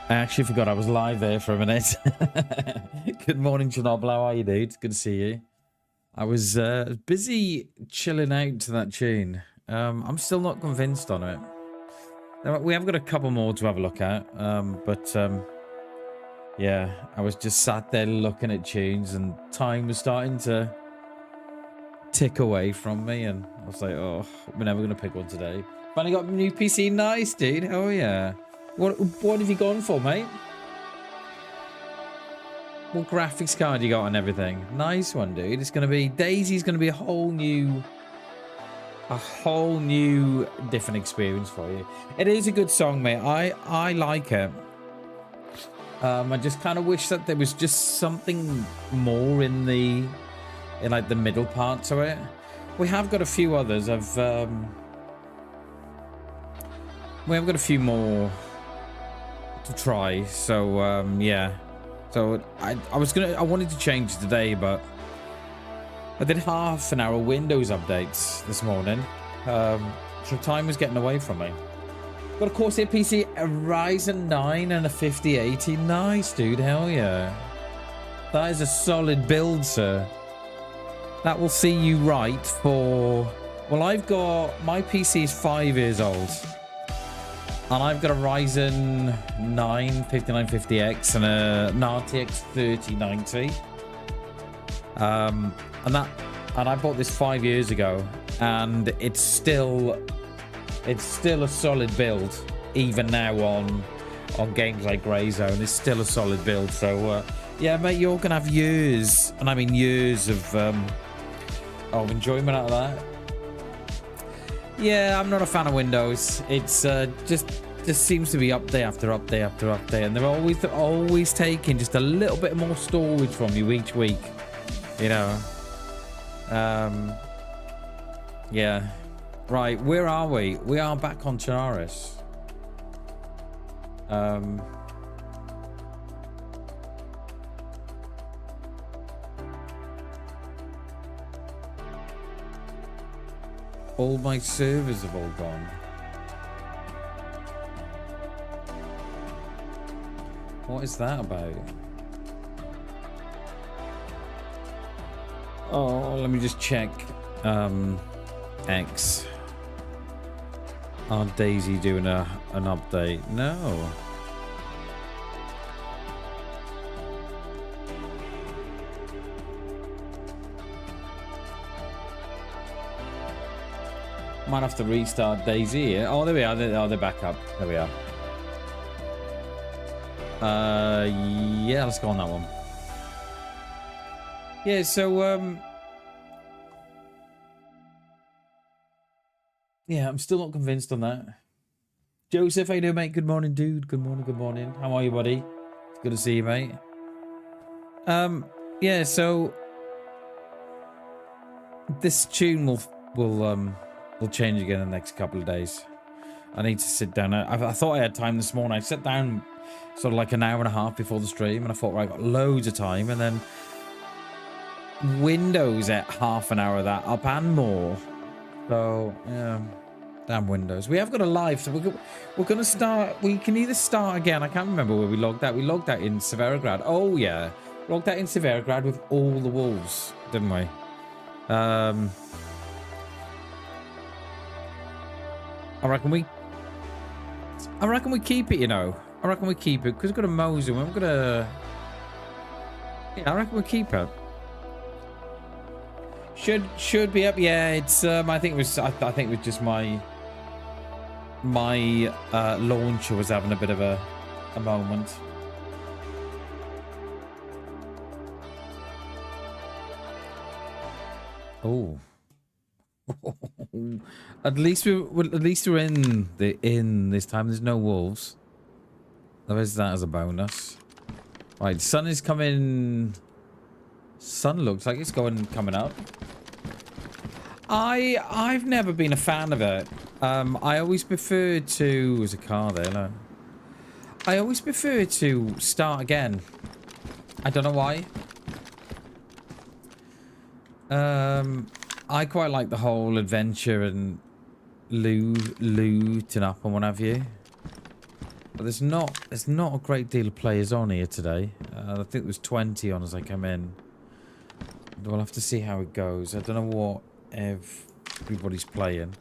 I actually forgot I was live there for a minute. Good morning, Chernobyl. How are you, dude? Good to see you. I was busy chilling out to that tune. I'm still not convinced on it. We have got a couple more to have a look at. Yeah, I was just sat there looking at tunes and time was starting to tick away from me. And I was like, oh, we're never going to pick one today. Finally got a new PC. Nice, dude. Oh, yeah. What have you gone for, mate? What graphics card you got and everything? Nice one, dude. It's gonna be DayZ's gonna be a whole new different experience for you. It is a good song, mate. I like it. I just kind of wish that there was just something more in like the middle part to it. We have got a few others. We have got a few more to try. So yeah. So I wanted to change today, but I did half an hour Windows updates this morning. So time was getting away from me. Got a Corsair PC, a Ryzen 9 and a 5080. Nice, dude. Hell yeah. That is a solid build, sir. That will see you right for... Well, I've got... My PC is 5 years old. And I've got a Ryzen 9 5950X and an RTX 3090. And I bought this 5 years ago, and it's still a solid build even now on games like Grey Zone. It's still a solid build. So yeah, mate, you're gonna have years, and I mean years of enjoyment out of that. Yeah, I'm not a fan of Windows. It's just seems to be update after update after update, and they're always taking just a little bit more storage from you each week. You know. Yeah. Right, where are we? We are back on Chernarus. All my servers have all gone. What is that about? Oh, let me just check. X. Are DayZ doing an update? No. Might have to restart DayZ. Oh, there we are. They're back up. There we are. Yeah, let's go on that one. Yeah, so yeah, I'm still not convinced on that. Joseph, how you doing, mate? Good morning, dude. Good morning, good morning. How are you, buddy? It's good to see you, mate. Yeah, so this tune will change again in the next couple of days. I need to sit down. I thought I had time this morning. I sat down sort of like an hour and a half before the stream, and I thought, right, I got loads of time, and then Windows at half an hour of that up and more. So yeah, damn Windows. We have got a live, so we're gonna start. We can either start again. I can't remember where we logged out. We logged out in Severograd. Oh yeah, logged out in Severograd with all the wolves, didn't we? I reckon we keep it. You know, I reckon we keep it because we've got a Moser. We've got a. Yeah, I reckon we keep it. Should be up. Yeah, it's I think it was just my launcher was having a bit of a moment. Oh. At least we're in this time. There's no wolves. There's that as a bonus. Right, sun is coming. Sun looks like it's coming up. I've never been a fan of it. I always prefer to... There's a car there, look. I always prefer to start again. I don't know why. I quite like the whole adventure and looting up and what have you. But there's not a great deal of players on here today. I think there was 20 on as I come in. We'll have to see how it goes. I don't know what everybody's playing.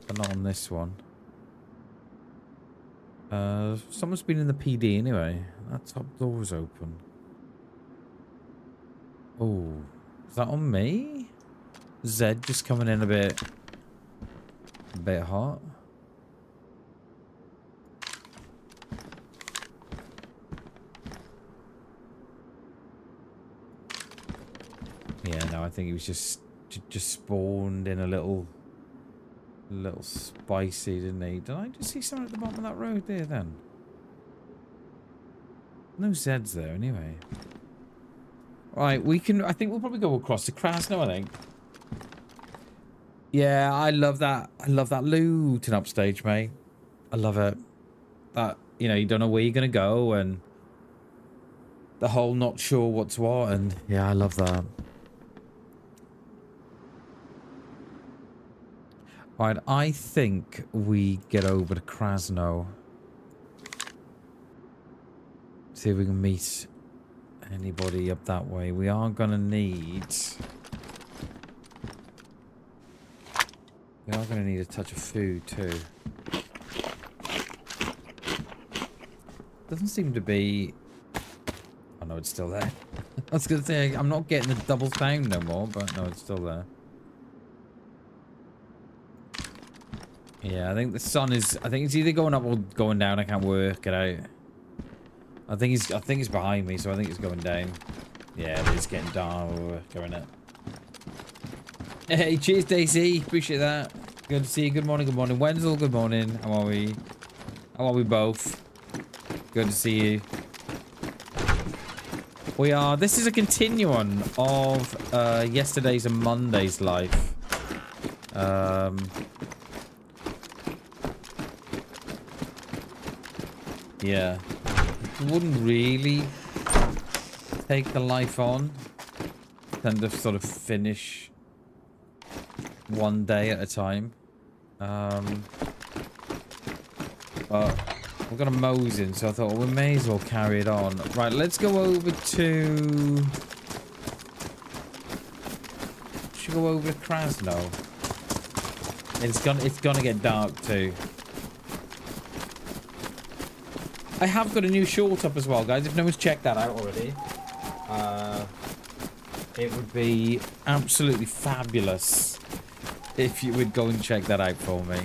But not on this one. Someone's been in the PD anyway. That top door was open. Oh, is that on me? Zed just coming in a bit hot. Yeah, no, I think he was just spawned in a little spicy, didn't he? Did I just see someone at the bottom of that road there then? No Zeds there anyway. Right, I think we'll probably go across to Krasno, I think. Yeah, I love that looting upstage, mate. I love it. That, you know, you don't know where you're going to go and the whole not sure what's what, and yeah, I love that. Alright, I think we get over to Krasno. See if we can meet anybody up that way. We are gonna need... We are gonna need a touch of food too. Doesn't seem to be... Oh no, it's still there. I was gonna say, I'm not getting the double sound no more, but no, it's still there. Yeah, I think the sun is... I think it's either going up or going down. I can't work it out. I think it's behind me, so I think it's going down. Yeah, it is getting darker, isn't it? Hey, cheers, DayZ. Appreciate that. Good to see you. Good morning, good morning. Wenzel, good morning. How are we? How are we both? Good to see you. We are... This is a continuum of yesterday's and Monday's live. Yeah. Wouldn't really take the life on. Tend to sort of finish one day at a time. But we're gonna mose in, so I thought, well, we may as well carry it on. Right, let's go over to... Should go over to Krasno. It's gonna get dark too. I have got a new short up as well, guys. If no one's checked that out already, it would be absolutely fabulous if you would go and check that out for me.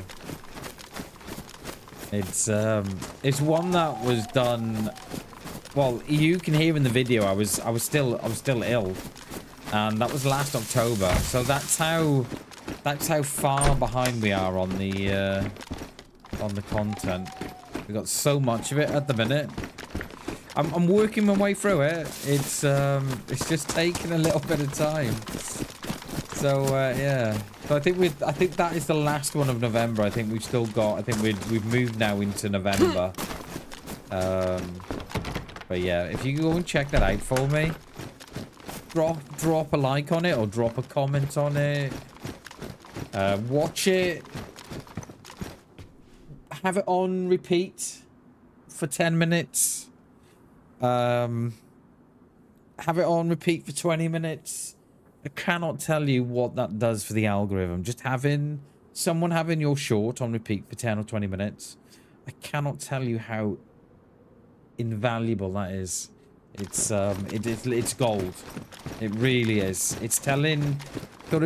It's one that was done. Well, you can hear in the video I was still ill, and that was last October. So that's how far behind we are on the content. We've got so much of it at the minute. I'm working my way through it. It's just taking a little bit of time. So yeah. So I think that is the last one of November. I think we've still got. I think we've moved now into November. But yeah, if you go and check that out for me, drop a like on it or drop a comment on it. Watch it. Have it on repeat for 10 minutes. Have it on repeat for 20 minutes. I cannot tell you what that does for the algorithm. Just having someone having your short on repeat for 10 or 20 minutes. I cannot tell you how invaluable that is. It's gold. It really is. It's telling you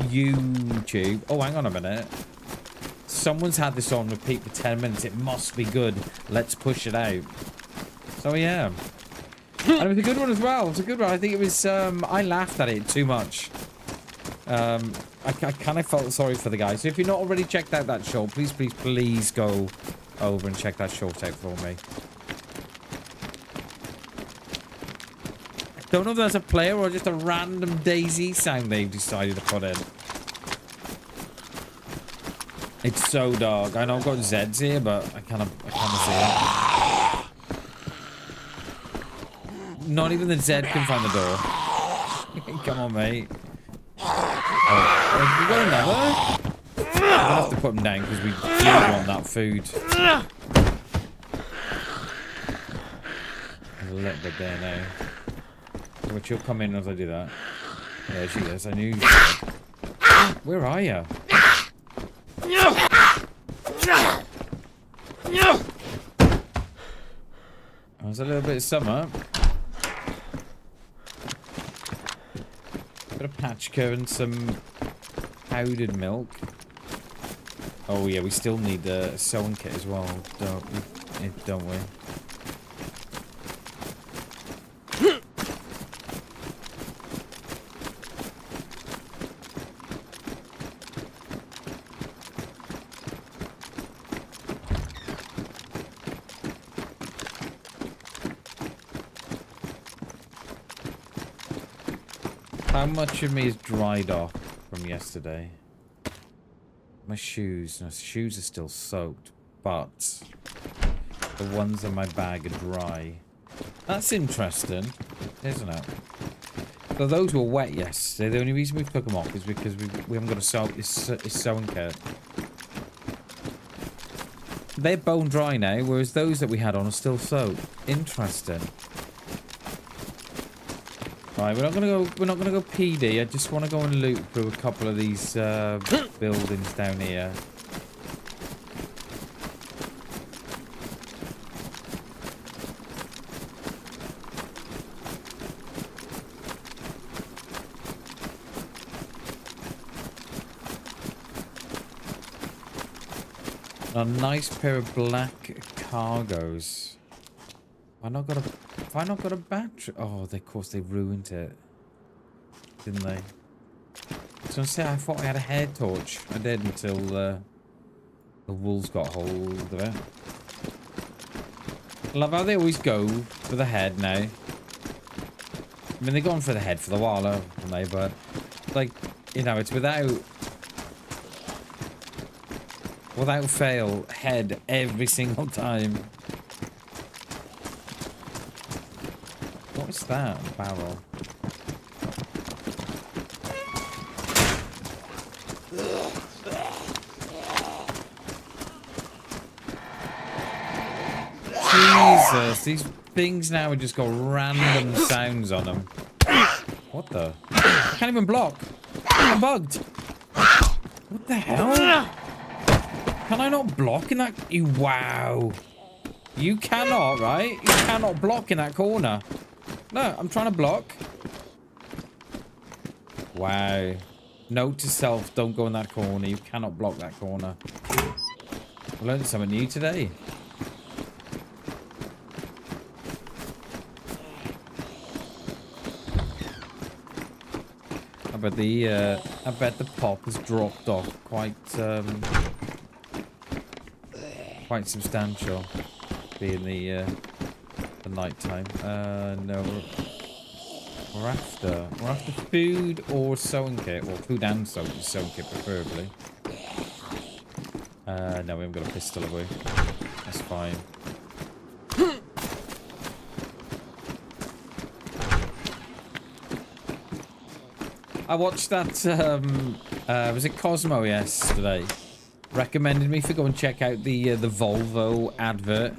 YouTube. Oh, hang on a minute. Someone's had this on repeat for 10 minutes. It must be good. Let's push it out. So yeah. And it was a good one as well. It's a good one. I think it was, I laughed at it too much. I kind of felt sorry for the guy. So if you've not already checked out that short, please go over and check that short out for me. I don't know if that's a player or just a random DayZ sound they've decided to put in. It's so dark. I know I've got Zeds here, but I kind of see it. Not even the Zed can find the door. Come on, mate. Oh, we got another? I'm gonna have to put them down because we do want that food. A little bit there now. Which you'll come in as I do that. Yeah, she is. I knew you would. Where are you? There's a little bit of summer. Bit of patchka and some powdered milk. Oh yeah, we still need a sewing kit as well, don't we? How much of me is dried off from yesterday? My shoes. No, shoes are still soaked, but the ones in my bag are dry. That's interesting, isn't it? So those were wet yesterday. The only reason we took them off is because we haven't got a sewing kit. They're bone dry now, whereas those that we had on are still soaked. Interesting. Right, we're not gonna go PD. I just want to go and loot through a couple of these buildings down here. A nice pair of black cargos. Have I not got a battery? Oh, of course they ruined it, didn't they? So I thought I had a hair torch. I did until the wolves got hold of it. I love how they always go for the head now. I mean, they're going for the head for the while, haven't they? But like, you know, it's without fail head every single time. What's that? Barrel. Jesus, these things now have just got random sounds on them. What the? I can't even block. I'm bugged. What the hell? Can I not block in that? Wow. You cannot, right? You cannot block in that corner. No, I'm trying to block. Wow. Note to self, don't go in that corner. You cannot block that corner. I learned something new today. I bet the pop has dropped off quite substantial, being the night time. No, we're after food or sewing kit. Well, food and sewing kit preferably. No, we haven't got a pistol, have we? That's fine. I watched that, was it Cosmo yesterday? Recommended me for go and check out the Volvo advert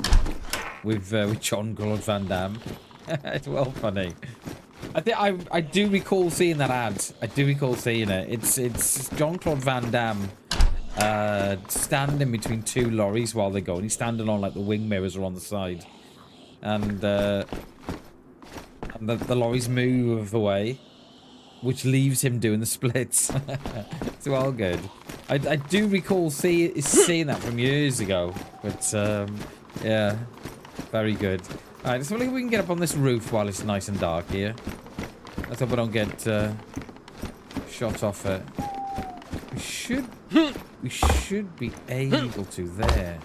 with Jean-Claude Van Damme. It's well funny. I do recall seeing that ad. I do recall seeing it. It's Jean-Claude Van Damme standing between two lorries while they're going. He's standing on like the wing mirrors are on the side, and the lorries move away, which leaves him doing the splits. It's all good. I do recall seeing that from years ago, but yeah, very good. All right, let's see if we can get up on this roof while it's nice and dark here. Let's hope I don't get shot off it. We should be able to there.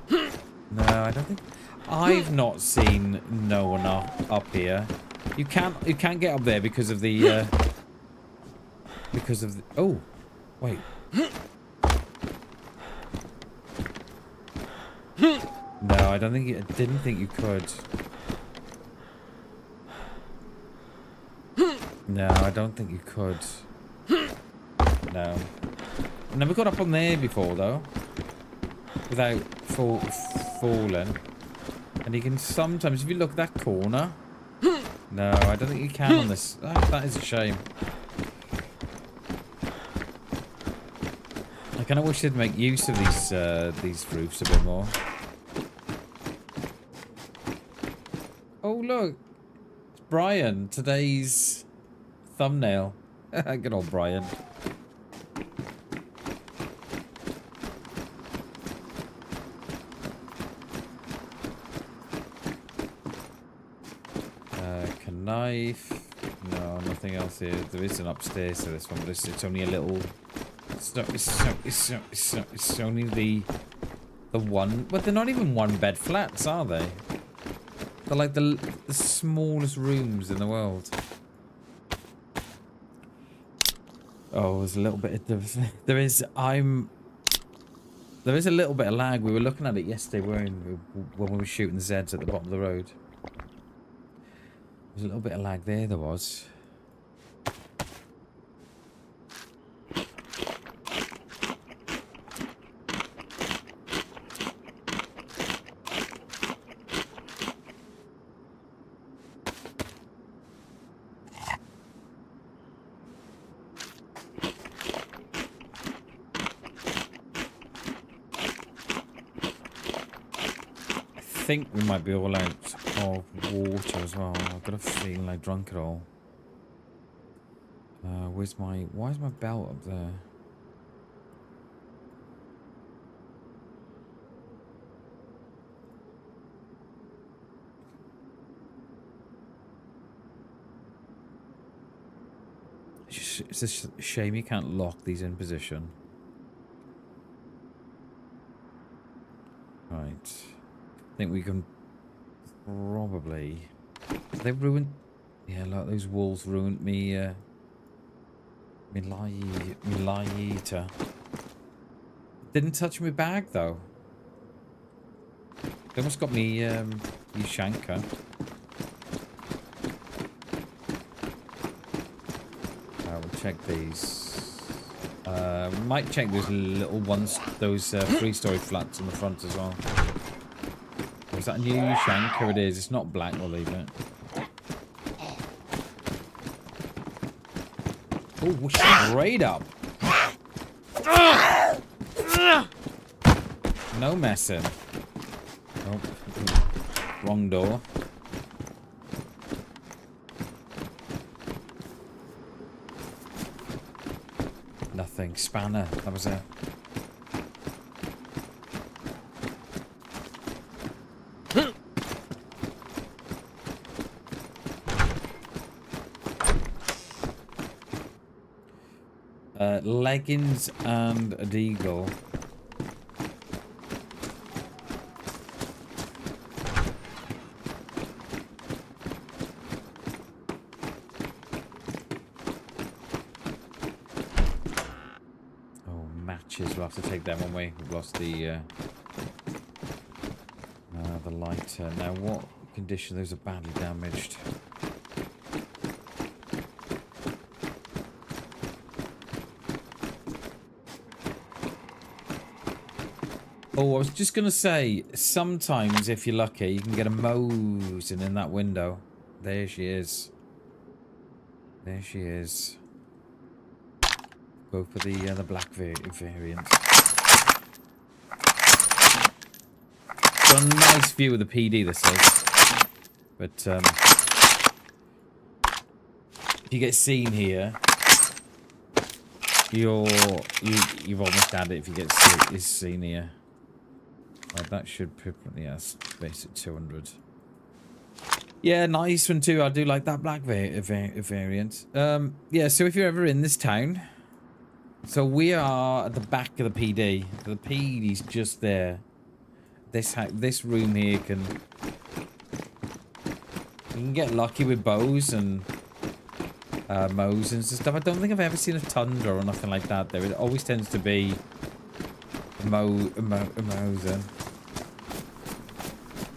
No, I don't think. I've not seen no one up here. You can't get up there because of the oh, wait. No, I don't think I didn't think you could. No, I don't think you could. No. I've never got up on there before, though. Without falling. And you can sometimes, if you look at that corner... No, I don't think you can on this. Oh, that is a shame. I kind of wish they'd make use of these roofs a bit more. Oh, look. It's Brian, today's thumbnail. Good old Brian. Knife. No, nothing else here. There is an upstairs to this one, but it's only a little... It's only the one... But they're not even one bed flats, are they? They're like the smallest rooms in the world. Oh, there's a little bit of... There is a little bit of lag. We were looking at it yesterday when we were shooting the Zeds at the bottom of the road. There's a little bit of lag there was. I think we might be all out of water as well. I've got a feeling I drunk it all. Why is my belt up there? It's a shame you can't lock these in position. Right. I think we can probably... They ruined... Yeah, look, those walls ruined me, me lighter. Didn't touch my bag, though. They almost got me, shanker. We'll check these. We might check those little ones, those 3-story flats in the front as well. Is that a new shanker? It is. It's not black. We'll leave it. Oh, straight up. No messing. Oh, wrong door. Nothing. Spanner. That was it. Leggings and a deagle. Oh, matches. We'll have to take them one way. We've lost the lighter. Now, what condition? Those are badly damaged. Oh, I was just going to say, sometimes, if you're lucky, you can get a Mosin in that window. There she is. There she is. Go for the black variant. Got a nice view of the PD, this is. But, if you get seen here, you've almost had it if you get seen here. Right, that should probably, yes, basic 200. Yeah, nice one too. I do like that black variant. Yeah, so if you're ever in this town, so we are at the back of the PD. The PD's just there. This room here you can get lucky with bows and Mosins and stuff. I don't think I've ever seen a Tundra or nothing like that there. It always tends to be Mosin.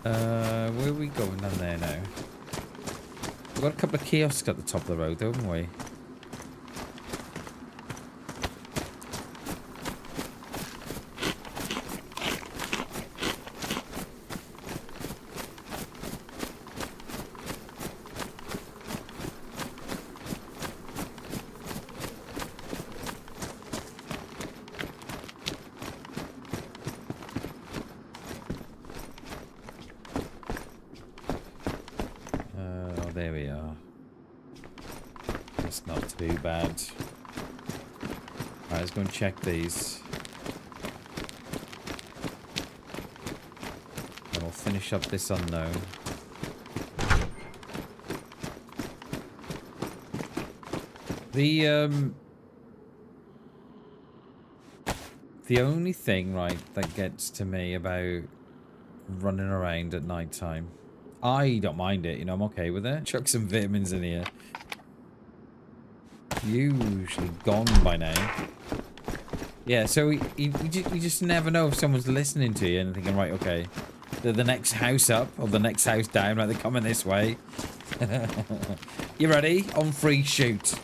Where are we going down there now? We've got a couple of kiosks at the top of the road, haven't we? That's not too bad. Alright, let's go and check these. And we'll finish up this unknown. The only thing, right, that gets to me about running around at night time, I don't mind it, you know, I'm okay with it. Chuck some vitamins in here. Usually gone by now. Yeah, so you just never know if someone's listening to you and thinking, right, okay, they're the next house up or the next house down, right, they're coming this way. You ready? On free shoot.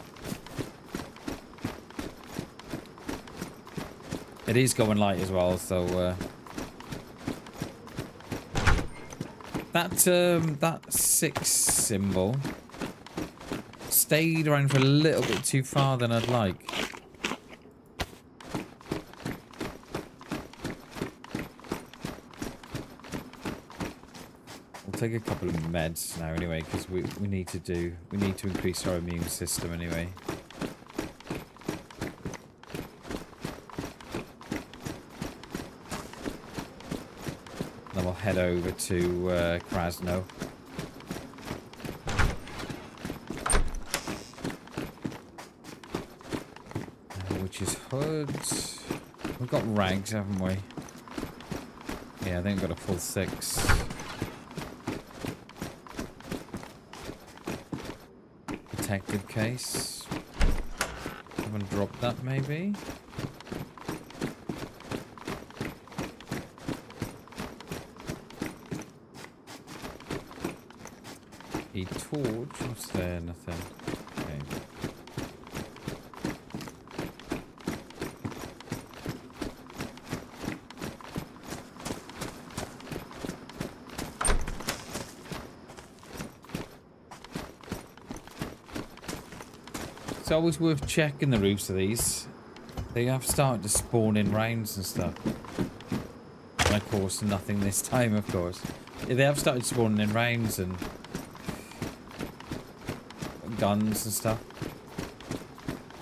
It is going light as well, so that 6 symbol stayed around for a little bit too far than I'd like. We'll take a couple of meds now anyway, because we need to increase our immune system anyway. Then we'll head over to Krasno. Which is hoods. We've got rags, haven't we? Yeah, I think we've got a full 6. Protected case. Haven't dropped that, maybe? A torch? What's there? Nothing. Okay. It's always worth checking the roofs of these. They have started to spawn in rounds and stuff. And of course, nothing this time, of course. Yeah, they have started spawning in rounds and guns and stuff.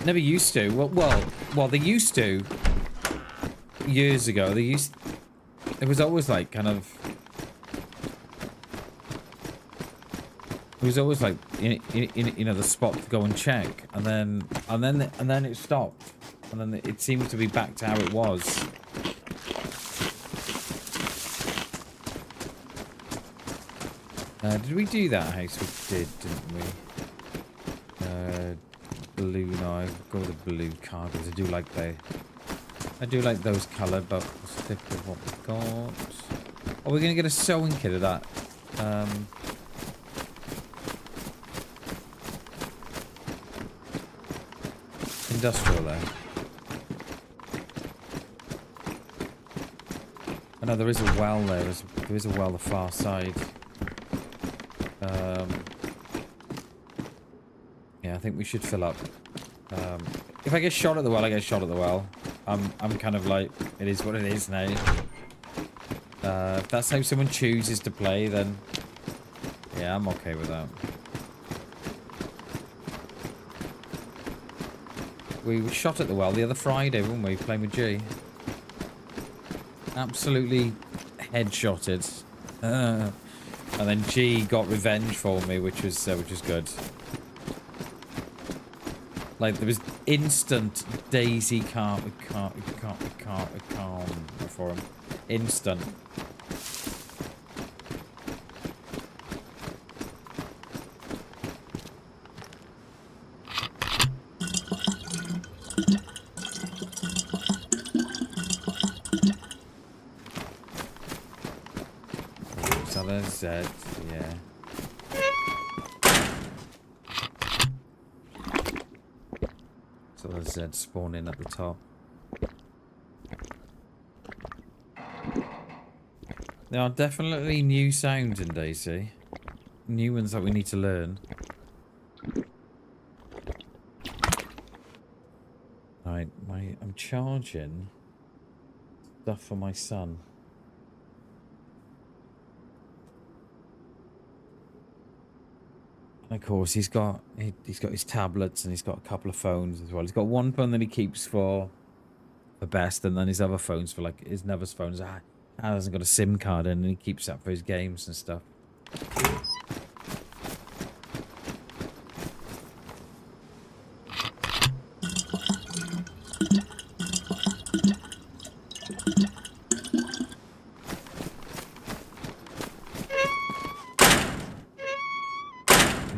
Never used to. Well, they used to years ago. It was always like kind of. It was always like in you know, the spot to go and check, and then it stopped, and then it seems to be back to how it was. Did we do that house? We did, didn't we? Blue, no, I go with the blue cargoes. I do like those coloured, but we'll stick with what we've got. Oh, we're gonna get a sewing kit of that. Industrial though. I know there is a well there. There is a well the far side. Yeah, I think we should fill up. If I get shot at the well, I get shot at the well. I'm kind of like, it is what it is now. If that's how someone chooses to play, then yeah, I'm okay with that. We were shot at the well the other Friday, weren't we? Playing with G. Absolutely headshotted. And then G got revenge for me, which was good. Like, there was instant DayZ calm for him. Instant. Z, yeah. So there's Z spawning at the top. There are definitely new sounds in DayZ. New ones that we need to learn. Right, I'm charging stuff for my son. And of course, he's got his tablets and he's got a couple of phones as well. He's got one phone that he keeps for best, and then his other phones for like his Never's phones. Hasn't got a SIM card in, and he keeps that for his games and stuff.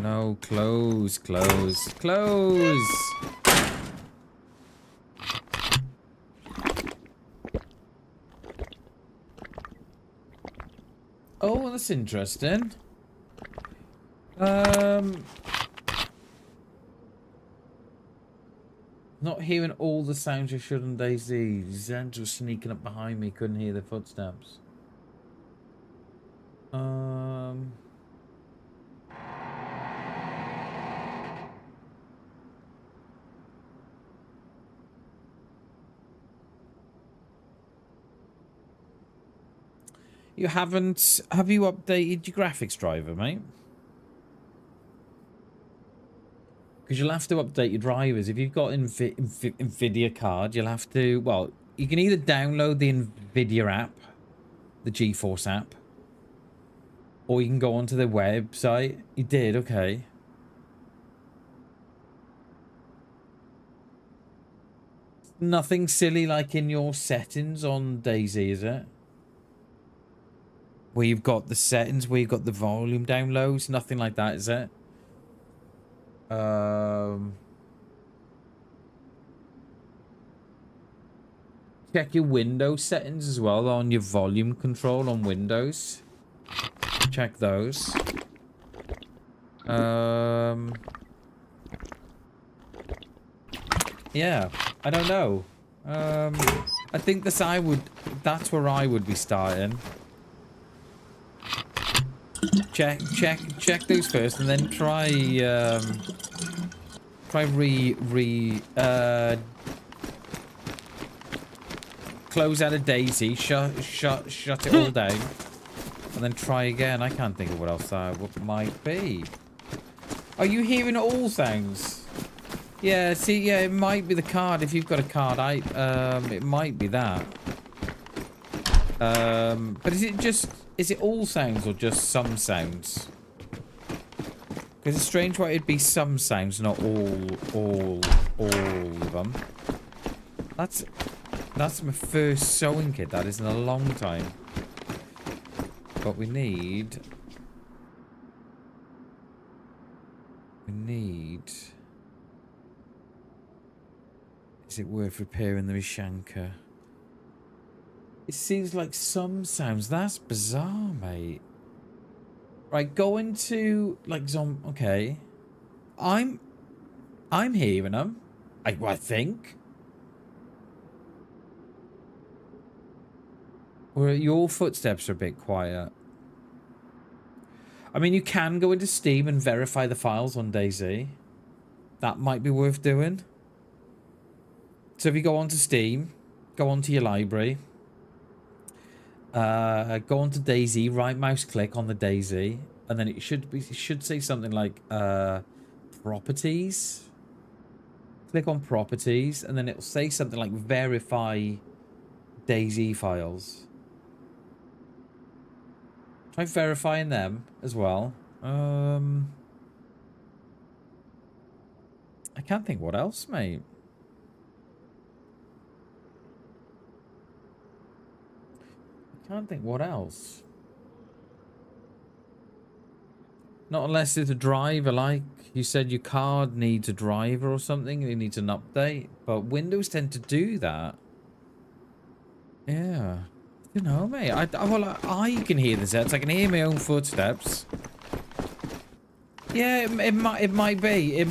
No, close. Oh, that's interesting. Not hearing all the sounds you should on DayZ. Zens was sneaking up behind me, couldn't hear the footsteps. You haven't... Have you updated your graphics driver, mate? Because you'll have to update your drivers. If you've got NVIDIA card, you'll have to... Well, you can either download the NVIDIA app, the GeForce app, or you can go onto their website. You did, okay. Nothing silly like in your settings on DayZ, is it? Where you've got the settings, where you've got the volume down lows, nothing like that, is it? Check your Windows settings as well on your volume control on Windows. Check those. Yeah, I don't know. I think that's where I would be starting. Check those first, and then try close out of DayZ, shut it all down, and then try again. I can't think of what else that might be. Are you hearing all sounds? Yeah, see, yeah, it might be the card. If you've got a card, it might be that. But is it all sounds or just some sounds? Because it's strange why it'd be some sounds, not all of them. That's my first sewing kit. That is in a long time. But we need... Is it worth repairing the Mishanka? It seems like some sounds. That's bizarre, mate. Right, go into like okay. I'm hearing them. I think. Or your footsteps are a bit quiet. I mean, you can go into Steam and verify the files on DayZ. That might be worth doing. So if you go onto Steam, go onto your library. Go onto DayZ, right mouse click on the DayZ, and then it should say something like properties. Click on properties, and then it'll say something like verify DayZ files. Try verifying them as well. I can't think what else, mate. Can't think what else. Not unless it's a driver, like you said, your card needs a driver or something. It needs an update, but Windows tend to do that. Yeah, you know, mate. I can hear the sets. I can hear my own footsteps. Yeah, it might be.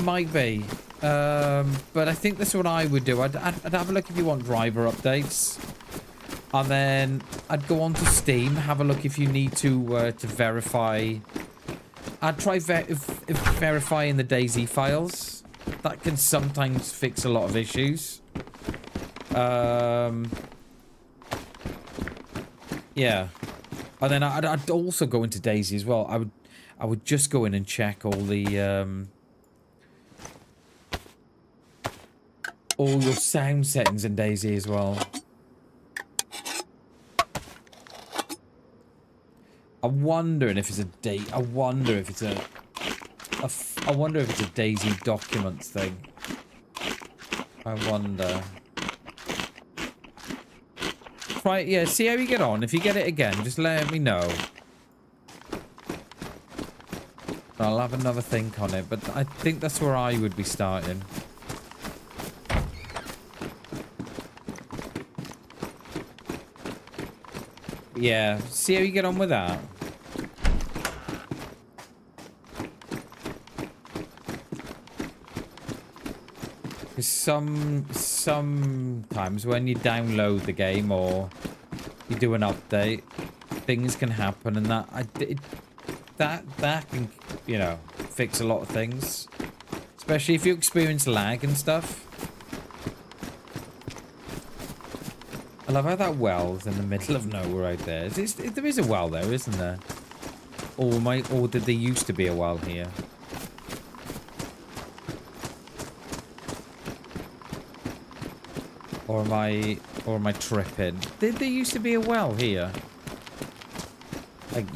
But I think that's what I would do. I'd have a look if you want driver updates. And then I'd go on to Steam, have a look if you need to verify. I'd try verifying the DayZ files. That can sometimes fix a lot of issues. Yeah. And then I'd also go into DayZ as well. I would just go in and check all your sound settings in DayZ as well. I'm wondering if it's a date. I wonder if it's I wonder if it's a DayZ documents thing. I wonder. Right, yeah, see how you get on. If you get it again, just let me know. I'll have another think on it, but I think that's where I would be starting. Yeah, see how you get on with that. Because sometimes when you download the game or you do an update, things can happen, and that can, you know, fix a lot of things, especially if you experience lag and stuff. I love how that well's in the middle of nowhere right there. There is a well there, isn't there? Or did there used to be a well here? Or am I tripping? Did there used to be a well here? Like,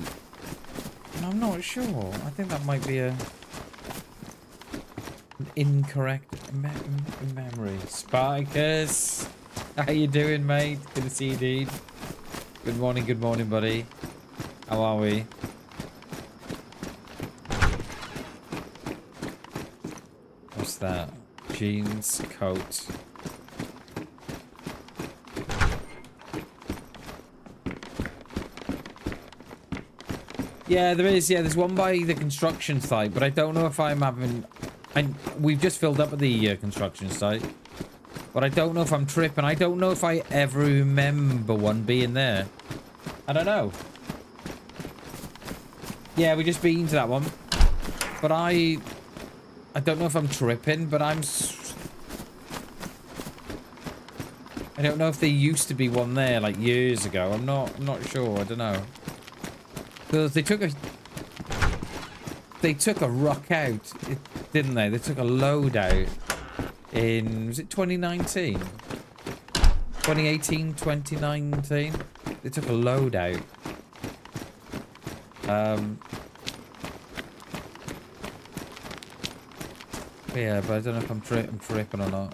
I'm not sure. I think that might be an incorrect memory. Spikers! How you doing, mate? Good to see you, dude. Good morning, buddy. How are we? What's that? Jeans, coat. Yeah, there is. Yeah, there's one by the construction site, but I don't know if I'm having... we've just filled up at the construction site. But I don't know if I'm tripping. I don't know if I ever remember one being there. I don't know. Yeah, we just been to that one. But I don't know if I'm tripping, but I don't know if there used to be one there like years ago. I'm not sure. I don't know. Because they took a ruck out, didn't they? They took a load out. Was it 2019? 2018, 2019? They took a load out. Yeah, but I don't know if I'm tripping or not.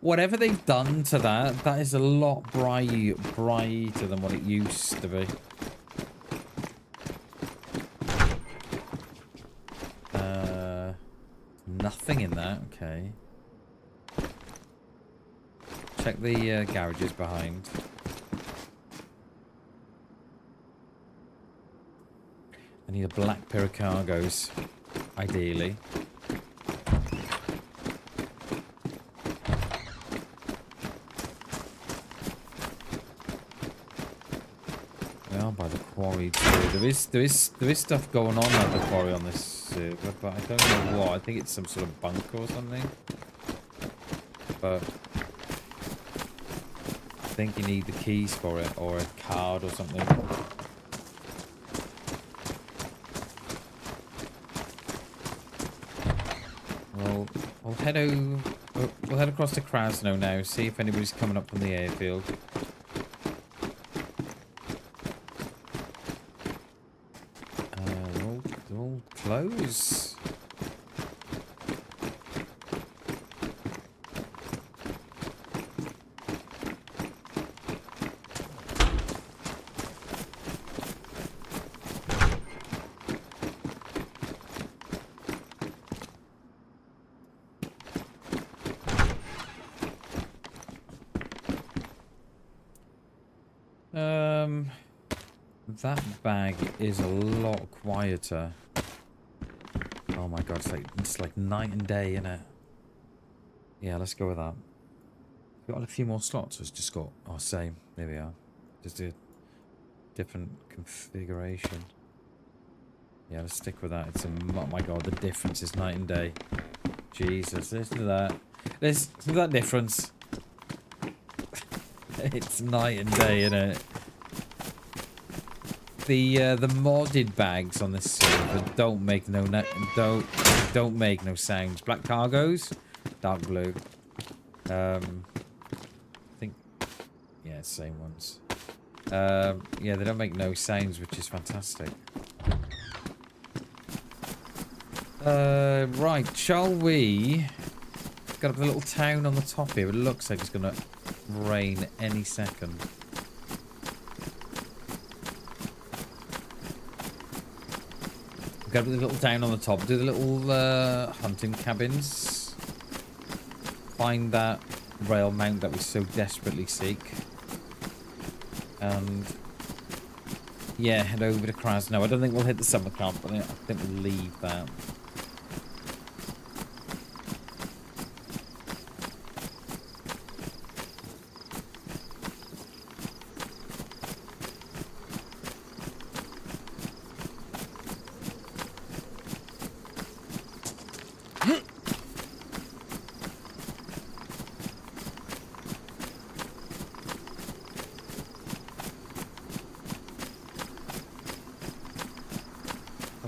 Whatever they've done to that is a lot brighter than what it used to be. Nothing in that, okay. Check the garages behind. I need a black pair of cargos, ideally. We are by the quarry too. There is stuff going on at the quarry on this server, but I don't know what. I think it's some sort of bunker or something. But I think you need the keys for it, or a card or something. Well, we'll head across to Krasno now, see if anybody's coming up from the airfield. They're all closed. That bag is a lot quieter. Oh my god, it's like night and day, innit? Yeah, let's go with that. We've got a few more slots. It's just got... Oh, same. There we are. Just a different configuration. Yeah, let's stick with that. It's a... Oh my god, the difference is night and day. Jesus, listen to that. Listen to that difference. It's night and day, innit? The modded bags on this server don't make no sounds. Black cargos, dark blue. I think, yeah, same ones. Yeah, they don't make no sounds, which is fantastic. Right, shall we? Got a little town on the top here. It looks like it's gonna rain any second. Got a little town on the top. Do the little hunting cabins. Find that rail mount that we so desperately seek. And yeah, head over to Krasno. I don't think we'll hit the summer camp, but I think we'll leave that.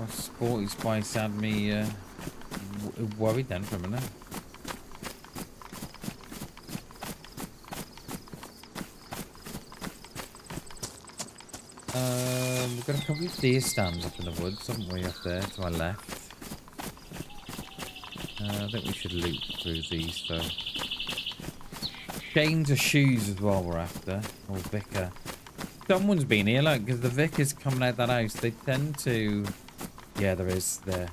Sporty Spice had me worried then for a minute. We've got a couple of deer stands up in the woods, haven't we, up there to our left? I think we should loot through these though. Chains or shoes as well we're after, or vicar. Someone's been here, like, because the vicar's coming out that house. They tend to... Yeah, there is there.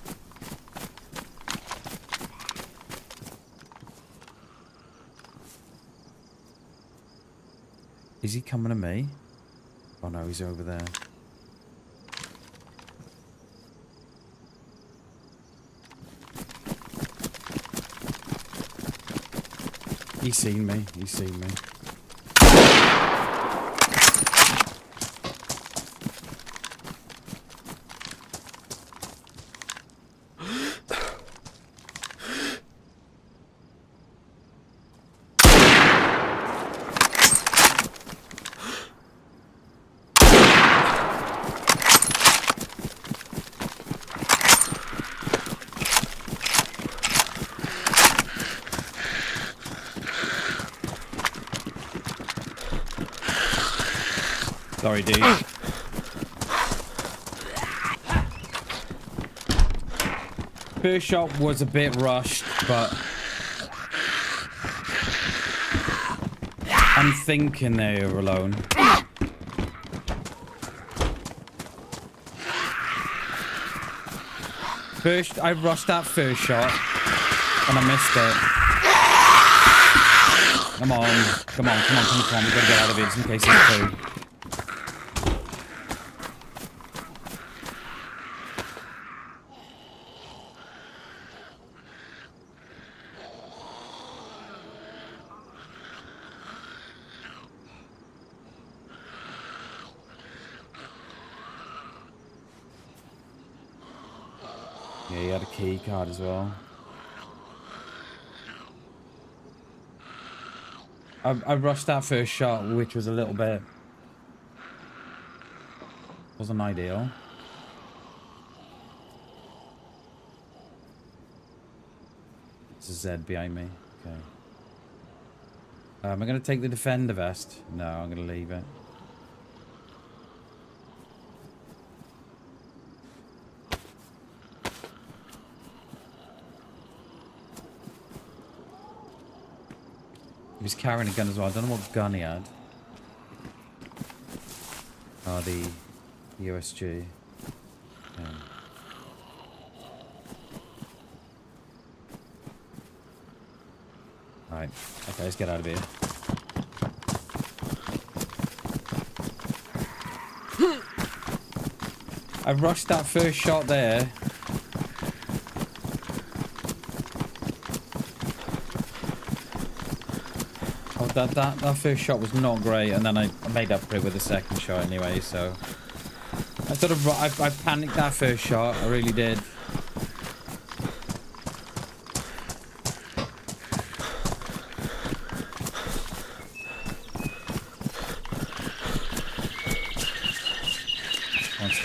Is he coming to me? Oh no, he's over there. He's seen me. He's seen me. Sorry, dude. First shot was a bit rushed, but I'm thinking they were alone. I rushed that first shot, and I missed it. Come on. We gotta get out of here just in case it's two. Yeah, he had a key card as well. I rushed that first shot, which was a little bit... wasn't ideal. It's a Z behind me. Okay. Am I going to take the defender vest? No, I'm going to leave it. He was carrying a gun as well. I don't know what gun he had. Oh, the USG. Yeah. Alright. Okay, let's get out of here. I rushed that first shot there. That first shot was not great, and then I made up for it with the second shot anyway, so... I panicked that first shot, I really did.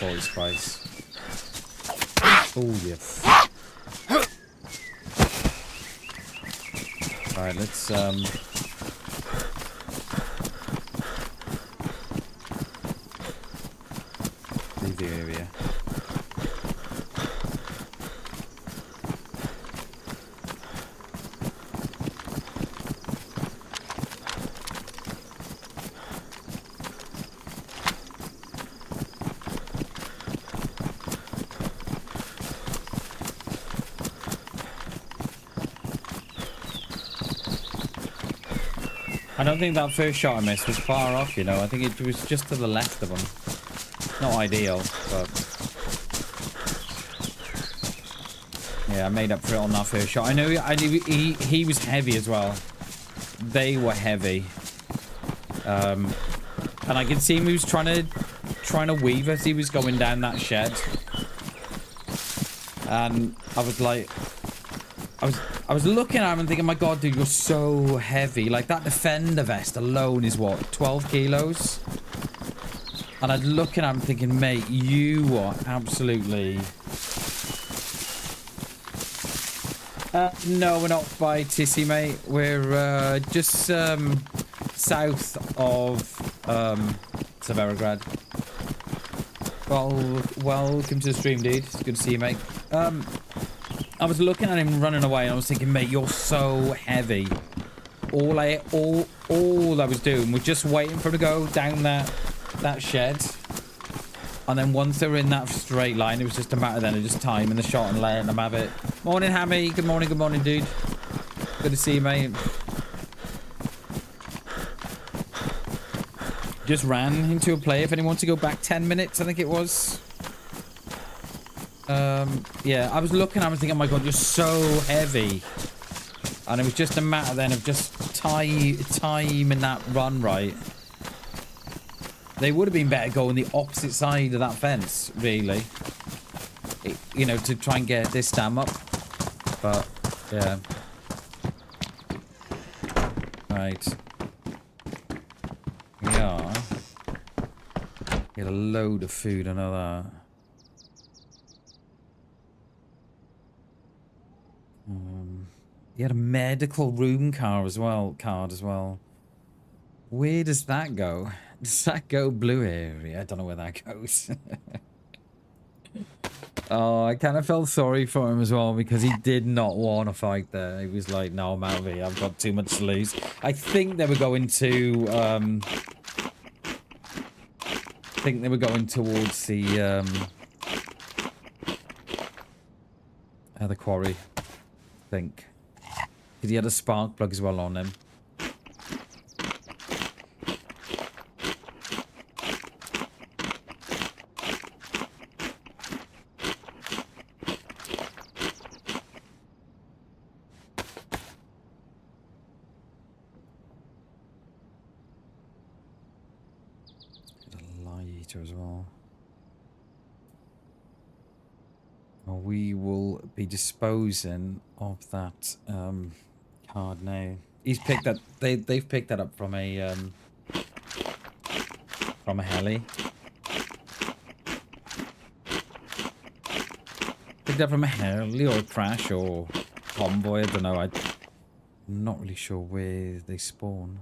Holy spice. Oh, yes. Alright, let's, leave the area. I don't think that first shot I missed was far off, you know. I think it was just to the left of him. Not ideal, but... yeah, I made up for it on that first shot. I knew he was heavy as well. They were heavy. And I could see him, he was trying to weave as he was going down that shed. And I was like... I was looking at him and thinking, my god, dude, you're so heavy. Like, that Defender vest alone is, what, 12 kilos? And I'm looking at him thinking, mate, you are absolutely... no, we're not by Tissy, mate. We're just south of Severograd. Well, welcome to the stream, dude. It's good to see you, mate. I was looking at him running away and I was thinking, mate, you're so heavy. All I was doing was just waiting for him to go down that shed. And then once they were in that straight line, it was just a matter then of just timing the shot and letting them have it. Morning, Hammy. Good morning, dude. Good to see you, mate. Just ran into a play. If anyone wants to go back 10 minutes, I think it was. Yeah, I was looking at him thinking, oh my god, you're so heavy. And it was just a matter then of just timing that run right. They would have been better going the opposite side of that fence, really. You know, to try and get this dam up. But, yeah. Right. Yeah. Get a load of food, I know that. He had a medical room card as well. Where does that go? Does that go blue area? I don't know where that goes. Oh, I kind of felt sorry for him as well because he did not want to fight there. He was like, no, I'm out of here. I've got too much to lose. I think they were going to... I think they were going towards the quarry. I think. Because he had a spark plug as well on him. As well. Well, we will be disposing of that card now. He's picked that. They've picked that up from a heli. Picked up from a heli or a crash or convoy. I don't know. I'm not really sure where they spawn.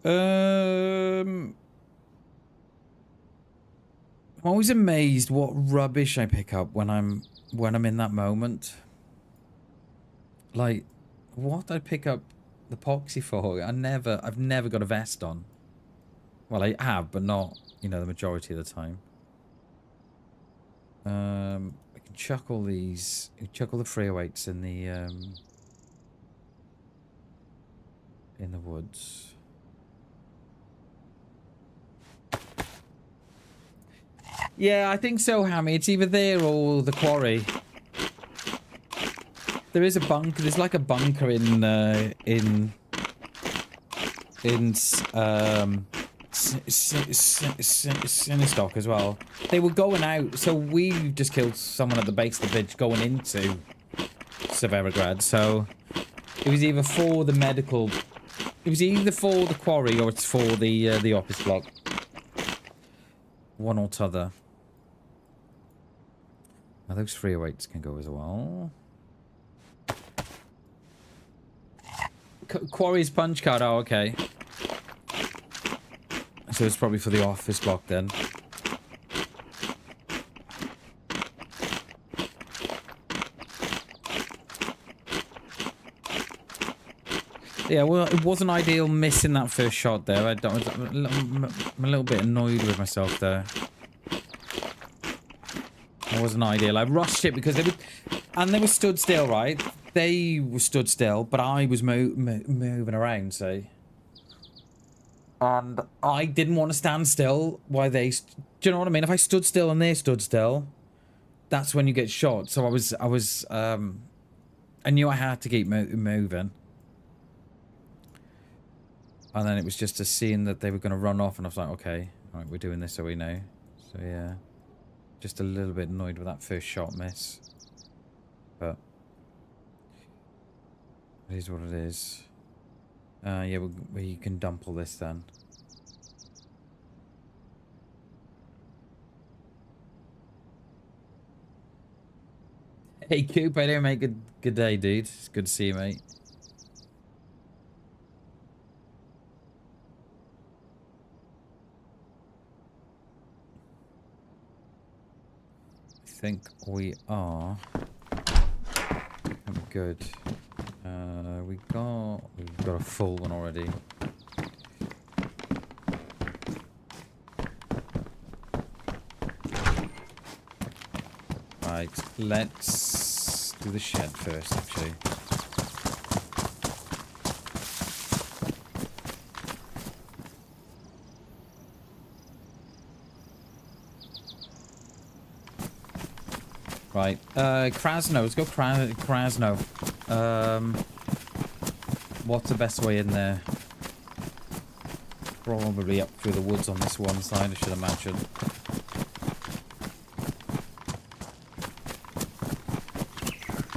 I'm always amazed what rubbish I pick up when I'm in that moment. Like, what I pick up the poxy for? I've never got a vest on. Well, I have, but not, you know, the majority of the time. I can chuck all these, chuck all the free weights in the woods. Yeah, I think so, Hammy. It's either there or the quarry. There is a bunker. There's like a bunker in Sinistock as well. They were going out, so we just killed someone at the base of the bridge going into Severograd. So it was either for the medical. It was either for the quarry or it's for the office block. one or t'other. Now those 308s can go as well. Quarry's punch card. Oh, okay. So it's probably for the office block then. Yeah, well, it wasn't ideal missing that first shot there. I'm a little bit annoyed with myself there. It wasn't ideal. I rushed it because they were stood still, right? They were stood still, but I was moving around, see? And I didn't want to stand still while they... Do you know what I mean? If I stood still and they stood still, that's when you get shot. So I knew I had to keep moving. And then it was just a scene that they were going to run off, and I was like, okay, all right, we're doing this so we know. So yeah, just a little bit annoyed with that first shot miss. But it is what it is. Yeah, we can dump all this then. Hey, Coop, I didn't make a good day, dude. It's good to see you, mate. I think we are good. We've got a full one already. Right, let's do the shed first, actually. Right, Krasno, let's go Krasno. What's the best way in there? Probably up through the woods on this one side, I should imagine.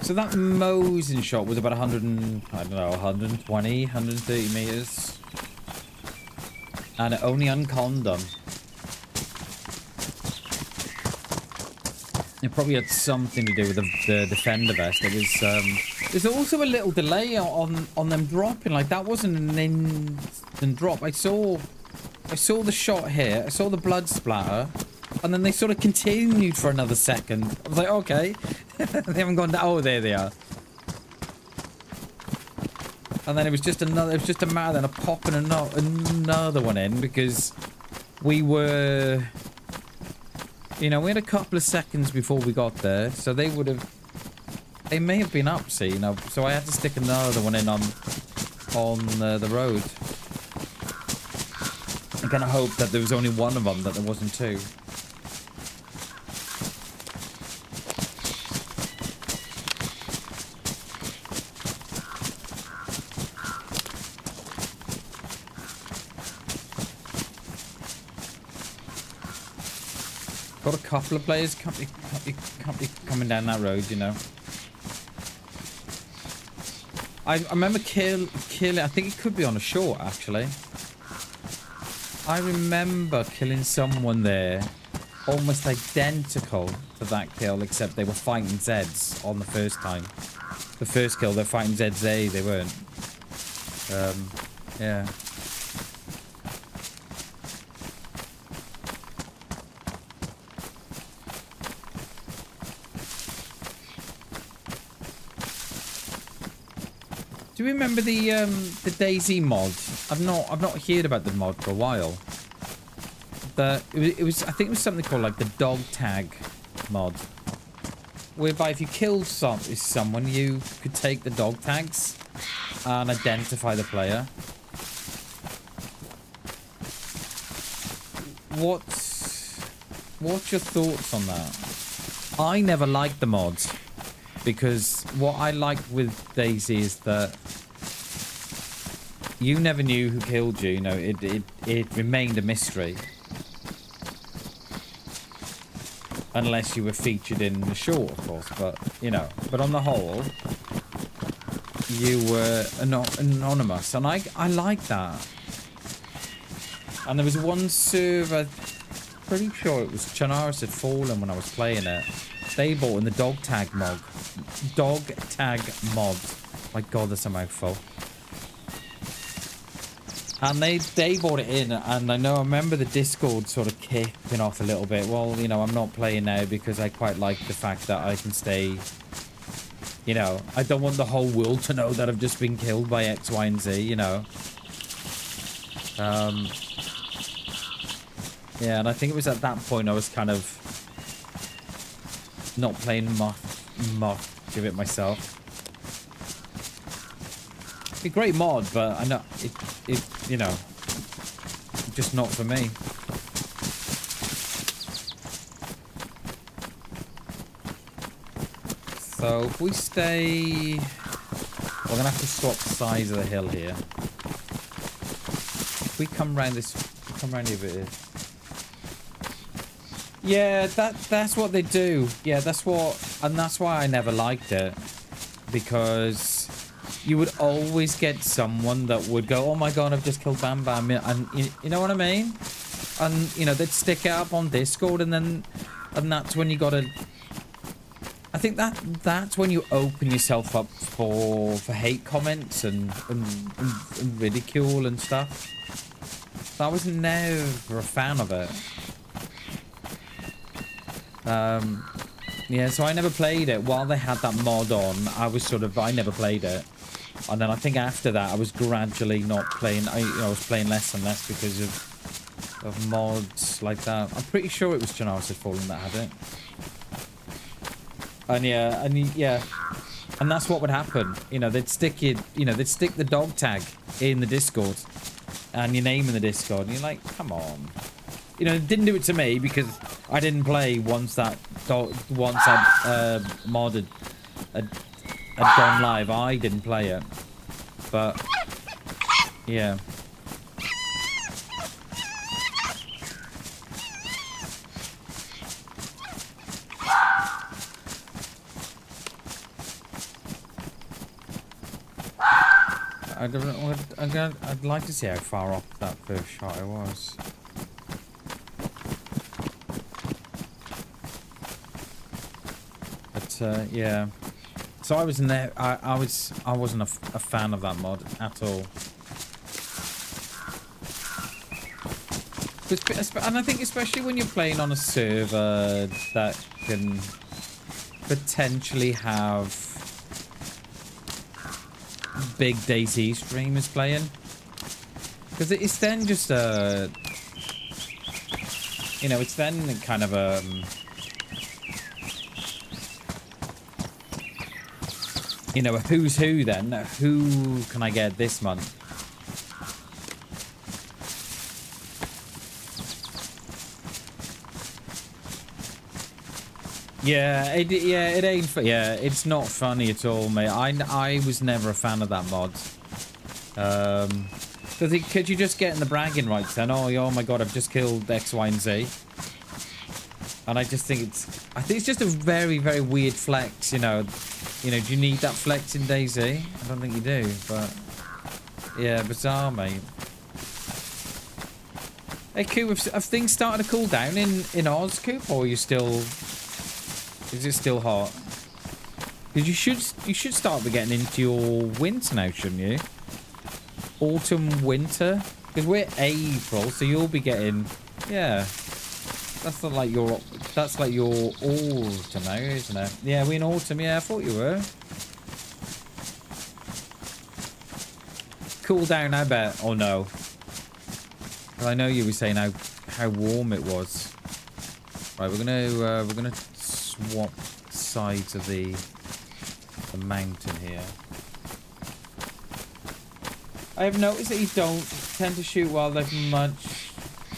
So that Mosin shot was about 120, 130 meters. And it only unconned them. It probably had something to do with the defender vest. It was there's also a little delay on them dropping. Like that wasn't an instant drop. I saw the shot here. I saw the blood splatter, and then they sort of continued for another second. I was like, okay, they haven't gone down. Oh, there they are. And then it was just another. It was just a matter then of popping another one in because we were. You know, we had a couple of seconds before we got there, so they may have been up, see, you know, so I had to stick another one in on the road. I kind of hope that there was only one of them, that there wasn't two. Got a couple of players can't be coming down that road, you know. I remember killing. I think it could be on a short actually. I remember killing someone there, almost identical to that kill, except they were fighting Zeds on the first time. The first kill, they're fighting ZZ. They weren't. Yeah. Do you remember the DayZ mod? I've not heard about the mod for a while. It was I think it was something called like the dog tag mod, whereby if you killed someone, you could take the dog tags and identify the player. What's your thoughts on that? I never liked the mods. Because what I like with DayZ is that you never knew who killed you. You know, it remained a mystery. Unless you were featured in the short, of course. But, you know, but on the whole, you were anonymous. And I like that. And there was one server, pretty sure it was Chernarus had fallen when I was playing it. They bought in the dog tag mod. Dog tag mod. My god, that's a mouthful. And they bought it in, and I remember the Discord sort of kicking off a little bit. Well, you know, I'm not playing now because I quite like the fact that I can stay, you know, I don't want the whole world to know that I've just been killed by X, Y, and Z, you know. Yeah, and I think it was at that point I was kind of not playing much of it myself. A great mod, but I know it you know, just not for me. So if we stay, we're gonna have to swap the size of the hill here. If we come around this, come around here a bit here. Yeah, that's what they do. Yeah, that's why I never liked it, because you would always get someone that would go, "Oh my god, I've just killed BamBam," and you know what I mean? And you know, they'd stick it up on Discord, and that's when you gotta. I think that's when you open yourself up for hate comments and ridicule and stuff. So I was never a fan of it. Yeah, so I never played it while they had that mod on. I never played it. And then I think after that, I was gradually not playing. I was playing less and less because of mods like that. I'm pretty sure it was Chernarus had fallen that had it. And and that's what would happen. You know, they'd stick the dog tag in the Discord, and your name in the Discord, and you're like, come on. You know, it didn't do it to me because I didn't play once that mod had gone live. I didn't play it, but yeah. I don't know. I'd like to see how far off that first shot I was. But yeah. So I was in there. I wasn't a fan of that mod at all. And I think especially when you're playing on a server that can potentially have big DayZ streamers playing, because it's then just you know, it's then kind of you know, a who's who then. Who can I get this month? Yeah, it ain't. Yeah, it's not funny at all, mate. I was never a fan of that mod. Could you just get in the bragging rights then? Oh my god, I've just killed X, Y, and Z. And I think it's just a very, very weird flex, you know. You know, do you need that flex in DayZ? I don't think you do, but yeah, bizarre, mate. Hey, Coop, have things started to cool down in Oz, Coop, or are you still? Is it still hot? Because you should start getting into your winter now, shouldn't you? Autumn, winter. Because we're April, so you'll be getting, yeah. That's like your autumn now, isn't it? Yeah, we're in autumn. Yeah, I thought you were. Cool down, I bet. Oh no. Well, I know you were saying how warm it was. Right, we're gonna swap sides of the mountain here. I have noticed that you don't tend to shoot wildlife much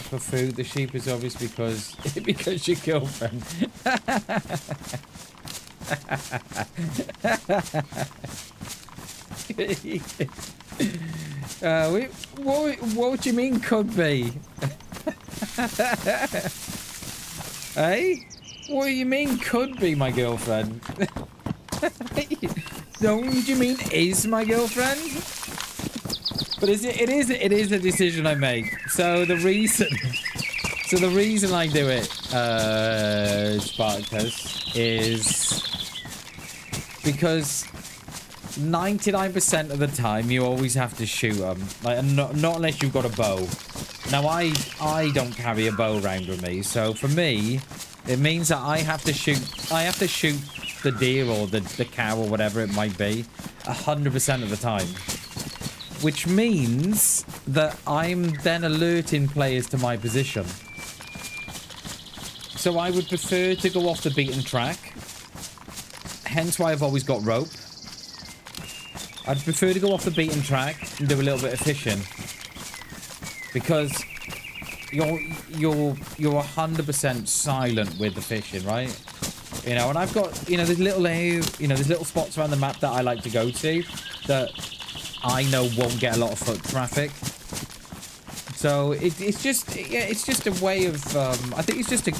for food. The sheep is obvious because your girlfriend. What do you mean could be? Hey, what do you mean could be my girlfriend? Don't you mean is my girlfriend? But it is a decision I make. So the reason So the reason I do it, Spartacus, is because 99% of the time you always have to shoot them. Like, not unless you've got a bow. Now I don't carry a bow around with me, so for me, it means that I have to shoot the deer or the cow or whatever it might be 100% of the time. Which means that I'm then alerting players to my position. So I would prefer to go off the beaten track. Hence why I've always got rope. I'd prefer to go off the beaten track and do a little bit of fishing. Because you're 100% silent with the fishing, right? You know, and I've got, there's little spots around the map that I like to go to that I know won't get a lot of foot traffic. So it's just a way of I think it's just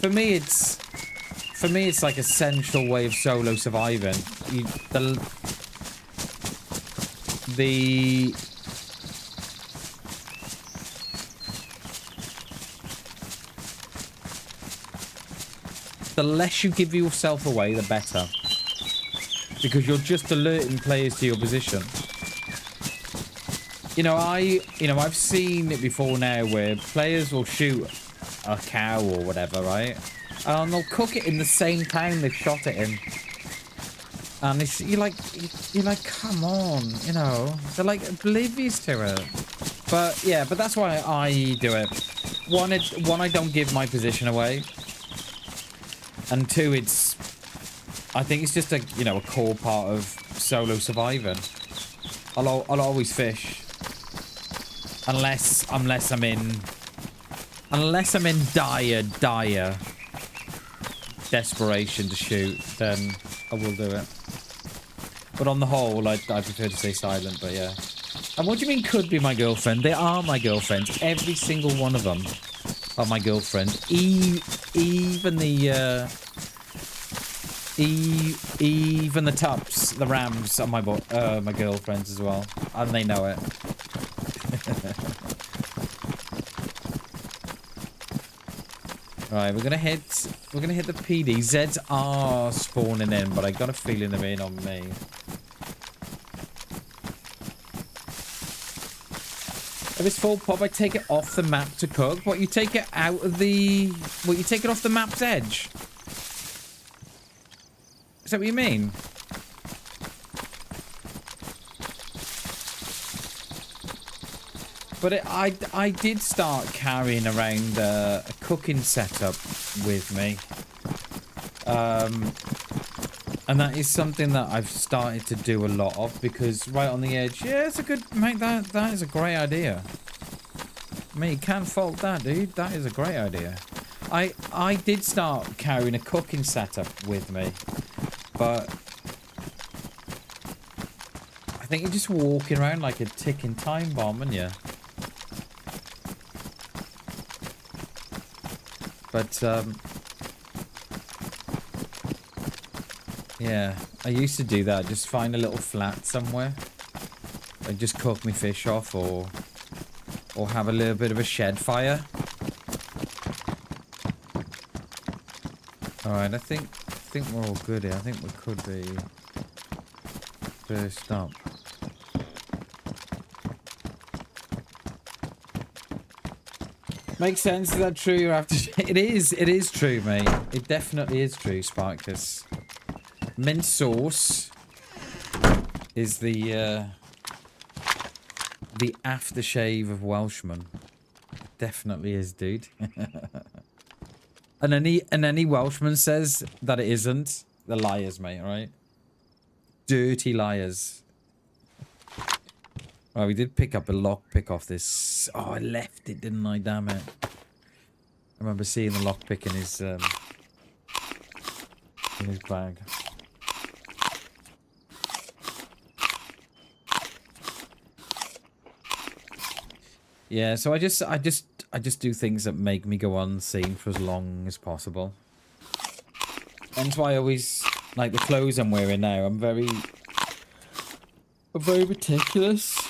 for me it's like a central way of solo surviving. The less you give yourself away, the better. Because you're just alerting players to your position. I've seen it before now where players will shoot a cow or whatever, right? And they'll cook it in the same time they've shot it in. And you're like, come on, they're like oblivious to it. But yeah, but that's why I do it. One, I don't give my position away. And two, I think it's just a core part of solo surviving. I'll always fish. Unless I'm in dire desperation to shoot, then I will do it. But on the whole, I prefer to stay silent, but yeah. And what do you mean could be my girlfriend? They are my girlfriends. Every single one of them are my girlfriend. Even the tups, the rams are my girlfriends as well. And they know it. Right, we're gonna hit the PD. Zeds are spawning in, but I got a feeling they're in on me. If it's full pop, I take it off the map to cook. What, you take it out of the... What, you take it off the map's edge? Is that what you mean? But I did start carrying around a cooking setup with me. And that is something that I've started to do a lot of, because right on the edge, yeah, it's a good, mate, that is a great idea. Mate, you can't fault that, dude. That is a great idea. I did start carrying a cooking setup with me, but I think you're just walking around like a ticking time bomb, aren't you? But, yeah, I used to do that. Just find a little flat somewhere and just cook my fish off, or have a little bit of a shed fire. Alright, I think we're all good here. I think we could be first up. Makes sense. Is that true? You have to. It is true, mate. It definitely is true, Sparkus. Mint sauce is the aftershave of Welshmen. It definitely is, dude. and any Welshman says that it isn't, they're liars, mate. Right? Dirty liars. Right, we did pick up a lockpick off this. Oh, I left it, didn't I? Damn it. I remember seeing the lockpick in his bag. Yeah, so I just do things that make me go unseen for as long as possible. That's why I always, like the clothes I'm wearing now, I'm very meticulous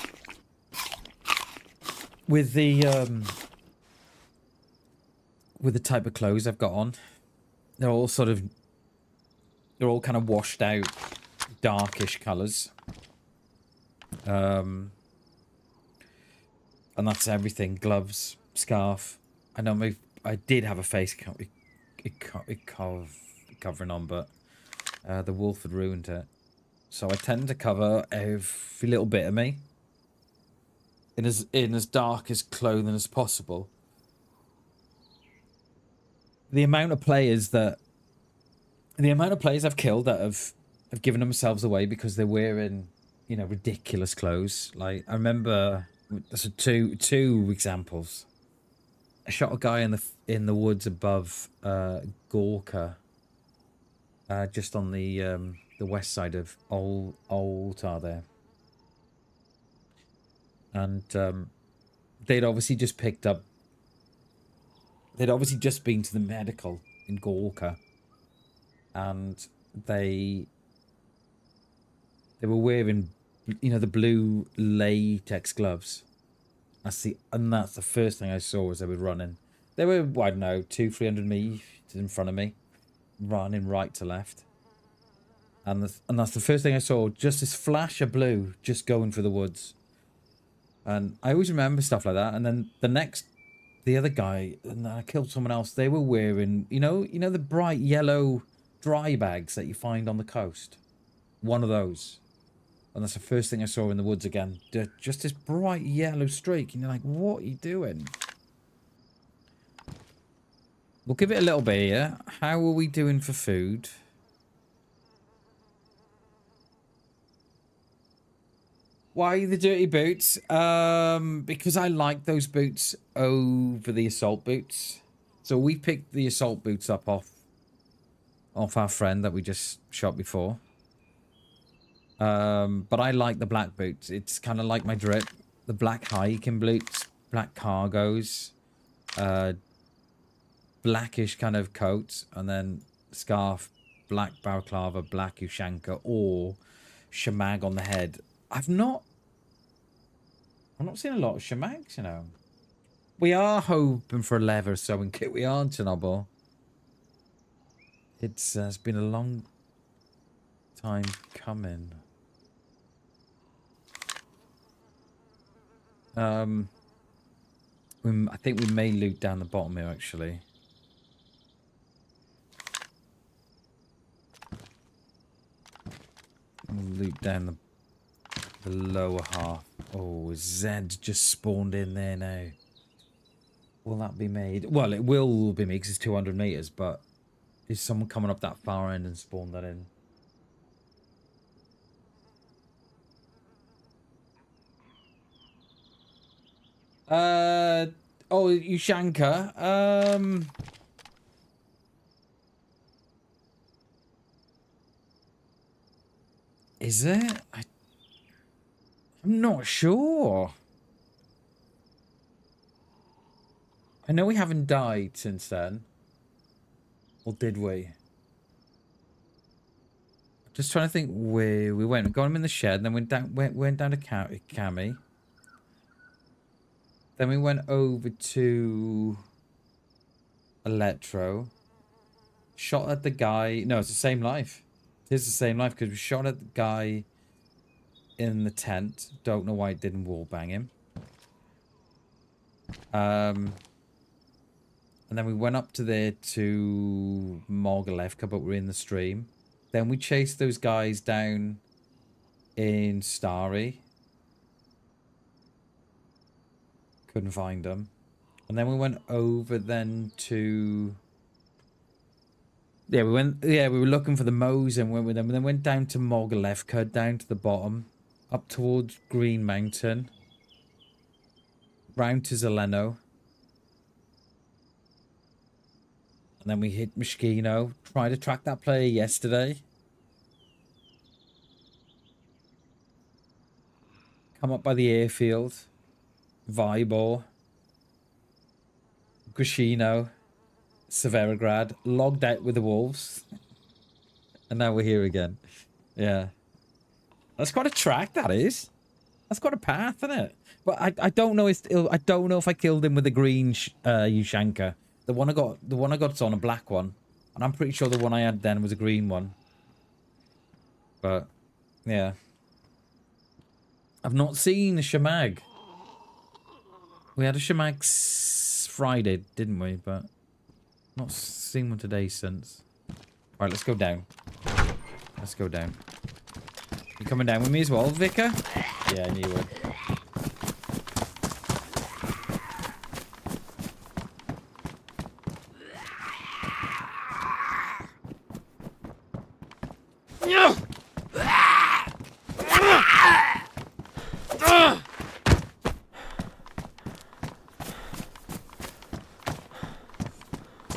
with the with the type of clothes I've got on. They're all sort of, they're all kind of washed out, darkish colours. And that's everything. Gloves, scarf. I know I did have a face covering on, but the wolf had ruined it. So I tend to cover every little bit of me in as dark as clothing as possible. The amount of players I've killed that have given themselves away because they're wearing, you know, ridiculous clothes. Like, I remember, there's two examples. I shot a guy in the woods above Gorka, just on the west side of Altar there, and they'd obviously just picked up. They'd obviously just been to the medical in Gorka, and they were wearing, you know, the blue latex gloves. That's the first thing I saw as they were running. They were, I don't know, 200-300 meters in front of me, running right to left. And that's the first thing I saw, just this flash of blue just going through the woods. And I always remember stuff like that. And then the other guy, and I killed someone else, they were wearing, you know the bright yellow dry bags that you find on the coast? One of those. And that's the first thing I saw in the woods again. Just this bright yellow streak. And you're like, what are you doing? We'll give it a little bit here. How are we doing for food? Why the dirty boots? Because I like those boots over the assault boots. So we picked the assault boots up off our friend that we just shot before. But I like the black boots. It's kind of like my drip. The black hiking boots, black cargos, blackish kind of coats, and then scarf, black balaclava, black ushanka, or shamag on the head. I've not seen a lot of shamags, you know. We are hoping for a leather sewing kit. We are, Chernobyl. It's been a long time coming. I think we may loot down the bottom here, actually. Loot down the lower half. Oh, Zed just spawned in there now. Will that be made? Well, it will be made because it's 200 meters, but is someone coming up that far end and spawn that in? Oh, Ushanka. Is it? I'm not sure. I know we haven't died since then. Or did we? Just trying to think where we went. We got him in the shed, then went down to Cammy. Then we went over to Electro. Shot at the guy. No, it's the same life. It is the same life because we shot at the guy in the tent. Don't know why it didn't wallbang him. And then we went up to there to Morgalevka, but we're in the stream. Then we chased those guys down in Starry. Couldn't find them. And then we went over then to... Yeah, we were looking for the Moes and went with them. And then went down to Morgalevka, down to the bottom. Up towards Green Mountain. Round to Zeleno. And then we hit Mishkino. Tried to track that player yesterday. Come up by the airfield. Vybor. Grishino. Severograd. Logged out with the wolves. And now we're here again. Yeah. That's quite a track, that is. That's quite a path, isn't it? But I don't know if I killed him with a green Ushanka. The one I got's on a black one. And I'm pretty sure the one I had then was a green one. But, yeah. I've not seen a Shamag. We had a Shamag Friday, didn't we? But not seen one today since. Alright, let's go down. Let's go down. You coming down with me as well, Vicar? Yeah, I knew you would.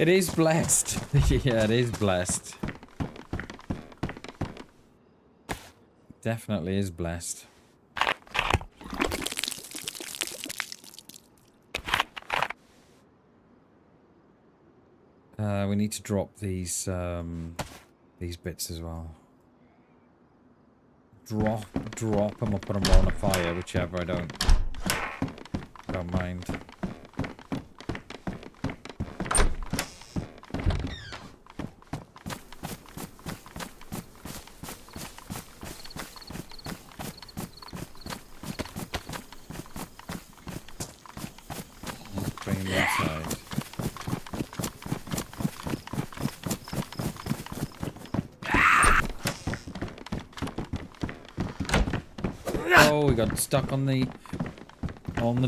It is blessed. Yeah, it is blessed. Definitely is blessed. We need to drop these bits as well. Drop them or put them on a fire, whichever. I don't mind. Bring them inside. Oh, we got stuck on the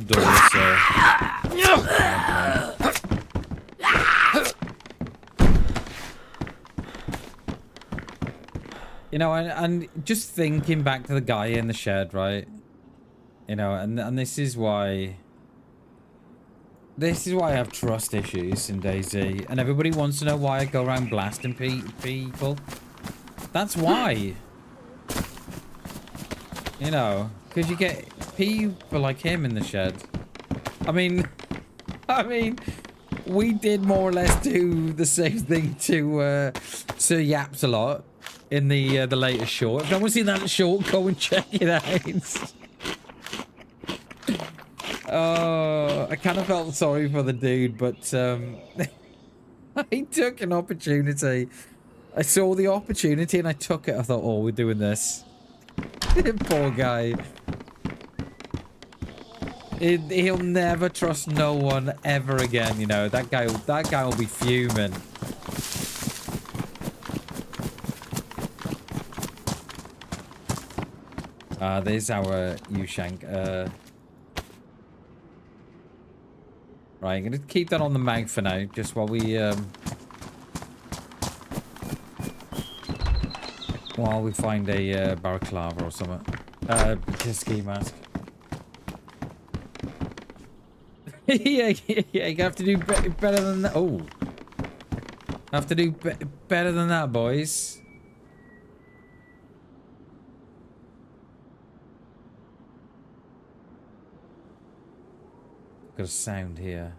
door, so. You know, and just thinking back to the guy in the shed, right? You know, and this is why I have trust issues in DayZ, and everybody wants to know why I go around blasting people. That's why. You know, because you get people like him in the shed. I mean, we did more or less do the same thing to Sir Yaps a lot in the latest short. If no one's seen that short, go and check it out. Oh, I kind of felt sorry for the dude, but I took an opportunity. I saw the opportunity and I took it. I thought, oh, we're doing this. Poor guy. He'll never trust no one ever again, you know. That guy will be fuming. There's our Ushank. Right, I'm gonna keep that on the mag for now, just while we find a balaclava or something. Ski mask. yeah, you have to do better than that. Oh, have to do better than that, boys. Got a sound here.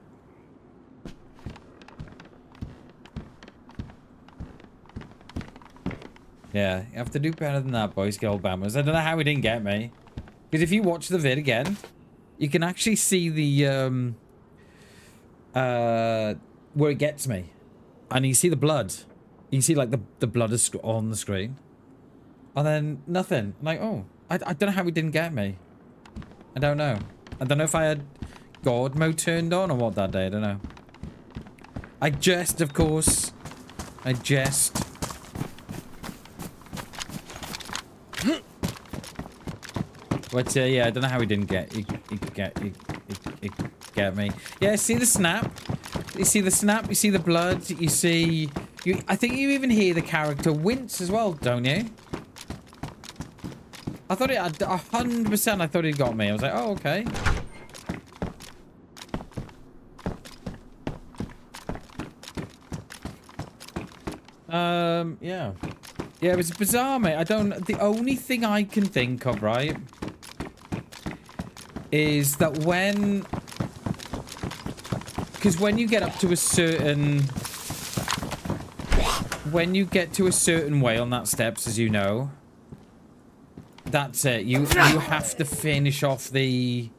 Yeah, you have to do better than that, boys, girl bammers. I don't know how he didn't get me. Because if you watch the vid again, you can actually see the where it gets me. And you see the blood. You see like the blood is on the screen. And then nothing. I'm like, oh, I don't know how he didn't get me. I don't know. I don't know if I had God mode turned on or what that day. I don't know. I jest, of course. I jest. But yeah, I don't know how he didn't get me. Yeah, see the snap. You see the snap. You see the blood. You see. I think you even hear the character wince as well, don't you? I thought it. 100%. I thought he got me. I was like, oh, okay. Yeah. Yeah, it was bizarre, mate. I don't... The only thing I can think of, right, is that when... Because when you get up to a certain... When you get to a certain way on that steps, as you know, that's it. You have to finish off the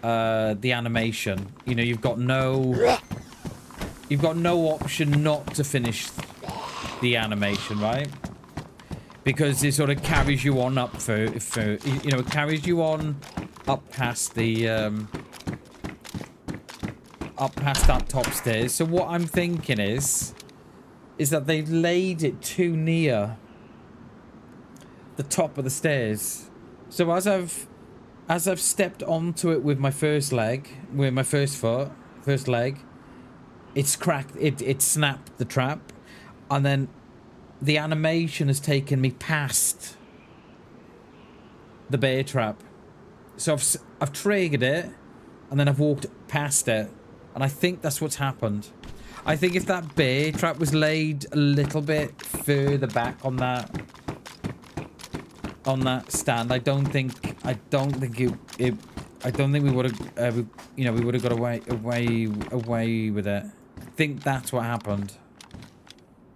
animation. You know, you've got no... you've got no option not to finish the animation, right? Because it sort of carries you on up for you know, it carries you on up past the up past that top stairs. So what I'm thinking is that they've laid it too near the top of the stairs. So as I've stepped onto it with my first leg, with my first leg, it's cracked, it snapped the trap, and then the animation has taken me past the bear trap. So I've triggered it, and then I've walked past it, and I think that's what's happened. I think if that bear trap was laid a little bit further back on that stand, I don't think we would have, you know, we would have got away with it. I think that's what happened.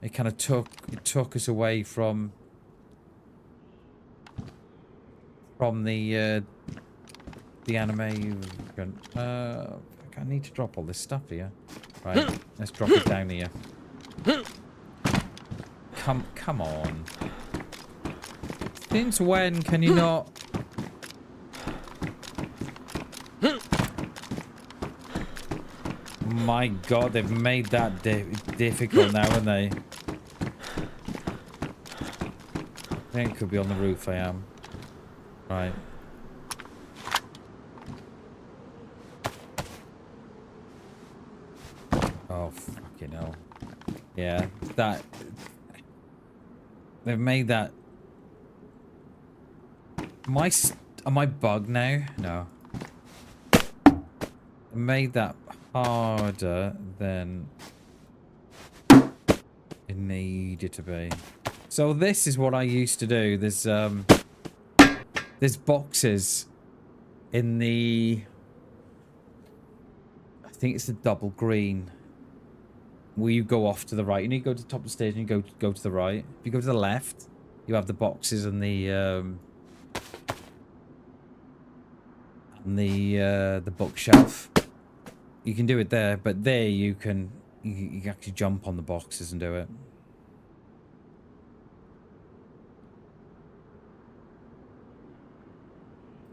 It kind of took us away from the animation. I need to drop all this stuff here. Right, let's drop it down here. Come on. Since when can you not? My God, they've made that difficult now, haven't they? I think it could be on the roof. I am. Right. Oh, fucking hell. Yeah, that... They've made that... Am I bugged now? No. They made that harder than it needed to be. So this is what I used to do. There's boxes in the... I think it's the double green. Where you go off to the right. You need to go to the top of the stage and you go to the right. If you go to the left, you have the boxes and the bookshelf. You can do it there, but there you can actually jump on the boxes and do it.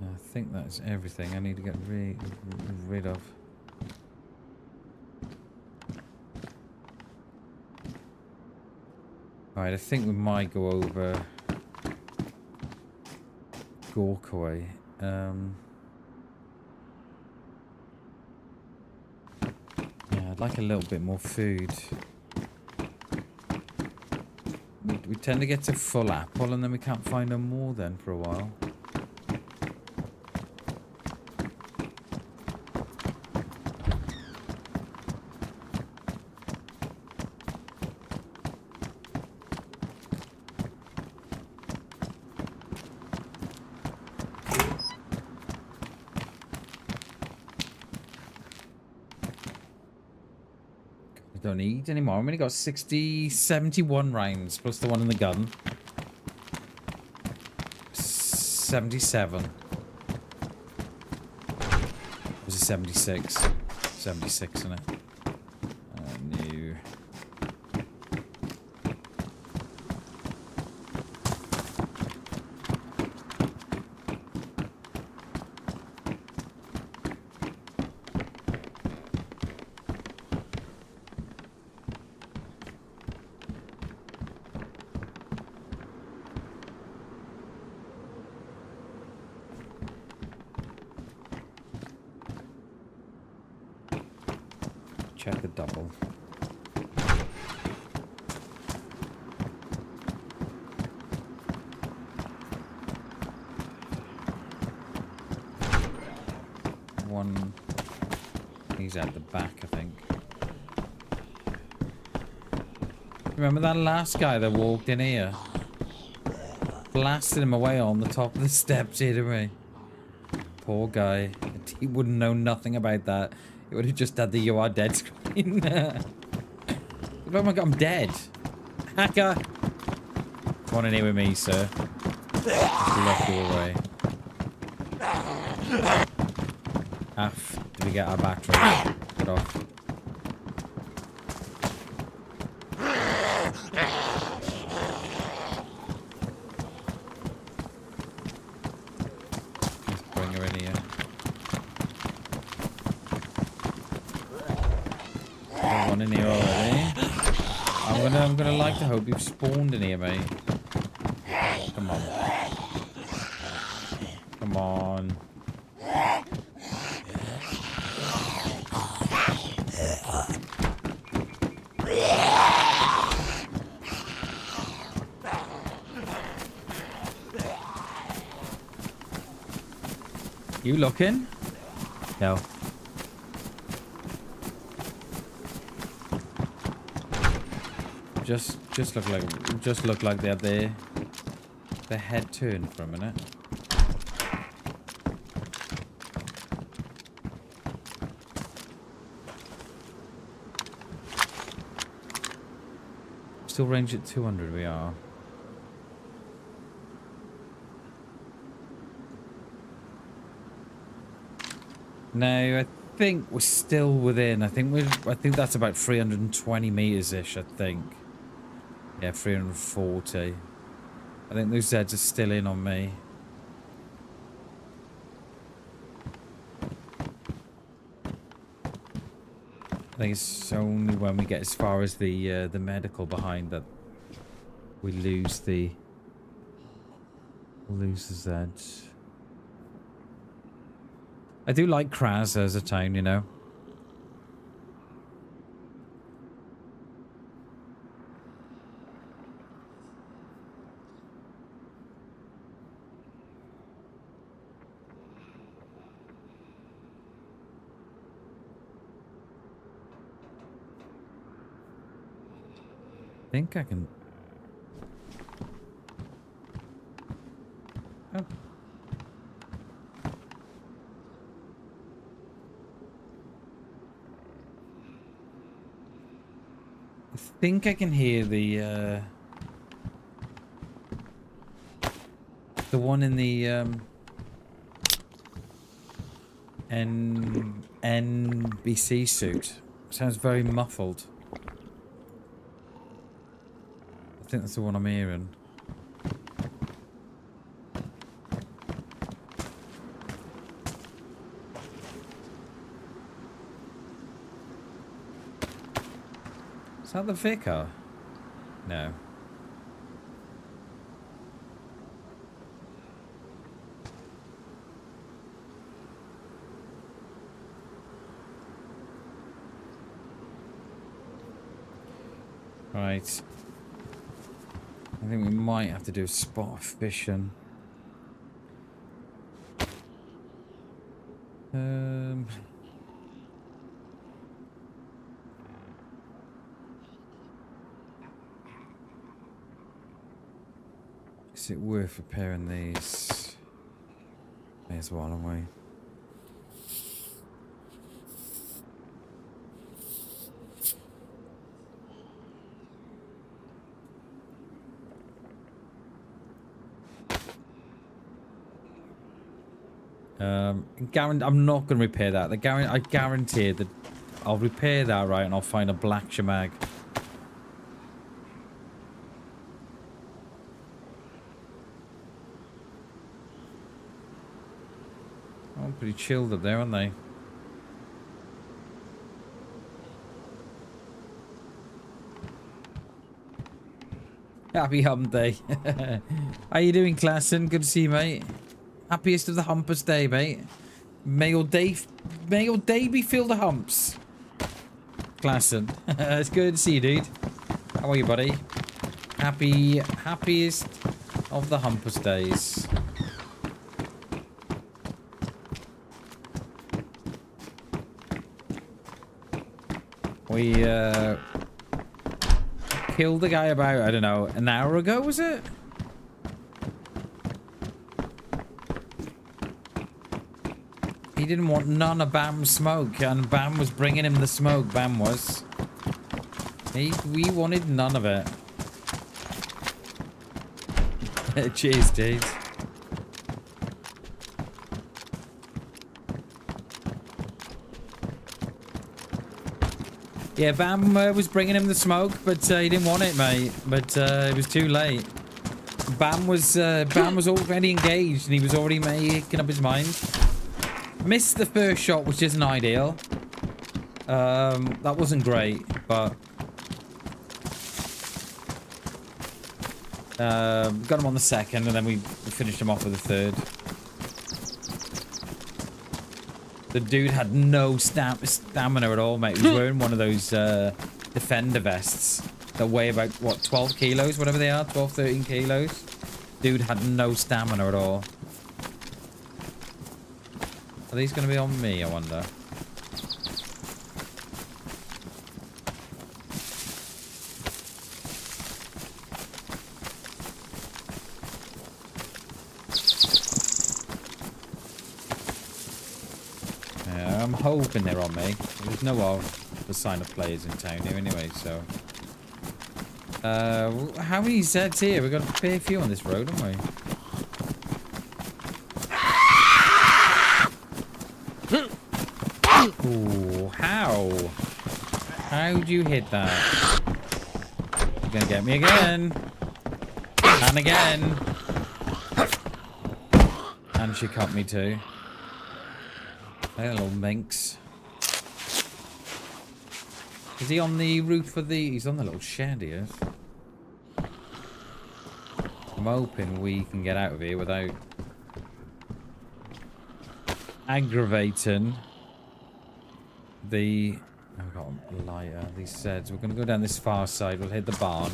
I think that's everything I need to get rid of. Alright, I think we might go over Gorkaway. Yeah, I'd like a little bit more food. We tend to get to full apple and then we can't find no more then for a while. Don't need anymore. I've only got 71 rounds plus the one in the gun. 77. Was it 76? 76 in it. New. Check the double. One. He's at the back, I think. Remember that last guy that walked in here? Blasted him away on the top of the steps here, didn't we? Poor guy. He wouldn't know nothing about that. It would have just had the "you are dead" screen. Oh my God, I'm dead. Hacker! Come on in here with me, sir. Lock you away. Did we get our battery? Get off. one in here already. I'm gonna like to hope you've spawned in here, mate. Come on. Come on. You looking? No. Just look like they had their head turned for a minute. Still range at 200 we are. No, I think we're still within. I think that's about 320 meters ish, I think. Yeah, 340. I think those Zeds are still in on me. I think it's only when we get as far as the medical behind that we lose the Zeds. I do like Kraz as a town, you know. I think I can... Oh. I think I can hear the one in the NBC suit. Sounds very muffled. I think that's the one I'm hearing. Is that the vicar? No. Right. I think we might have to do a spot of fishing. Is it worth repairing these? May as well, haven't we? I'm not going to repair that. I guarantee that I'll repair that, right, and I'll find a black shamag. Oh, pretty chilled up there, aren't they? Happy hump day. How you doing, Klassen? Good to see you, mate. Happiest of the humpers day, mate. May your day be filled of humps. Klassen. It's good to see you, dude. How are you, buddy? Happiest of the humpers days. We killed the guy about, I don't know, an hour ago, was it? He didn't want none of Bam's smoke, and Bam was bringing him the smoke. Bam was. We wanted none of it. Cheers, dude. Yeah, Bam was bringing him the smoke, but he didn't want it, mate. But it was too late. Bam was already engaged, and he was already making up his mind. Missed the first shot, which isn't ideal. That wasn't great, but got him on the second, and then we finished him off with the third. The dude had no stamina at all, mate. He was wearing one of those defender vests that weigh about, what, 12 kilos, whatever they are, 12, 13 kilos. Dude had no stamina at all. Are these going to be on me, I wonder? Yeah, I'm hoping they're on me. There's no other sign of players in town here anyway, so... how many Zeds here? We've got a fair few on this road, haven't we? Ooh, how? How'd you hit that? You're gonna get me again. And again. And she cut me too. Hey, little minx. Is he on the roof of the... He's on the little shed, he is. I'm hoping we can get out of here without aggravating the... Oh, I've got a lighter. These Zeds. We're going to go down this far side. We'll hit the barn.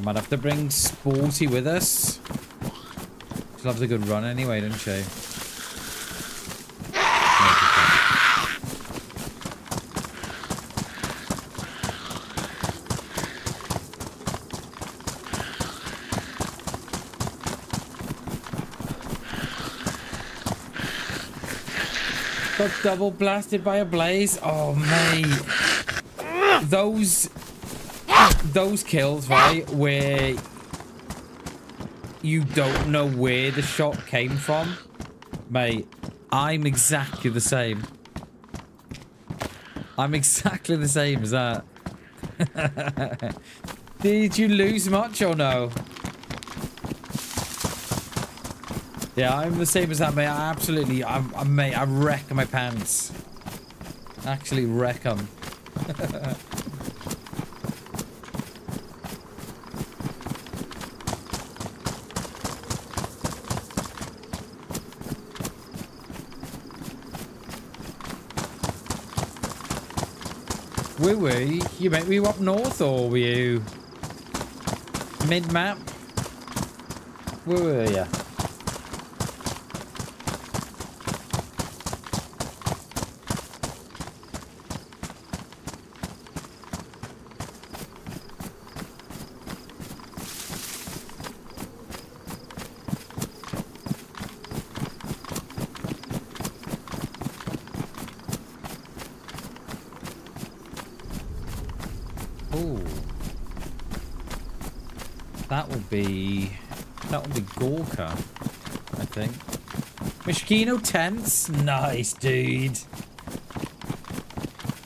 Might have to bring Sporty with us. She loves a good run anyway, doesn't she? Got double blasted by a blaze. Oh, mate. Those kills, right, where you don't know where the shot came from. Mate, I'm exactly the same. I'm exactly the same as that. Did you lose much or no? Yeah, I'm the same as that, mate. I absolutely, mate, I wreck my pants. Actually wreck them. Were we? You meant we were up north, or were you mid-map? Where were you? That would be Gorka, I think. Mishkino tents? Nice, dude.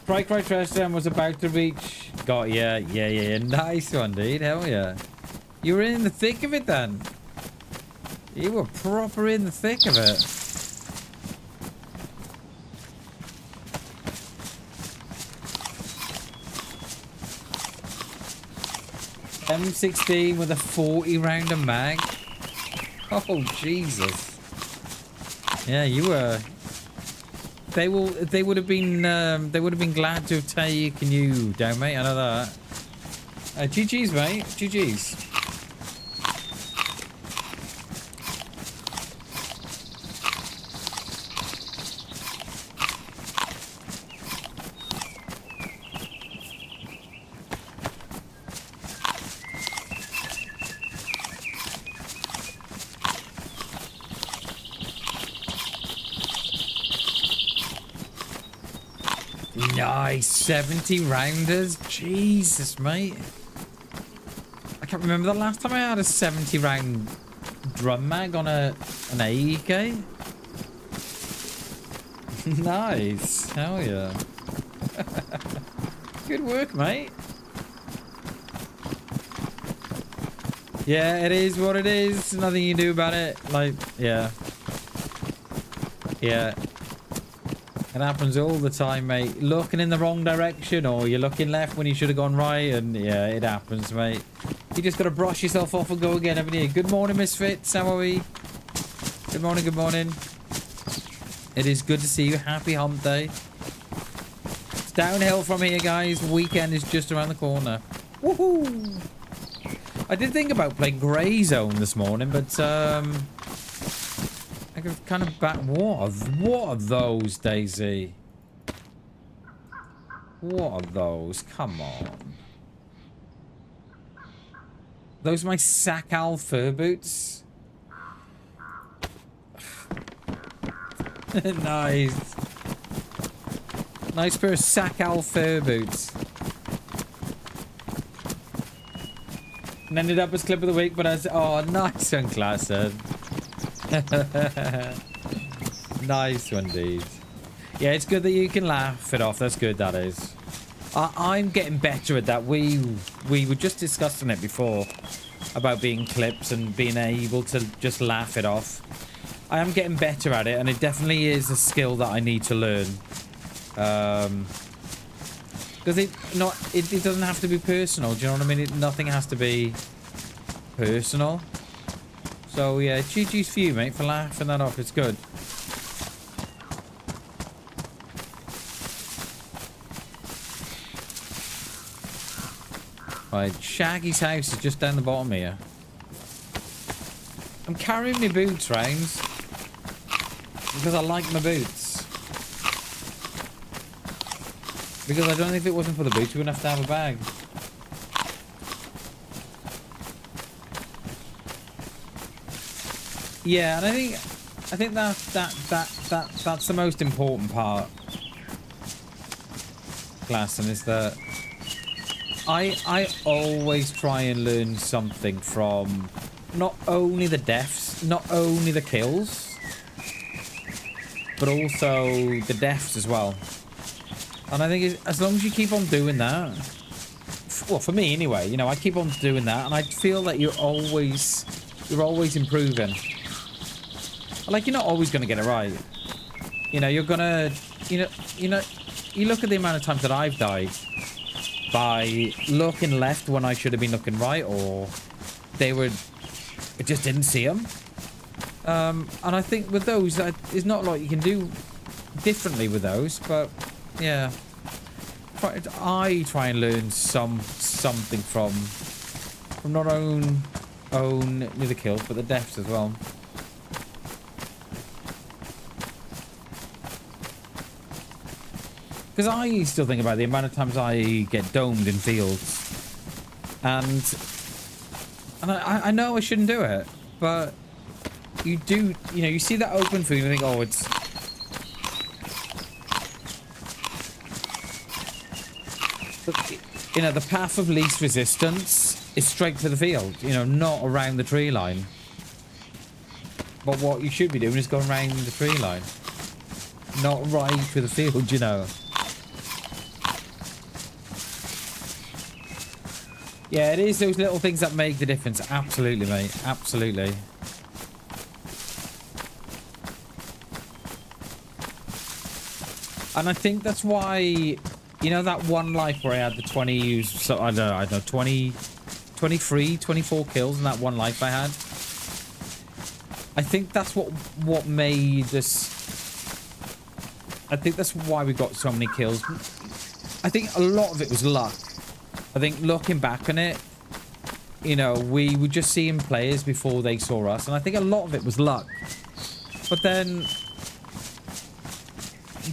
Strike right Tristan was about to reach. Got ya. Yeah. Nice one, dude. Hell yeah. You were in the thick of it then. You were proper in the thick of it. M16 with a 40 rounder mag. Oh Jesus! Yeah, you were. They would have been glad to have taken you down, mate. I know that. GG's, mate. GG's. Nice, 70 rounders. Jesus, mate. I can't remember the last time I had a 70 round drum mag on an AEK. Nice. Hell yeah. Good work, mate. Yeah, it is what it is. Nothing you can do about it. Like, yeah. Yeah. It happens all the time, mate. Looking in the wrong direction, or you're looking left when you should have gone right, and yeah, it happens, mate. You just gotta brush yourself off and go again, haven't you? Good morning, Misfits. How are we? Good morning, good morning. It is good to see you. Happy hump day. It's downhill from here, guys. Weekend is just around the corner. Woohoo! I did think about playing Grey Zone this morning, but I could kind of back. What are those, DayZ? What are those? Come on. Those are my Sakal fur boots. Nice. Nice pair of Sakal fur boots. And ended up as clip of the week, but as oh, nice one, Classen. Nice one, dude. Yeah, it's good that you can laugh it off. That's good, that is. I'm getting better at that. We were just discussing it before about being clips and being able to just laugh it off. I am getting better at it, and it definitely is a skill that I need to learn. Because it doesn't have to be personal. Do you know what I mean? Nothing has to be personal. So yeah, GG's for you, mate, for laughing that off. It's good. Right, Shaggy's house is just down the bottom here. I'm carrying my boots round because I like my boots. Because I don't think if it wasn't for the boots, we wouldn't have to have a bag. Yeah, and I think that's the most important part, Glassen, is that I always try and learn something from not only the deaths, not only the kills, but also the deaths as well. And I think as long as you keep on doing that, well, for me anyway, you know, I keep on doing that, and I feel that you're always improving. Like, you're not always going to get it right. You know, you're gonna, you look at the amount of times that I've died by looking left when I should have been looking right, or it just didn't see them. And I think with those, there's not a lot you can do differently with those, but yeah, I try and learn something from not only the kills, but the deaths as well. Because I still think about the amount of times I get domed in fields, and I know I shouldn't do it, but you do. You know, you see that open field and you think, oh, it's. You know, the path of least resistance is straight to the field. You know, not around the tree line. But what you should be doing is going around the tree line, not right through the field. You know. Yeah, it is those little things that make the difference. Absolutely, mate. Absolutely. And I think that's why, you know, that one life where I had the 20, so I don't know, 20, 23, 24 kills in that one life I had. I think that's what made us. I think that's why we got so many kills. I think a lot of it was luck. I think looking back on it, you know, we were just seeing players before they saw us. And I think a lot of it was luck. But then,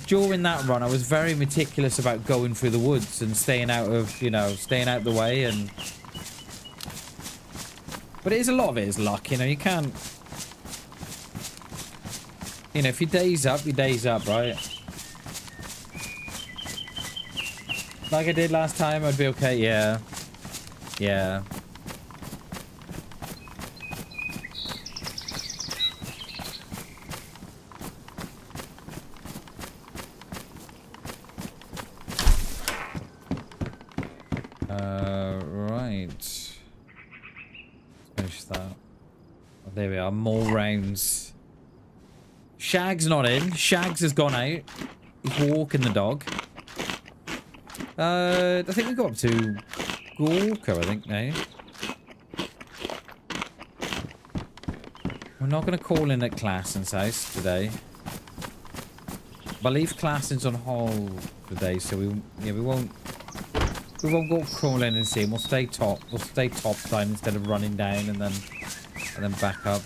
during that run, I was very meticulous about going through the woods and staying out of, you know, staying out the way. And but it is a lot of it is luck, you know, you can't. You know, if your day's up, your day's up, right? Like I did last time, I'd be okay. Yeah. Yeah. Right. Let's finish that. Oh, there we are. More rounds. Shag's not in. Shags has gone out. He's walking the dog. I think we got up to Gorka, I think, now. We're not going to call in at Klassen's house today. I believe Klassen's on hold today, so we won't go crawl in and see him. We'll stay top. We'll stay top side instead of running down and then back up.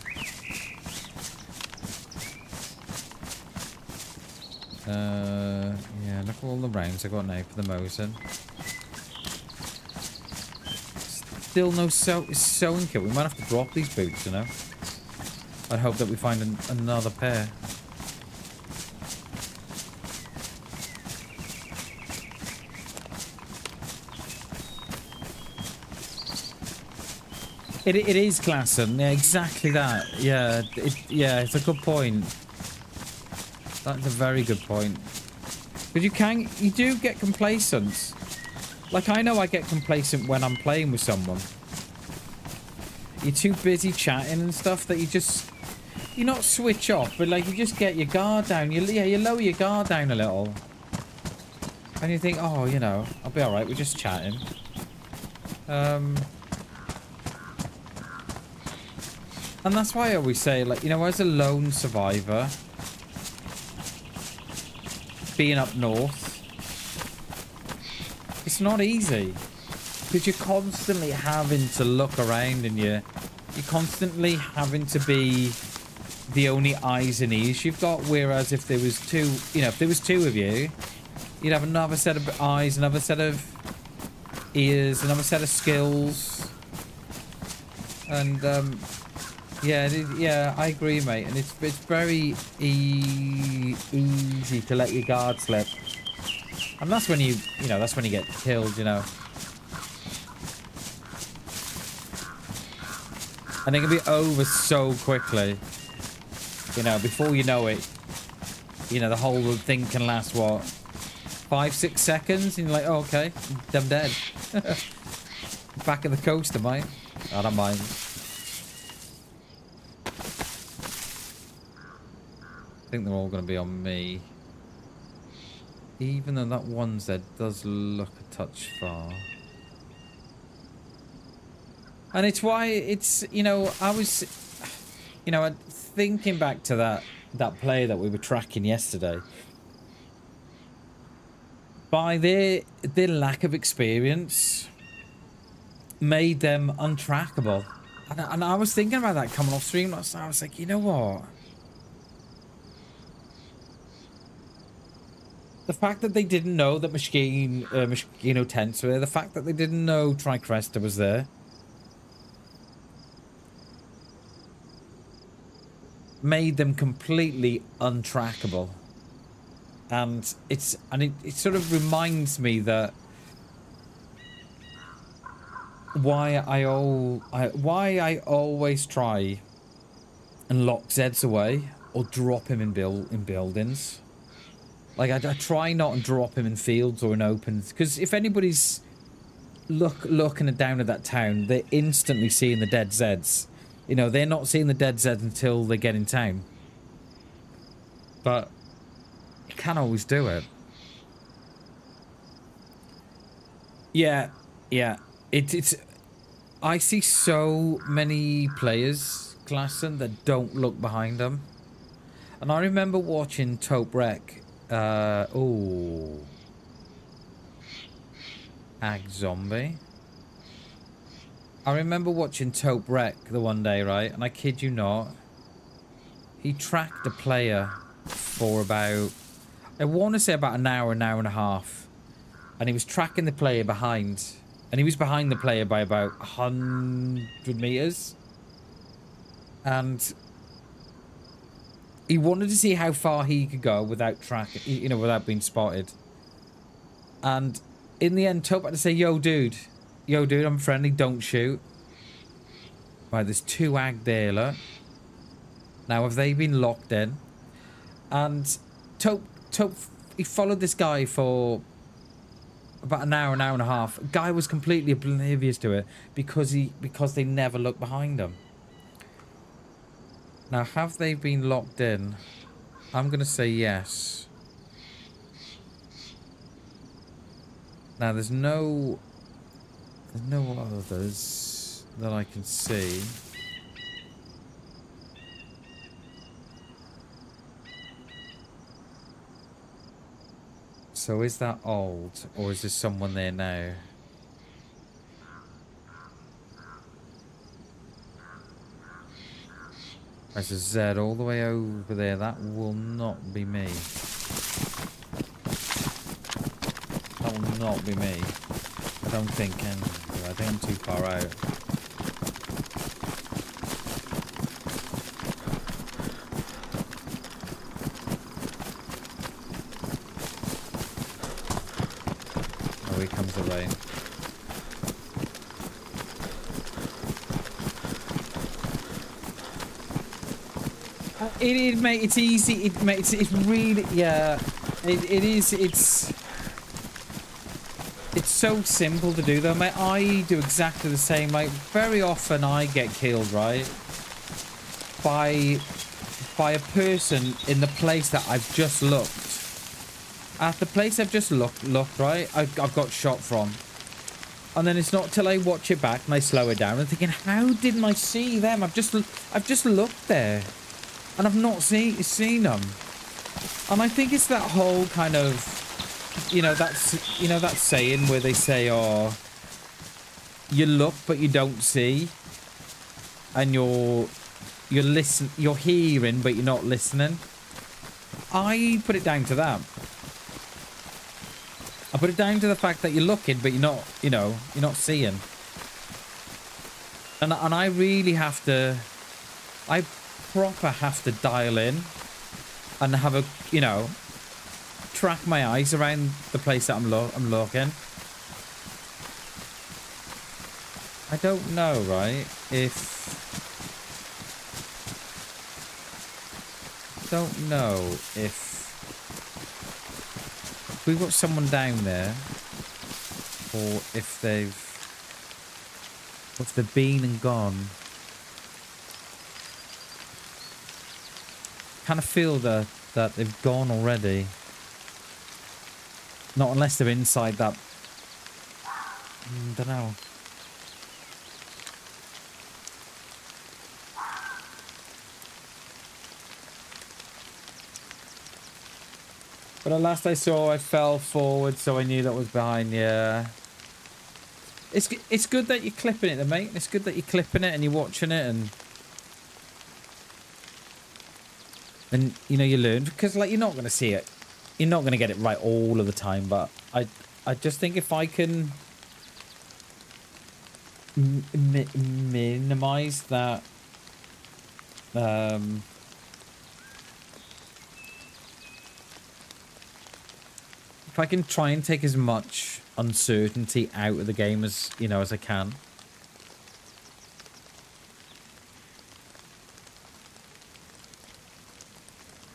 Yeah, look at all the rounds I got now for the Mosin. Still no sewing kit. We might have to drop these boots, you know. I hope that we find another pair. It is Klassen. Yeah, exactly that. Yeah, it's a good point. That's a very good point. But you do get complacent. Like, I know I get complacent when I'm playing with someone. You're too busy chatting and stuff that you not switch off, but like you just get your guard down. You lower your guard down a little. And you think, oh, you know, I'll be alright, we're just chatting. And that's why I always say, like, you know, as a lone survivor, being up north, it's not easy. Because you're constantly having to look around and you're constantly having to be the only eyes and ears you've got. Whereas if there was two, you know, if there was two of you, you'd have another set of eyes, another set of ears, another set of skills. And, yeah, I agree, mate. And it's very easy to let your guard slip. And that's when you know, that's when you get killed, you know. And it can be over so quickly. You know, before you know it, you know, the whole thing can last, what, 5-6 seconds? And you're like, oh, okay, I'm dead. Back at the coaster, mate. I don't mind. I think they're all going to be on me. Even though that one's there does look a touch far. And it's why it's, you know, I was, you know, thinking back to that play that we were tracking yesterday. By their lack of experience made them untrackable. And I was thinking about that coming off stream last night. I was like, you know what? The fact that they didn't know that Moschino tents were there, the fact that they didn't know Tricresta was there, made them completely untrackable. And it sort of reminds me that why I always try and lock Zeds away or drop him in buildings. Like, I try not to drop him in fields or in opens, because if anybody's looking down at that town, they're instantly seeing the dead Zeds. You know, they're not seeing the dead Zeds until they get in town. But you can't always do it. Yeah. It's. I see so many players, Klassen, that don't look behind them. And I remember watching Taupe Wreck. Ag Zombie. I remember watching Taupe Wreck the one day, right? And I kid you not, he tracked a player for about, I want to say about an hour and a half. And he was tracking the player behind. And he was behind the player by about 100 meters. And he wanted to see how far he could go without tracking, you know, without being spotted. And in the end, Taupe had to say, yo, dude, I'm friendly, don't shoot. Right, there's two ag there, look. Now, have they been locked in? And Taupe, he followed this guy for about an hour and a half. Guy was completely oblivious to it because they never looked behind him. Now, have they been locked in? I'm going to say yes. Now there's no others that I can see. So is that old, or is there someone there now? There's a Z all the way over there. That will not be me. That will not be me. I don't think. I think I'm too far out. Oh, here comes the rain. Mate, it's easy. Mate, it's really, yeah. It is. It's so simple to do, though, mate. I do exactly the same. Like, very often I get killed, right, by a person in the place that I've just looked. At the place I've just looked, right, I've got shot from. And then it's not till I watch it back and I slow it down and thinking, how didn't I see them? I've just looked there. And I've not seen them. And I think it's that whole kind of, that saying where they say, oh, you look but you don't see, and you're hearing but you're not listening. I put it down to that. I put it down to the fact that you're looking but you're not seeing. And I really have to, proper have to dial in and have a, track my eyes around the place that I'm looking. I don't know, right, if we've got someone down there, or if they've been and gone. Kind of feel that they've gone already. Not unless they're inside that. Don't know. But at last I saw, I fell forward, so I knew that was behind. Yeah. It's good that you're clipping it, mate. It's good that you're clipping it and you're watching it and you learn, because like you're not going to see it, you're not going to get it right all of the time, but I just think if I can minimize that if I can try and take as much uncertainty out of the game as as I can.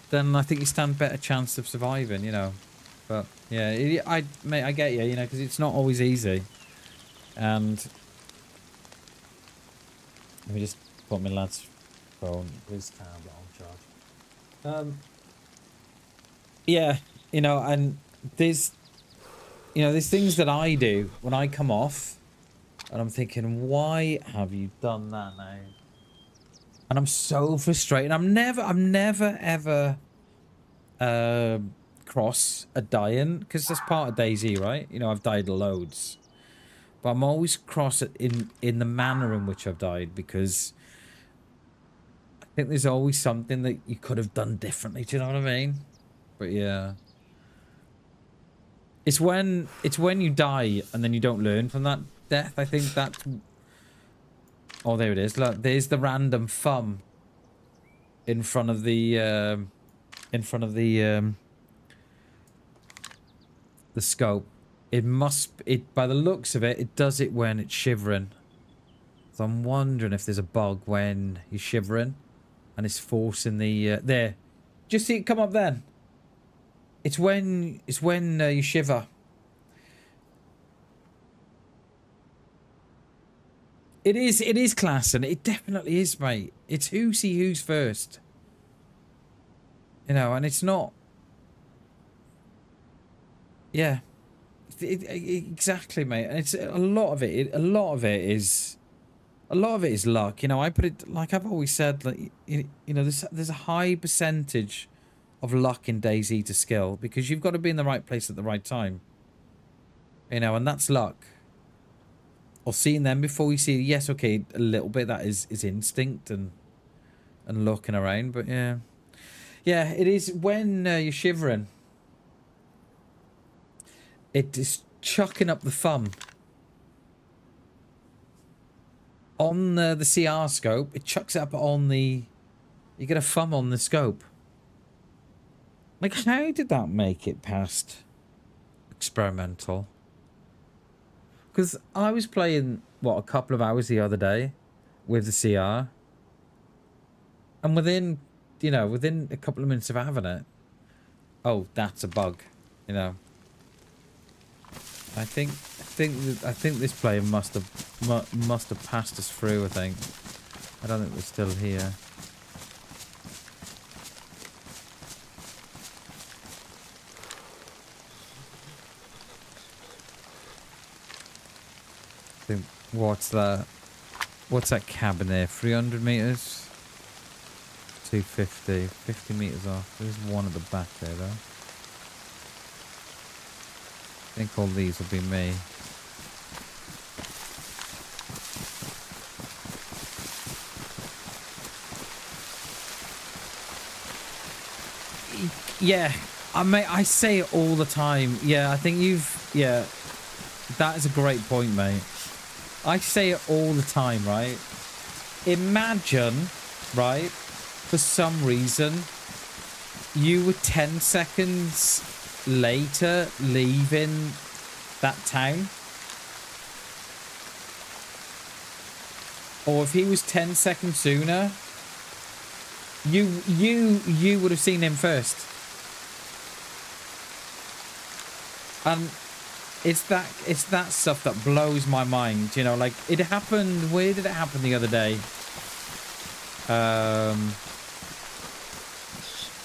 Then I think you stand better chance of surviving, But yeah, mate, I get you, because it's not always easy. And let me just put my lad's phone, his tablet on charge. Yeah, and there's things that I do when I come off, and I'm thinking, why have you done that now? And I'm so frustrated. I'm never ever cross a dying, because that's part of DayZ, right? I've died loads, but I'm always cross it in the manner in which I've died, because I think there's always something that you could have done differently. Do you know what I mean? But yeah, it's when you die and then you don't learn from that death. I think that's. Oh, there it is. Look, there's the random thumb in front of the the scope. It by the looks of it, it does it when it's shivering. So I'm wondering if there's a bug when you're shivering and it's forcing the there. Just see it come up then. It's when you shiver. It is class, and it definitely is, mate. It's who's first. And it's not. Yeah. exactly, mate. And it's a lot of it. A lot of it is luck. You know, I put it like I've always said. Like you know, there's a high percentage of luck in DayZ to skill because you've got to be in the right place at the right time. You know, and that's luck. Or seeing them before you see. Yes, okay, a little bit that is instinct and looking around, but yeah, it is when you're shivering. It is chucking up the thumb. On the CR scope, it chucks it up on the... You get a thumb on the scope. Like, how did that make it past experimental? Because I was playing, what, a couple of hours the other day with the CR. And within, you know, within a couple of minutes of having it... Oh, that's a bug, you know. I think this player must have passed us through. I think. I don't think we're still here. I think what's that? What's that cabin there? 300 meters. 250. 50 meters off. There's one at the back there though. I think all these will be me. Yeah, I say it all the time. Yeah, I think yeah, that is a great point, mate. I say it all the time, right? Imagine, right, for some reason, you were 10 seconds later leaving that town, or if he was 10 seconds sooner, you would have seen him first. And it's that stuff that blows my mind, you know. Like, it happened, where did it happen the other day?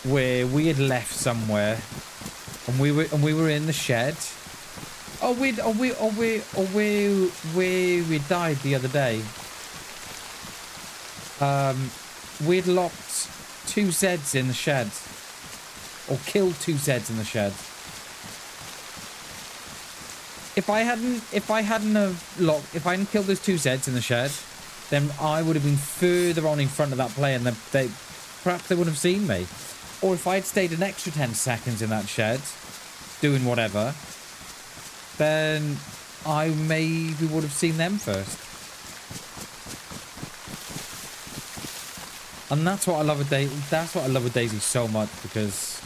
Where we had left somewhere and we were in the shed. Where we died the other day. We'd locked 2 Zeds in the shed, or killed 2 Zeds in the shed. If I hadn't killed those 2 Zeds in the shed, then I would have been further on in front of that player, and perhaps they wouldn't have seen me. Or if I'd stayed an extra 10 seconds in that shed, doing whatever, then I maybe would have seen them first. And that's what I love with DayZ. That's what I love with DayZ so much, because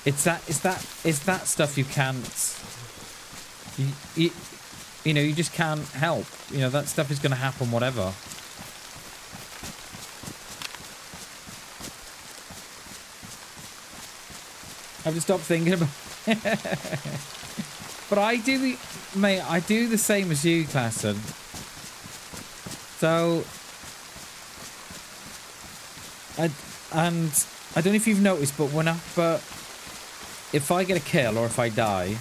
it's that stuff you can't. You know, you just can't help. You know, that stuff is going to happen, whatever. I have to stop thinking about. But I do, mate. I do the same as you, Klassen. So, I don't know if you've noticed, but if I get a kill or if I die,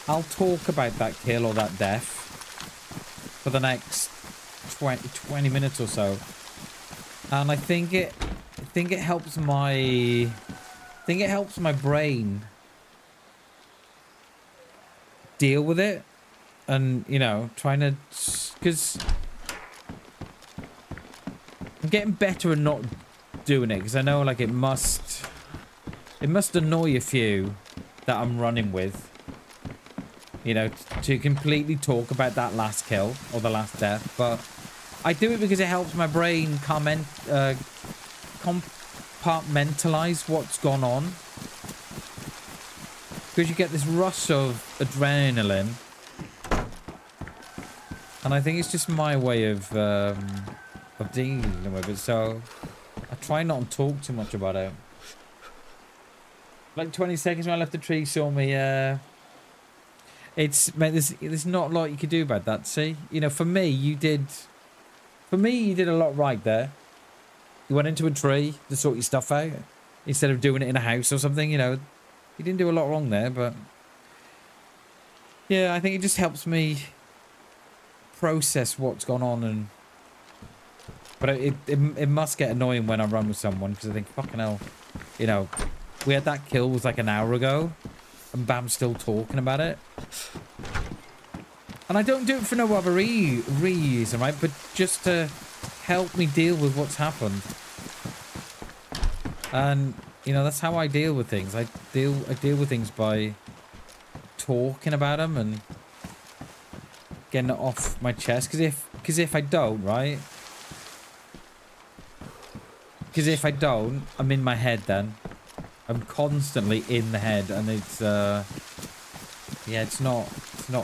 I'll talk about that kill or that death for the next 20 minutes or so, and I think it helps my brain deal with it, and you know, trying to, because I'm getting better at not doing it, because I know, like, it must annoy a few that I'm running with. You know, to completely talk about that last kill or the last death, but I do it because it helps my brain compartmentalize what's gone on. Because you get this rush of adrenaline, and I think it's just my way of dealing with it. So I try not to talk too much about it. Like 20 seconds when I left the tree, saw me. It's, mate, there's not a lot you could do about that. See, you know, for me you did a lot right there. You went into a tree to sort your stuff out instead of doing it in a house or something. You know, you didn't do a lot wrong there, but Yeah, I think it just helps me process what's gone on, and but it must get annoying when I run with someone, because I think, fucking hell, you know, we had that kill was like an hour ago, and Bam's still talking about it. And I don't do it for no other reason, right? But just to help me deal with what's happened. And you know, that's how I deal with things. I deal with things by talking about them and getting it off my chest. Because if I don't, right? Because if I don't, I'm in my head then. I'm constantly in the head, and it's yeah, it's not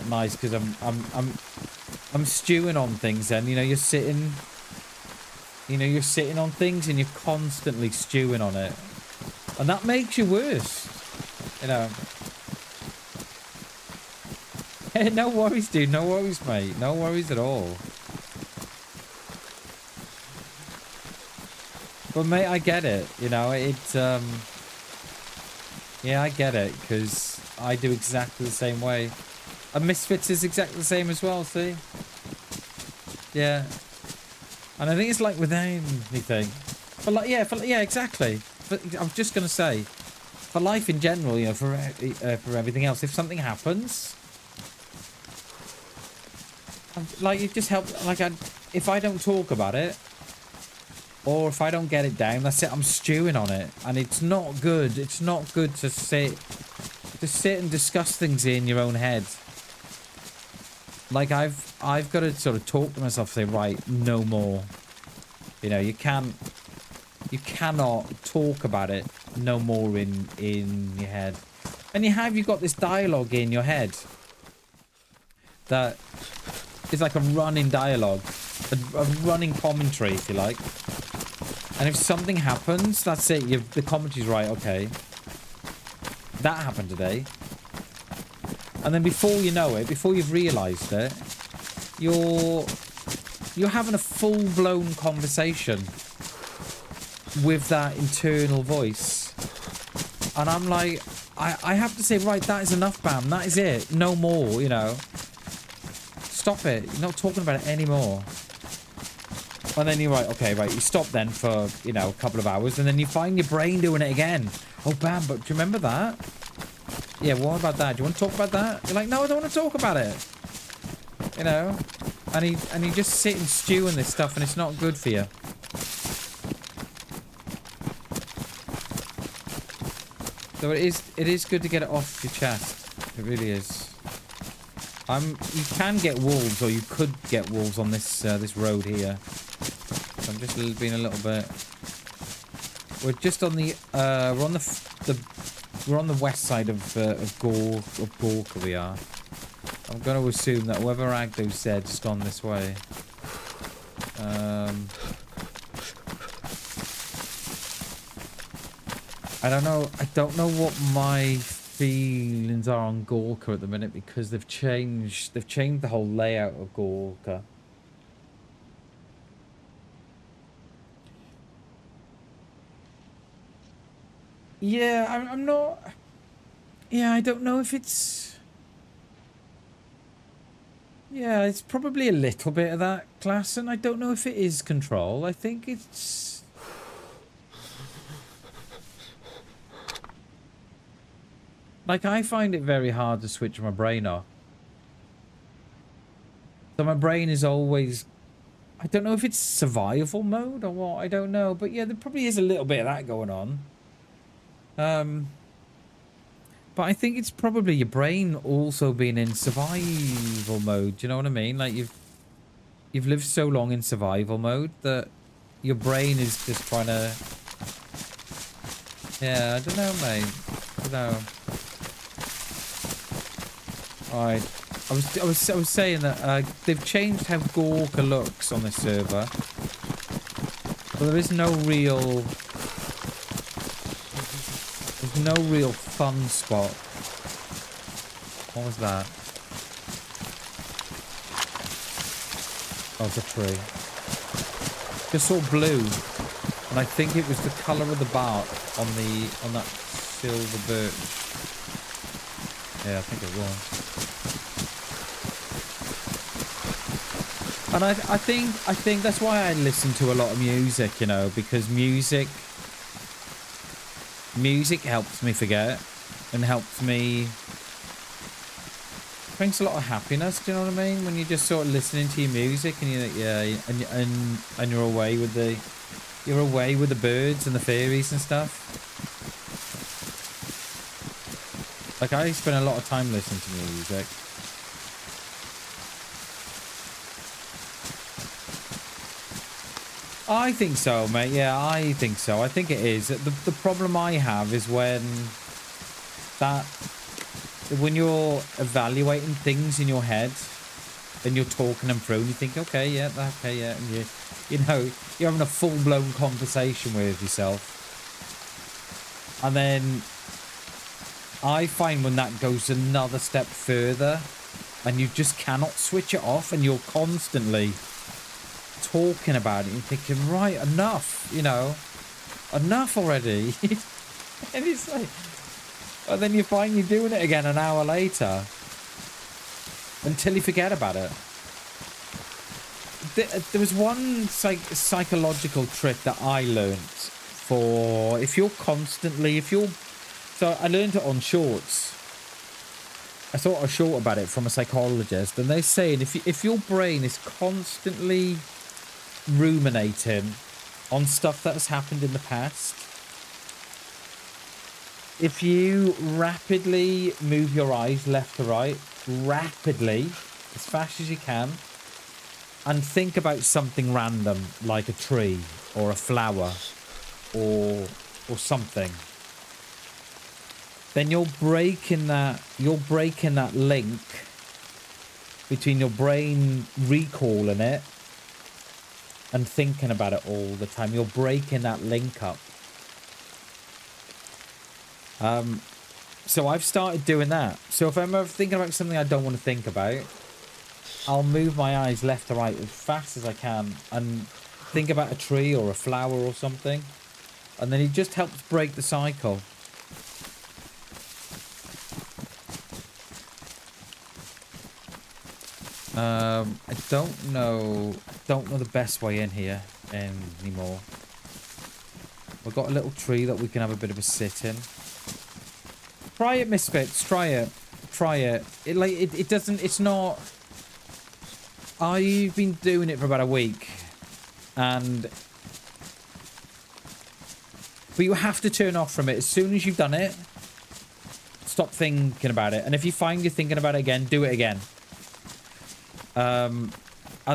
nice, because I'm stewing on things. Then you're sitting on things and you're constantly stewing on it, and that makes you worse. Hey, no worries, dude. No worries, mate. No worries at all. But mate, I get it. Yeah, I get it, because I do exactly the same way. And Misfits is exactly the same as well, see? Yeah. And I think it's like with anything. But like, yeah, exactly. But I was just going to say, for life in general, for everything else, if something happens, like, it just helps. Like, if I don't talk about it, or if I don't get it down, that's it. I'm stewing on it, and it's not good. It's not good to sit and discuss things in your own head. Like, I've got to sort of talk to myself, say, right, no more. You cannot talk about it no more in your head. And you've got this dialogue in your head that is like a running dialogue, a running commentary, if you like. And if something happens, that's it. The commentary's right. Okay, that happened today. And then before you know it, before you've realised it, you're having a full-blown conversation with that internal voice. And I'm like, I have to say, right, that is enough, Bam. That is it. No more, Stop it. You're not talking about it anymore. And then you're right, okay, right. You stop then for, a couple of hours, and then you find your brain doing it again. Oh, Bam, but do you remember that? Yeah, what about that? Do you want to talk about that? You're like, no, I don't want to talk about it. And you just sit and stew in this stuff, and it's not good for you. So it is good to get it off your chest. It really is. You can get wolves, or you could get wolves on this road here. So I'm just being a little bit. We're just on the we're on the west side of Gorka. We are. I'm going to assume that whoever Agdo said just gone this way. I don't know. I don't know what my feelings are on Gorka at the minute, because they've changed the whole layout of Gorka. Yeah, I'm not. Yeah, I don't know if it's. Yeah, it's probably a little bit of that class, and I don't know if it is control. I think it's. Like, I find it very hard to switch my brain off. So my brain is always. I don't know if it's survival mode or what. I don't know, but yeah, there probably is a little bit of that going on. But I think it's probably your brain also being in survival mode. Do you know what I mean? Like, you've lived so long in survival mode that your brain is just trying to. Yeah, I don't know, mate. I don't know. Alright, I was saying that they've changed how Gorka looks on this server, but there is no real. There's no real fun spot. What was that? Oh, it's a tree. Just saw blue, and I think it was the colour of the bark on that silver birch. Yeah, I think it was. And I think that's why I listen to a lot of music, you know, because music helps me forget and helps me, brings a lot of happiness. Do you know what I mean? When you're just sort of listening to your music and and you're away with the birds and the fairies and stuff. Like, I spend a lot of time listening to music. I think so, mate. Yeah, I think so. I think it is. The problem I have is when you're evaluating things in your head and you're talking them through and you think, okay, yeah, and you know, you're having a full-blown conversation with yourself. And then I find when that goes another step further and you just cannot switch it off and you're constantly talking about it and thinking, right, enough, you know, enough already. And it's like, and then you find you're doing it again an hour later until you forget about it. There was one psychological trick that I learned for so I learned it on shorts. I saw a short about it from a psychologist, and they're saying if your brain is constantly ruminating on stuff that has happened in the past, if you rapidly move your eyes left to right, rapidly, as fast as you can, and think about something random like a tree or a flower or something, then you're breaking that link between your brain recalling it and thinking about it all the time. You're breaking that link up. So I've started doing that. So if I'm ever thinking about something I don't want to think about, I'll move my eyes left to right as fast as I can and think about a tree or a flower or something. And then it just helps break the cycle. I don't know the best way in here anymore. We've got a little tree that we can have a bit of a sit in. Try it, Misfits. Try it. It doesn't, it's not... I've been doing it for about a week. But you have to turn off from it. As soon as you've done it, stop thinking about it. And if you find you're thinking about it again, do it again. And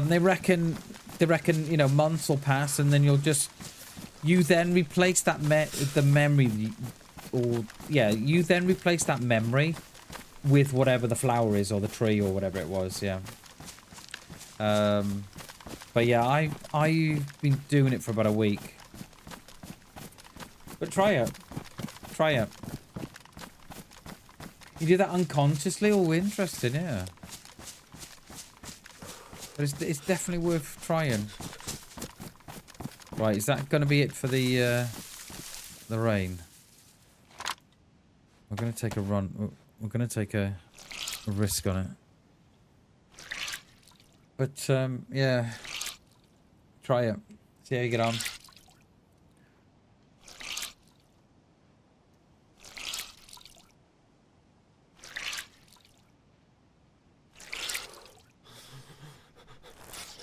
they reckon, you know, months will pass, and then you then replace that memory with whatever the flower is or the tree or whatever it was. Yeah. But yeah, I've been doing it for about a week. But try it. You do that unconsciously. Oh, interesting. Yeah. But it's definitely worth trying. Right, is that going to be it for the rain? We're going to take a run. We're going to take a risk on it. But, yeah. Try it. See how you get on.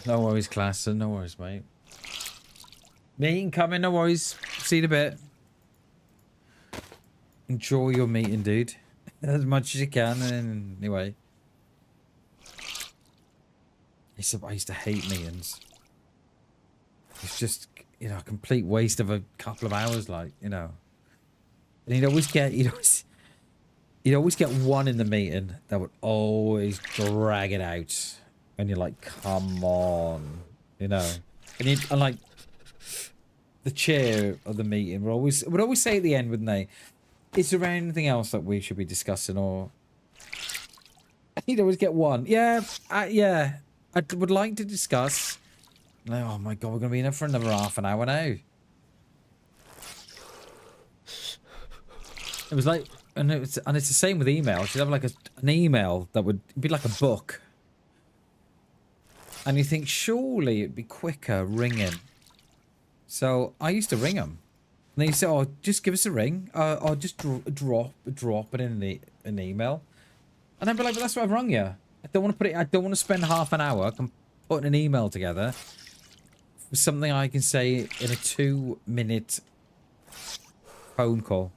No worries, class. No worries, mate. Meeting coming, no worries. See you in a bit. Enjoy your meeting, dude. As much as you can. And anyway. I used to hate meetings. It's just, you know, a complete waste of a couple of hours, like, you know. And you'd always get one in the meeting that would always drag it out. And you're like, come on, you know. And like, the chair of the meeting would always say at the end, wouldn't they? Is there anything else that we should be discussing, or? You'd always get one. Yeah, yeah. I would like to discuss. Oh my god, we're gonna be in there for another half an hour now. It was like, and it's the same with email. She'd have like an email that would be like a book. And you think, surely it'd be quicker ringing. So I used to ring them. And they say, oh, just give us a ring. Or just drop it in an email. And I'd be like, but that's what I've rung you. I don't want to put it. I don't want to spend half an hour putting an email together for something I can say in a 2-minute phone call.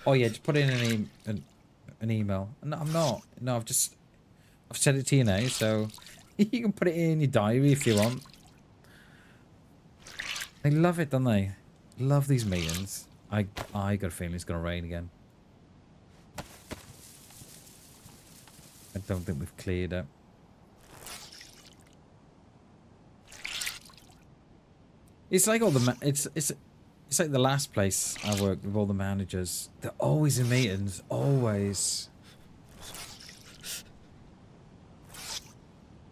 Oh yeah, just put it in an email. No, I'm not. No, I've said it to you now, so you can put it in your diary if you want. They love it, don't they? Love these meetings. I got a feeling it's gonna rain again. I don't think we've cleared it. It's like all the it's like the last place I worked with all the managers. They're always in meetings, always.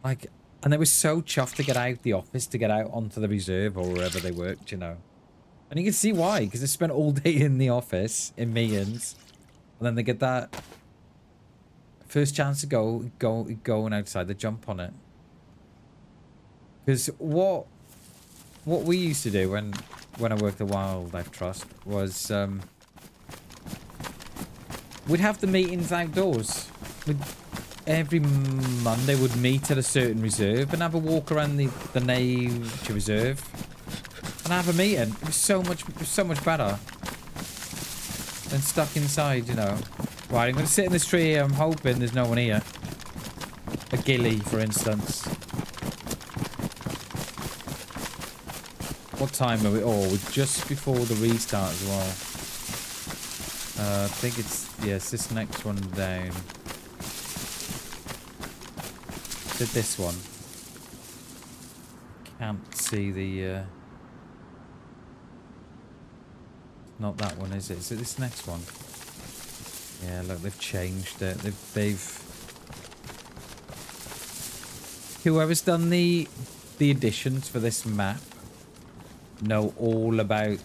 Like, and they were so chuffed to get out the office, to get out onto the reserve or wherever they worked, you know. And you can see why, because they spent all day in the office in meetings, and then they get that first chance to going outside, they jump on it. Because what we used to do when I worked at Wildlife Trust was we'd have the meetings outdoors. Every Monday we'd meet at a certain reserve and have a walk around the nature reserve and have a meeting. It was so much better than stuck inside, you know. Right, I'm gonna sit in this tree here. I'm hoping there's no one here. A ghillie, for instance. What time are we? Oh, we're just before the restart as well. I think it's this next one down. Did this one? Can't see the. Not that one, is it? Is it this next one? Yeah, look, they've changed it. They've. Whoever's done the additions for this map know all about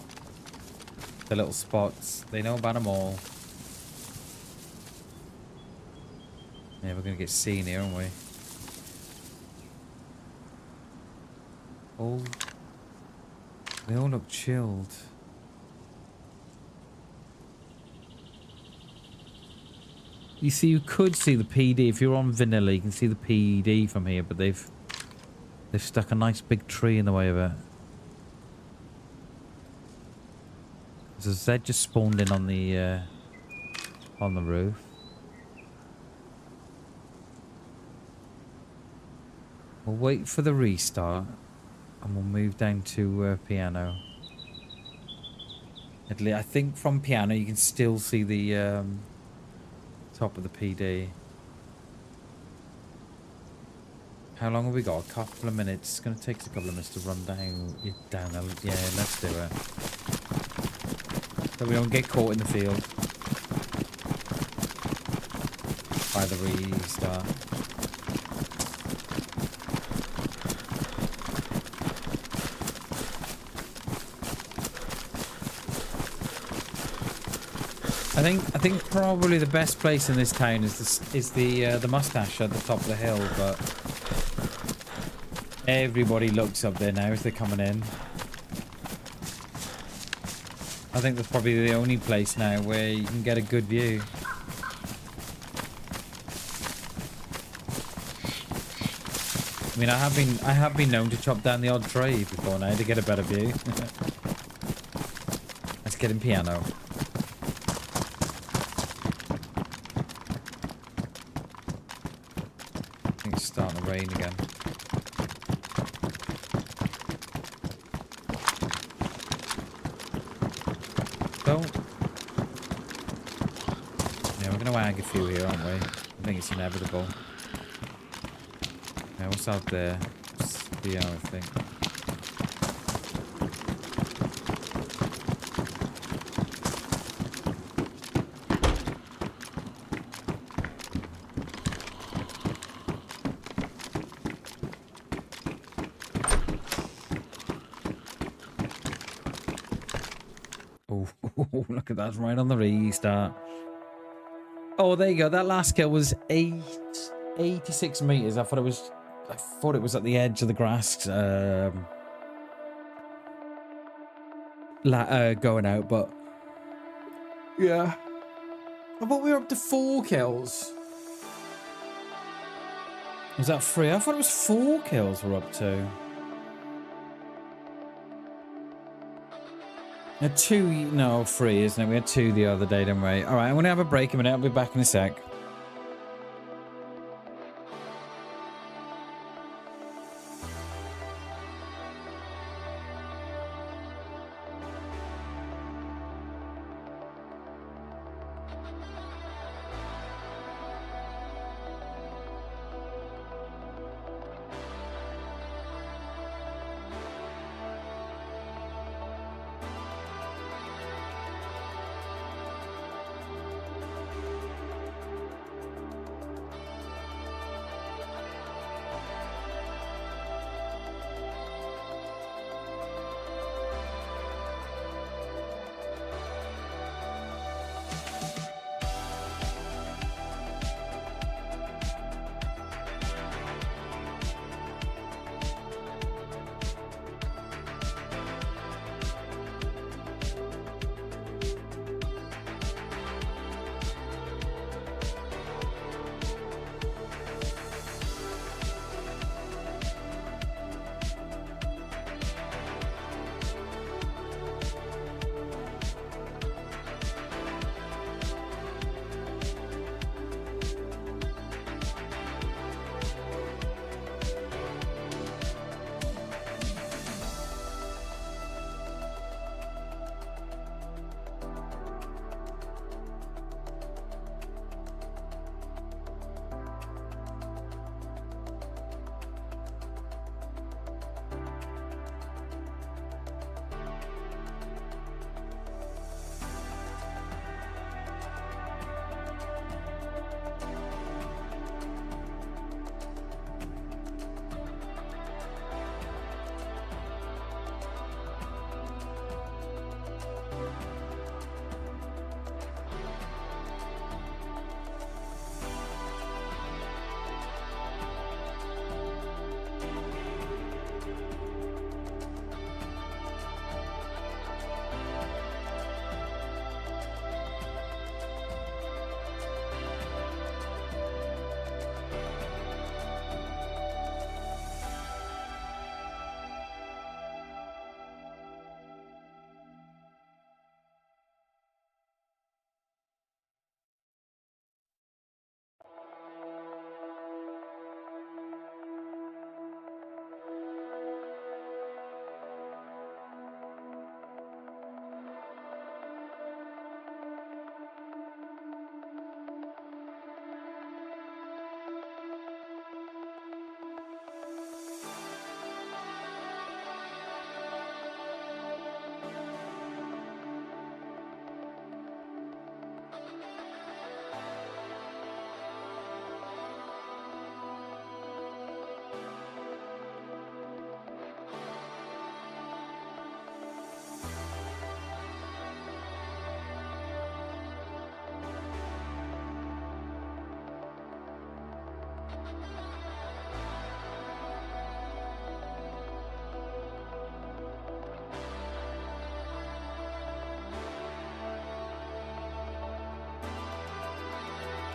the little spots. They know about them all. Yeah, we're gonna get seen here, aren't we? Oh, they all look chilled. You see, you could see the PD if you're on vanilla. You can see the PD from here, but they've stuck a nice big tree in the way of it. So Zed just spawned in on the roof. We'll wait for the restart, and we'll move down to piano. I think from piano you can still see the top of the PD. How long have we got? A couple of minutes. It's going to take us a couple of minutes to run down. Yeah, let's do it. So we don't get caught in the field by the restart. I think probably the best place in this town is the mustache at the top of the hill, but everybody looks up there now as they're coming in. I think that's probably the only place now where you can get a good view. I mean, I have been known to chop down the odd tree before now to get a better view. Let's get in piano. It's starting to rain again. Yeah, we're going to wag a few here, aren't we? I think it's inevitable. Yeah, what's out there? It's piano, I think. Look at that, right on the restart. Oh, there you go. That last kill was 86 meters. I thought it was I thought it was at the edge of the grass going out, but yeah. I thought we were up to 4 kills. Was that 3? I thought it was 4 kills we're up to. We had 2, no, 3, isn't it? We had 2 the other day, didn't we? Alright, I'm gonna have a break a minute. I'll be back in a sec.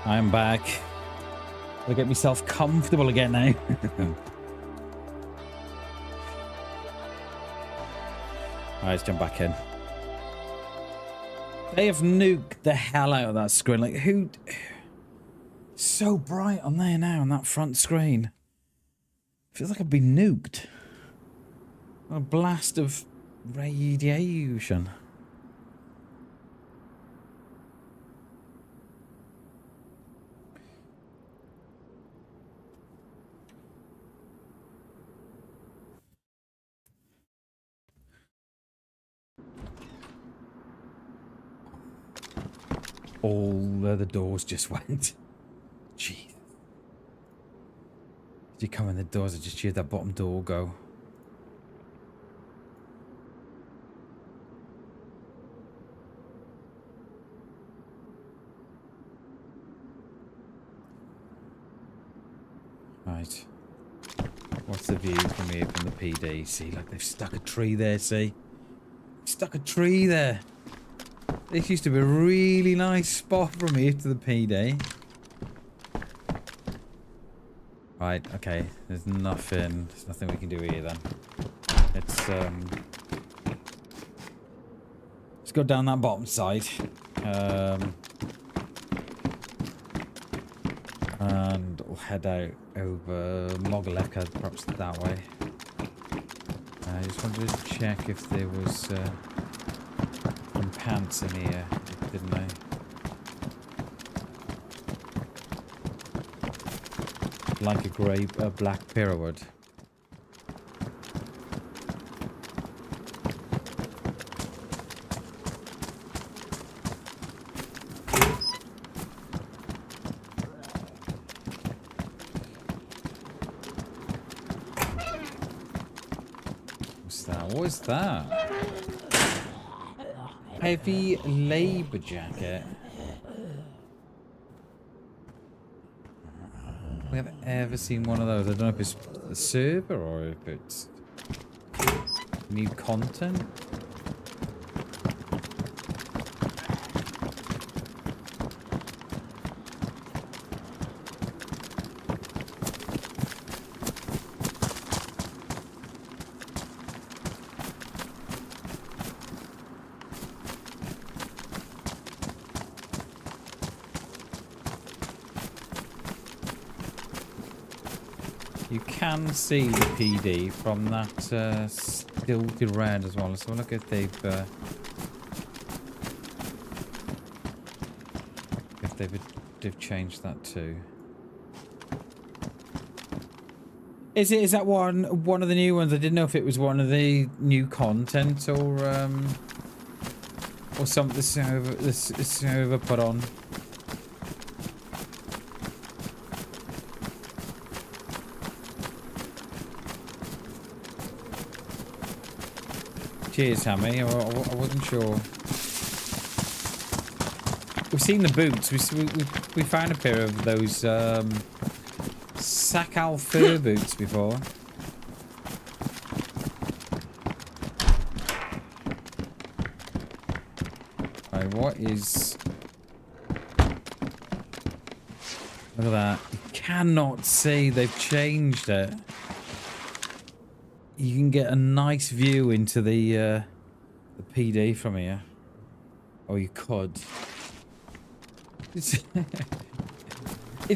I'm back. Gotta get myself comfortable again now. Alright, let's jump back in. They have nuked the hell out of that screen. Like, who... So bright on there now, on that front screen. Feels like I've been nuked. A blast of radiation. All the doors just went. Jeez. As you come in the doors, I just hear that bottom door go. Right. What's the view from here from the PD? See, like they've stuck a tree there, see? Stuck a tree there. This used to be a really nice spot from here to the PD. Right, okay. There's nothing we can do here then. Let's go down that bottom side. And we'll head out over Mogaleka, perhaps that way. I just wanted to check if there was some pants in here, didn't I? Like a black pyrowood. What is that? Heavy labor jacket. We haven't ever seen one of those. I don't know if it's the server or if it's new content. You can see the PD from that stilted red as well. So look if they've changed that too. Is that one of the new ones? I didn't know if it was one of the new content or something the server put on. Cheers, Hammy. I wasn't sure. We've seen the boots. We found a pair of those Sakal fur boots before. Right, what is? Look at that. You cannot see they've changed it. You can get a nice view into the PD from here. Or you could. It's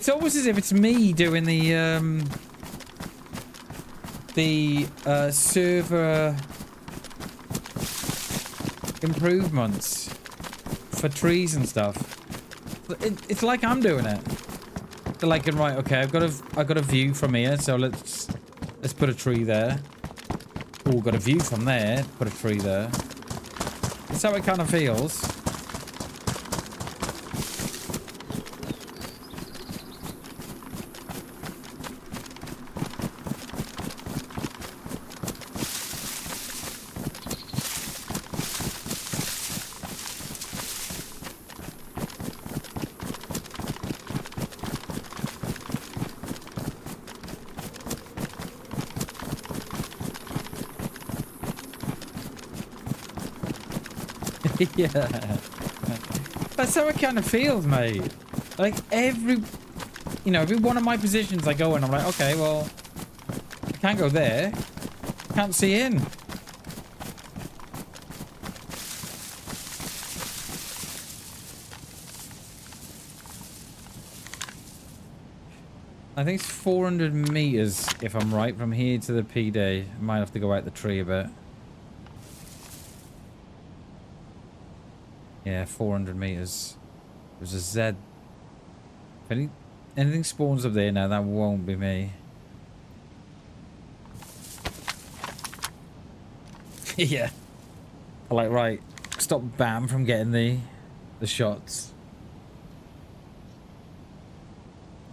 almost as if it's me doing the server improvements for trees and stuff. It's like I'm doing it. They're like, right, okay, I've got a view from here, so let's put a tree there. Oh, got a view from there. Put a tree there. That's how it kind of feels. Yeah, that's how it kind of feels, mate. Like every one of my positions I go in, I'm like, okay, well, I can't go there, can't see in. I think it's 400 meters, if I'm right, from here to the PD. I might have to go out the tree a bit. Yeah, 400 meters. There's a Z. If anything spawns up there now, that won't be me. Yeah. I'm like, right, stop Bam from getting the shots.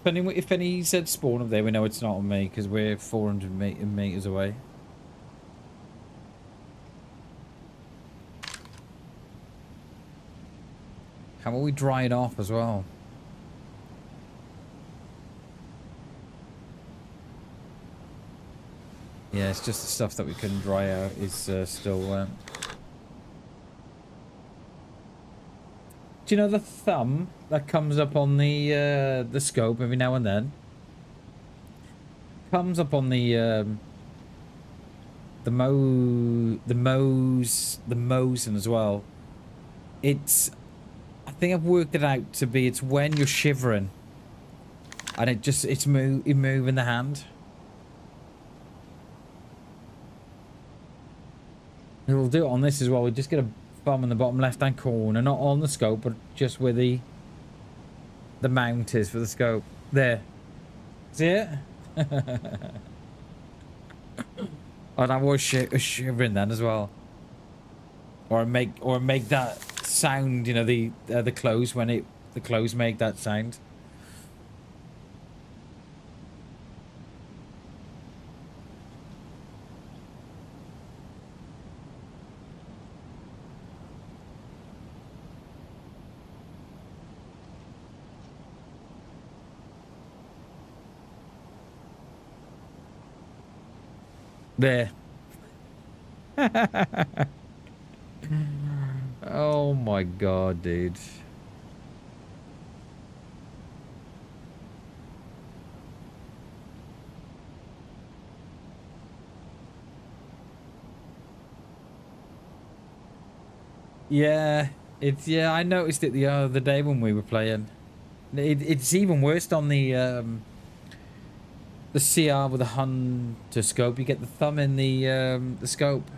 If any said spawn up there, we know it's not on me because we're 400 meters away. How about we dry it off as well? Yeah, it's just the stuff that we couldn't dry out is still... Do you know the thumb that comes up on the scope every now and then? Comes up on the Mosen as well. It's... I think I've worked it out to be it's when you're shivering. And it's moving the hand. We'll do it on this as well. We just get a thumb in the bottom left-hand corner, not on the scope, but just where the mount is for the scope. There. See it? And I was shivering then as well. Or make that sound, you know, the clothes when the clothes make that sound. There. Oh my god, dude. Yeah, I noticed it the other day when we were playing. It's even worse on the CR with the hunter scope. You get the thumb in the scope.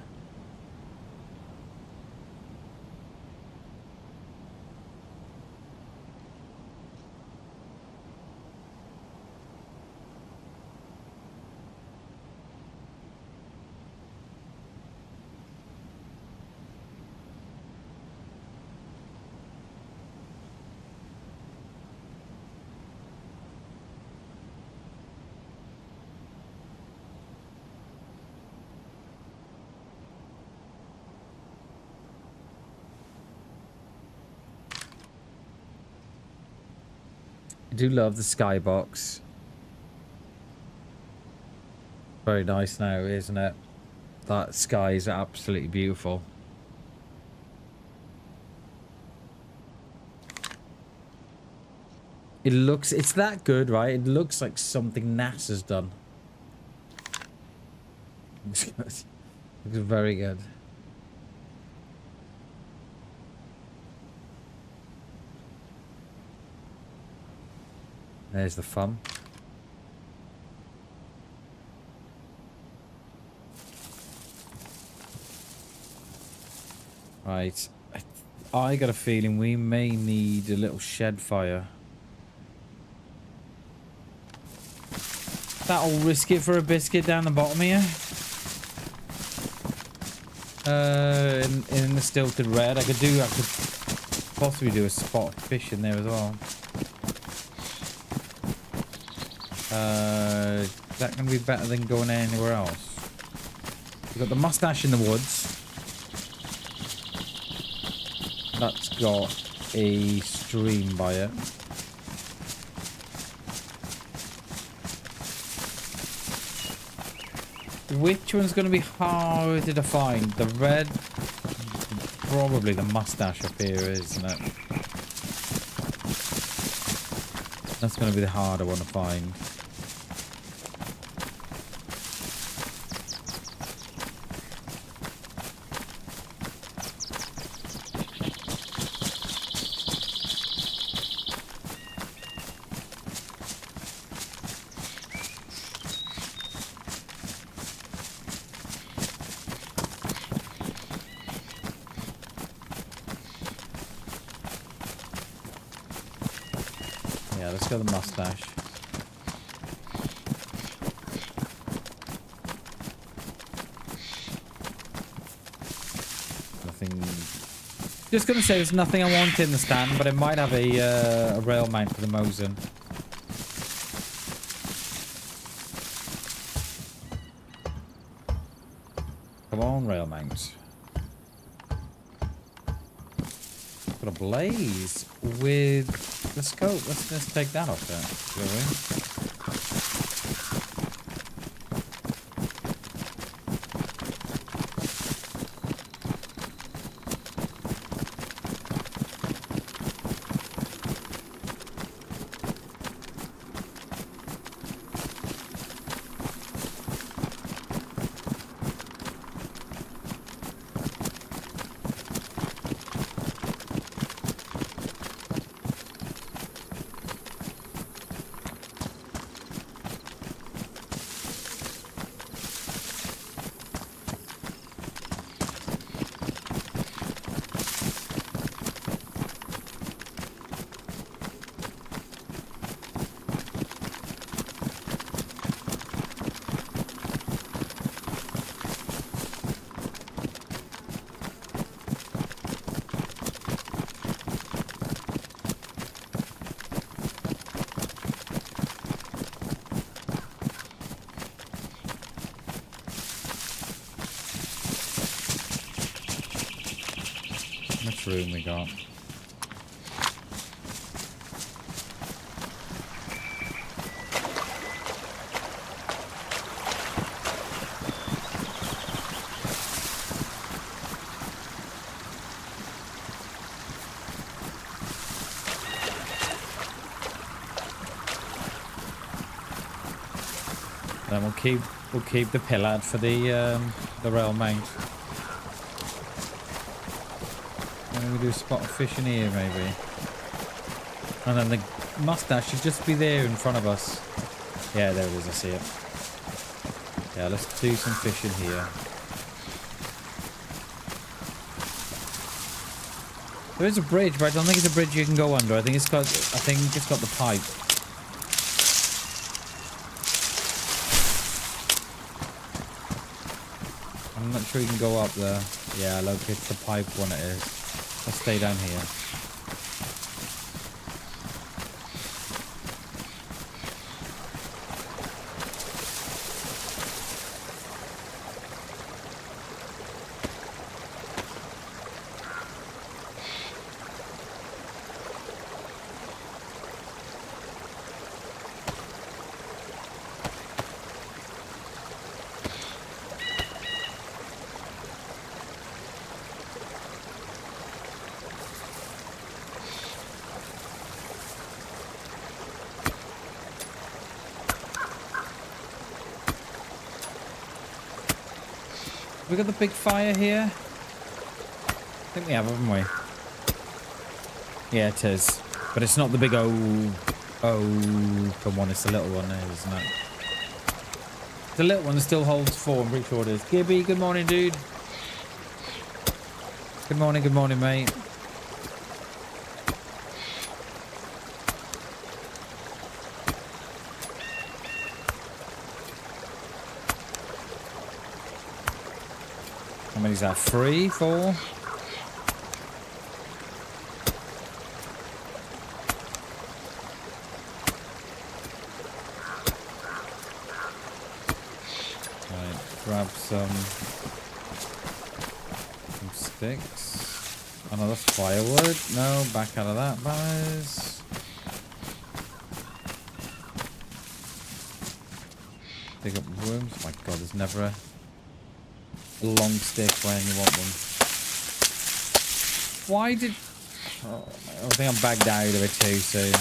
I do love the skybox. Very nice now, isn't it? That sky is absolutely beautiful. It's that good, right? It looks like something NASA's done. Looks very good. There's the thumb. Right. I got a feeling we may need a little shed fire. That'll risk it for a biscuit down the bottom here. In the stilted red. I could possibly do a spot of fish in there as well. Is that going to be better than going anywhere else? We've got the mustache in the woods. That's got a stream by it. Which one's going to be harder to find? The red? Probably the mustache up here, isn't it? That's going to be the harder one to find. Let's go the mustache. Nothing. Just gonna say there's nothing I want in the stand, but it might have a rail mount for the Mosin. Come on, rail mounts. Got a blaze with the scope. Let's take that off there, shall got? Then we'll keep the Ballad for the rail mount. And we do a spot of fish in here maybe. And then the mustache should just be there in front of us. Yeah, there it is, I see it. Yeah, let's do some fish in here. There is a bridge, but I don't think it's a bridge you can go under. I think it's got the pipe. I'm not sure you can go up there. Yeah, look, it's the pipe one it is. Let's stay down here. We got the big fire here? I think we have, haven't we? Yeah, it is. But it's not the big open one, it's the little one, isn't it? The little one still holds 4, I'm pretty sure it is. Gibby, good morning, dude. Good morning, mate. How many is that? 3, 4? Right, grab some sticks. Another firewood. No, back out of that, guys. Dig up worms. Oh my god, there's never a long stick when you want them. Why did... Oh, I think I'm bagged out of it too soon.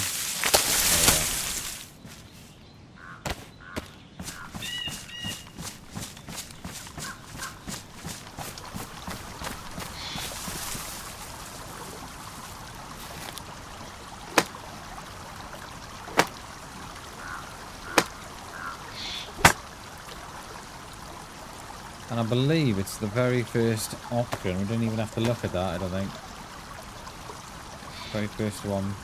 And I believe it's the very first option. We don't even have to look at that, I don't think. Very first one.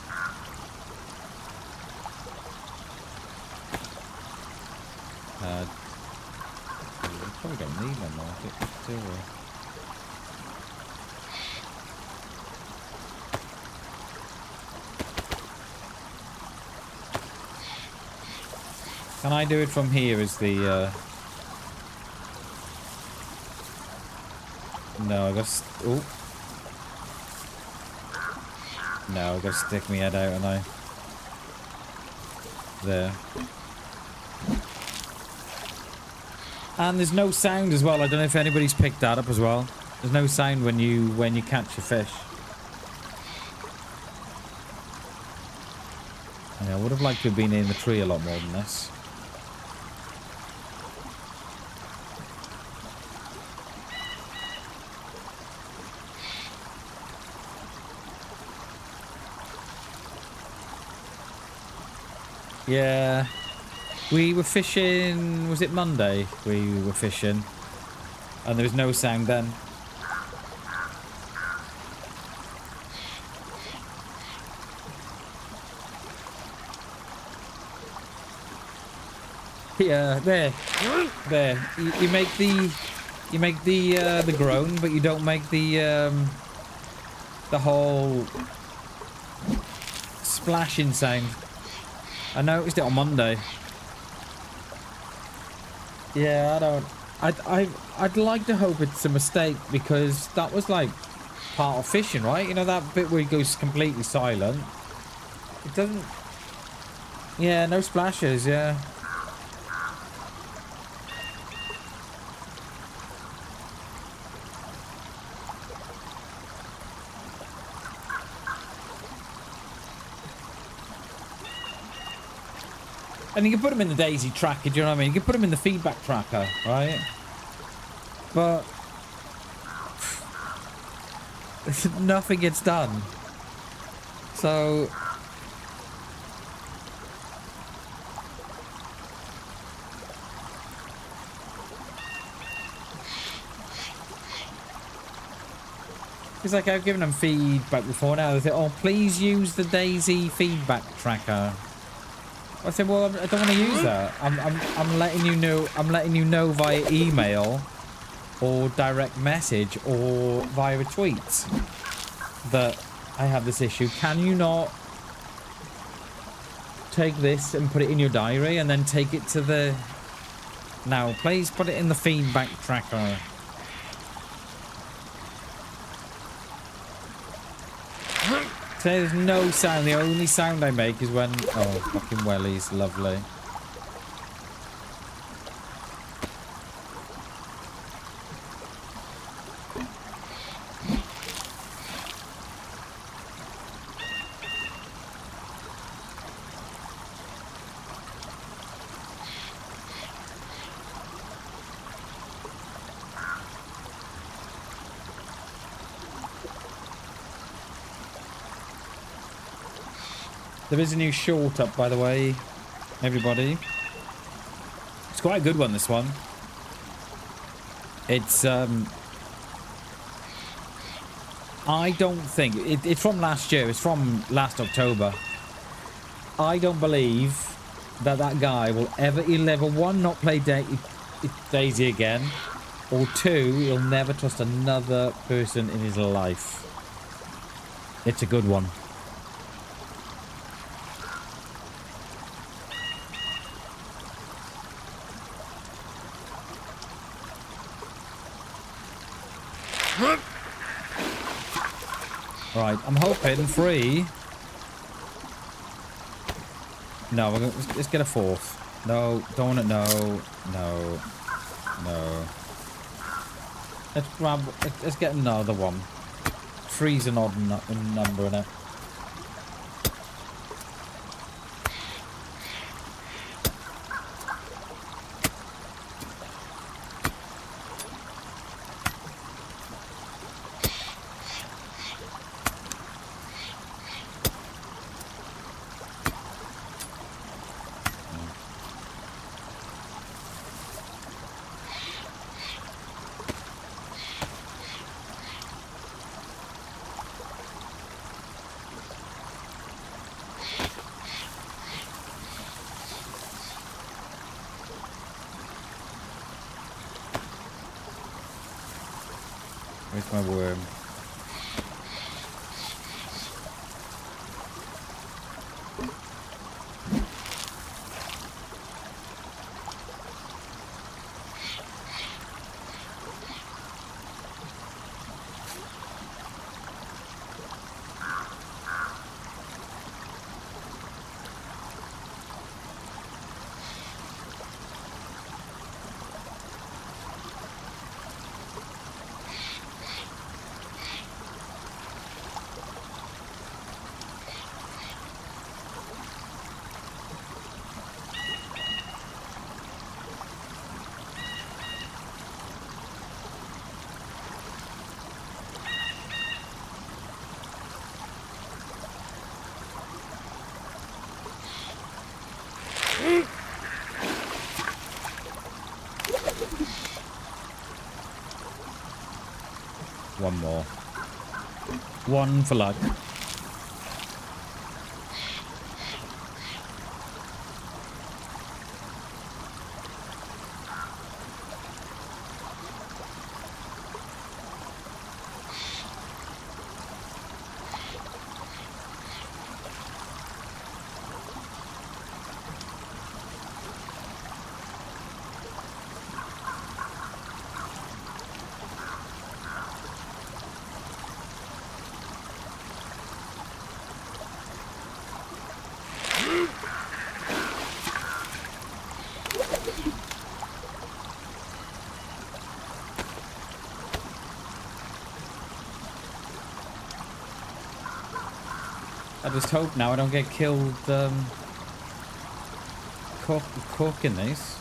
We probably don't need them more, do we? Can I do it from here as the... No, I got oh. No, I got to stick my head out, and I there. And there's no sound as well. I don't know if anybody's picked that up as well. There's no sound when you catch a fish. Yeah, I would have liked to have been in the tree a lot more than this. Yeah, we were fishing, was it Monday? We were fishing, and there was no sound then. Yeah, there. You make the groan, but you don't make the whole splashing sound. I noticed it on Monday. Yeah, I'd like to hope it's a mistake, because that was like part of fishing, right? You know that bit where he goes completely silent? It doesn't... Yeah, no splashes, yeah. And you can put them in the DayZ tracker, do you know what I mean? You can put them in the feedback tracker, right? But... nothing gets done. So... it's like I've given them feedback before now. They say, oh, please use the DayZ feedback tracker. I said, well, I don't want to use that. I'm letting you know. I'm letting you know via email, or direct message, or via a tweet that I have this issue. Can you not take this and put it in your diary, and then take it to the... Now, please put it in the feedback tracker. So there's no sound. The only sound I make is when... Oh, fucking wellies. Lovely. There is a new short up, by the way, everybody. It's quite a good one, this one. It's, I don't think... It's from last year. It's from last October. I don't believe that that guy will ever... He'll ever, one, not play DayZ again. Or two, he'll never trust another person in his life. It's a good one. Right, I'm hoping 3. No, we're gonna, let's get a 4th. No, don't want it. No, no, no. Let's grab. Let's get another one. 3's an odd number in it. Where's my worm? One more. One for luck. I just hope now I don't get killed cooking these.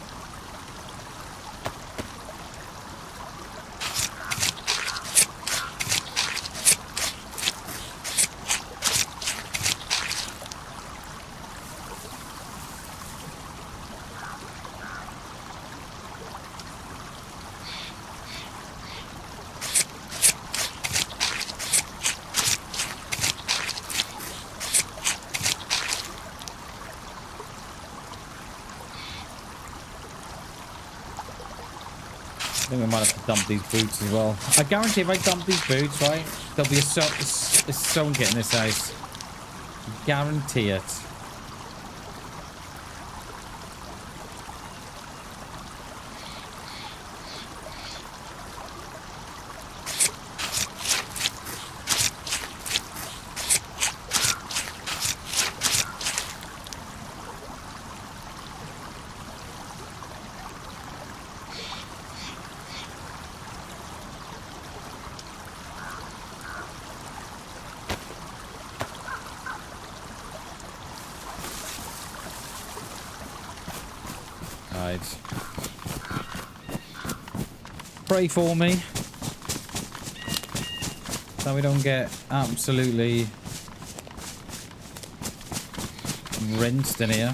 I think we might have to dump these boots as well. I guarantee if I dump these boots, right, there'll be a someone getting this house. Guarantee it. Pray for me so we don't get absolutely rinsed in here.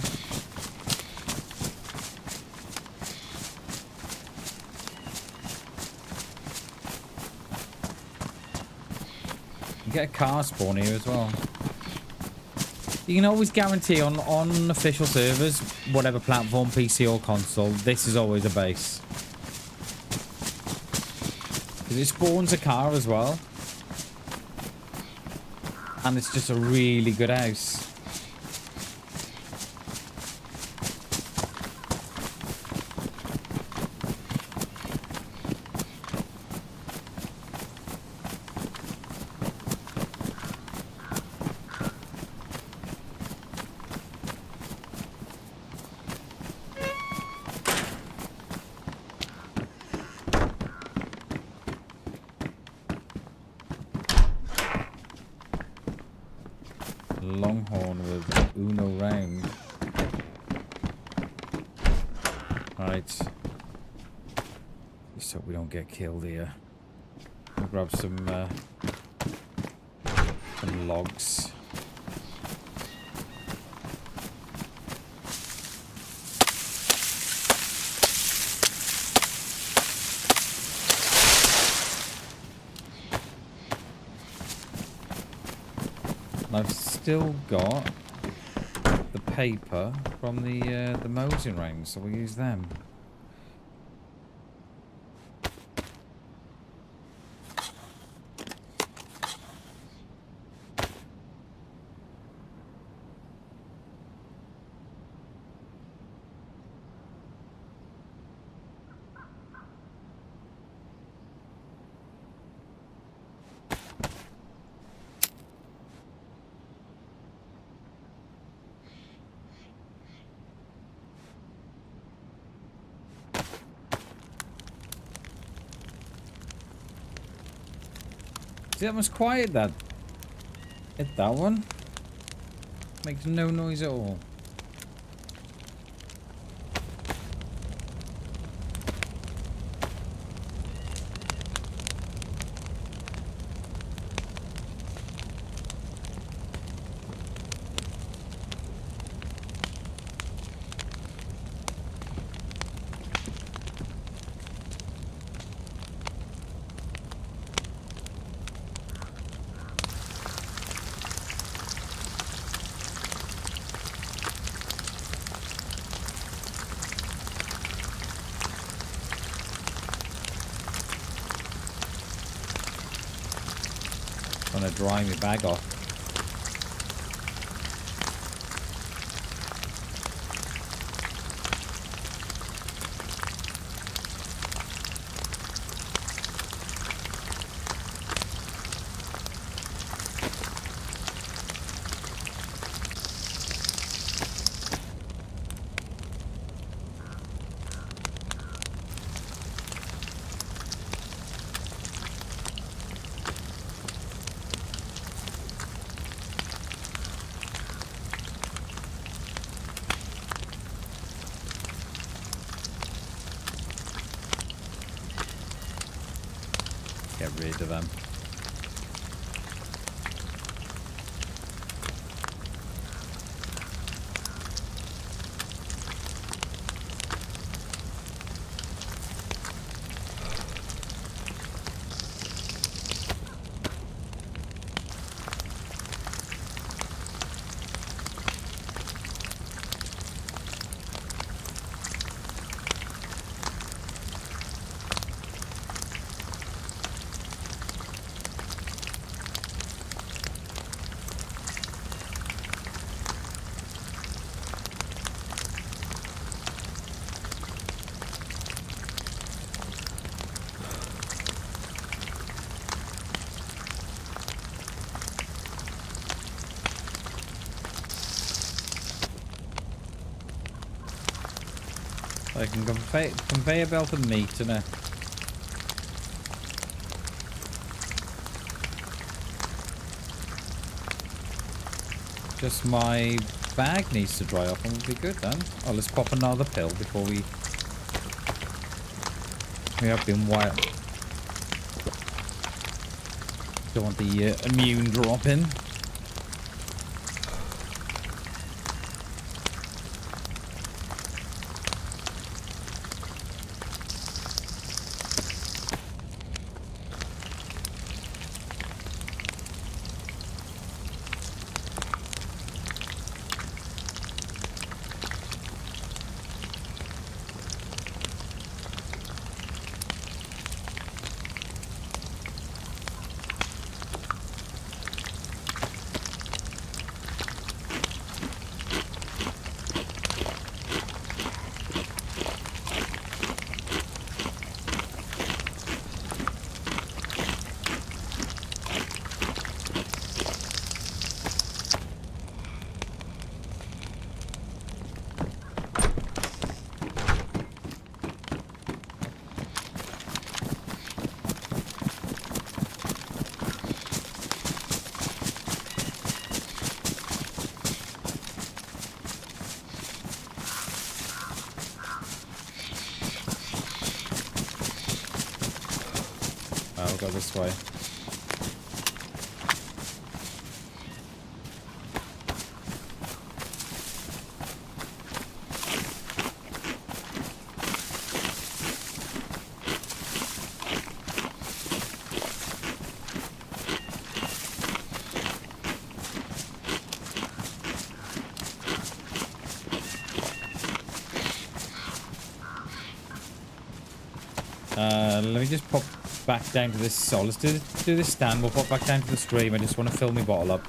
You get a car spawn here as well. You can always guarantee on official servers, whatever platform, PC or console, this is always a base. Because it spawns a car as well. And it's just a really good house. Longhorn with Uno round. Right. Just hope we don't get killed here. I'll grab some logs. I've still got the paper from the mosing range, so we'll use them. See, that was quiet, that. Hit that one. Makes no noise at all. Trying to dry my bag off. rid of them. I can conveyor belt of meat, innit? Just my bag needs to dry off and we'll be good then. Oh, let's pop another pill before we have been wild. Don't want the immune drop in. I'll go this way. Let me just pop back down to this. So let's do this stand. We'll pop back down to the stream. I just want to fill my bottle up.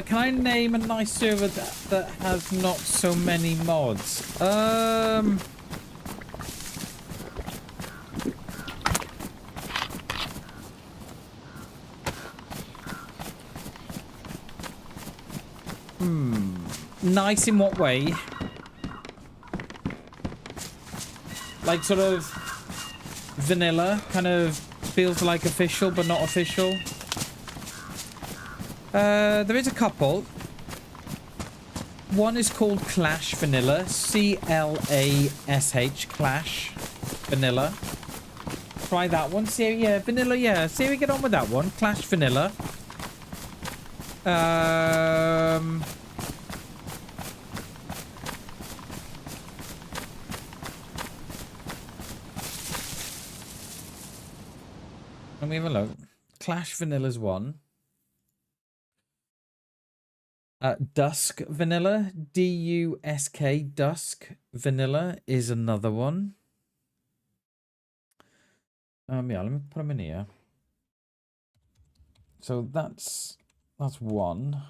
Can I name a nice server that has not so many mods? Nice in what way? Like sort of vanilla, kind of feels like official but not official. There is a couple. One is called Clash Vanilla, C-L-A-S-H, Clash Vanilla. Try that one. See, yeah, vanilla, yeah. See how we get on with that one. Clash Vanilla. Let me have a look. Clash Vanilla's one. Dusk Vanilla, D-U-S-K, Dusk Vanilla is another one. Yeah, let me put them in here. So that's one.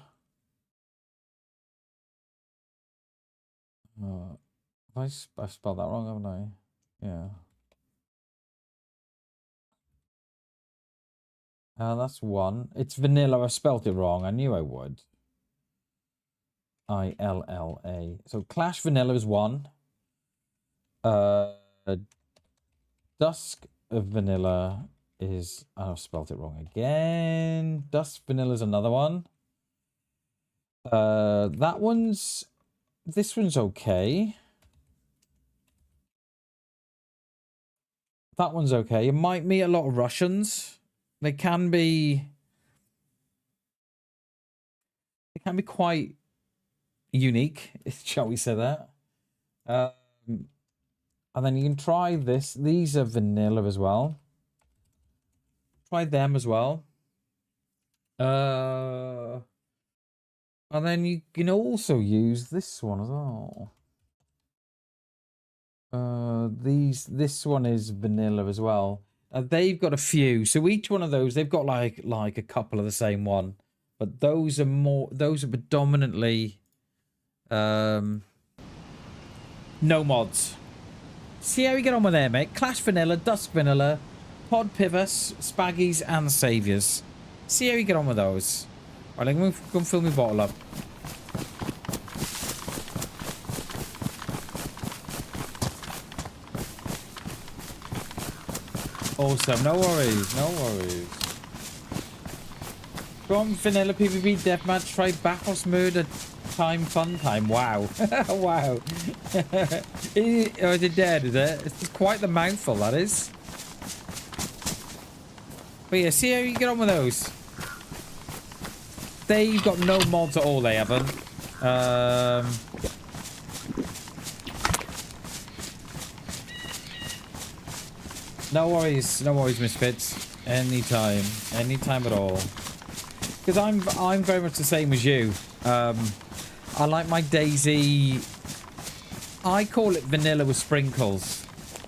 I spelled that wrong, haven't I? Yeah. That's one. It's vanilla. I spelt it wrong. I knew I would. I-L-L-A. So Clash Vanilla is one. Dusk of Vanilla is... I've spelt it wrong again. Dusk Vanilla is another one. That one's... This one's okay. That one's okay. You might meet a lot of Russians. They can be quite unique, shall we say that. And then you can try this. These are vanilla as well. Try them as well. And then you can also use this one as well. This one is vanilla as well. They've got a few. So each one of those, they've got like a couple of the same one. But those are predominantly no mods. See how we get on with there, mate. Clash Vanilla, Dusk Vanilla, Pod Pivus, Spaggies, and Saviors. See how we get on with those. Alright, I'm going to go and fill my bottle up. Awesome. No worries. No worries. From Vanilla PvP Deathmatch, try Bathos Murder Time Fun Time. Wow. Wow. Oh, is it dead, is it? It's quite the mouthful, that is. But yeah, see how you get on with those. They've got no mods at all, they haven't. No worries, Misfits. Anytime at all. Because I'm very much the same as you. I like my DayZ. I call it vanilla with sprinkles.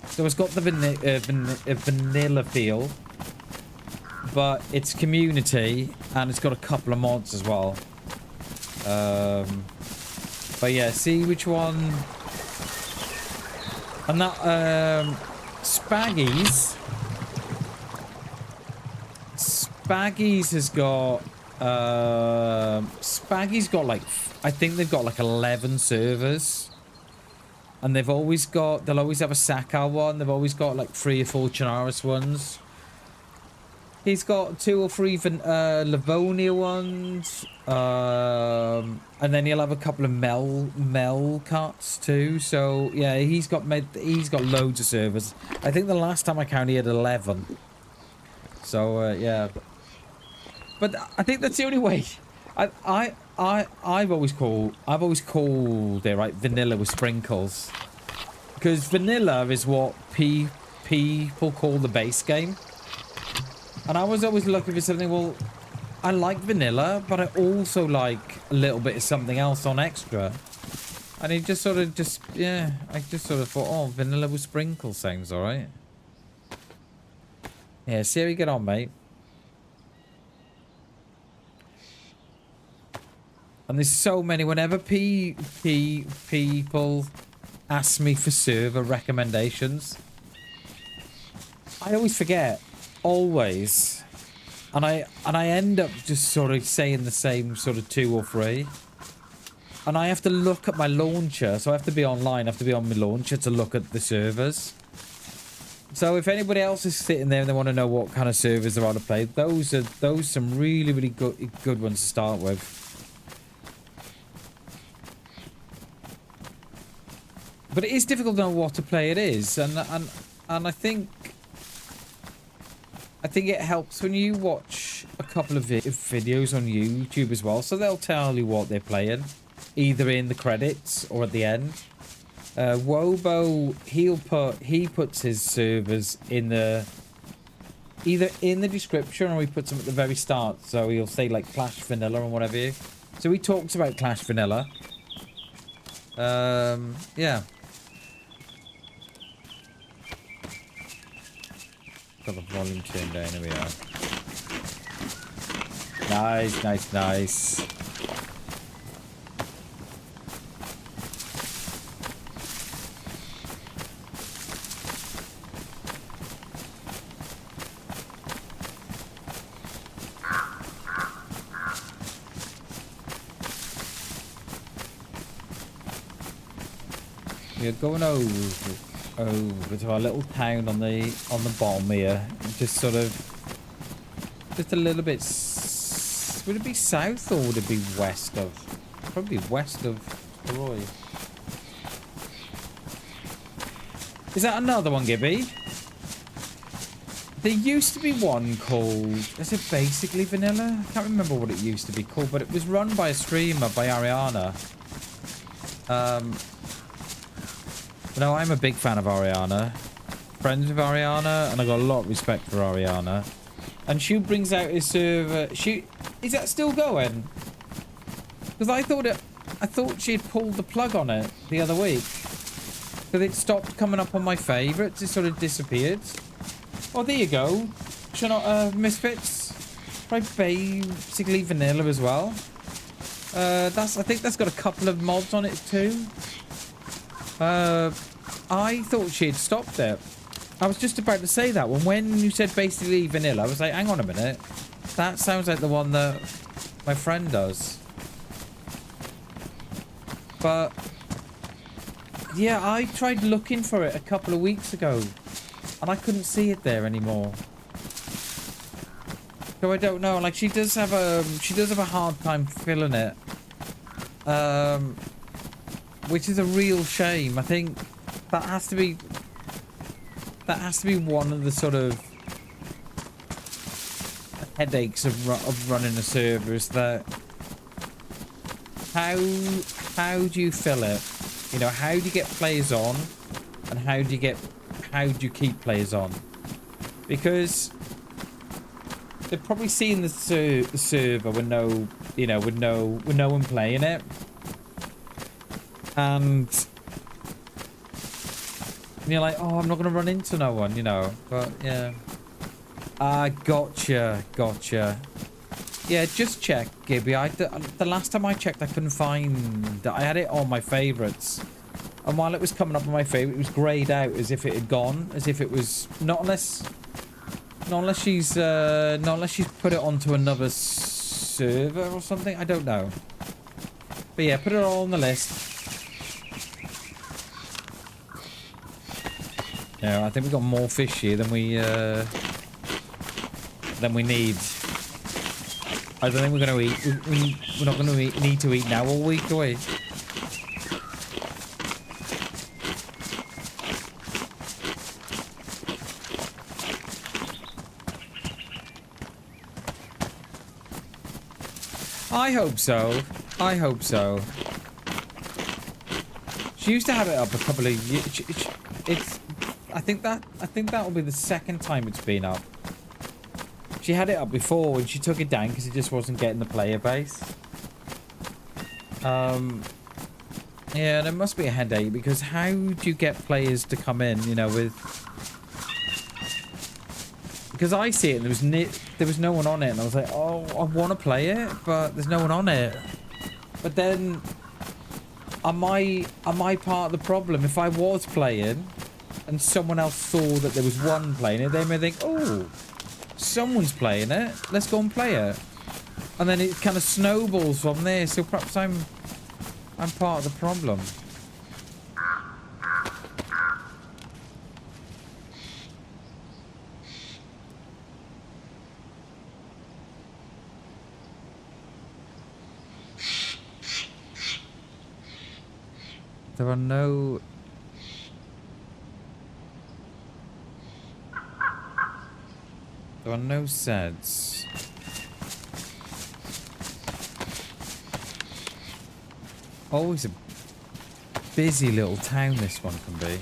So it's got the vanilla feel, but it's community and it's got a couple of mods as well. But yeah, see which one. And that Spaggies has got Spaggy's got like, I think they've got like 11 servers, and they'll always have a Sakar one. They've always got like 3 or 4 Chernarus ones. He's got 2 or 3 Livonia ones, and then he'll have a couple of Mel cuts too. So yeah, he's got loads of servers. I think the last time I counted, he had 11. So yeah. But I think that's the only way. I've always called it, right, vanilla with sprinkles, because vanilla is what people call the base game. And I was always looking for something. Well, I like vanilla, but I also like a little bit of something else on extra. And it just sort of I just sort of thought, oh, vanilla with sprinkles sounds all right. Yeah, see how you get on, mate. And there's so many. Whenever people ask me for server recommendations, I always forget. Always. And I end up just sort of saying the same sort of 2 or 3. And I have to look at my launcher. So I have to be online. I have to be on my launcher to look at the servers. So if anybody else is sitting there and they want to know what kind of servers they're on to play, those are some really, really good ones to start with. But it is difficult to know what to play it is, and I think it helps when you watch a couple of videos on YouTube as well, so they'll tell you what they're playing, either in the credits or at the end. Wobo, he puts his servers in either in the description, or he puts them at the very start, so he'll say like Clash Vanilla and whatever. So he talks about Clash Vanilla. Yeah. Got the volume turned down. Here we are. Nice. We're going over to our little town on the bottom here, just a little bit. Would it be south or would it be west of? Probably west of Roy. Is that another one, Gibby? There used to be one called, is it Basically Vanilla? I can't remember what it used to be called, but it was run by a streamer, by Ariana. No, I'm a big fan of Ariana. Friends with Ariana, and I got a lot of respect for Ariana. And she brings out his server. Is that still going? Because I thought she had pulled the plug on it the other week. But it stopped coming up on my favourites. It sort of disappeared. Oh, there you go. Misfits. Try Basically Vanilla as well. I think that's got a couple of mods on it too. I thought she had stopped it. I was just about to say that when you said Basically Vanilla, I was like, hang on a minute. That sounds like the one that my friend does. But yeah, I tried looking for it a couple of weeks ago and I couldn't see it there anymore. So I don't know. Like, she does have a hard time filling it. Which is a real shame. I think that has to be one of the sort of headaches of running a server, is that how do you fill it? You know, how do you get players on, and how do you keep players on? Because they're probably seeing the server with no one playing it, and you're like, oh, I'm not gonna run into no one, you know. But yeah, gotcha. Yeah, just check, Gibby. The last time I checked, I couldn't find. I had it on my favourites, and while it was coming up on my favourite, it was greyed out as if it had gone, as if it was not unless she's put it onto another server or something. I don't know. But yeah, put it all on the list. Yeah, I think we got more fish here than we need. I don't think we're gonna eat. We're not gonna need to eat now all week, do we? I hope so. I hope so. She used to have it up a couple of years. I think that will be the second time it's been up. She had it up before and she took it down because it just wasn't getting the player base. Yeah, there must be a headache, because how do you get players to come in, you know, with... Because I see it and there was no one on it, and I was like, oh, I want to play it, but there's no one on it. But then, am I part of the problem? If I was playing and someone else saw that there was one playing it, they may think, oh, someone's playing it, let's go and play it. And then it kind of snowballs from there, so perhaps I'm part of the problem. There are no... There are no sets. Always a busy little town this one can be.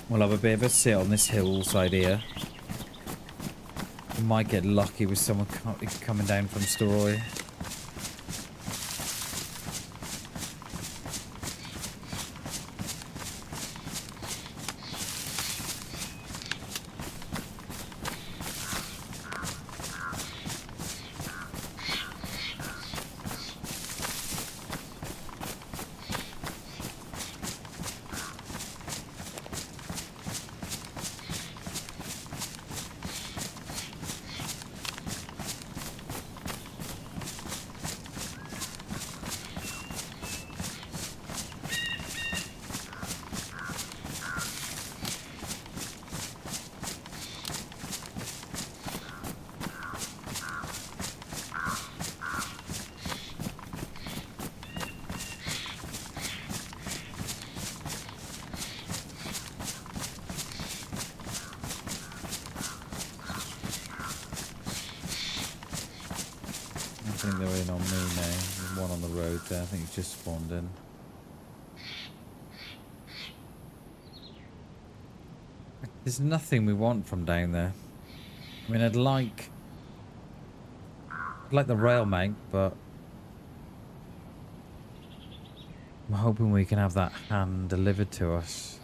We'll have a bit of a sit on this hillside here. We might get lucky with someone coming down from Storoy. the road there. I think it's just spawned in. There's nothing we want from down there. I mean, I'd like the rail mount, but I'm hoping we can have that hand delivered to us.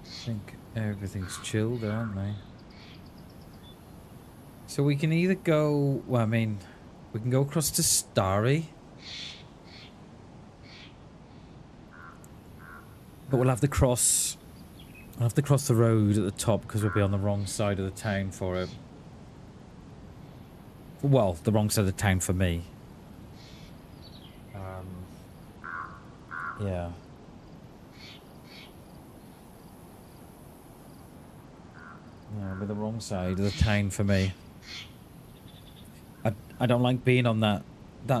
I think everything's chilled, aren't they? So we can either go, well, I mean, we can go across to Starry. But we'll have to cross, I'll have to cross the road at the top because we'll be on the wrong side of the town for it. Well, the wrong side of the town for me. Yeah. Yeah, it'll be the wrong side of the town for me. I don't like being on that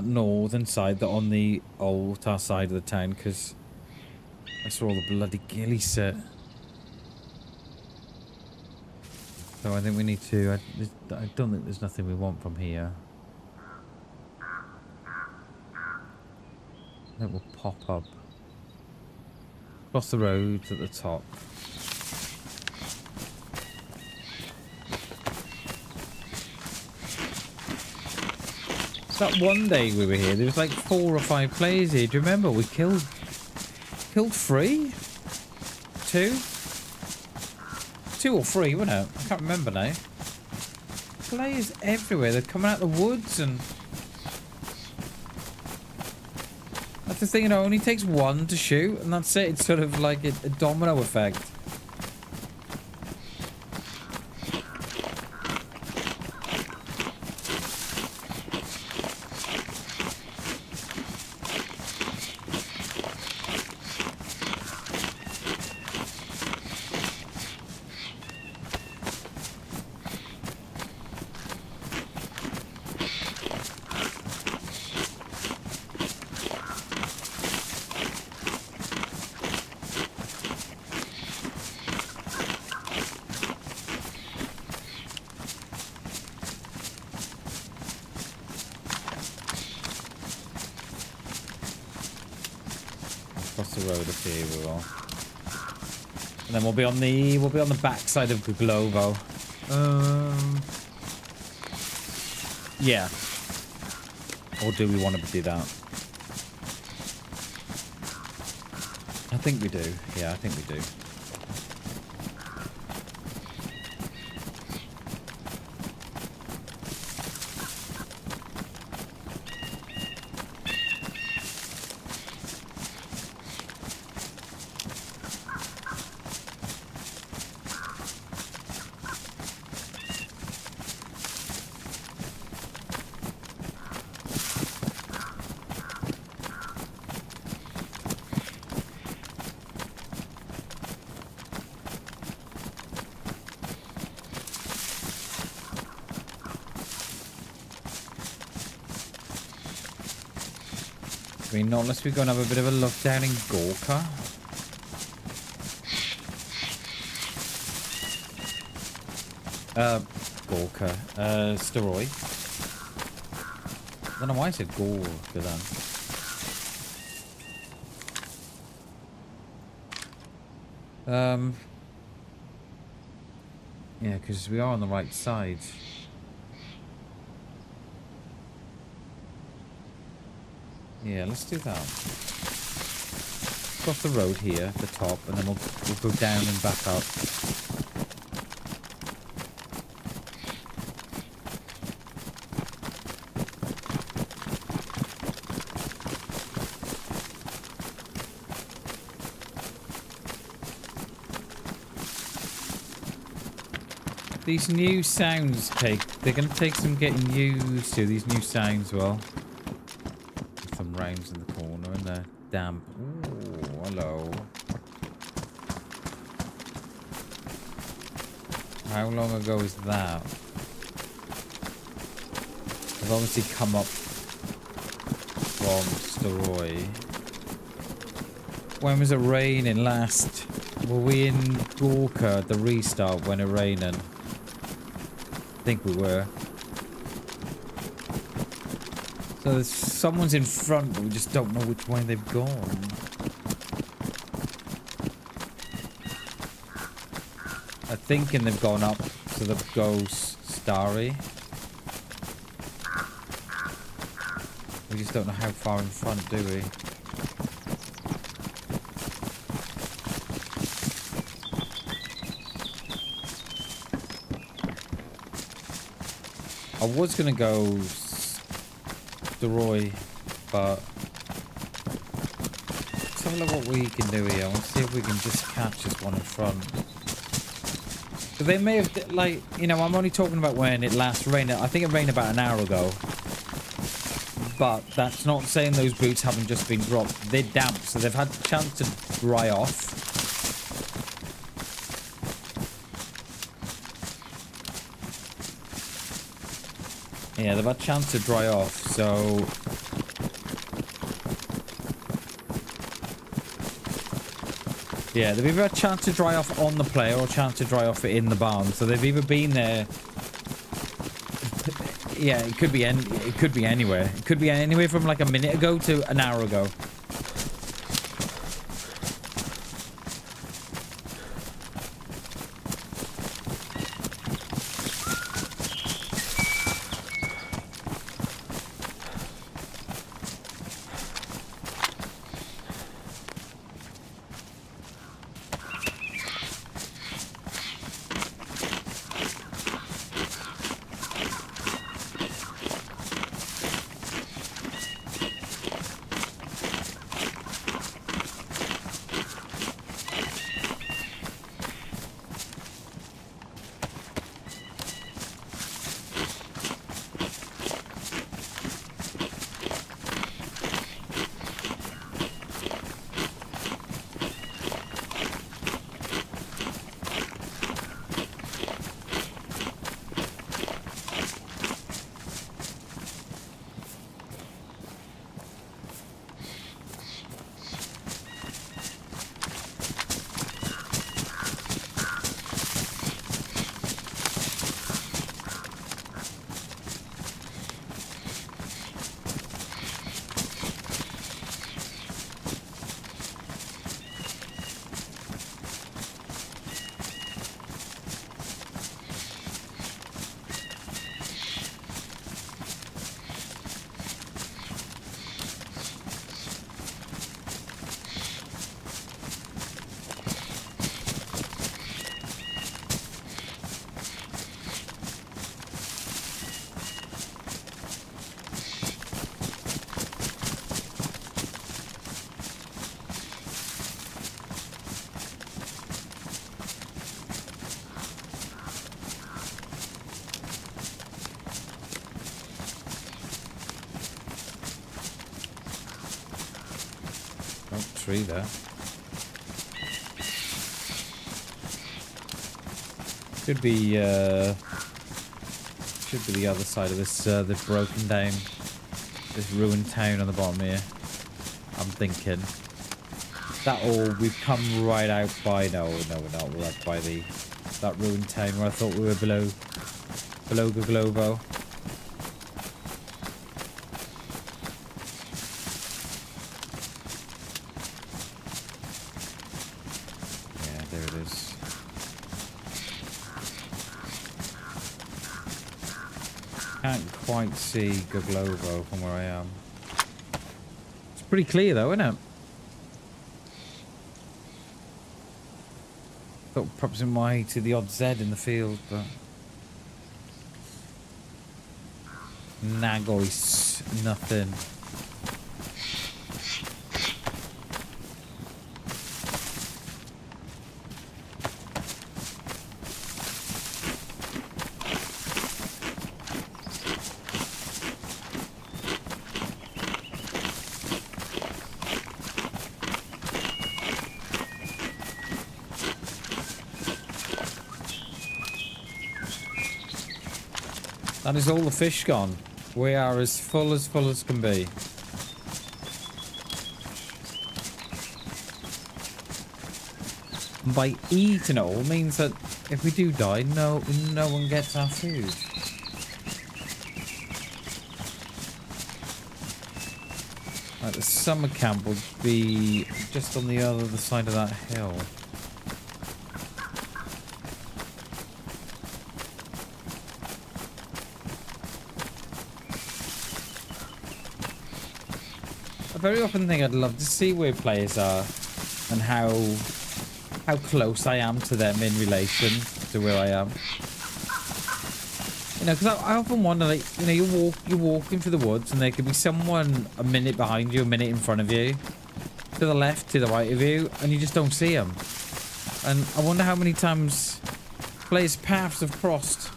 northern side, on the Altar side of the town, because that's where all the bloody ghillies sit. So I think we need to... I don't think there's nothing we want from here. That will pop up. Across the roads at the top. That one day we were here, there was like 4 or 5 players here. Do you remember? We killed 3? 2? 2 or 3, wasn't it? I can't remember now. Players everywhere. They're coming out the woods and... That's the thing, you know, it only takes 1 to shoot and that's it. It's sort of like a domino effect. And then we'll be on the backside of Glovo. Yeah. Or do we want to do that? I think we do. Yeah, I think we do. I mean, not unless we go and have a bit of a look down in Gorka. Gorka. Steroid. I don't know why I said Gorka then. Yeah, because we are on the right side. Yeah, let's do that. Cross the road here at the top, and then we'll go down and back up. These new sounds they're going to take some getting used to, these new sounds, well. Some rounds in the corner and they're damp. Ooh, hello. How long ago is that? They've obviously come up from Staroy. When was it raining last? Were we in Gorka at the restart when it raining? I think we were. So someone's in front, but we just don't know which way they've gone. I'm thinking they've gone up to the Ghost Starry. We just don't know how far in front, do we? I was gonna go Roy, but let's have a look what we can do here. I want to see if we can just catch this one in front. But they may have, like, you know, I'm only talking about when it last rained. I think it rained about an hour ago. But that's not saying those boots haven't just been dropped. They're damp, so they've had a chance to dry off. Yeah, they've had a chance to dry off, so... Yeah, they've either had a chance to dry off on the player or a chance to dry off in the barn. So they've either been there... Yeah, it could be anywhere. It could be anywhere from like a minute ago to an hour ago. Tree there. Should be the other side of this this broken down, this ruined town on the bottom here. I'm thinking that all we've come right out by. No, we're not. We're up by that ruined town where I thought we were below Goglovo. Quite see Goglovo from where I am. It's pretty clear though, isn't it? Thought perhaps it might to the odd Z in the field, but Nagois, nothing. That is all the fish gone. We are as full as can be. And by eating it all means that if we do die, no one gets our food. Right, the summer camp will be just on the other side of that hill. I very often think I'd love to see where players are and how close I am to them in relation to where I am. You know, because I often wonder, like, you know, you're walking through the woods and there could be someone a minute behind you, a minute in front of you, to the left, to the right of you, and you just don't see them. And I wonder how many times players' paths have crossed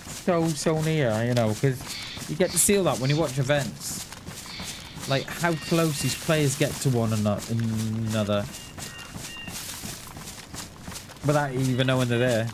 so near, you know, because you get to see all that when you watch events. Like, how close these players get to one another without even knowing they're there.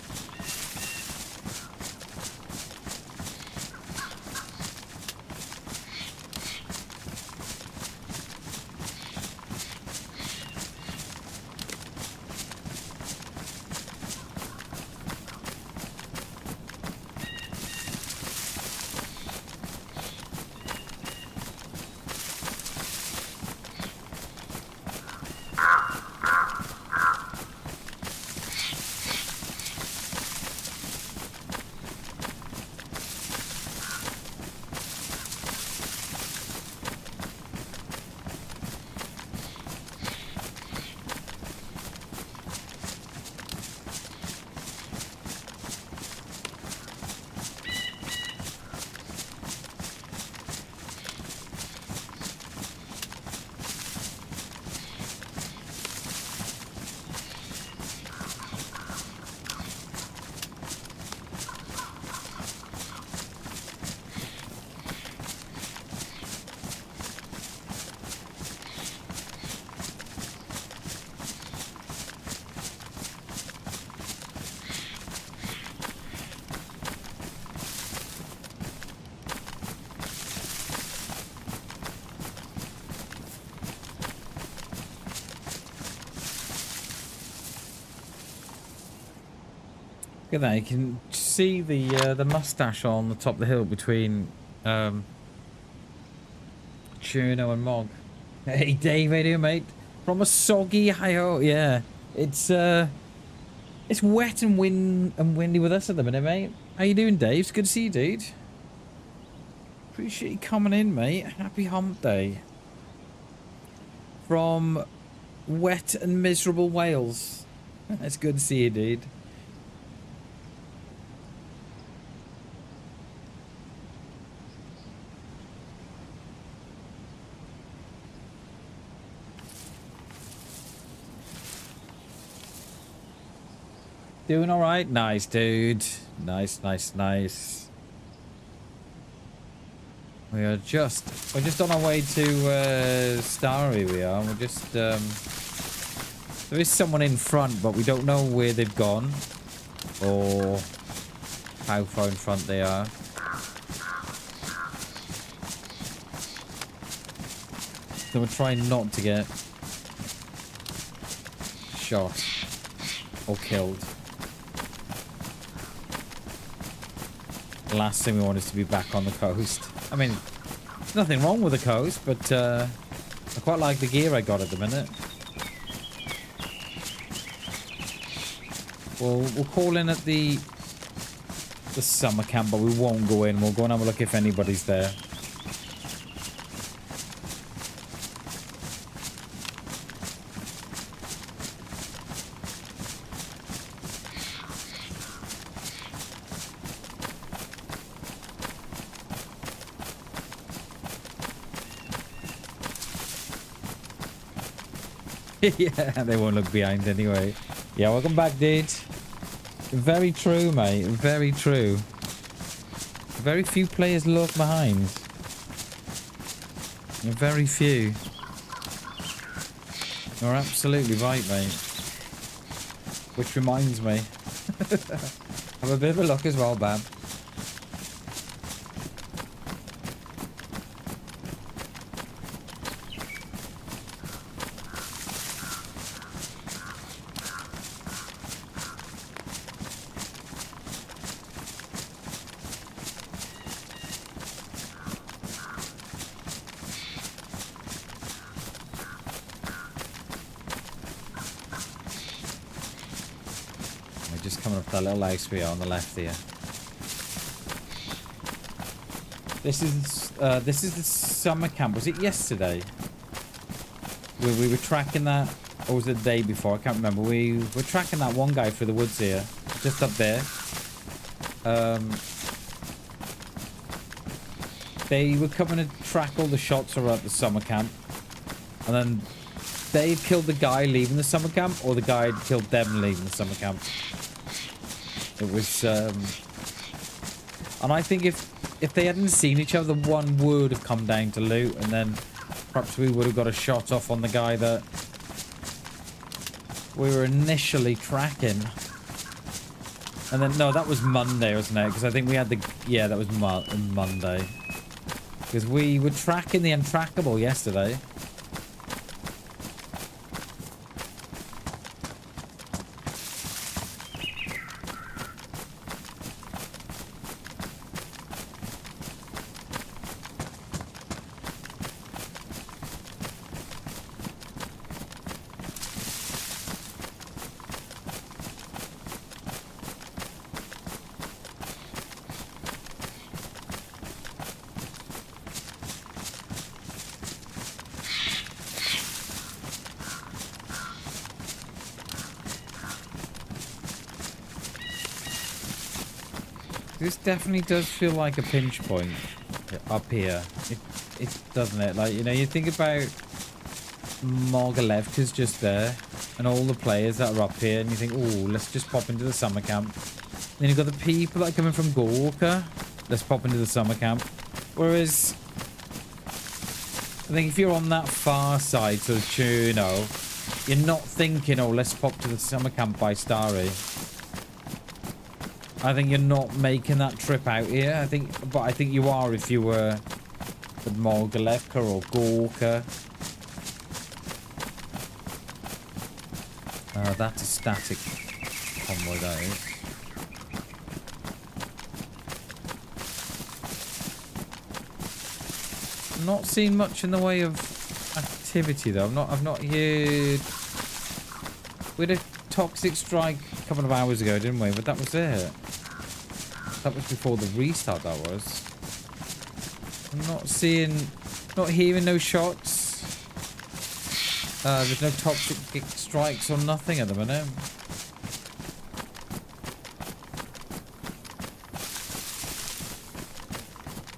Look at that, you can see the mustache on the top of the hill between Cherno and Mog. Hey Dave, how you doing, mate? From a soggy hi-ho, yeah. It's wet and windy with us at the minute, mate. How you doing, Dave? It's good to see you, dude. Appreciate you coming in, mate. Happy hump day. From wet and miserable Wales. It's good to see you, dude. Doing all right? Nice, dude. Nice, nice, nice. We're just on our way to Starry. We are. We're just there is someone in front, but we don't know where they've gone or how far in front they are. So we're trying not to get shot or killed. The last thing we want is to be back on the coast. I mean, there's nothing wrong with the coast, but I quite like the gear I got at the minute. We'll call in at the summer camp, but we won't go in. We'll go and have a look if anybody's there. Yeah, they won't look behind anyway. Yeah, welcome back, dude. Very true, mate. Very true. Very few players look behind. Very few. You're absolutely right, mate. Which reminds me. Have a bit of a look as well, Bam. just coming up that little house we are on the left here. This is the summer camp. Was it yesterday? Where we were tracking that, or was it the day before? I can't remember. We were tracking that one guy through the woods here, just up there. They were coming to track all the shots around the summer camp, and then they killed the guy leaving the summer camp, or the guy had killed them leaving the summer camp. It was, and I think if they hadn't seen each other, one would have come down to loot, and then perhaps we would have got a shot off on the guy that we were initially tracking. And then, no, that was Monday, wasn't it? Because I think we had the, yeah, that was Monday. Because we were tracking the untrackable yesterday. This definitely does feel like a pinch point up here. It doesn't it? Like, you know, you think about Morgalevka's just there, and all the players that are up here, and you think, oh, let's just pop into the summer camp. Then you've got the people that are coming from Gorka. Let's pop into the summer camp. Whereas, I think if you're on that far side, sort of Cherno, you're not thinking, oh, let's pop to the summer camp by Starry. I think you're not making that trip out here. But I think you are if you were at Morgalevka or Gorka. That's a static convoy, that is. Not seen much in the way of activity though. I've not heard. We had a toxic strike a couple of hours ago, didn't we? But that was it. That was before the restart, that was. I'm not hearing no shots. There's no toxic strikes or nothing at the minute.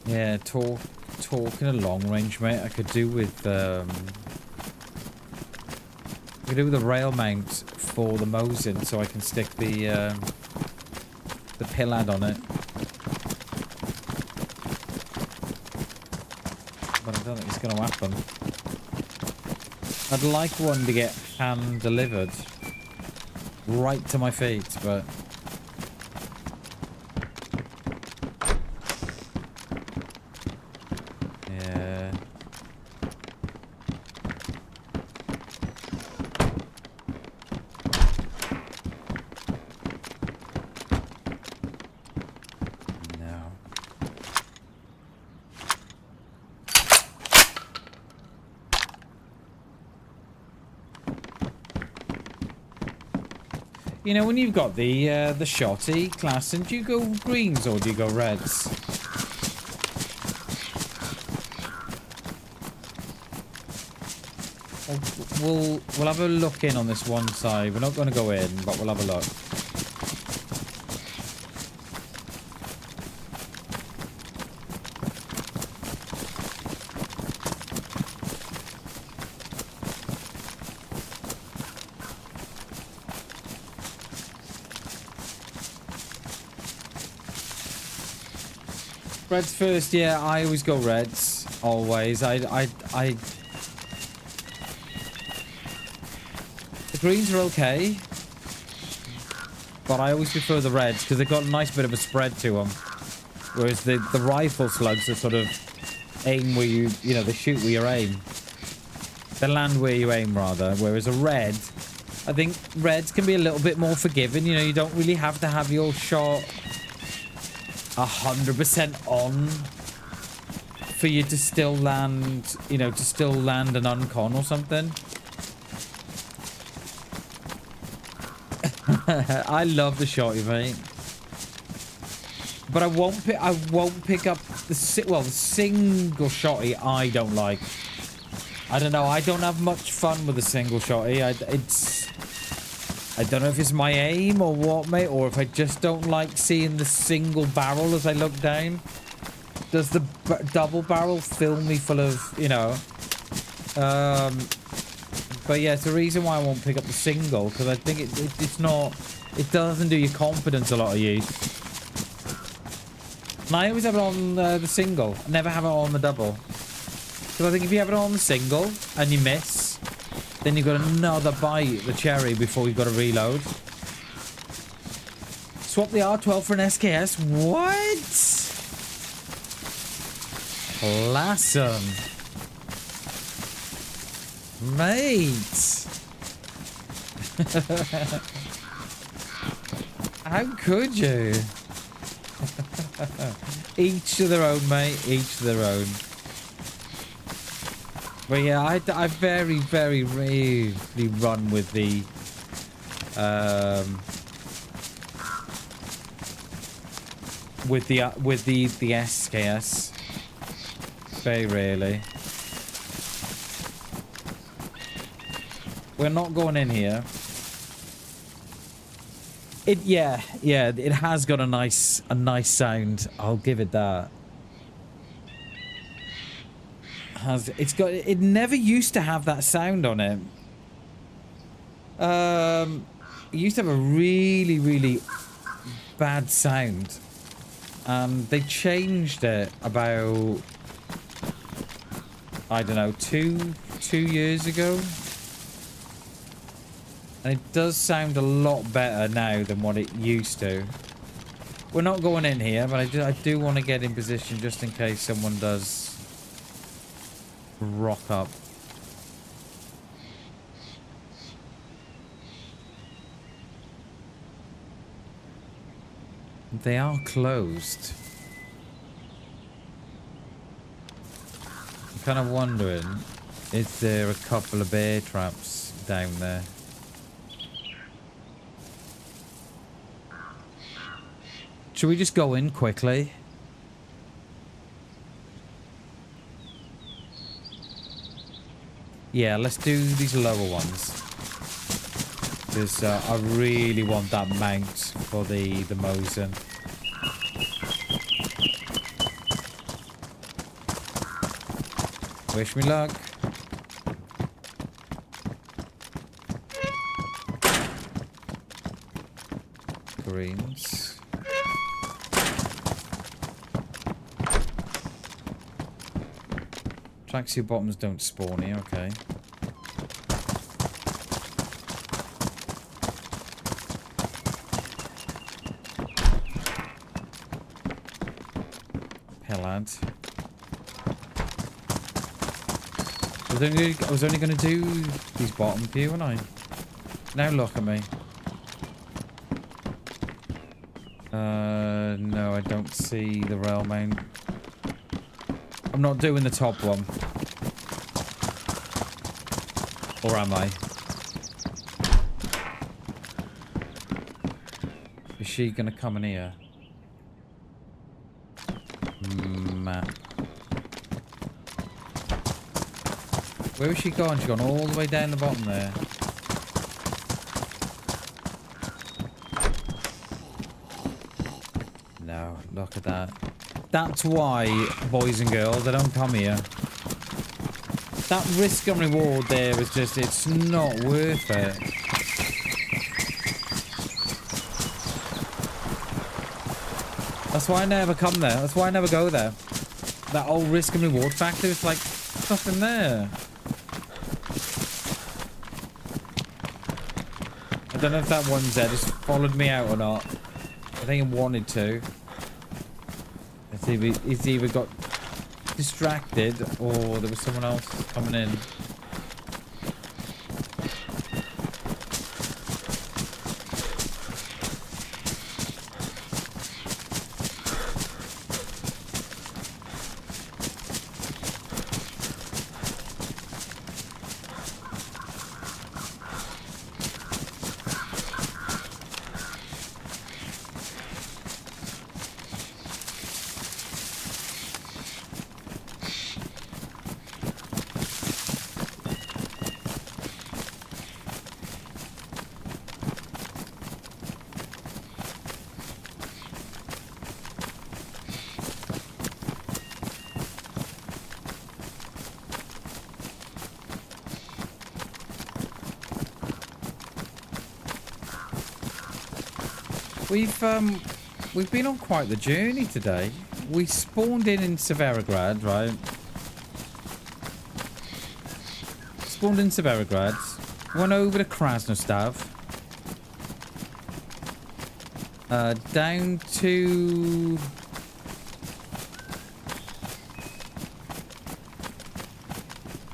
Yeah, talking a long range, mate. I could do with the rail mount for the Mosin, so I can stick the Ballad on it. But I don't think it's going to happen. I'd like one to get hand delivered right to my feet, but yeah. You know, when you've got the shotty class, and do you go greens or do you go reds? We'll have a look in on this one side. We're not going to go in, but we'll have a look. Reds first, yeah. I always go reds, always. The greens are okay, but I always prefer the reds because they've got a nice bit of a spread to them. Whereas the rifle slugs are sort of aim where you know, they shoot where you aim. They land where you aim, rather. Whereas a red, I think reds can be a little bit more forgiving. You know, you don't really have to have your shot 100% on for you to still land, you know, to still land an uncon or something. I love the shotty, mate. But I won't pick up the single shotty. I don't like. I don't know. I don't have much fun with a single shotty. I don't know if it's my aim or what, mate, or if I just don't like seeing the single barrel as I look down. Does the double barrel fill me full of, you know? But yeah, it's the reason why I won't pick up the single, because I think it's not. It doesn't do your confidence a lot of use. And I always have it on the single. I never have it on the double. Because I think if you have it on the single and you miss, then you've got another bite at the cherry before you've got to reload. Swap the R12 for an SKS? What? Awesome. Mate. How could you? Each to their own, mate. Each to their own. But yeah, I very, very rarely run with the SKS. Very rarely. We're not going in here. Yeah, it has got a nice sound. I'll give it that. It never used to have that sound on it. It used to have a really, really bad sound. They changed it about, I don't know, two years ago. And it does sound a lot better now than what it used to. We're not going in here, but I do want to get in position just in case someone does rock up. They are closed. I'm kind of wondering, is there a couple of bear traps down there? Should we just go in quickly? Yeah, let's do these lower ones. Because I really want that mount for the Mosin. Wish me luck. Greens. Tracksuit bottoms don't spawn here, okay. Ballad. I was only going to do these bottom few, weren't I? Now look at me. No, I don't see the rail mount. I'm not doing the top one. Or am I? Is she gonna come in here? Map. Where has she gone? She's gone all the way down the bottom there. No, look at that. That's why, boys and girls, they don't come here. That risk and reward there is just, it's not worth it. That's why I never come there. That's why I never go there. That old risk and reward factor is like, nothing there. I don't know if that one's there just followed me out or not. I think it wanted to. It's either got distracted or there was someone else coming in. We've been on quite the journey today. We spawned in Severograd, right? Spawned in Severograd. Went over to Krasnostav. Down to...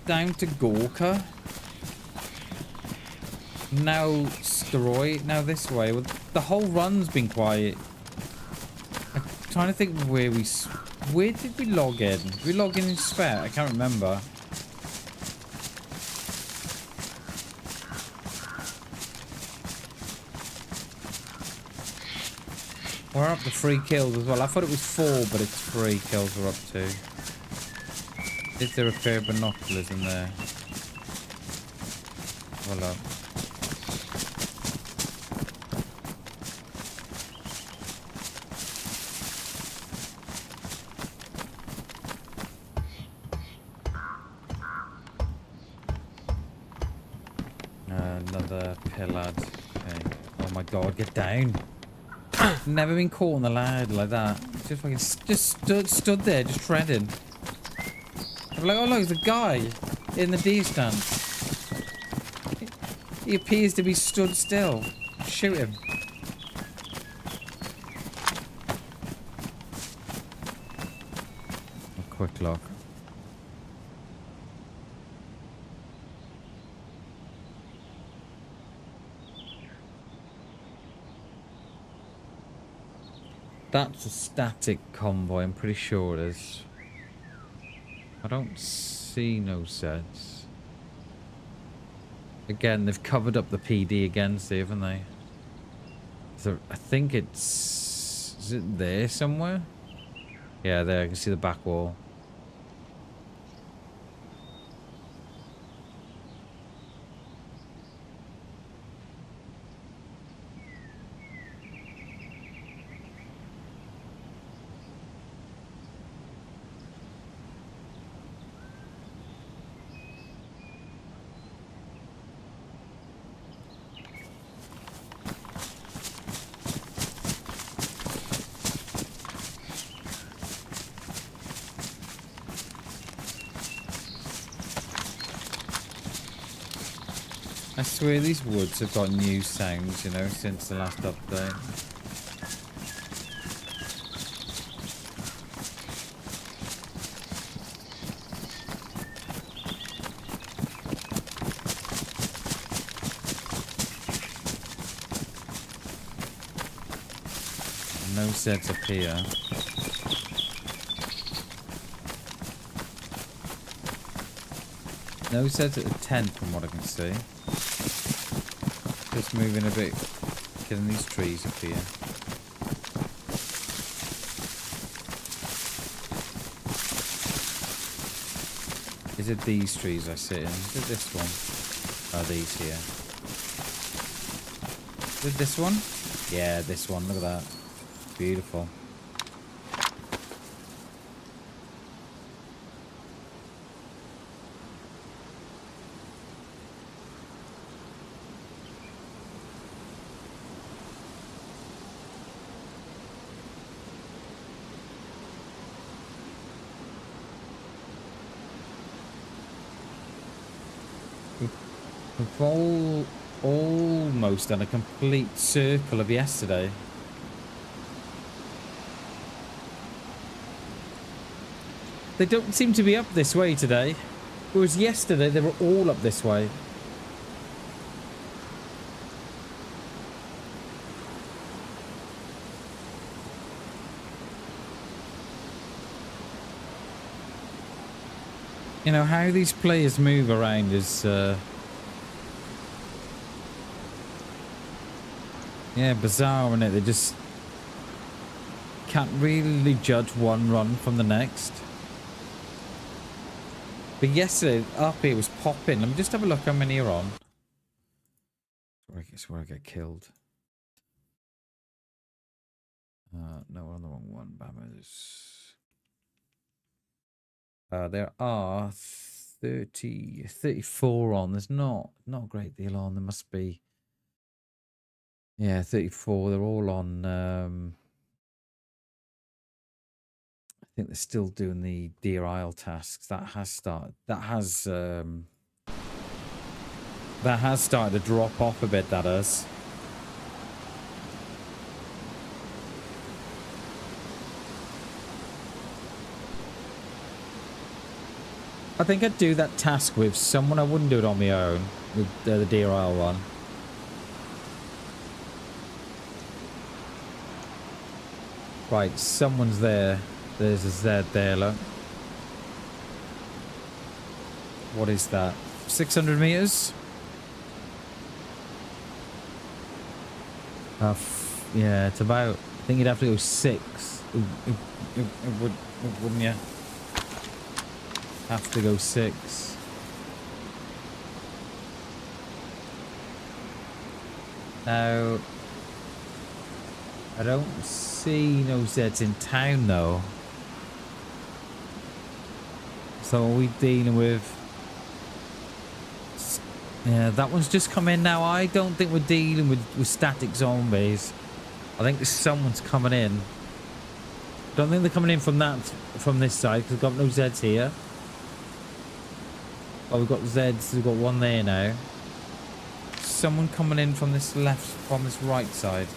Down to Gorka. Now Stroy. Now this way. Well, the whole run's been quiet. I'm trying to think where we... Where did we log in? Did we log in Spare? I can't remember. We're up to 3 kills as well. I thought it was 4, but it's 3 kills we're up to. Is there a pair of binoculars in there? Well up. Another pillad. Okay. Oh my god, get down. Never been caught on the ladder like that. Just fucking stood there, just treading. I'm like, oh look, there's a guy in the D stand. He appears to be stood still. Shoot him. A quick look. That's a static convoy, I'm pretty sure it is. I don't see no sets. Again, they've covered up the PD again, see, haven't they? So I think it's... Is it there somewhere? Yeah, there, I can see the back wall. I swear these woods have got new sounds, you know, since the last update. No sets up here. No sets at the tent from what I can see. Just moving a bit, getting these trees up here. Is it these trees I sit in? Is it this one? Oh, these here. Is it this one? Yeah, this one. Look at that. Beautiful. We've almost done a complete circle of yesterday. They don't seem to be up this way today. Whereas yesterday they were all up this way. You know, how these players move around is... yeah, bizarre, isn't it? They just can't really judge one run from the next. But yesterday, up here was popping. Let me just have a look how many are on. It's where I get killed. No, we're on the wrong one. There are 34 on. There's not a great deal on. There must be Yeah, 34. They're all on. I think they're still doing the Deer Isle tasks. That has started. That has started to drop off a bit. That has. I think I'd do that task with someone. I wouldn't do it on my own with the Deer Isle one. Right, someone's there. There's a Z there, look. What is that? 600 meters? Yeah, it's about... I think you'd have to go 6. Wouldn't you? Have to go 6. Now... I don't see no Zeds in town, though. So are we dealing with... Yeah, that one's just come in now. I don't think we're dealing with static zombies. I think someone's coming in. Don't think they're coming in from this side, because we've got no Zeds here. Oh, we've got Zeds. We've got one there now. Someone coming in from this right side.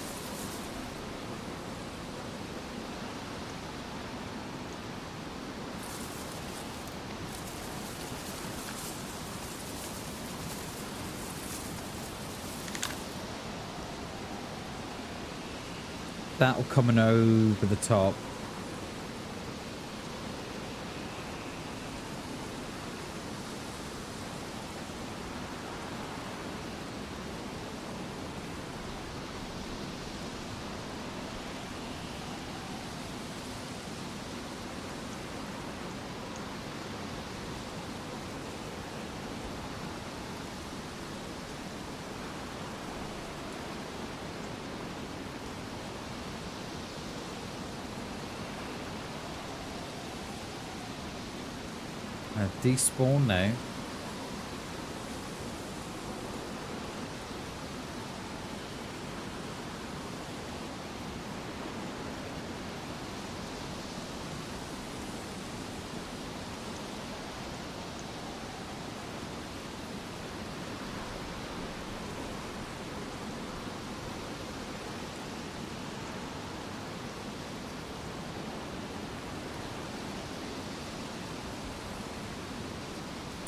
That'll coming over the top. Despawn now.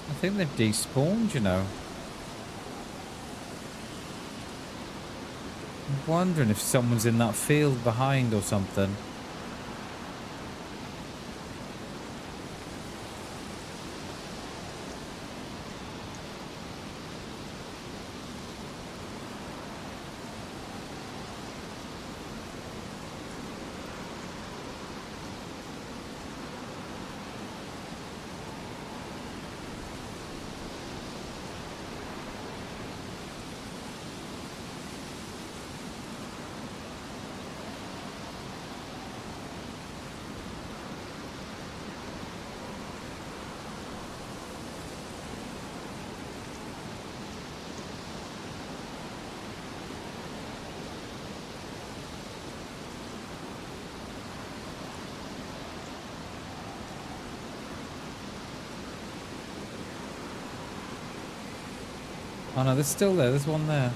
I think they've despawned, you know. I'm wondering if someone's in that field behind or something. Oh no, they're still there. There's one there.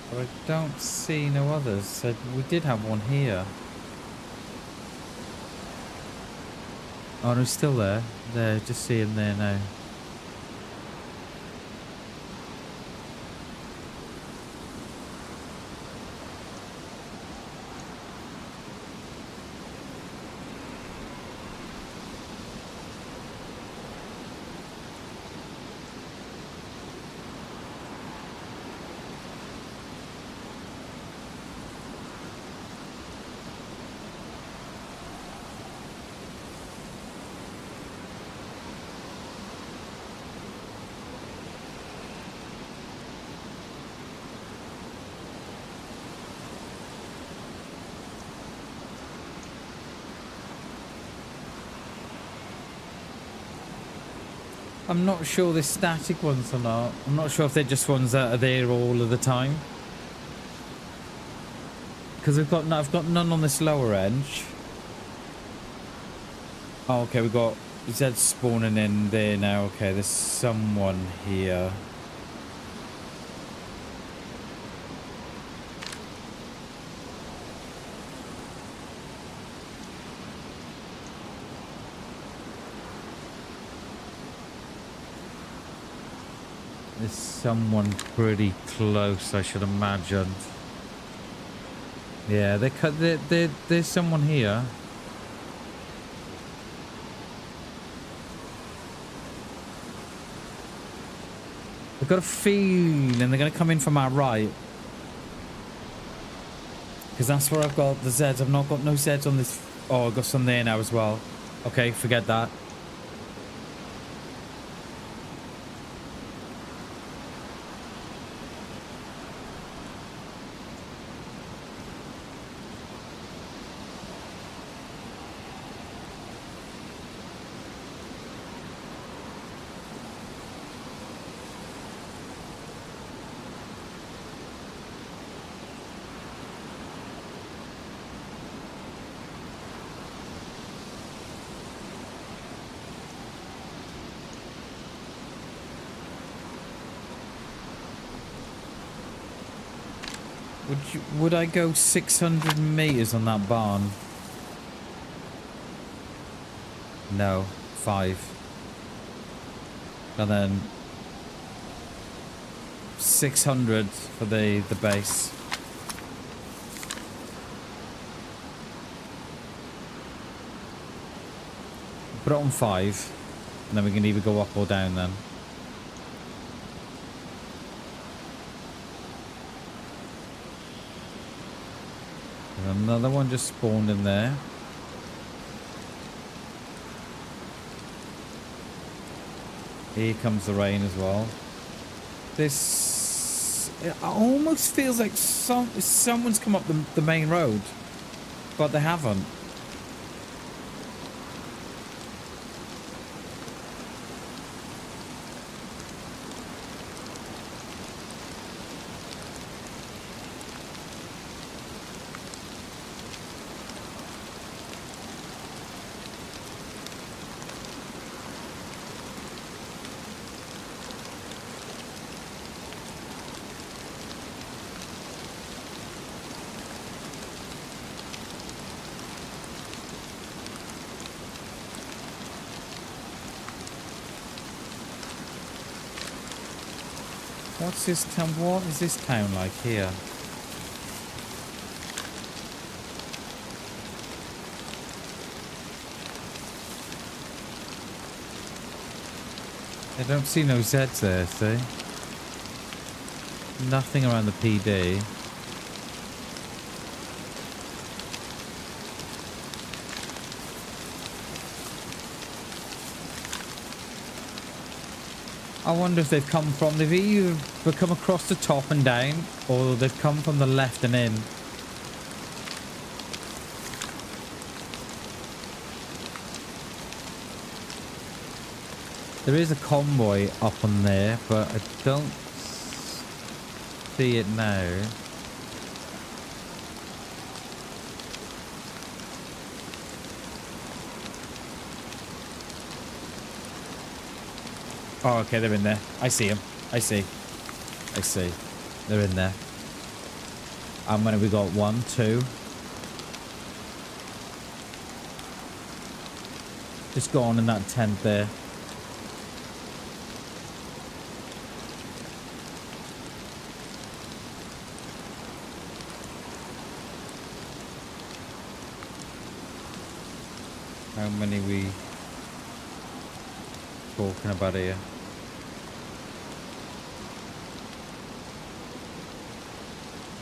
But I don't see no others. So we did have one here. Oh no, he's still there. There, just see him there now. I'm not sure they're static ones or not. I'm not sure if they're just ones that are there all of the time. Because I've got none on this lower edge. Oh, okay, we've got Zed spawning in there now. Okay, there's someone here. There's someone pretty close, I should imagine. Yeah, there's someone here. I've got a feeling they're going to come in from our right. Because that's where I've got the Zeds. I've not got no Zeds on this. Oh, I've got some there now as well. Okay, forget that. Would I go 600 meters on that barn? No, 5. And then 600 for the base. Put it on 5, and then we can either go up or down then. Another one just spawned in there. Here comes the rain as well. This... It almost feels like someone's come up the main road. But they haven't. What's this town? What is this town like here? I don't see no Zeds there, see? Nothing around the PD. I wonder if they've come from... They've either come across the top and down, or they've come from the left and in. There is a convoy up on there, but I don't see it now. Oh, okay, they're in there. I see them. I see. They're in there. How many we got? 1, 2. Just go on in that tent there. How many we talking about here?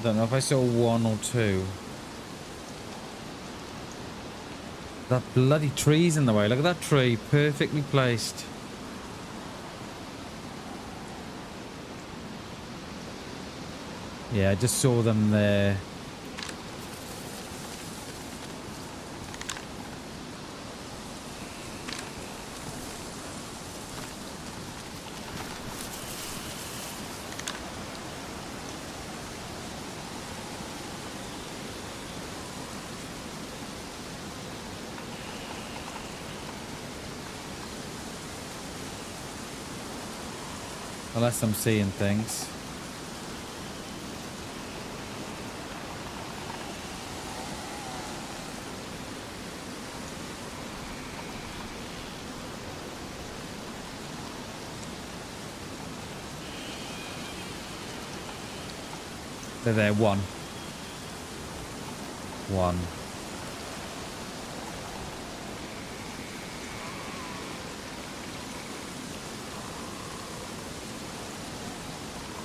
Don't know if I saw 1 or 2. That bloody tree's in the way. Look at that tree, perfectly placed. Yeah, I just saw them there. Unless I'm seeing things. They're there. One.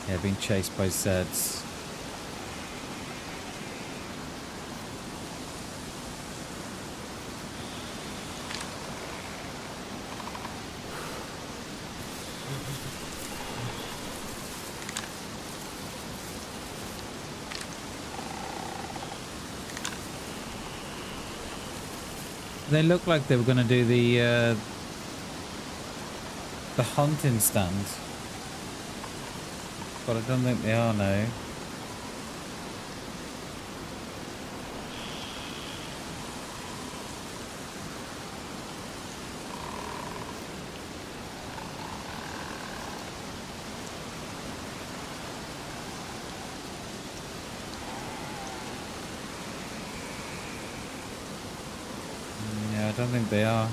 Yeah, being chased by Zeds. They look like they were going to do the hunting stand. But I don't think they are now. Yeah, I don't think they are.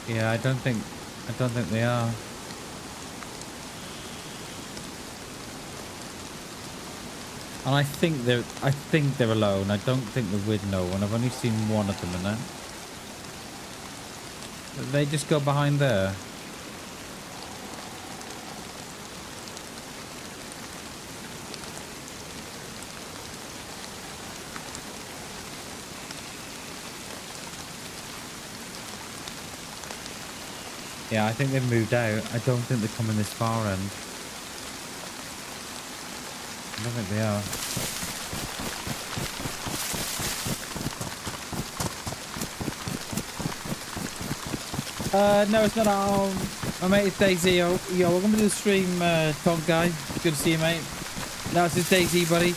Yeah, I don't think they are. And I think they're alone. I don't think they're with no one. I've only seen one at the minute. They just go behind there. Yeah, I think they've moved out. I don't think they're coming this far end. I don't think they are. No, it's not our... My mate, it's DayZ. Yo, welcome to the stream, Tom guy. Good to see you, mate. No, it's just DayZ, buddy.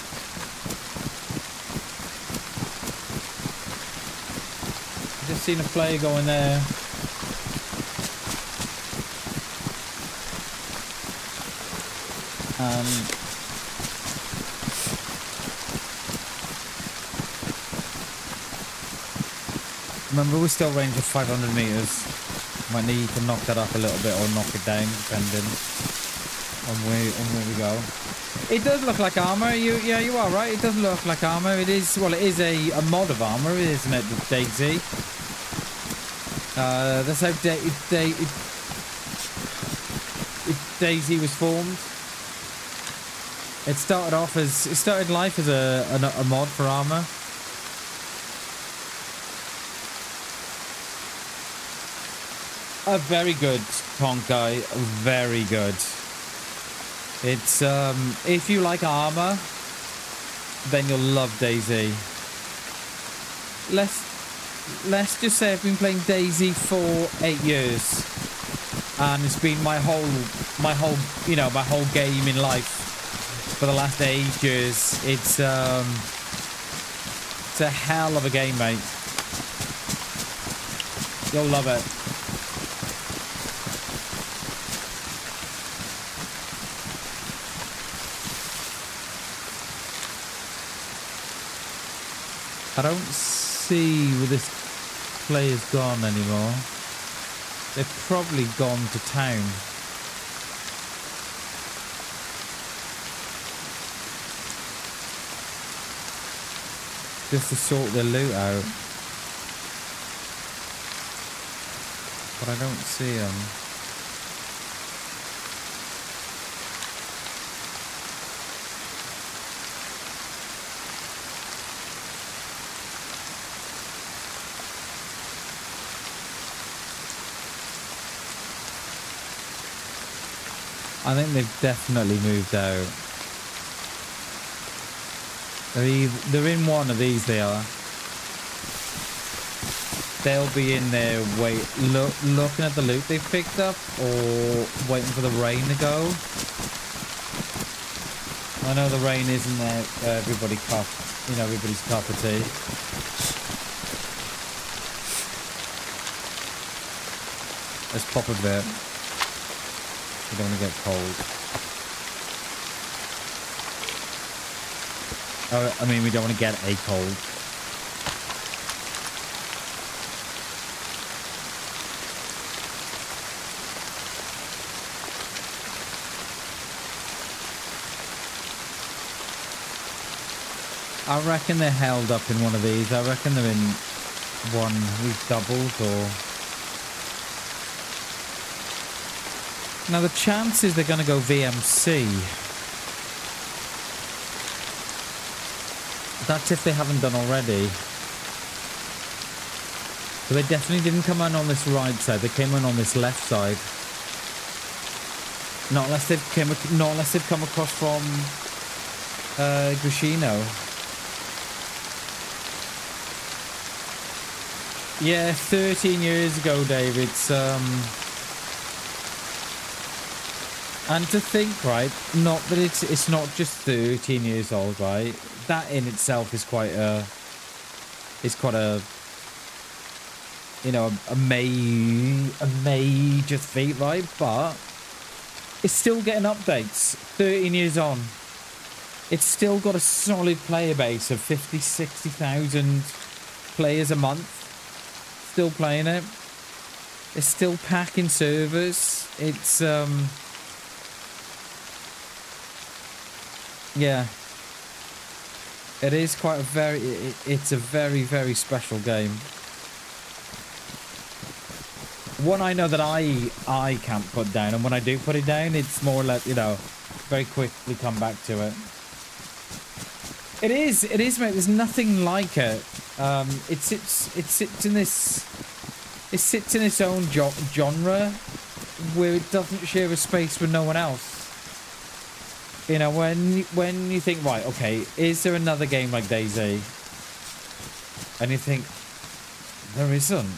Just seen a player going there. Remember, we're still range of 500 meters. Might need to knock that up a little bit or knock it down, depending on where we go. It does look like armor. Yeah, you are right. It does look like armor. It is. Well, it is a mod of armor, isn't it? DayZ. That's how DayZ was formed. It started life as a mod for armor. Very good, Tonkai. Very good. It's if you like armor, then you'll love DayZ. Let's just say I've been playing DayZ for 8 years, and it's been my whole game in life for the last 8 years. It's a hell of a game, mate. You'll love it. I don't see where this player's gone anymore. They've probably gone to town. Just to sort their loot out. But I don't see them. I think they've definitely moved out. They're in one of these, they are. They'll be in there looking at the loot they've picked up or waiting for the rain to go. I know the rain isn't everybody's cup of tea. Let's pop a bit. We don't want to get cold. Oh, I mean, we don't want to get a cold. I reckon they're held up in one of these. I reckon they're in one of these doubles or... Now the chances they're going to go VMC. That's if they haven't done already. But they definitely didn't come in on this right side. They came in on this left side. Not unless they've come across from Gushino. Yeah, 13 years ago, David. And to think, right, not that it's not just 13 years old, right? That in itself is quite a you know, a major feat, right? But it's still getting updates 13 years on. It's still got a solid player base of 50, 60,000 players a month. Still playing it. It's still packing servers. It's yeah, it is quite a it's a very, very special game. One I know that I can't put down, and when I do put it down, it's more like, you know, very quickly come back to it. It is, mate. There's nothing like it. It sits in its own genre where it doesn't share a space with no one else. You know, when you think, right, okay, is there another game like DayZ? And you think, there isn't.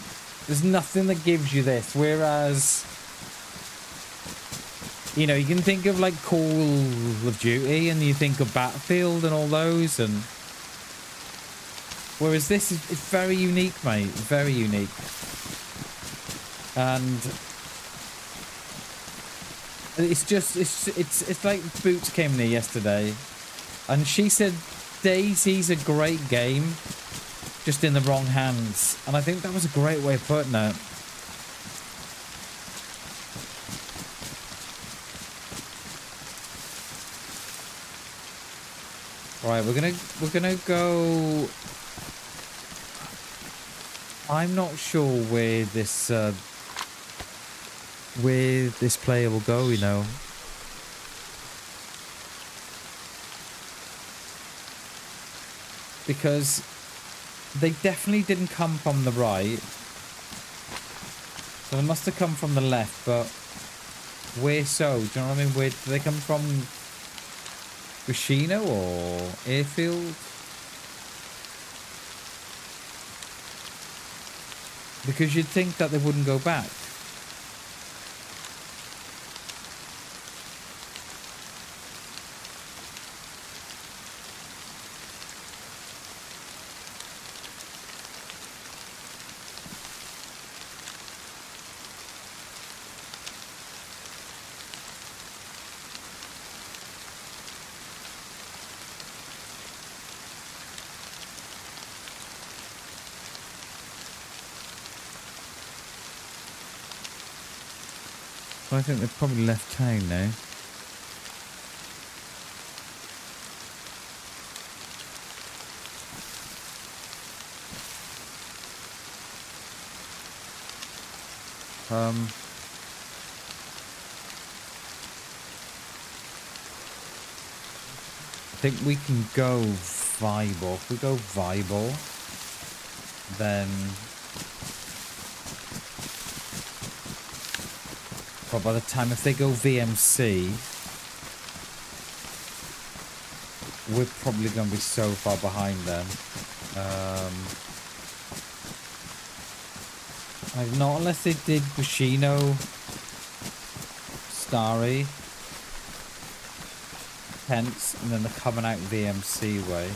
There's nothing that gives you this. Whereas, you know, you can think of like Call of Duty and you think of Battlefield and all those, and whereas this is, it's very unique, mate. Very unique. And it's just, it's like Boots came in here yesterday and she said DayZ's a great game, just in the wrong hands. And I think that was a great way of putting it. Right, we're gonna go. I'm not sure where this player will go, you know. Because they definitely didn't come from the right. So they must have come from the left, but where so? Do you know what I mean? Where do they come from? Bushino or Airfield? Because you'd think that they wouldn't go back. I think they've probably left town now. I think we can go Viable. If we go Viable, then But by the time, if they go VMC, we're probably going to be so far behind them. Not unless they did Bushido, Starry, Pence, and then they're coming out VMC way.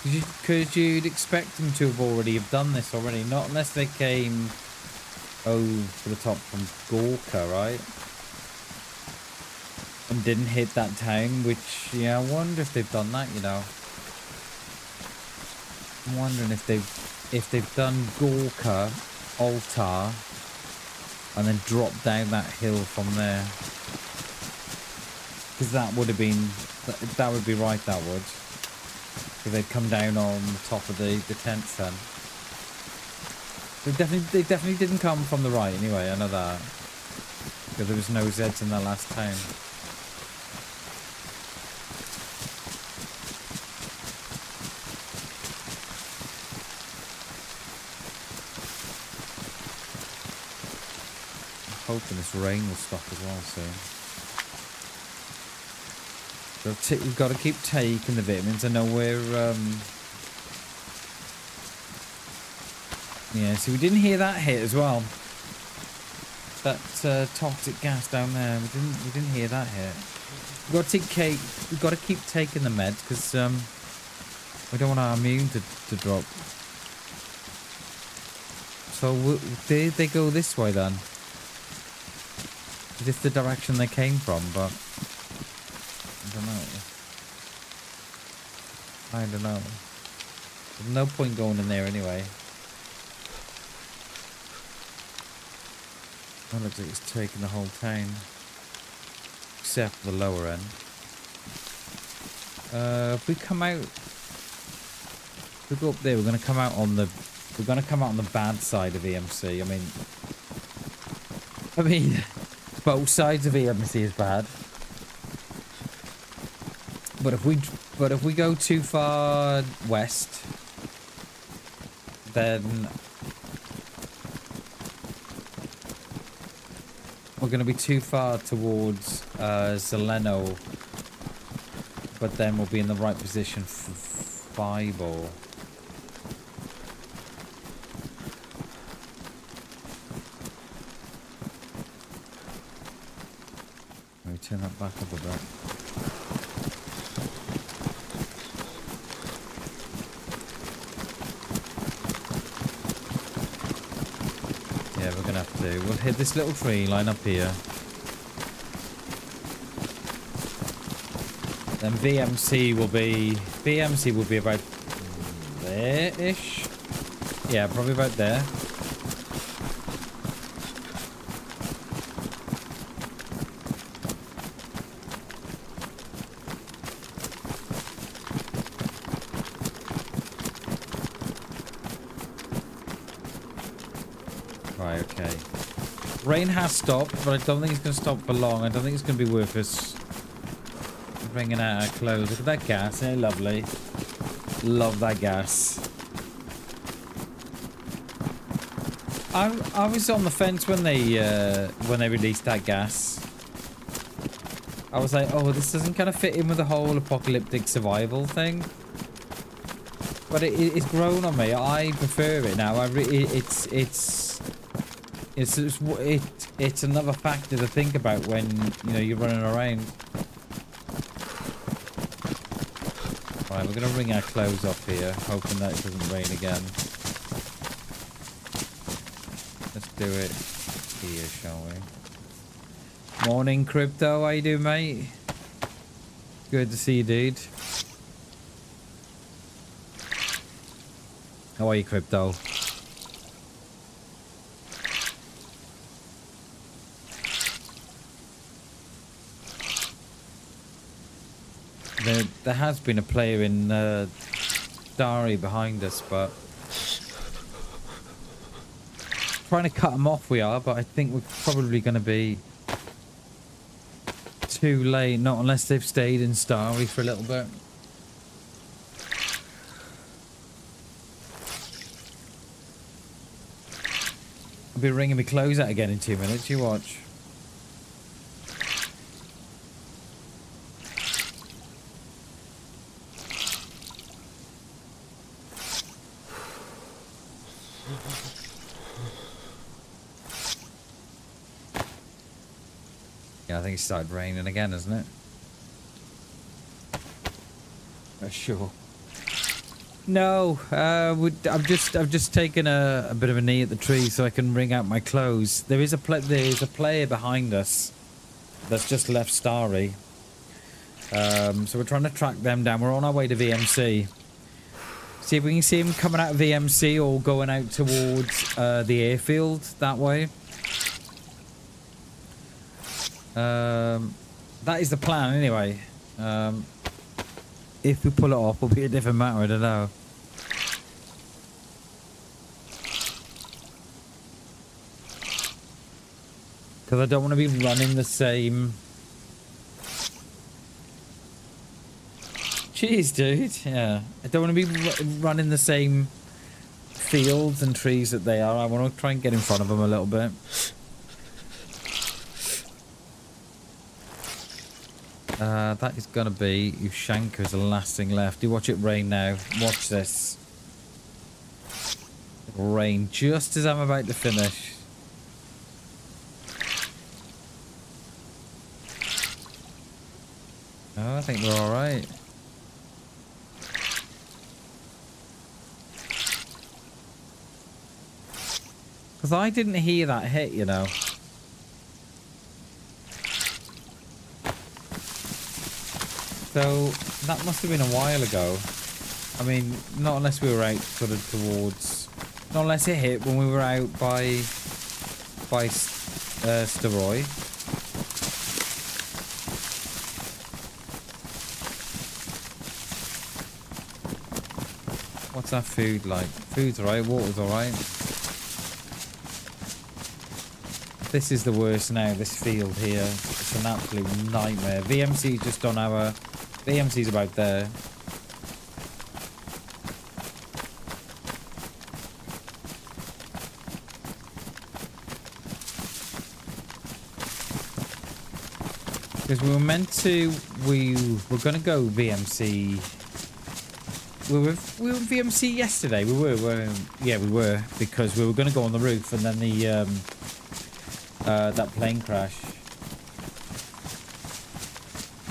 Because you'd expect them to have already have done this already. Not unless they came over the top from Gorka, right? And didn't hit that town, which, yeah, I wonder if they've done that, you know. I'm wondering if they've done Gorka, Altar, and then dropped down that hill from there. Because that would have been, that would be right, that would. Because they'd come down on the top of the tents then. They definitely didn't come from the right anyway, I know that. Because there was no Zeds in that last town. Hoping this rain will stop as well soon. We've got to keep taking the vitamins. I know we're yeah, see, we didn't hear that hit as well. That toxic gas down there. We didn't hear that hit. We've got to keep taking the meds because we don't want our immune to drop. So did they go this way then? Is this the direction they came from? But I don't know. There's no point going in there anyway. That looks like it's taking the whole town. Except for the lower end. If we come out, if we go up there, we're gonna come out on the bad side of EMC. I mean both sides of EMC is bad. But if we go too far west, then we're going to be too far towards Zeleno, but then we'll be in the right position for Fireball. Let me turn that back up a bit. We'll hit this little tree line up here. Then VMC will be about there-ish. Yeah, probably about there. Right, okay. Rain has stopped, but I don't think it's going to stop for long. I don't think it's going to be worth us bringing out our clothes. Look at that gas. Isn't it lovely? Love that gas. I was on the fence when they released that gas. I was like, oh, this doesn't kind of fit in with the whole apocalyptic survival thing. But it's grown on me. I prefer it now. It's another factor to think about when, you know, you're running around. Right, we're gonna wring our clothes off here, hoping that it doesn't rain again. Let's do it here, shall we? Morning, Crypto. How you doing, mate? Good to see you, dude. How are you, Crypto? There has been a player in Dari behind us, but trying to cut them off we are, but I think we're probably going to be too late, not unless they've stayed in Starry for a little bit. I'll be ringing my clothes out again in 2 minutes. You watch. Yeah, I think it started raining again, isn't it? Sure. No, I've just taken a bit of a knee at the tree so I can wring out my clothes. There's a player behind us that's just left Starry. So we're trying to track them down. We're on our way to VMC. See if we can see him coming out of VMC or going out towards the airfield that way. That is the plan anyway. If we pull it off, it'll be a different matter. I don't know. Because I don't want to be running the same... Jeez, dude. Yeah. I don't want to be running the same fields and trees that they are. I want to try and get in front of them a little bit. That is going to be Ushanka's the last thing left. You watch it rain now. Watch this. It'll rain just as I'm about to finish. Oh, I think we're alright. Because I didn't hear that hit, you know. So, that must have been a while ago. I mean, not unless we were out sort of towards... Not unless it hit when we were out by Steroid. What's our food like? Food's alright, water's alright. This is the worst now, this field here. It's an absolute nightmare. VMC just on our... VMC's about there. Because we were meant to... We were going to go VMC... We were VMC yesterday. We were, yeah, we were. Because we were going to go on the roof and then the... that plane crash.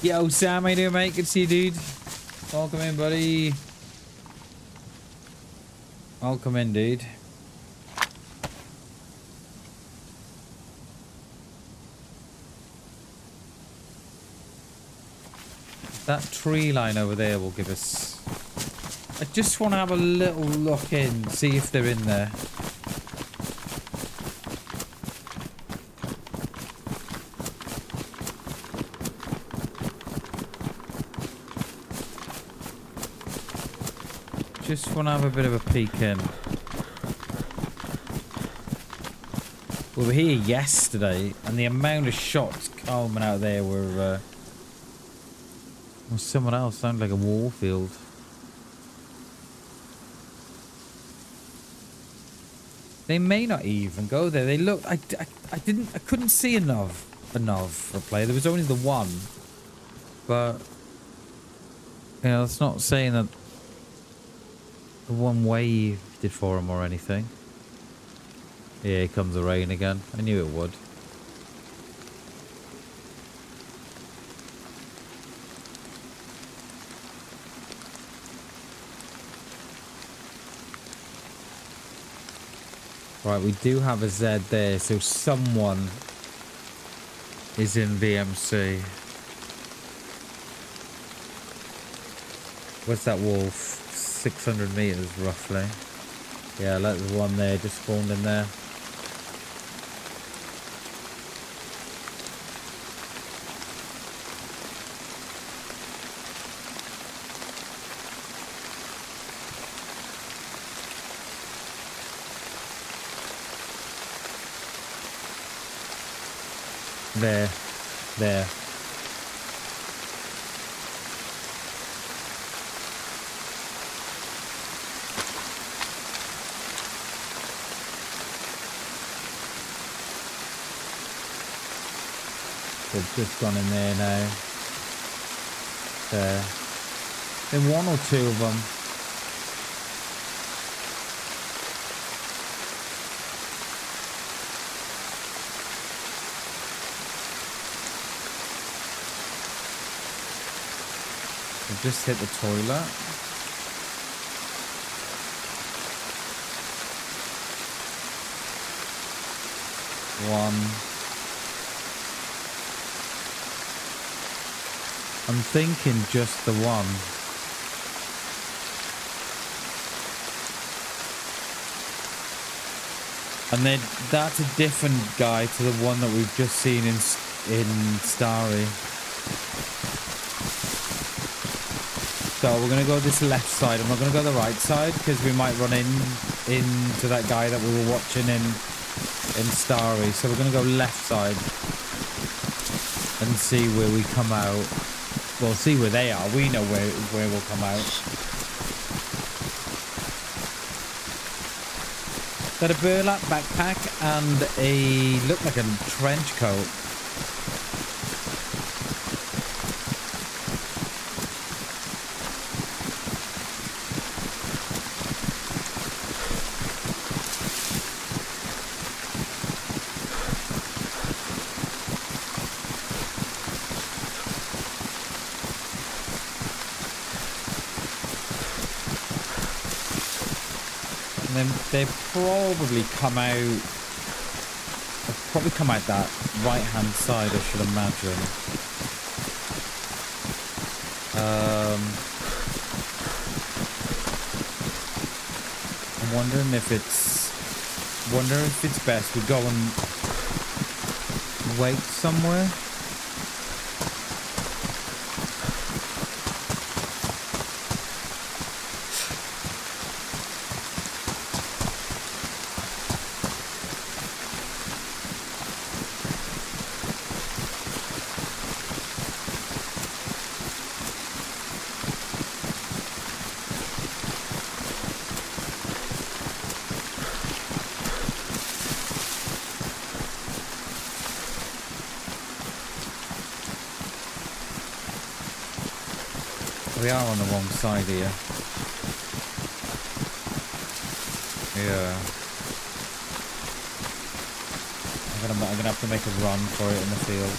Yo, Sam, how you doing, mate? Good to see you, dude. Welcome in, buddy. Welcome in, dude. That tree line over there will give us... I just want to have a little look in, see if they're in there. Just want to have a bit of a peek in. We were here yesterday, and the amount of shots coming out there were someone else. Sounded like a war field. They may not even go there. They looked. I couldn't see enough for play. There was only the one, but you know, it's not saying that. The one waved it for him or anything. Yeah, here comes the rain again. I knew it would. Right, we do have a Z there, so someone is in VMC. What's that wolf? 600 meters roughly. Yeah, there's one there just spawned in there. There. They've just gone in there now. There. Then one or two of them. They've just hit the toilet. One. I'm thinking just the one. And then that's a different guy to the one that we've just seen in Starry. So we're gonna go this left side. I'm not gonna go the right side because we might run into that guy that we were watching in Starry. So we're gonna go left side and see where we come out. We'll see where they are. We know where we'll come out. Got a burlap backpack and a look like a trench coat. They probably come out. They'll probably come out that right-hand side, I should imagine. I'm wondering if it's best we go and wait somewhere. We are on the wrong side here. Yeah. I'm gonna have to make a run for it in the field.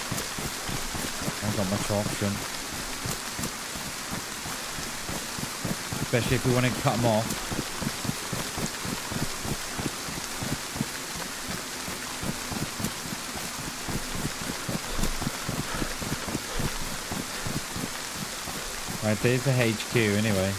I haven't got much option. Especially if we want to cut them off. Right, there's the HQ anyway.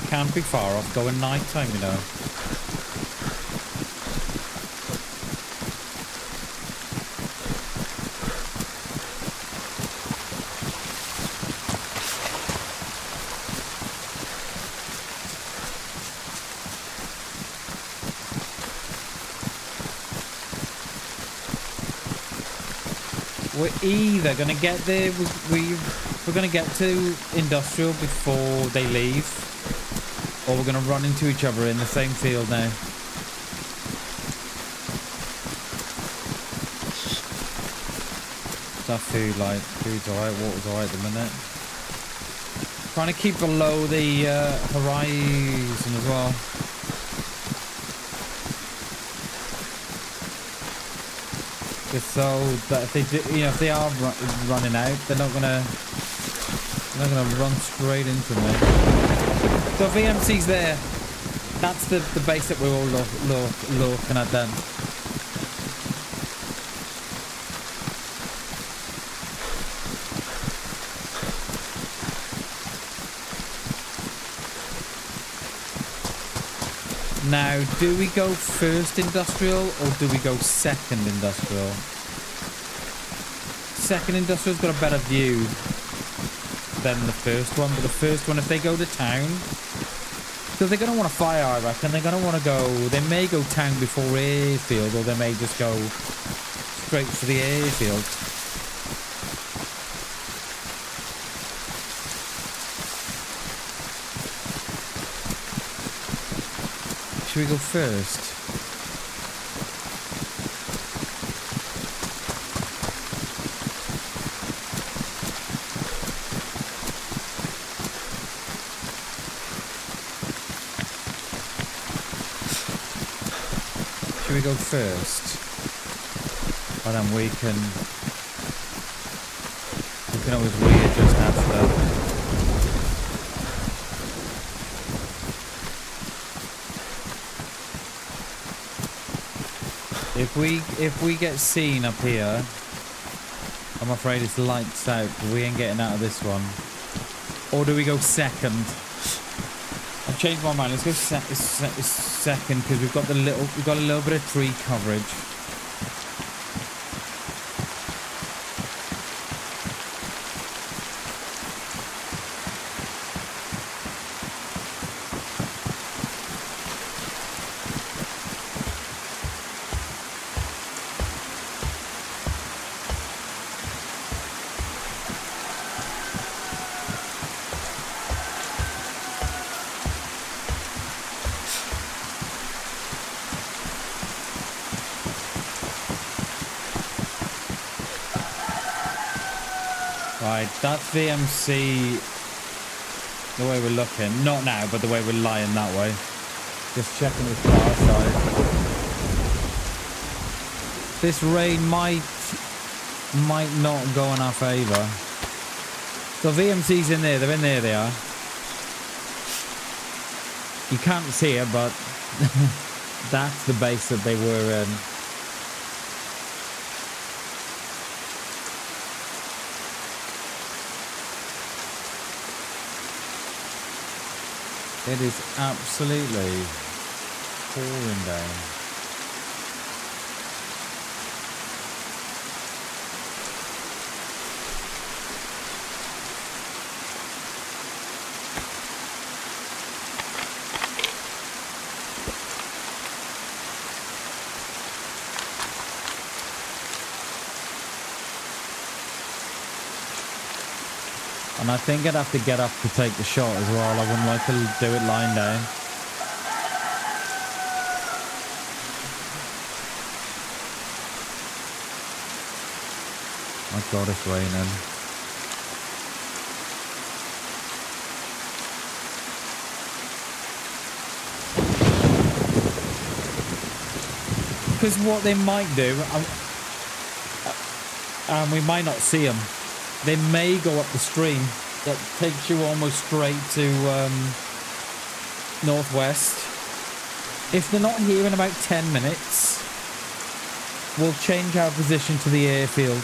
Can't be far off going night time, you know. We're either gonna get there. We're gonna get to industrial before they leave. Or we're going to run into each other in the same field now. What's that food like? Food's alright, water's alright at the minute. Trying to keep below the horizon as well. Just so that if they do, if they are running out, they're not gonna run straight into me. So VMC's there. That's the base that we're all looking at then. Now, do we go first industrial or do we go second industrial? Second industrial's got a better view than the first one, but the first one, if they go to town, because they're going to want to fire, I reckon. They're going to want to go, they may go town before airfield, or they may just go straight to the airfield. Should we go first? Should we go first? But then we can always readjust after. If we get seen up here, I'm afraid it's lights out. We ain't getting out of this one. Or do we go second? I've changed my mind. Let's go second because we've got a little bit of tree coverage. Right, that's VMC the way we're looking. Not now, but the way we're lying that way. Just checking the far side. This rain might not go in our favour. So VMC's in there. They're in there, they are. You can't see it, but that's the base that they were in. It is absolutely pouring down. And I think I'd have to get up to take the shot as well. I wouldn't like to do it lying down. My God, it's raining. Because what they might do, and we might not see them, they may go up the stream that takes you almost straight to northwest. If they're not here in about 10 minutes, we'll change our position to the airfield.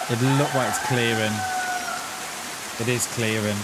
It looks like it's clearing. It is clearing.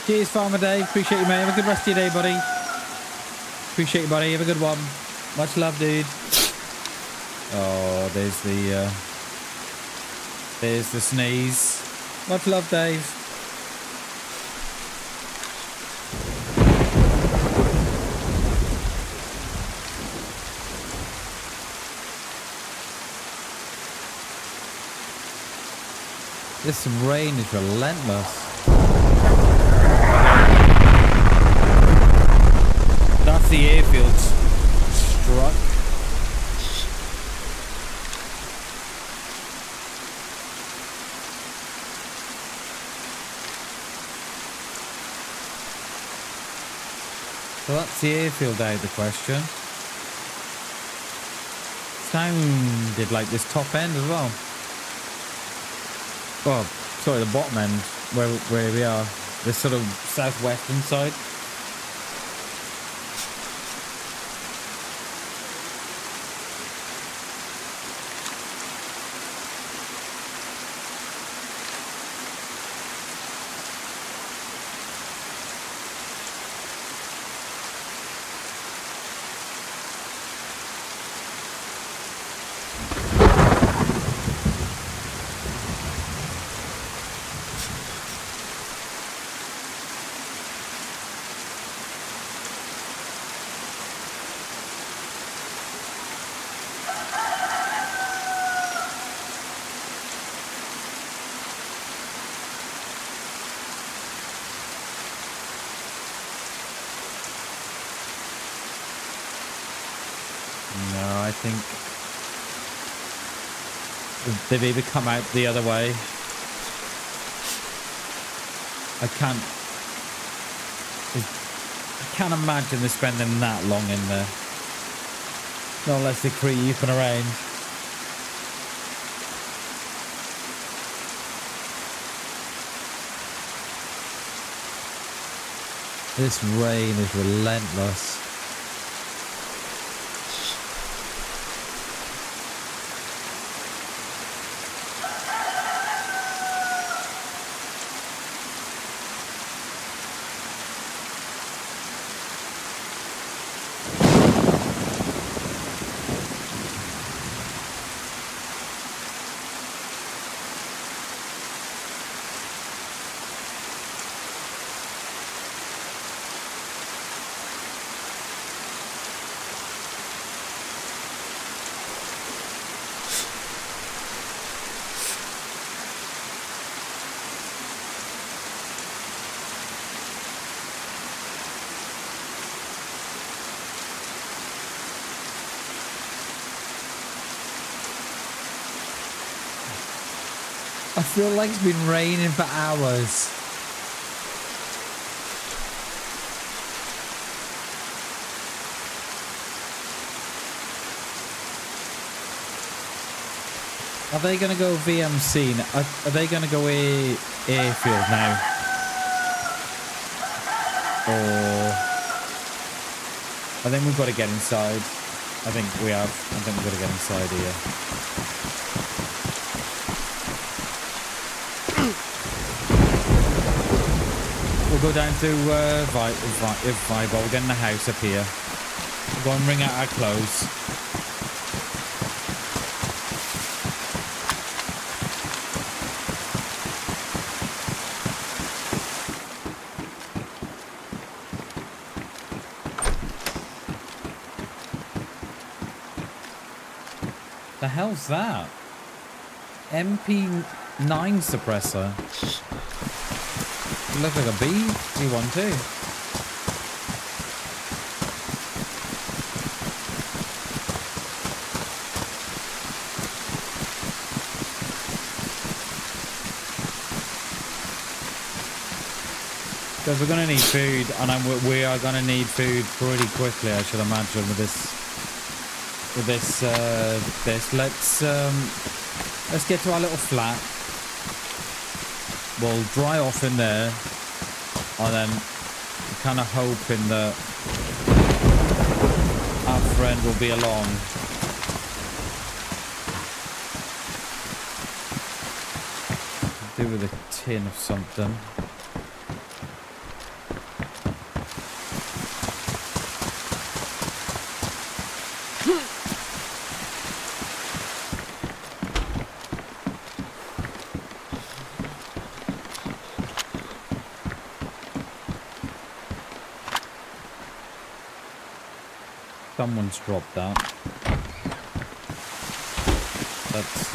Cheers, Farmer Dave. Appreciate you, mate. Have a good rest of your day, buddy. Appreciate you, buddy. Have a good one. Much love, dude. Oh, there's the sneeze. Much love, Dave. This rain is relentless. That's the airfield struck. So that's the airfield out of the question. Sounded like this top end as well. Well, sorry, the bottom end, where we are. This sort of southwestern side. I think they've either come out the other way. I can't imagine they're spending that long in there. Not unless they're creeping around. This rain is relentless. I feel like it's been raining for hours. Are they going to go VMC? Are they going to go airfield now? Or I think we've got to get inside. I think we've got to get inside here. We'll go down to Vibe. We'll get in the house up here. We'll go and wring out our clothes. The hell's that? MP9 suppressor. It looks like a B1 too. Because we're going to need food, and we are going to need food pretty quickly, I should imagine, with this. Let's get to our little flat. We'll dry off in there, and then kind of hoping that our friend will be along. Do with a tin of something. Someone's dropped that. That's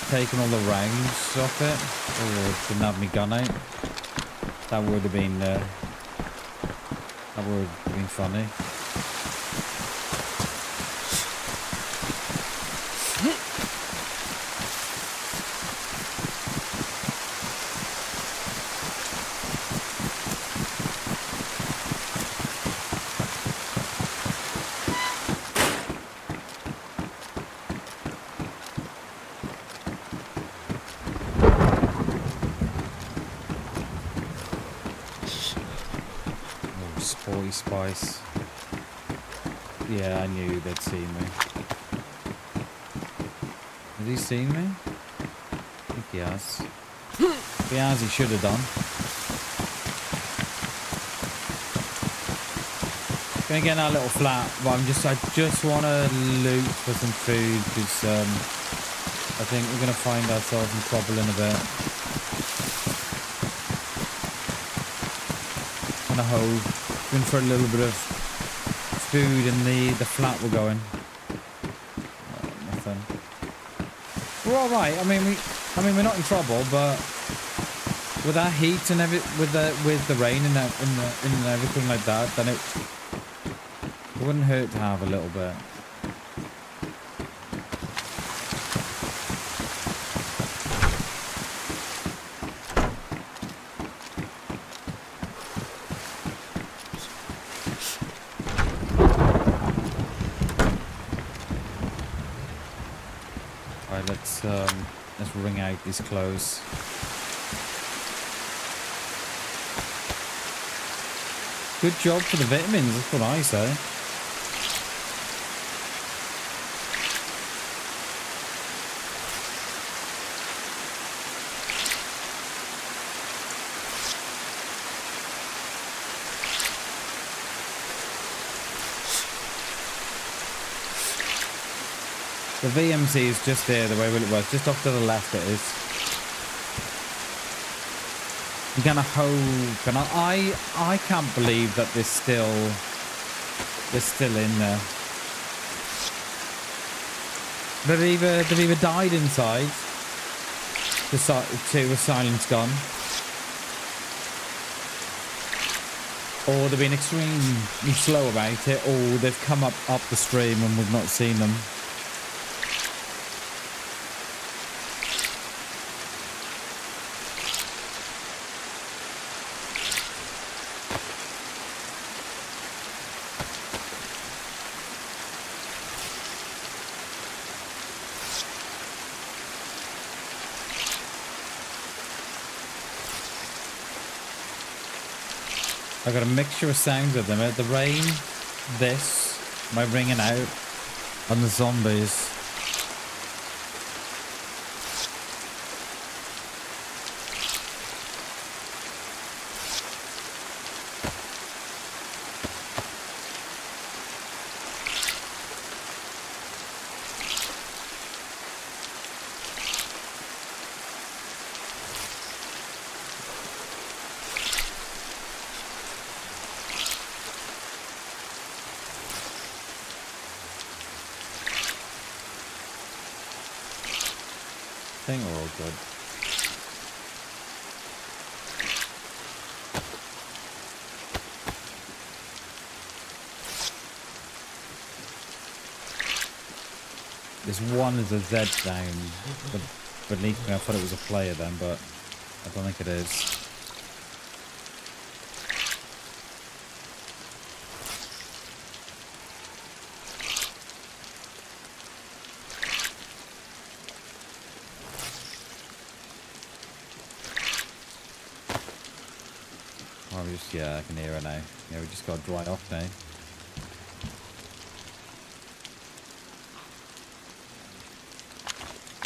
taken all the rounds off it. Oh, didn't have me gun out. That would have been funny. Spice. Yeah, I knew they'd seen me. Has he seen me? I think he has. If he has, he should have done. Gonna get in our little flat, but I just want to loot for some food because I think we're gonna find ourselves in trouble in a bit. Kind of hope. In for a little bit of food in the flat we're going. Oh, nothing. We're all right. I mean we're not in trouble, but with our heat and with the rain and everything like that, then it wouldn't hurt to have a little bit. Let's wring out these clothes. Good job for the vitamins, that's what I say. The VMC is just there, the way it was. Just off to the left it is. I'm gonna hope, and I can't believe that they're still in there. They've either died inside to a silence gun, or they've been extremely slow about it, or they've come up the stream and we've not seen them. I got a mixture of sounds of them. The rain, this, my ringing out, and the zombies. think we're all good. There's one as a Z down beneath me. I thought it was a player then, but I don't think it is. Oh, yeah, I can hear it now. Yeah, we just got to dry off now.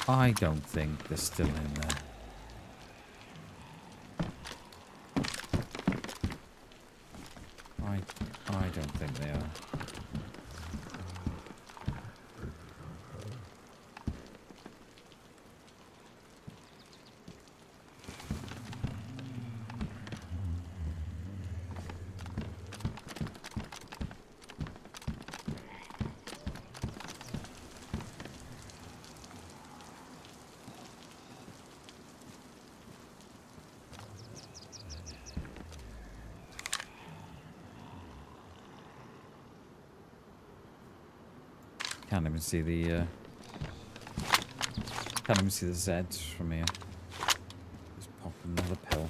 I don't think they're still in there. I don't think they are. Can't even see the Zeds from here. Just pop another pill.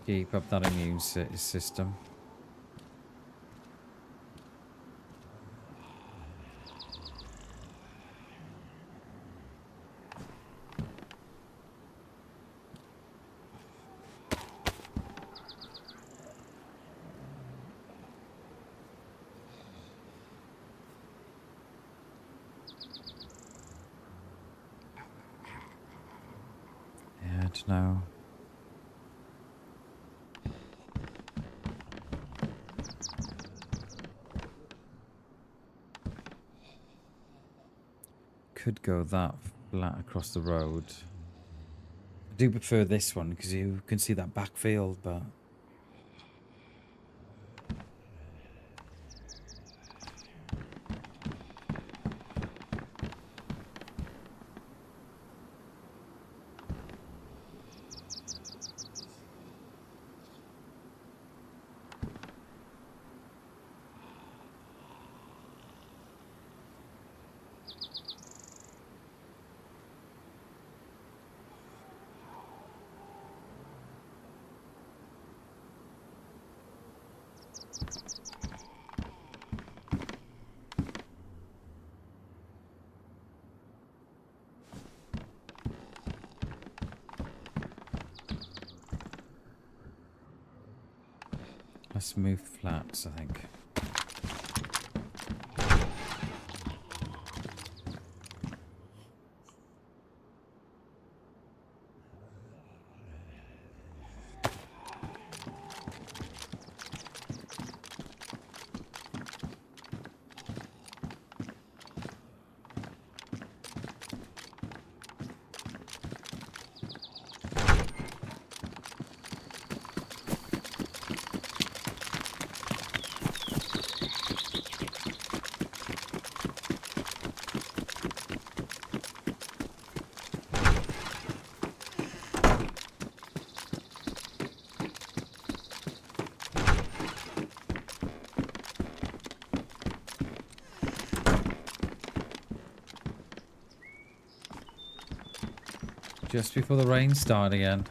Keep up that immune system. Now could go that flat across the road. I do prefer this one because you can see that backfield, but let's move flats, I think. Just before the rain started again.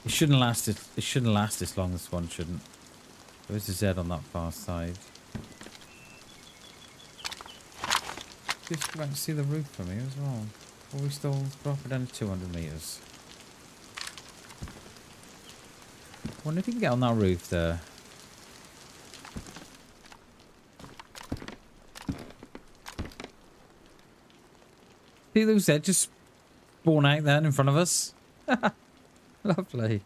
It shouldn't last. It shouldn't last this long. This one shouldn't. There is a Z on that far side. Just about to see the roof from here as well. Or we still dropping down to 200 meters. I wonder if you can get on that roof there. See those there just spawn out there in front of us. Lovely.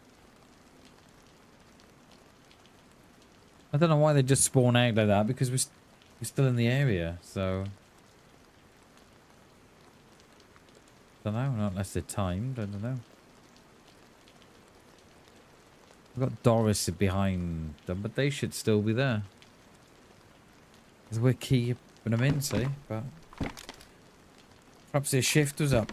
I don't know why they just spawn out like that, because we're still in the area, so don't know, not unless they're timed, I don't know. We've got Doris behind them, but they should still be there. Because we're when I'm in, see, but perhaps their shift was up.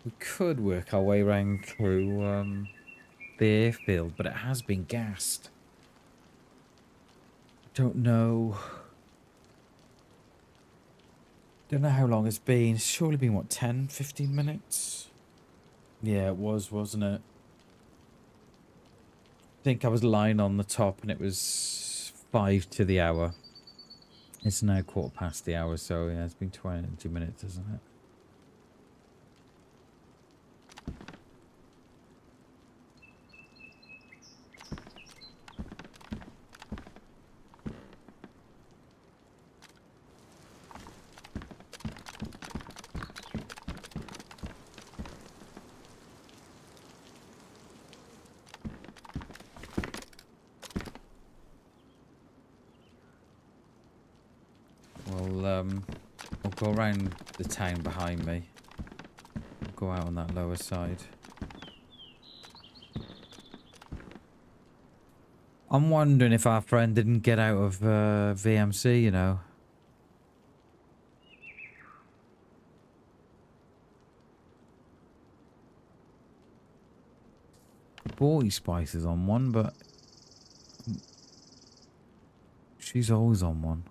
We could work our way around through the airfield, but it has been gassed. Don't know. Don't know how long it's been. It's surely been, what, 10, 15 minutes? Yeah, it was, wasn't it? I think I was lying on the top and it was 5 to the hour. It's now 15 the hour, so yeah, it's been 20 minutes, isn't it? I'll go around the town behind me. I'll go out on that lower side. I'm wondering if our friend didn't get out of VMC, you know. Boy Spice is on one, but she's always on one.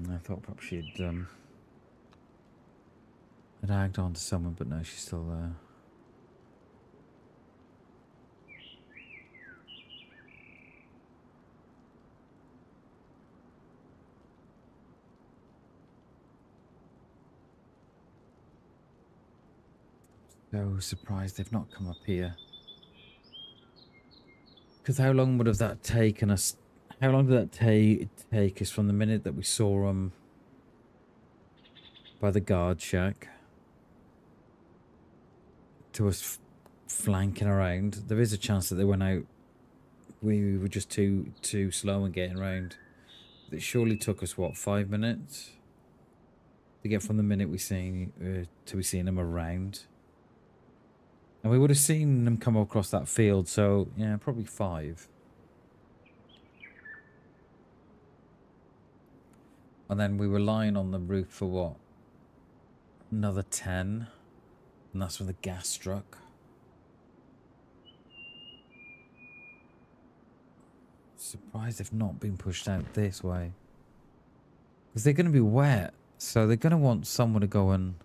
I thought perhaps she'd had agged on to someone, but no, she's still there. So surprised they've not come up here. Because how long would have that taken us? How long did that take us from the minute that we saw them by the guard shack to us flanking around? There is a chance that they went out. We were just too slow in getting around. It surely took us, what, 5 minutes to get from the minute we seen to we seeing them around. And we would have seen them come across that field, so yeah, probably 5. And then we were lying on the roof for what? Another 10. And that's when the gas struck. Surprised they've not been pushed out this way. Because they're going to be wet, so they're going to want someone to go and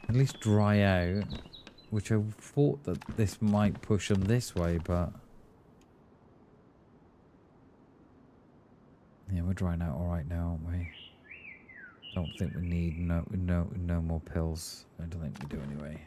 at least dry out. Which I thought that this might push them this way, but yeah, we're drying out all right now, aren't we? Don't think we need no more pills. I don't think we do anyway.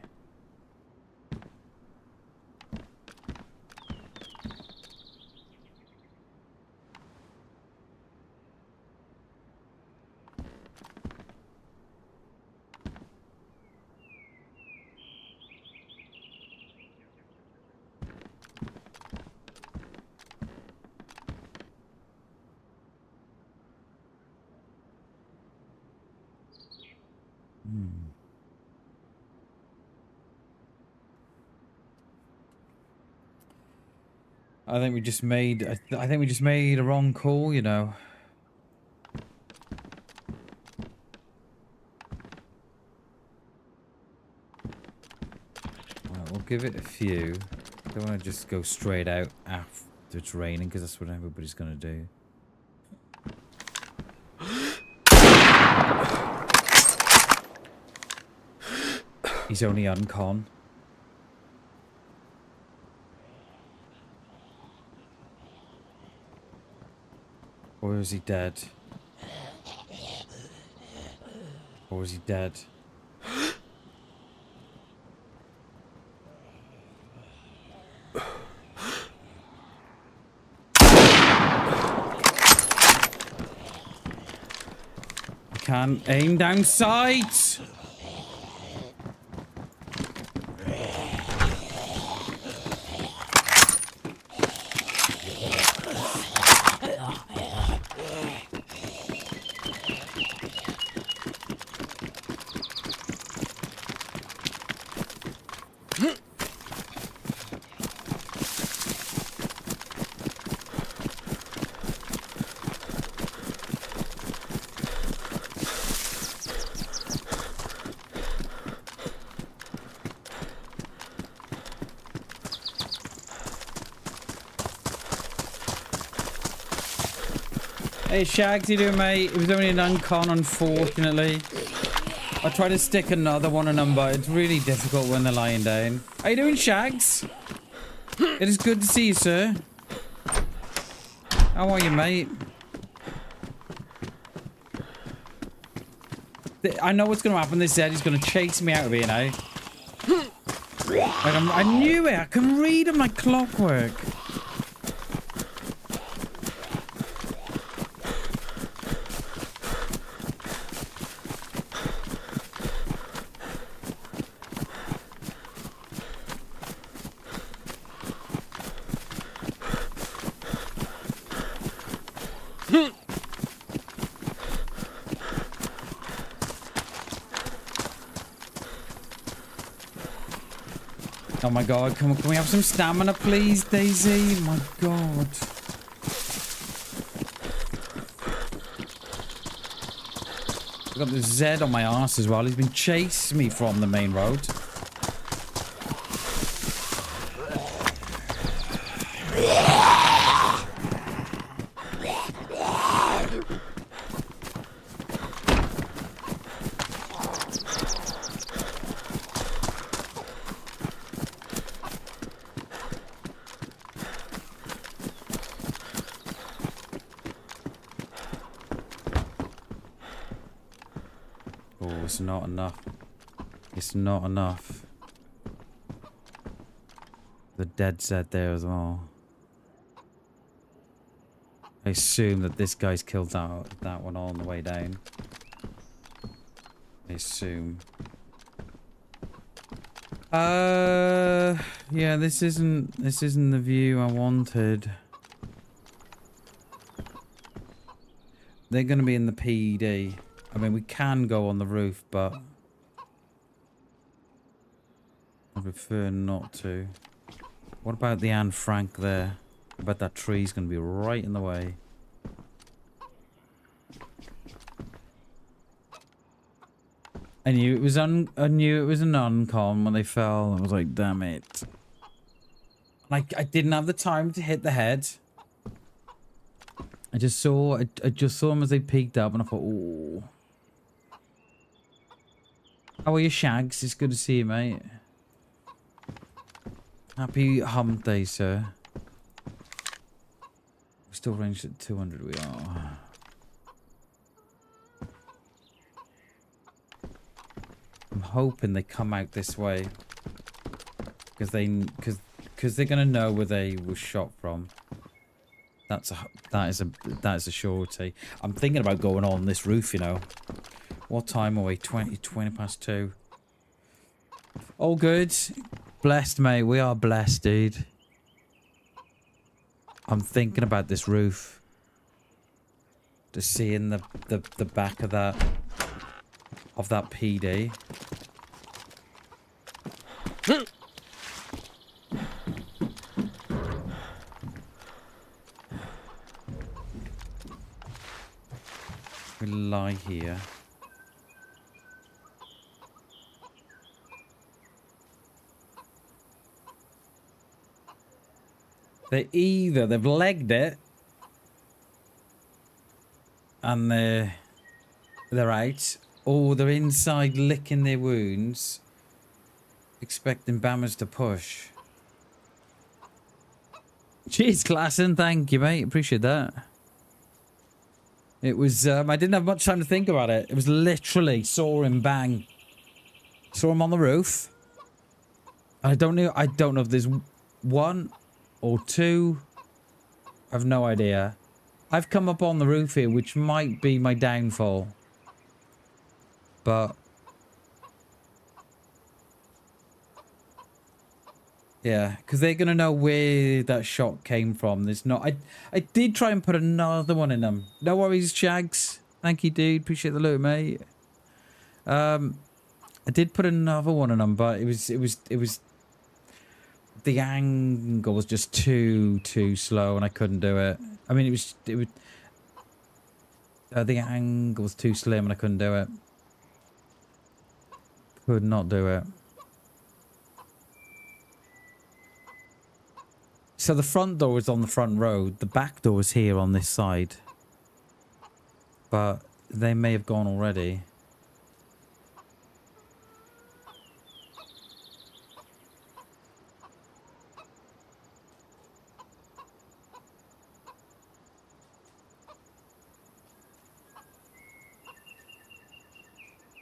I think we just made. I think we just made a wrong call, you know. Right, we'll give it a few. Don't want to just go straight out after it's raining, because that's what everybody's gonna do. He's only uncon. Or is he dead? Or is he dead? I can't aim down sights! Hey Shags, you doing, mate? It was only an uncon, unfortunately. I tried to stick another one on them, but it's really difficult when they're lying down. How you doing, Shags? It is good to see you, sir. How are you, mate? I know what's going to happen. This Zed is going to chase me out of here now. Like I knew it. I can read him like clockwork. Oh my god, can we have some stamina please, DayZ? My god. I've got the Z on my arse as well. He's been chasing me from the main road. It's not enough. It's not enough. The dead Z there as well. I assume that this guy's killed that one on the way down. I assume. Yeah, this isn't the view I wanted. They're gonna be in the PD. I mean, we can go on the roof, but I prefer not to. What about the Anne Frank there? I bet that tree's going to be right in the way. I knew it was an uncon when they fell. I was like, damn it. Like, I didn't have the time to hit the head. I just saw them as they peeked up, and I thought, oh. How are you, Shags? It's good to see you, mate. Happy hump day, sir. We're still ranged at 200, we are. I'm hoping they come out this way. Because they're gonna know where they were shot from. That is a surety. I'm thinking about going on this roof, you know. What time are we? 20 past 2. All good. Blessed, mate. We are blessed, dude. I'm thinking about this roof. Just seeing the back of that PD. We lie here. They've legged it and they're out, or they're inside licking their wounds, expecting bammers to push. Cheers, Klassen. Thank you, mate. Appreciate that. It was, I didn't have much time to think about it. It was literally saw him bang. Saw him on the roof. I don't know if there's one or two. I have no idea. I've come up on the roof here, which might be my downfall. But yeah, because they're gonna know where that shot came from. There's not. I did try and put another one in them. No worries, Shags. Thank you, dude. Appreciate the loot, mate. I did put another one in them, but it was the angle was just too slow, and I couldn't do it. I mean, it would. The angle was too slim, and I couldn't do it. Could not do it. So the front door is on the front road. The back door is here on this side. But they may have gone already.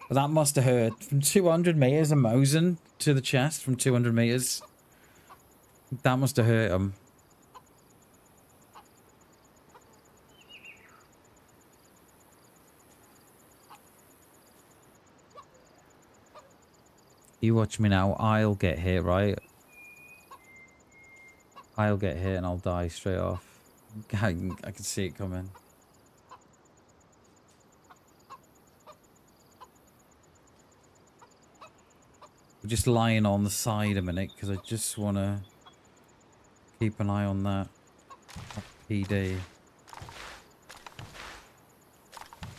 But that must have hurt. From 200 meters, a Mosin to the chest from 200 meters. That must have hurt him. You watch me now. I'll get hit, right? I'll get hit and I'll die straight off. I can see it coming. We're just lying on the side a minute because I just want to keep an eye on that PD.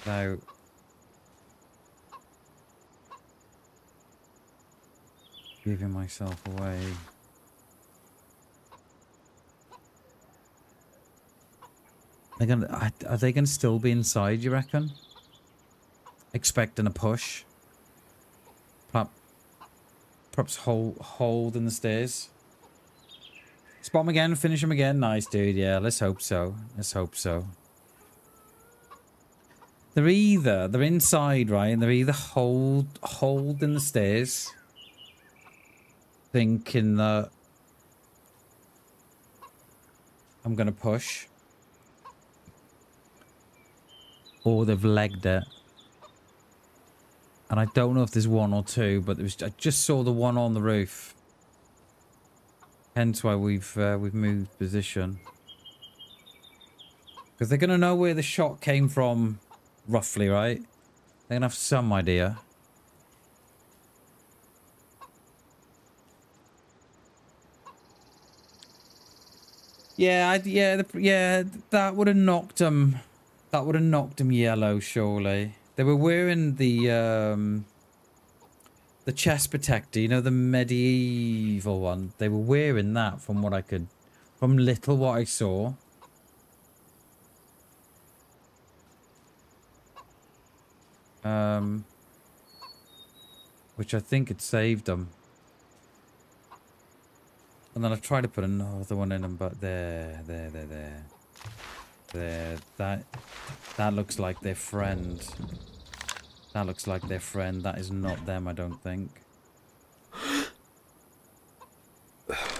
Now, giving myself away. Are they gonna still be inside, you reckon? Expecting a push. Perhaps hold in the stairs. Spot him again, finish him again. Nice, dude. Yeah, let's hope so. Let's hope so. They're inside, right? And they're either hold in the stairs, thinking that I'm gonna push, or they've legged it. And I don't know if there's one or two, but I just saw the one on the roof. Hence why we've moved position. Because they're gonna know where the shot came from, roughly, right? They're gonna have some idea. Yeah, that would have knocked them. That would have knocked them yellow, surely. They were wearing the chest protector, you know, the medieval one. They were wearing that from what I saw. Which I think it saved them. And then I tried to put another one in them, but there. That looks like their friend. That looks like their friend. That is not them, I don't think.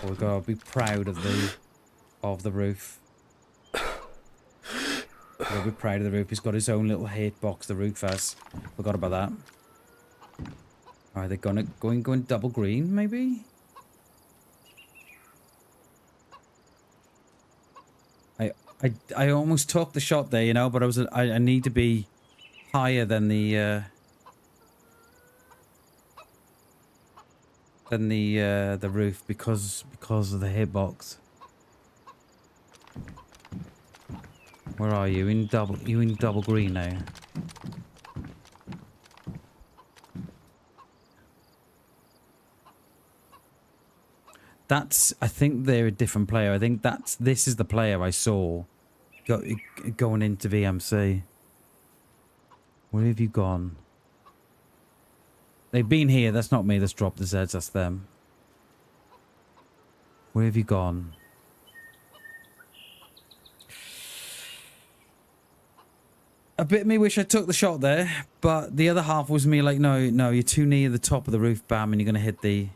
We've got to be proud of the roof. We've got to be proud of the roof. He's got his own little hate box, the roof has. Forgot about that. Are they going double green, maybe? I almost took the shot there, you know, but I need to be higher than the roof because of the hitbox. Where are you? You in double green now? I think they're a different player. I think this is the player I saw going into VMC. Where have you gone? They've been here. That's not me that's dropped the Zeds. That's them. Where have you gone? A bit of me wish I took the shot there, but the other half was me like, no, you're too near the top of the roof, Bam, and you're gonna hit the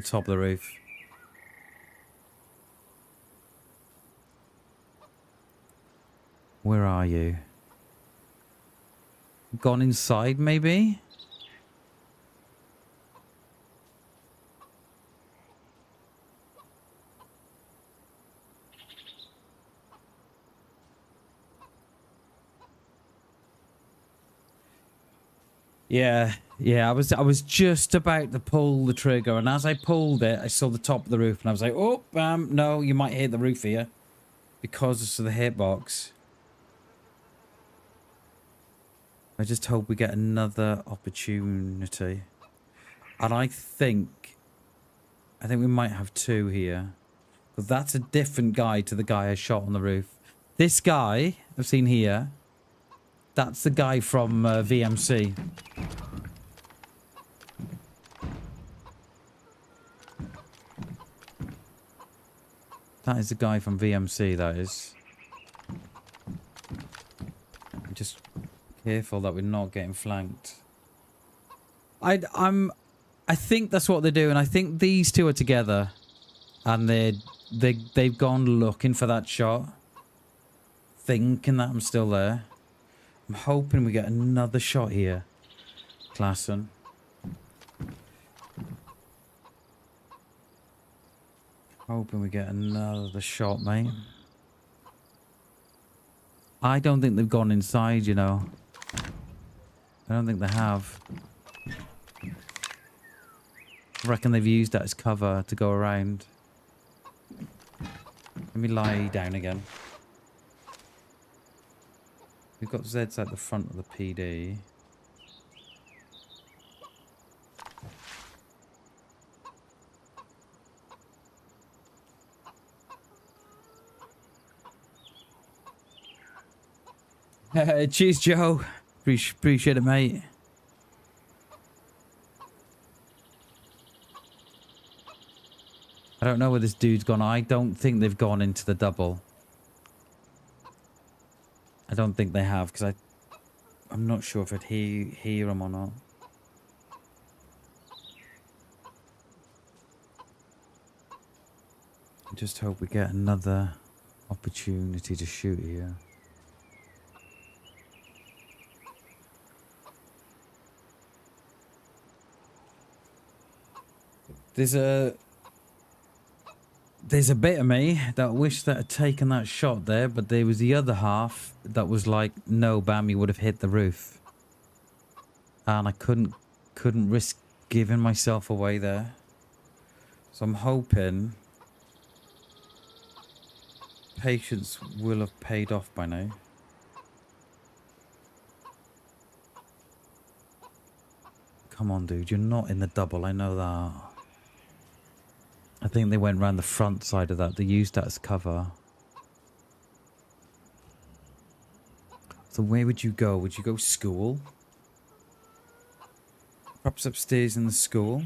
top of the roof. Where are you? Gone inside, maybe? Yeah, I was just about to pull the trigger, and as I pulled it, I saw the top of the roof, and I was like, oh, Bam, no, you might hit the roof here because of the hitbox. I just hope we get another opportunity. And I think we might have two here. But that's a different guy to the guy I shot on the roof. This guy I've seen here, that's the guy from VMC. That is the guy from VMC, that is. Just careful that we're not getting flanked. I think that's what they're doing. I think these two are together, and they've gone looking for that shot, thinking that I'm still there. I'm hoping we get another shot here, Klassen. Hoping we get another shot, mate. I don't think they've gone inside, you know. I don't think they have. I reckon they've used that as cover to go around. Let me lie down again. We've got Zeds at the front of the PD. Cheers, Joe. Appreciate it, mate. I don't know where this dude's gone. I don't think they've gone into the double. I don't think they have, because I'm not sure if I'd hear them or not. I just hope we get another opportunity to shoot here. There's a bit of me that wished that had taken that shot there, but there was the other half that was like, no, Bam, you would have hit the roof. And I couldn't risk giving myself away there. So I'm hoping patience will have paid off by now. Come on, dude, you're not in the double, I know that. I think they went around the front side of that. They used that as cover. So where would you go? Would you go school? Perhaps upstairs in the school?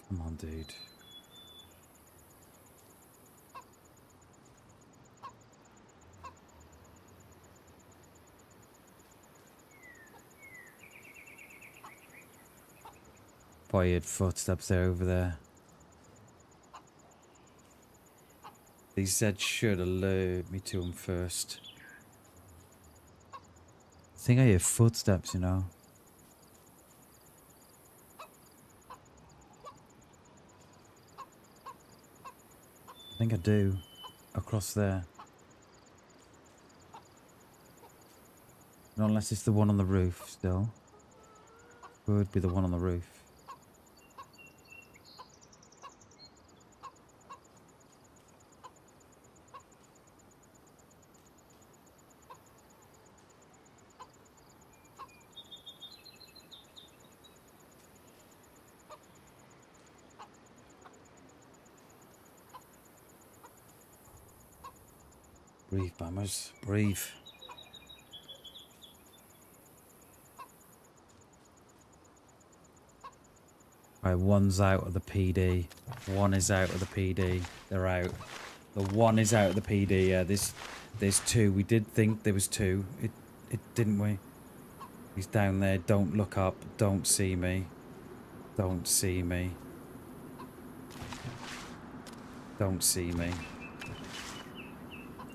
Come on, dude. Boy, you had footsteps there over there. These Zeds should alert me to him first. I think I hear footsteps, you know. I think I do. Across there. Not unless it's the one on the roof still. Could be the one on the roof. Breathe, Bammers. Breathe. Right, one's out of the PD. One is out of the PD. They're out. The one is out of the PD. Yeah, there's two. We did think there was two. It didn't we? He's down there. Don't look up. Don't see me. Don't see me. Don't see me.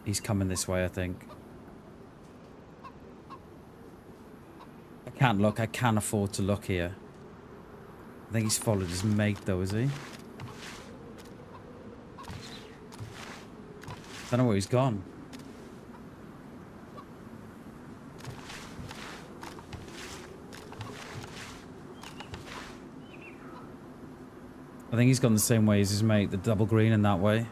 He's coming this way, I think. I can't look. I can't afford to look here. I think he's followed his mate, though, is he? Don't know where he's gone. I think he's gone the same way as his mate, the double green in that way.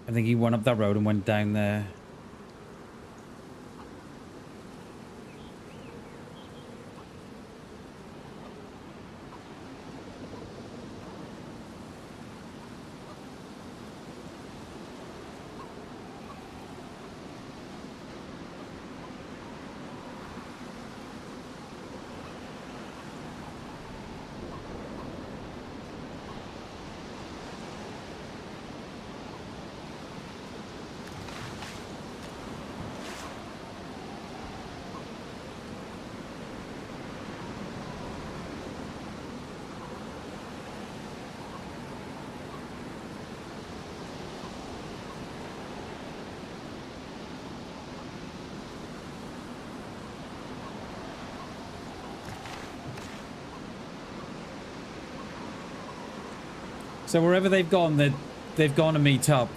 I think he went up that road and went down there. So wherever they've gone to meet up.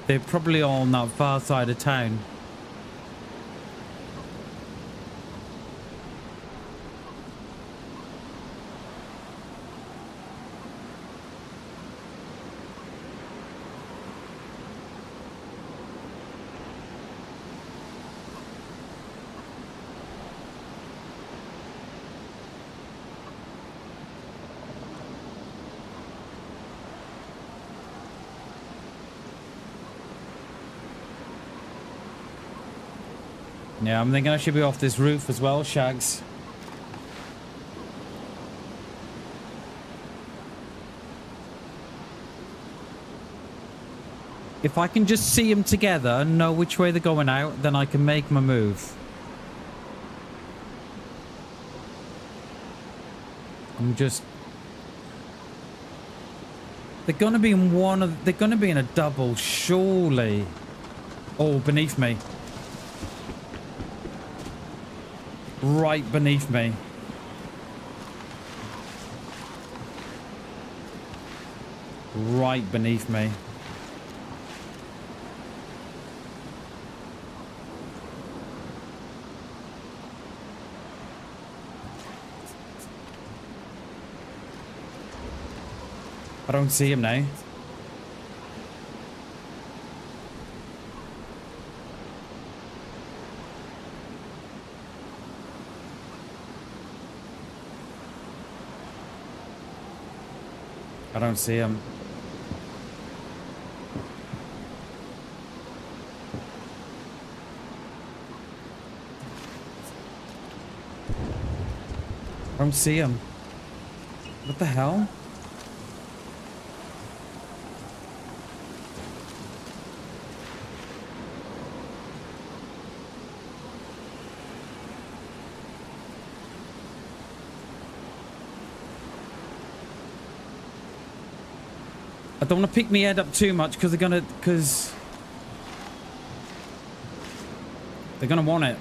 They're probably all on that far side of town. Yeah, I'm thinking I should be off this roof as well, Shags. If I can just see them together and know which way they're going out, then I can make my move. I'm just... They're gonna be in one of... They're gonna be in a double, surely. Oh, beneath me. Right beneath me. Right beneath me. I don't see him now. I don't see him. I don't see him. What the hell? I don't want to pick my head up too much because they're gonna want it.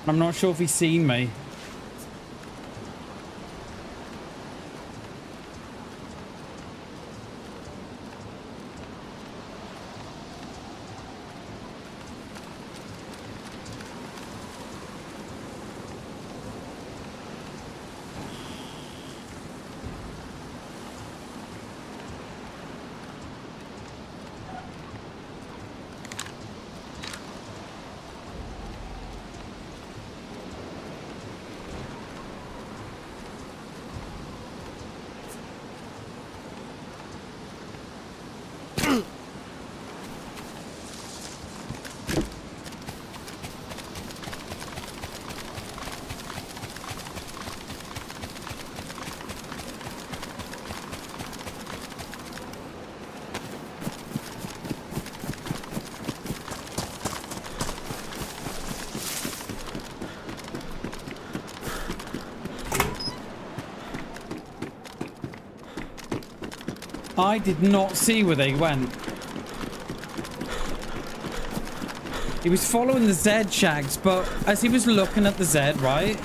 I'm not sure if he's seen me. I did not see where they went. He was following the Z, Shags, but as he was looking at the Z, right?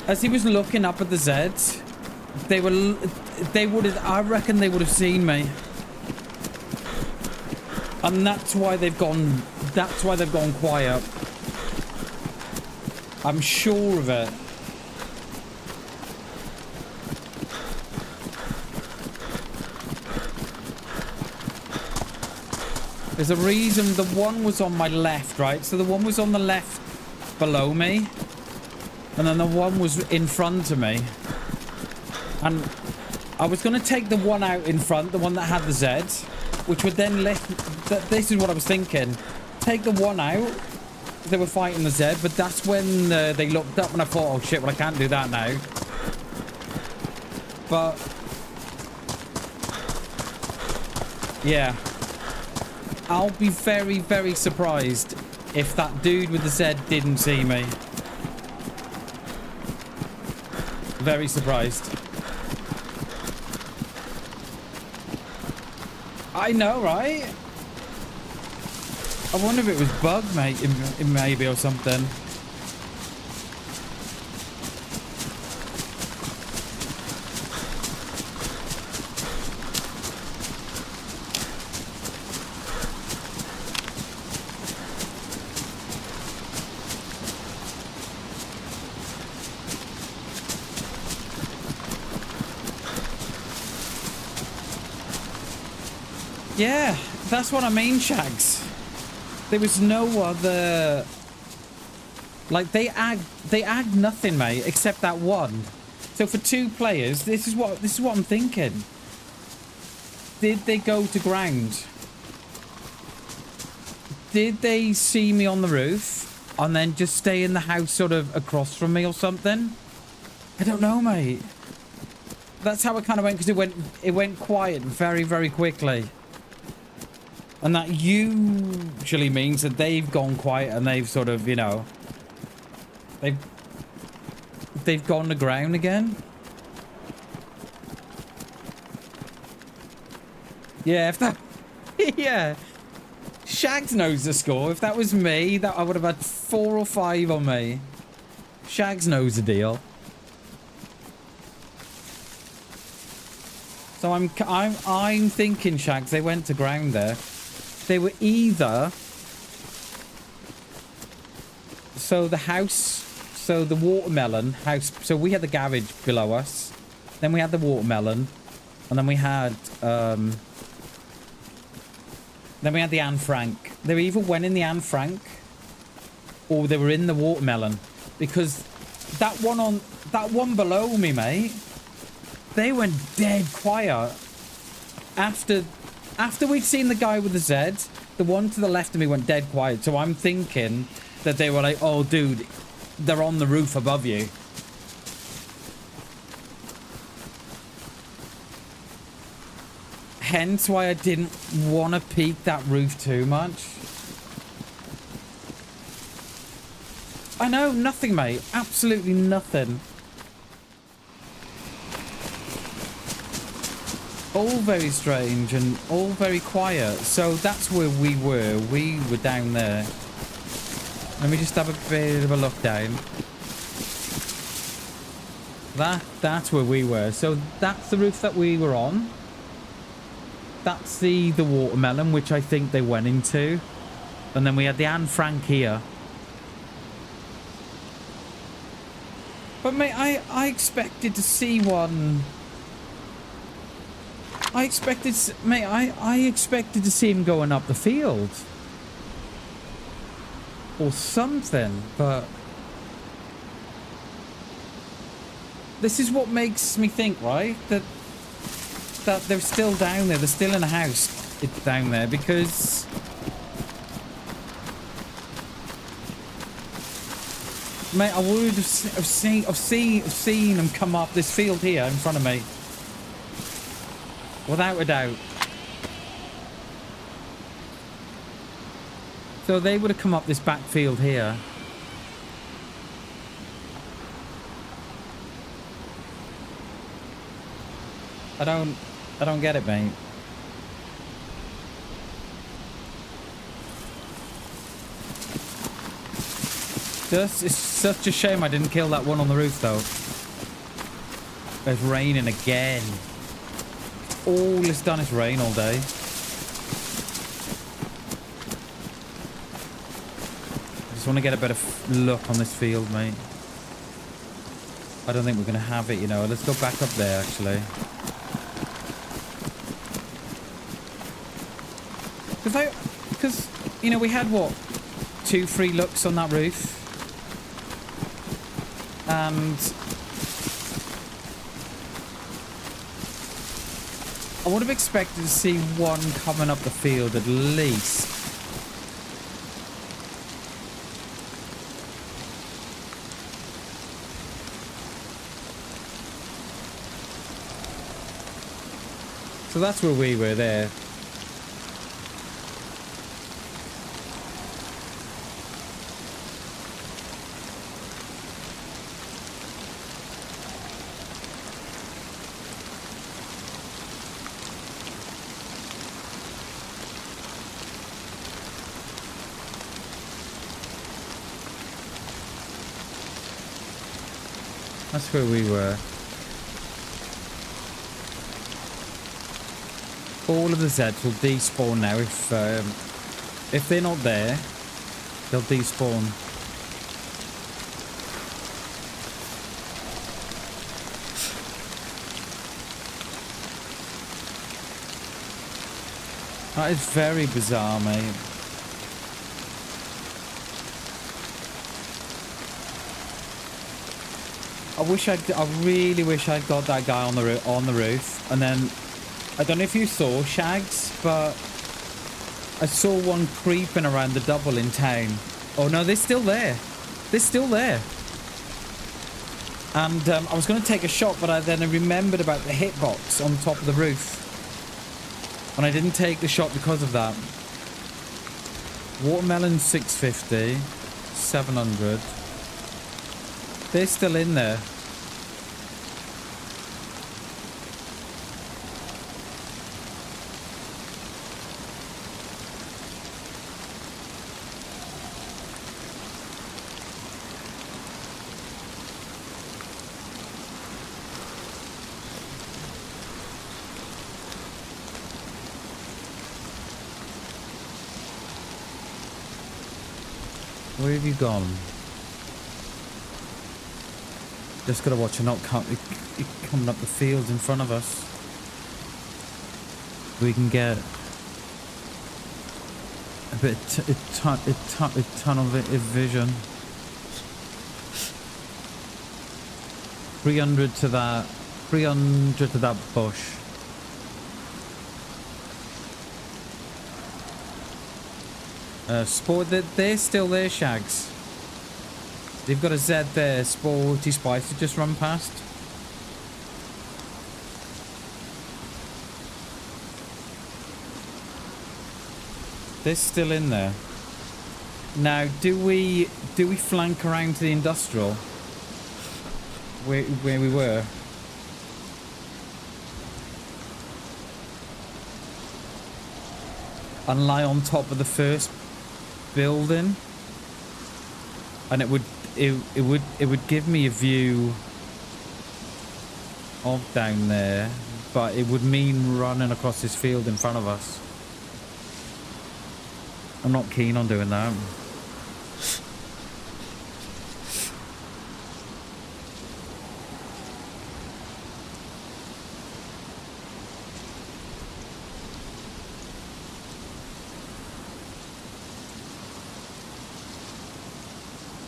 As he was looking up at the Z, they would have, I reckon they would have seen me. And that's why they've gone quiet. I'm sure of it. There's a reason the one was on my left, right? So the one was on the left below me. And then the one was in front of me. And I was going to take the one out in front, the one that had the Z, which would then let... This is what I was thinking. Take the one out. They were fighting the Z, but that's when they looked up and I thought, oh shit, well I can't do that now. But... yeah. I'll be very, very surprised if that dude with the Z didn't see me. Very surprised. I know, right? I wonder if it was bug, mate, maybe or something. Yeah, that's what I mean, Shags. There was no other... like, they agged nothing, mate, except that one. So for two players, this is what I'm thinking. Did they go to ground? Did they see me on the roof and then just stay in the house sort of across from me or something? I don't know, mate. That's how it kind of went, because it went quiet very, very quickly. And that usually means that they've gone quiet and they've sort of, you know, they've gone to ground again. Yeah, if that... yeah. Shags knows the score. If that was me, that I would have had 4 or 5 on me. Shags knows the deal. So I'm thinking, Shags, they went to ground there. They were either... so the house... so the watermelon house... so we had the garage below us. Then we had the watermelon. And then we had... then we had the Anne Frank. They either went in the Anne Frank... or they were in the watermelon. Because that one below me, mate... they went dead quiet. After we'd seen the guy with the Z, the one to the left of me went dead quiet. So I'm thinking that they were like, oh, dude, they're on the roof above you. Hence why I didn't want to peek that roof too much. I know, nothing, mate. Absolutely nothing. All very strange and all very quiet. So that's where we were. We were down there. Let me just have a bit of a look down. That's where we were. So that's the roof that we were on. That's the watermelon, which I think they went into. And then we had the Anne Frank here. But mate, I expected to see one... I expected to see him going up the field. Or something, but... this is what makes me think, right? That they're still down there. They're still in a house down there, because... mate, I would have seen them come up this field here in front of me. Without a doubt. So they would have come up this backfield here. I I don't get it, mate. It's such a shame I didn't kill that one on the roof, though. It's raining again. All it's done is rain all day. I just want to get a better look on this field, mate. I don't think we're going to have it, you know. Let's go back up there, actually. Because, you know, we had, what, 2-3 looks on that roof? And I would have expected to see one coming up the field at least. So that's where we were there. That's where we were. All of the Zeds will despawn now if they're not there, they'll despawn. That is very bizarre, mate. I really wish I'd got that guy on the roof, and then I don't know if you saw Shags, but I saw one creeping around the double in town. Oh no, they're still there. They're still there. And I was going to take a shot, but I then remembered about the hitbox on top of the roof, and I didn't take the shot because of that. Watermelon 650, 700. They're still in there. Where have you gone? Just gotta watch it not coming up the field in front of us. We can get a bit tunnel vision. 300 to that. 300 to that bush. Sport, they're still there, Shags. They've got a Z there. Sporty Spice to just run past. They're still in there. Now, do we flank around to the industrial where we were? And lie on top of the first building, and it would give me a view of down there, but it would mean running across this field in front of us. I'm not keen on doing that.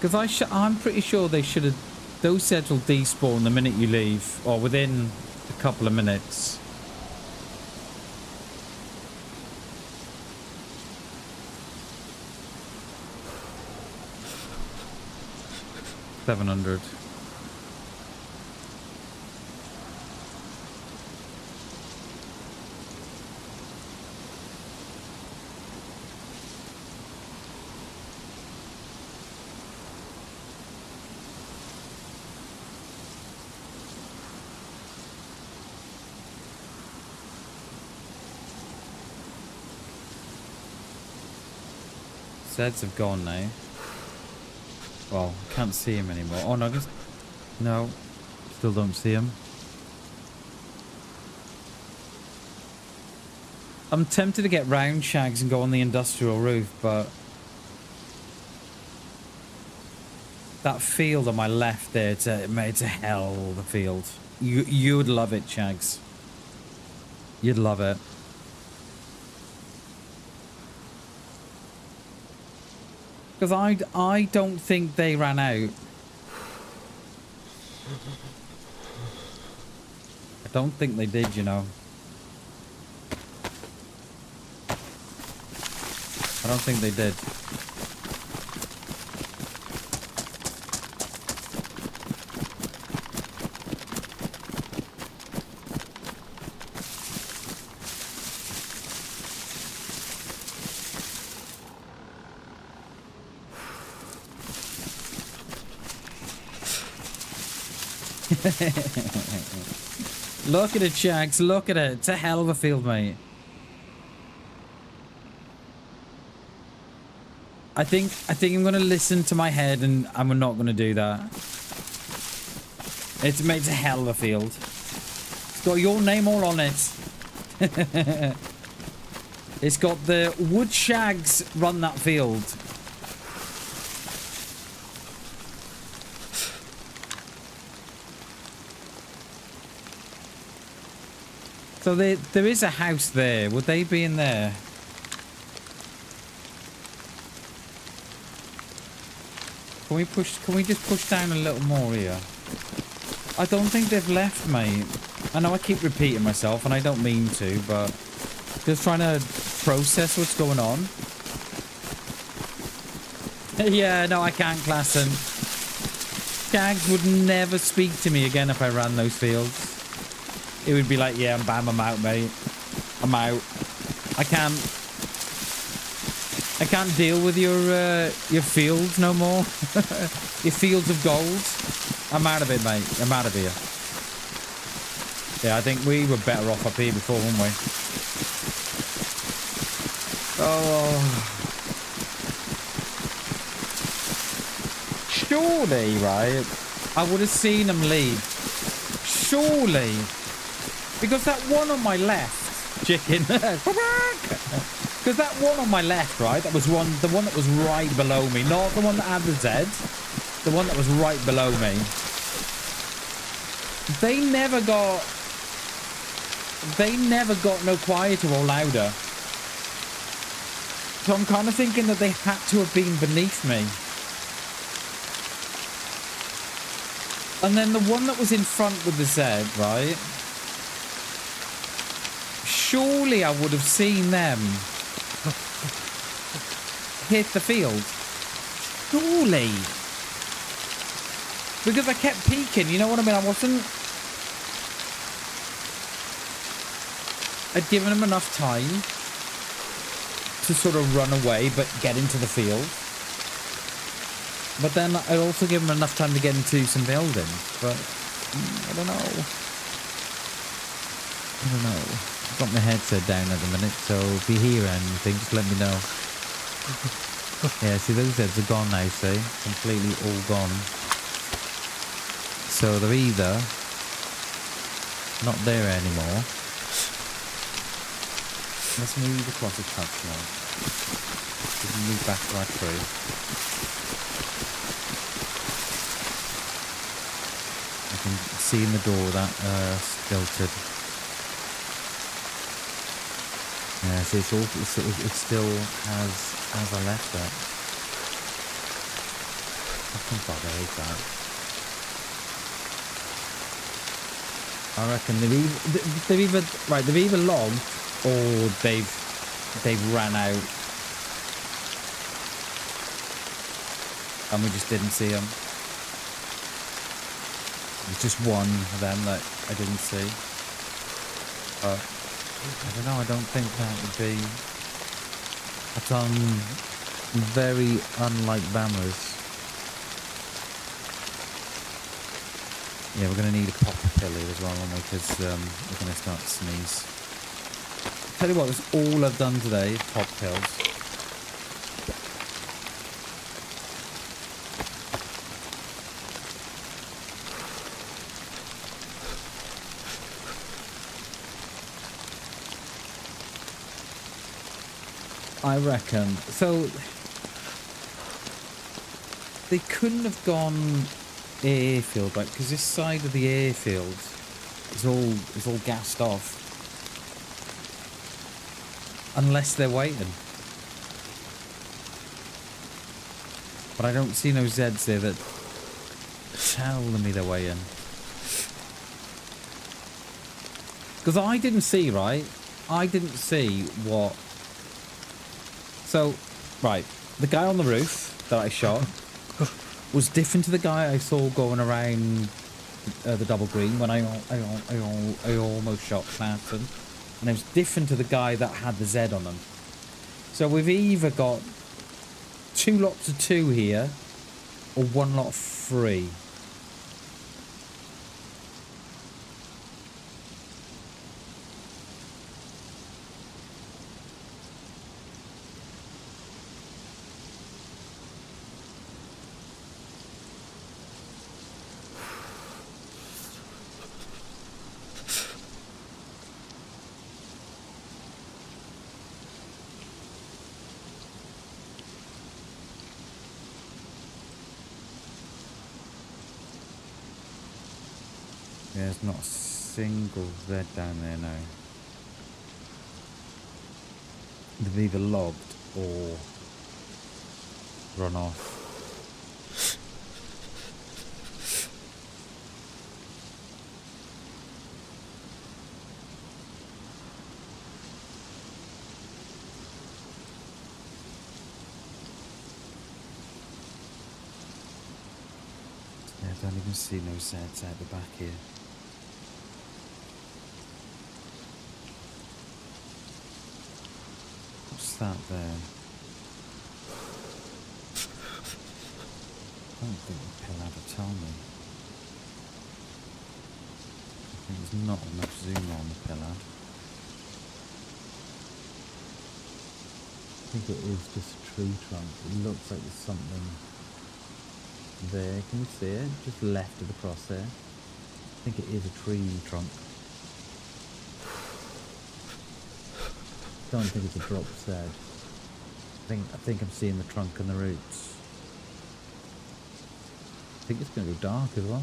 Because I'm pretty sure they should have... Those sets will despawn the minute you leave, or within a couple of minutes. $700. Zeds have gone now. Well, I can't see him anymore. Oh, no, I guess... No. Still don't see him. I'm tempted to get round shags and go on the industrial roof, but... That field on my left there, it's a hell of a field. You'd love it, Shags. You'd love it. Because I don't think they ran out. I don't think they did, you know. I don't think they did. Look at it, Shags. Look at it. It's a hell of a field, mate. I think I'm gonna listen to my head, and I'm not gonna do that. It's a hell of a field. It's got your name all on it. It's got the Wood Shags run that field. So there is a house there. Would they be in there? Can we just push down a little more here? I don't think they've left, mate. I know I keep repeating myself, and I don't mean to, but just trying to process what's going on. Yeah, no, I can't class them. Shags would never speak to me again if I ran those fields. It would be like, yeah, bam, I'm out, mate. I'm out. I can't deal with your fields no more. Your fields of gold. I'm out of it, mate. I'm out of here. Yeah, I think we were better off up here before, weren't we? Oh. Surely, right? I would have seen them leave. Surely. Because that one on my left, chicken. Because that one on my left, right? That was the one that was right below me, not the one that had the Z. The one that was right below me. They never got no quieter or louder. So I'm kind of thinking that they had to have been beneath me. And then the one that was in front with the Z, right? Surely I would have seen them hit the field. Surely. Because I kept peeking, you know what I mean? I'd given them enough time to sort of run away, but get into the field. But then I'd also given them enough time to get into some buildings. But, I don't know. I've got my headset down at the minute, so if you hear anything, just let me know. Yeah, see, those heads are gone now, see? Completely all gone. So they're either not there anymore. Let's move across the touch now. We can move back right through. I can see in the door that stilted. Yeah, see, it still has I left it. I think I'll hate that. I reckon they've either logged or they've ran out, and we just didn't see them. There's just one of them that I didn't see. But I don't know. I don't think that would be. That's very unlike BamBam. Yeah, we're going to need a pop pill here as well, aren't we? Because we're going to start to sneeze. Tell you what, that's all I've done today, pop pills. I reckon. So they couldn't have gone airfield, right? Because this side of the airfield is all gassed off. Unless they're waiting. But I don't see no Zeds there that tell me they're waiting. Because I didn't see, right? I didn't see what... So, right. The guy on the roof that I shot was different to the guy I saw going around the double green when I almost shot Clapton. And it was different to the guy that had the Z on them. So we've either got 2 lots of 2 here or 1 lot of 3. There's not a single Z down there now. They've either logged or run off. Yeah, I don't even see no Zeds out the back here. What's that there? I don't think the pill ever tell me. I think there's not enough zoom on the pillar. I think it is just a tree trunk. It looks like there's something there. Can you see it? Just left of the crosshair. I think it is a tree trunk. I don't think it's a drop set. I think I'm seeing the trunk and the roots. I think it's going to go dark as well.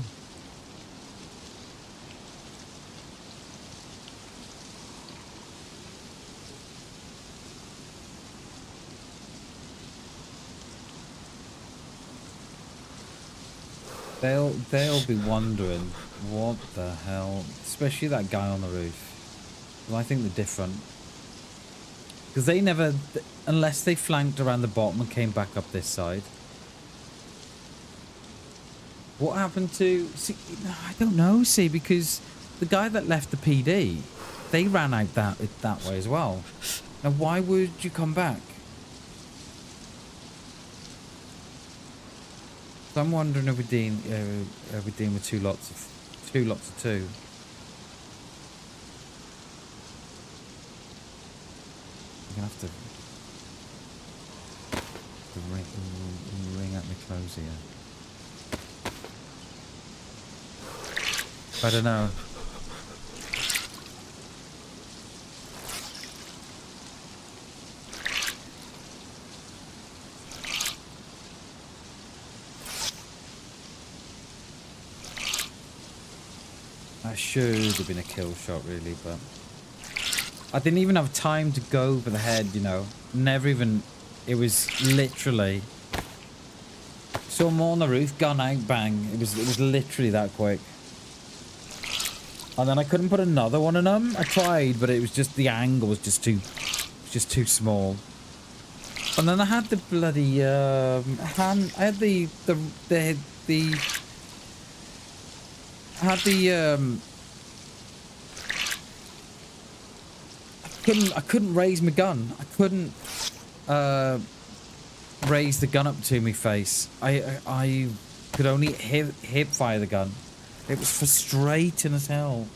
They'll be wondering what the hell, especially that guy on the roof. Well, I think they're different. Because they never, unless they flanked around the bottom and came back up this side. What happened to, see, I don't know, see, because the guy that left the PD, they ran out that way as well. Now, why would you come back? So I'm wondering if we're dealing with 2 lots of 2. I'm gonna have to ring out my clothes here. I don't know. That should have been a kill shot, really, but I didn't even have time to go for the head, you know. Never even. It was literally. Saw more on the roof, gun out, bang. It was literally that quick. And then I couldn't put another one in them. I tried, but it was just the angle was just too small. And then I had the bloody hand. I had the I couldn't raise my gun. I couldn't raise the gun up to my face. I could only hip fire the gun. It was frustrating as hell.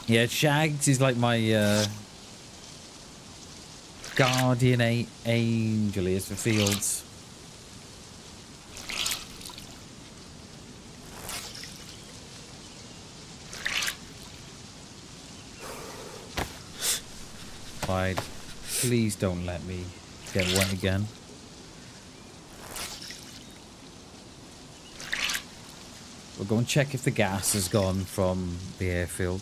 Yeah, Shags is like my guardian angel. He is for fields. terrified. Please don't let me get wet again. We'll go and check if the gas has gone from the airfield.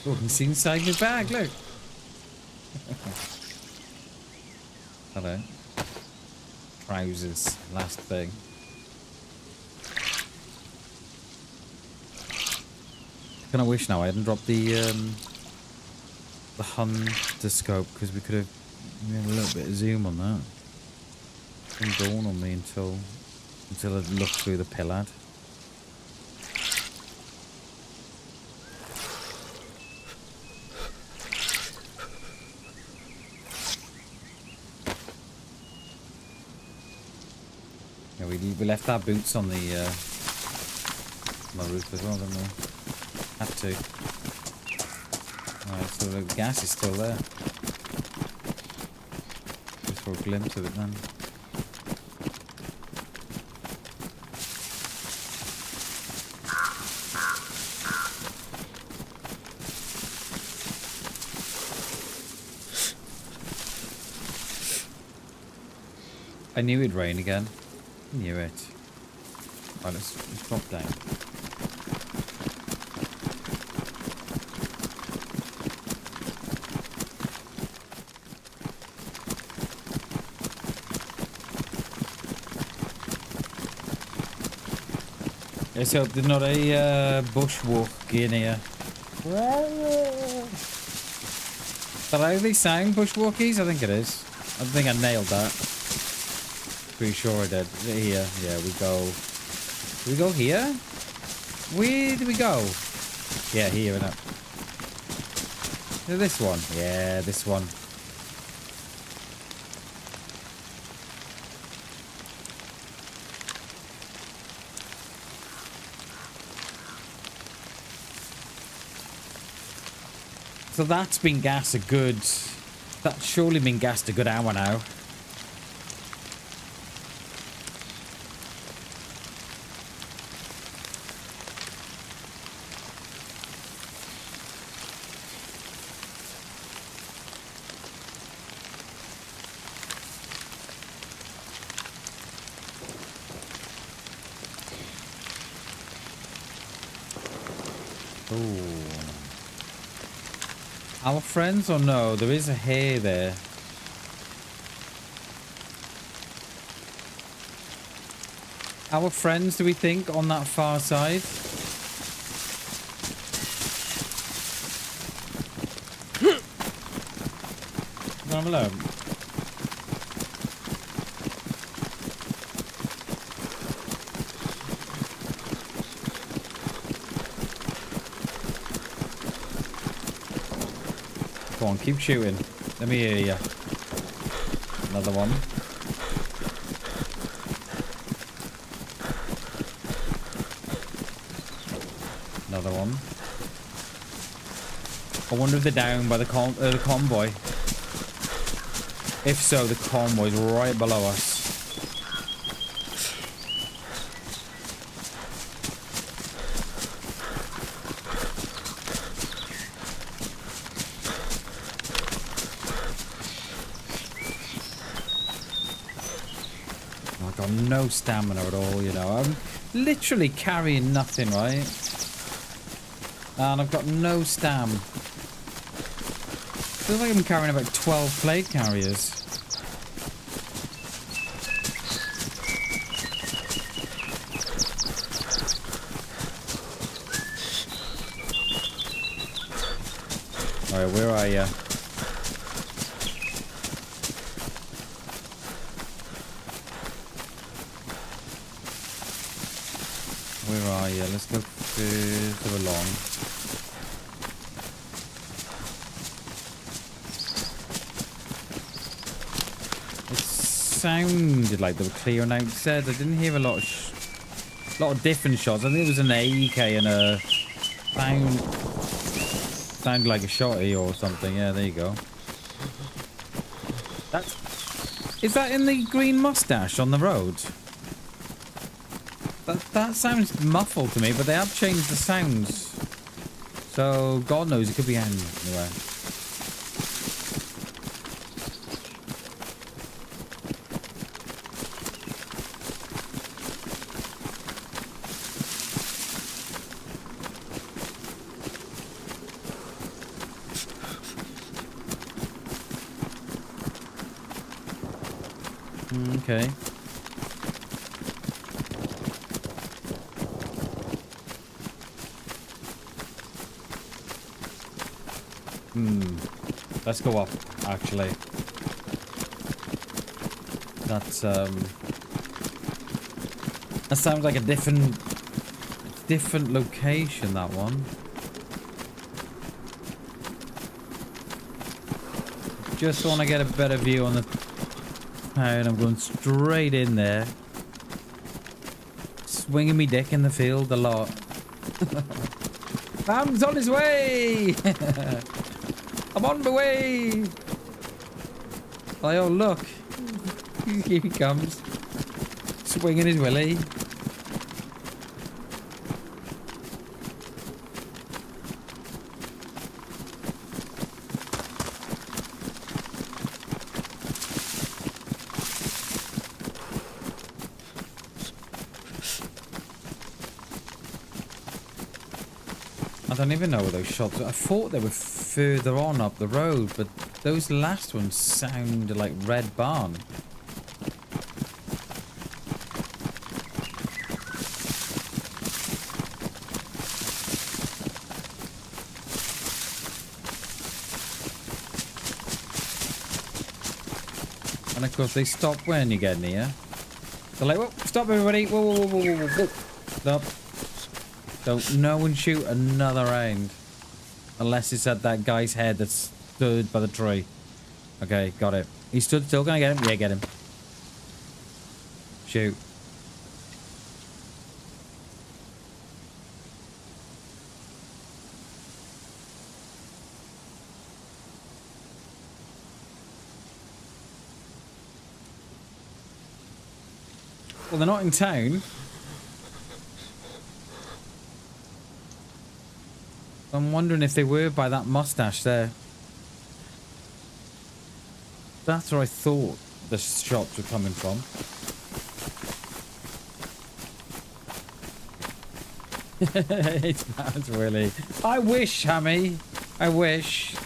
Oh, you can see inside my bag, look. Hello. Trousers, last thing. Can I wish now I hadn't dropped the hunter scope, because we could have a little bit of zoom on that. Didn't dawn on me until I looked through the Ballad. Yeah, we left our boots on the roof as well, didn't we? Had to. Alright, so the gas is still there. Just for a glimpse of it then. I knew it'd rain again. Knew it. Right, let's drop down. Let's hope there's not a bushwalk in here. Is that how they sound, bushwalkies? I think it is. I think I nailed that. Pretty sure I did. Is it here? Yeah, we go. Do we go here? Where do we go? Yeah, here, innit? This one. Yeah, this one. So that's been gassed a good... That's surely been gassed a good hour now. Our friends or no? There is a hay there. Our friends, do we think, on that far side? I'm alone. Go on, keep shooting. Let me hear you. Another one. Another one. I wonder if they're down by the convoy. If so, the convoy's right below us. No stamina at all, you know. I'm literally carrying nothing, right? And I've got no stam. Feels like I'm carrying about 12 plate carriers. Alright, where are you? Where are you? Let's go further along. It sounded like they were clearing out. It said I didn't hear a lot of different shots. I think it was an AK and a sounded like a shotty or something. Yeah, there you go. Is that in the green mustache on the road? That sounds muffled to me, but they have changed the sounds. So, God knows, it could be anywhere. Okay. Let's go up, actually. That's, that sounds like a different location, that one. Just want to get a better view on the town. I'm going straight in there. Swinging me dick in the field a lot. Bam's on his way! I'm on my way! Oh, look. Here he comes. Swinging his willy. I don't even know where those shops are. I thought they were further on up the road, but those last ones sound like Red Barn. And of course they stop when you get near. They're like, whoa, stop everybody, whoa, whoa, whoa, whoa, whoa, whoa. Stop. Don't no one shoot another round. Unless it's at that guy's head that stood by the tree. Okay, got it. He stood still, gonna get him? Yeah, get him. Shoot. Well, they're not in town. I'm wondering if they were by that mustache there. That's where I thought the shots were coming from. It's bad, really. I wish, Hammy. I wish.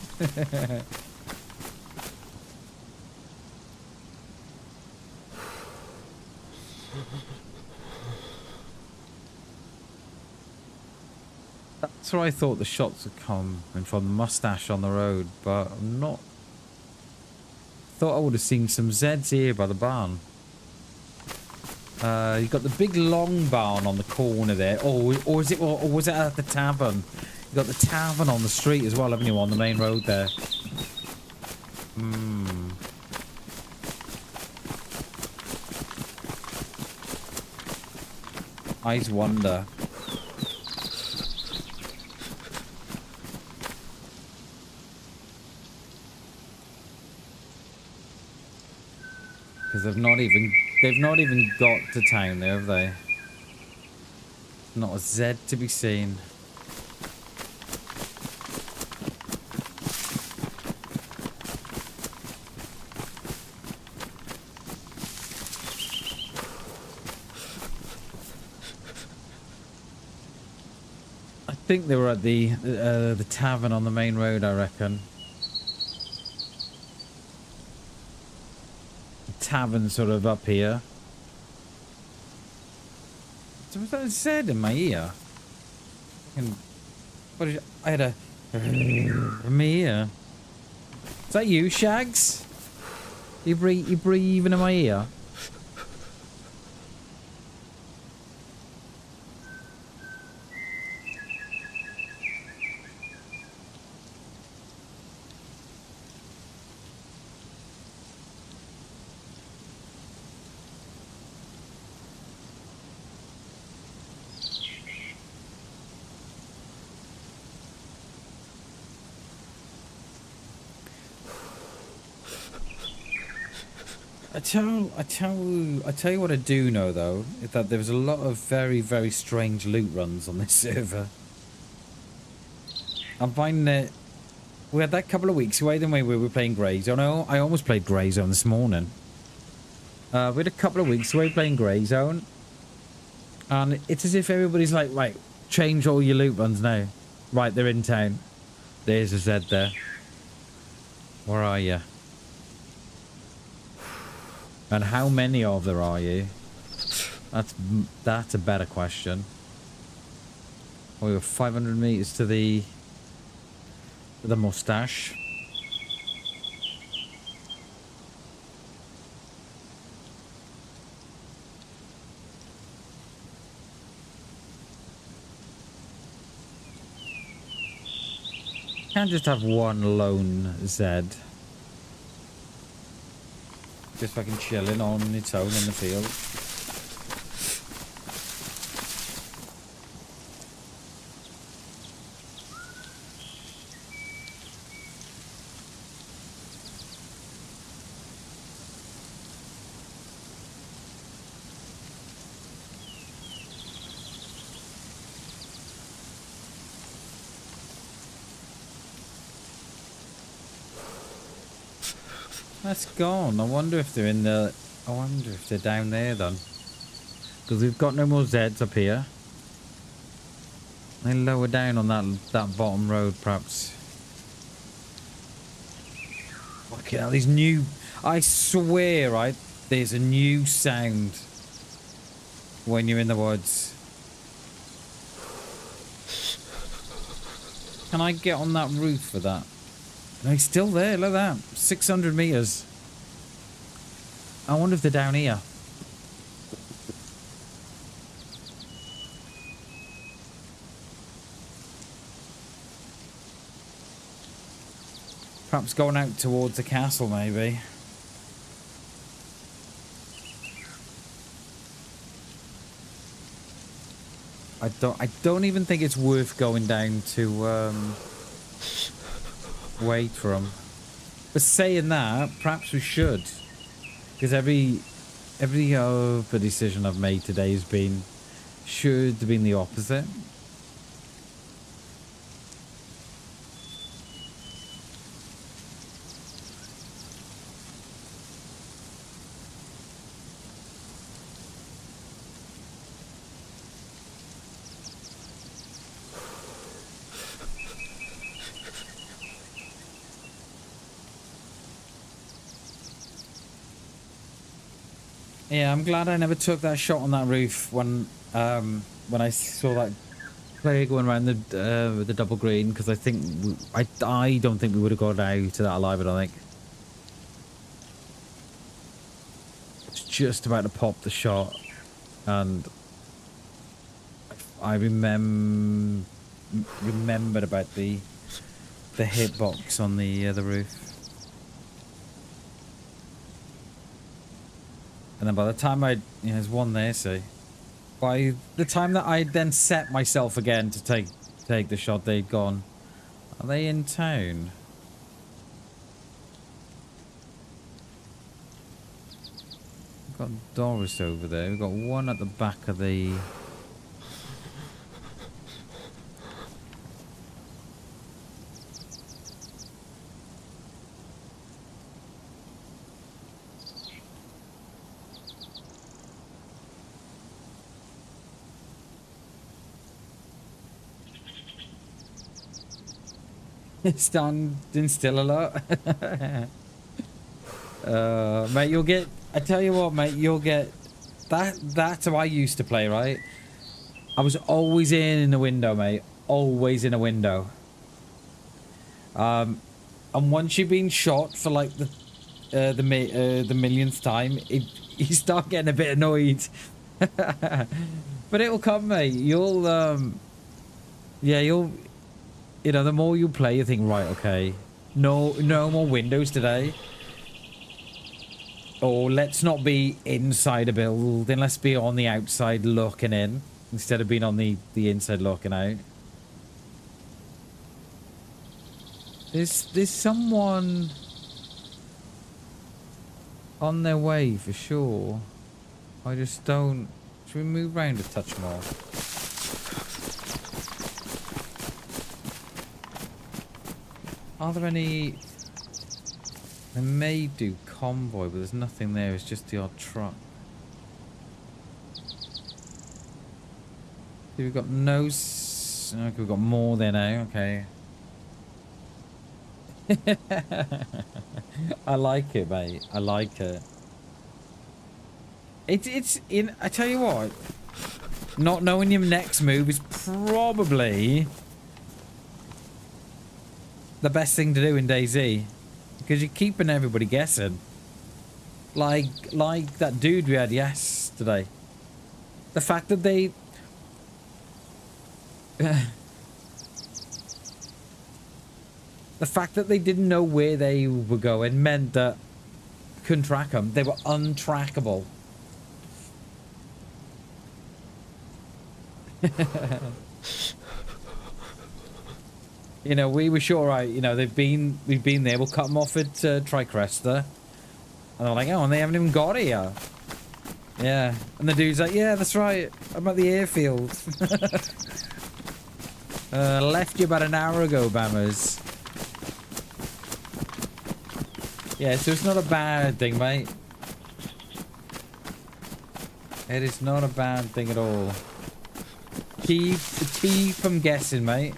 That's where I thought the shots would come from, the mustache on the road, but I'm not. Thought I would have seen some Zeds here by the barn. You got the big long barn on the corner there. Oh, or was it at the tavern? You got the tavern on the street as well, haven't you? On the main road there. I just wonder. Because they've not even got to town there, have they? Not a Z to be seen. I think they were at the tavern on the main road, I reckon. Tavern sort of up here. So was that a Z in my ear? What is it? I had a in my ear. Is that you, Shags? You breathing in my ear? I tell you what I do know though, is that there was a lot of very, very strange loot runs on this server. I'm finding that we had that couple of weeks away, then we were playing Grey Zone. I almost played Grey Zone this morning. We had a couple of weeks away playing Grey Zone, and it's as if everybody's like, right, change all your loot runs now. Right, they're in town. There's a Z there. Where are you? And how many of there are you? That's a better question. We were 500 meters to the mustache. Can't just have one lone Z. Just fucking chilling on its own in the field. That's gone. I wonder if they're in the... I wonder if they're down there then. Because we've got no more Zs up here. They're lower down on that bottom road, perhaps. Fucking hell, these new... I swear, right? There's a new sound when you're in the woods. Can I get on that roof for that? No, he's still there. Look at that. 600 meters. I wonder if they're down here. Perhaps going out towards the castle, maybe. I don't even think it's worth going down to wait for them. But saying that, perhaps we should, because every other decision I've made today has been should have been the opposite. Yeah, I'm glad I never took that shot on that roof when I saw that player going around the double green, because I think I don't think we would have got out to that alive. I don't think. It's just about to pop the shot, and I remembered about the hitbox on the roof. And then by the time there's one there, see. By the time that I then set myself again to take the shot, they'd gone. Are they in town? We've got Doris over there. We've got one at the back of the... Standing still a lot. Mate, you'll get... I tell you what, mate, you'll get... That's how I used to play, right? I was always in the window, mate. Always in a window. And once you've been shot for like the millionth time, you start getting a bit annoyed. But it'll come, mate. You'll... yeah, you'll... You know, the more you play, you think, right, okay, no more windows today. Or let's not be inside a building, let's be on the outside looking in, instead of being on the inside looking out. There's someone... On their way for sure. I just don't... Should we move around a touch more? Are there any... They may do convoy, but there's nothing there. It's just the odd truck. We've got no... Okay, we've got more there now. Okay. I like it, mate. I like it. It's in... I tell you what. Not knowing your next move is probably the best thing to do in DayZ. Because you're keeping everybody guessing. Like that dude we had yesterday. The fact that they... The fact that they didn't know where they were going meant that couldn't track them. They were untrackable. You know, we were sure, right? You know, we've been there. We'll cut them off at Tricresta, and they're like, oh, and they haven't even got here. Yeah, and the dude's like, yeah, that's right. I'm at the airfield. Left you about an hour ago, Bammers. Yeah, so it's not a bad thing, mate. It is not a bad thing at all. Keep them guessing, mate.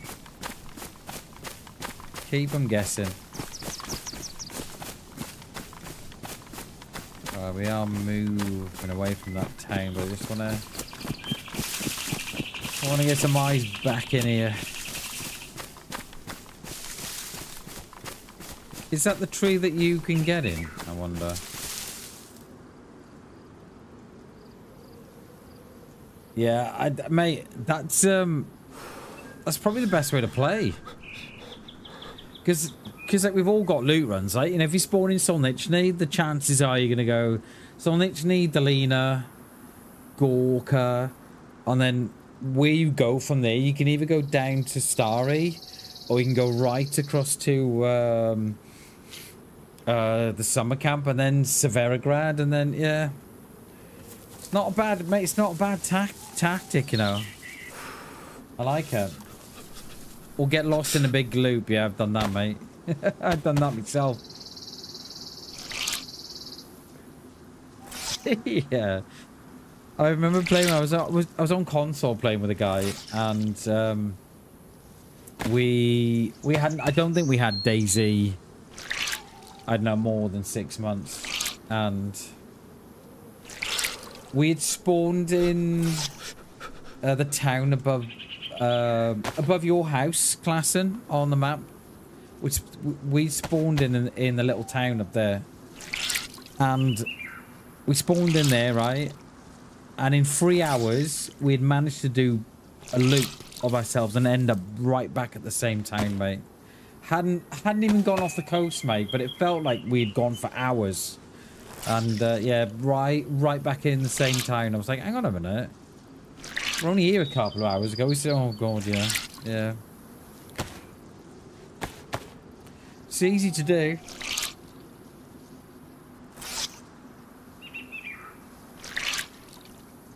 Keep them guessing. We are moving away from that town, but I just wanna get some eyes back in here. Is that the tree that you can get in? I wonder. Yeah, mate, that's probably the best way to play. Because like, we've all got loot runs, right? You know, if you spawn in Solnichny, the chances are you're going to go Solnichny, Delina, Gorka, and then where you go from there, you can either go down to Starry, or you can go right across to the summer camp, and then Severograd, and then, yeah. It's not a bad, mate, it's not a bad tactic, you know. I like it. Or get lost in a big loop. Yeah, I've done that, mate. I've done that myself. Yeah. I remember playing. I was on console playing with a guy, and we hadn't. I don't think we had DayZ. I don't know, more than 6 months, and we had spawned in the town above your house, Klassen, on the map, which we spawned in the little town up there, and we spawned in there, right? And in 3 hours, we had managed to do a loop of ourselves and end up right back at the same town, mate. Hadn't even gone off the coast, mate, but it felt like we'd gone for hours. And yeah, right back in the same town. I was like, hang on a minute. We're only here a couple of hours ago. We said, oh god, yeah. Yeah. It's easy to do.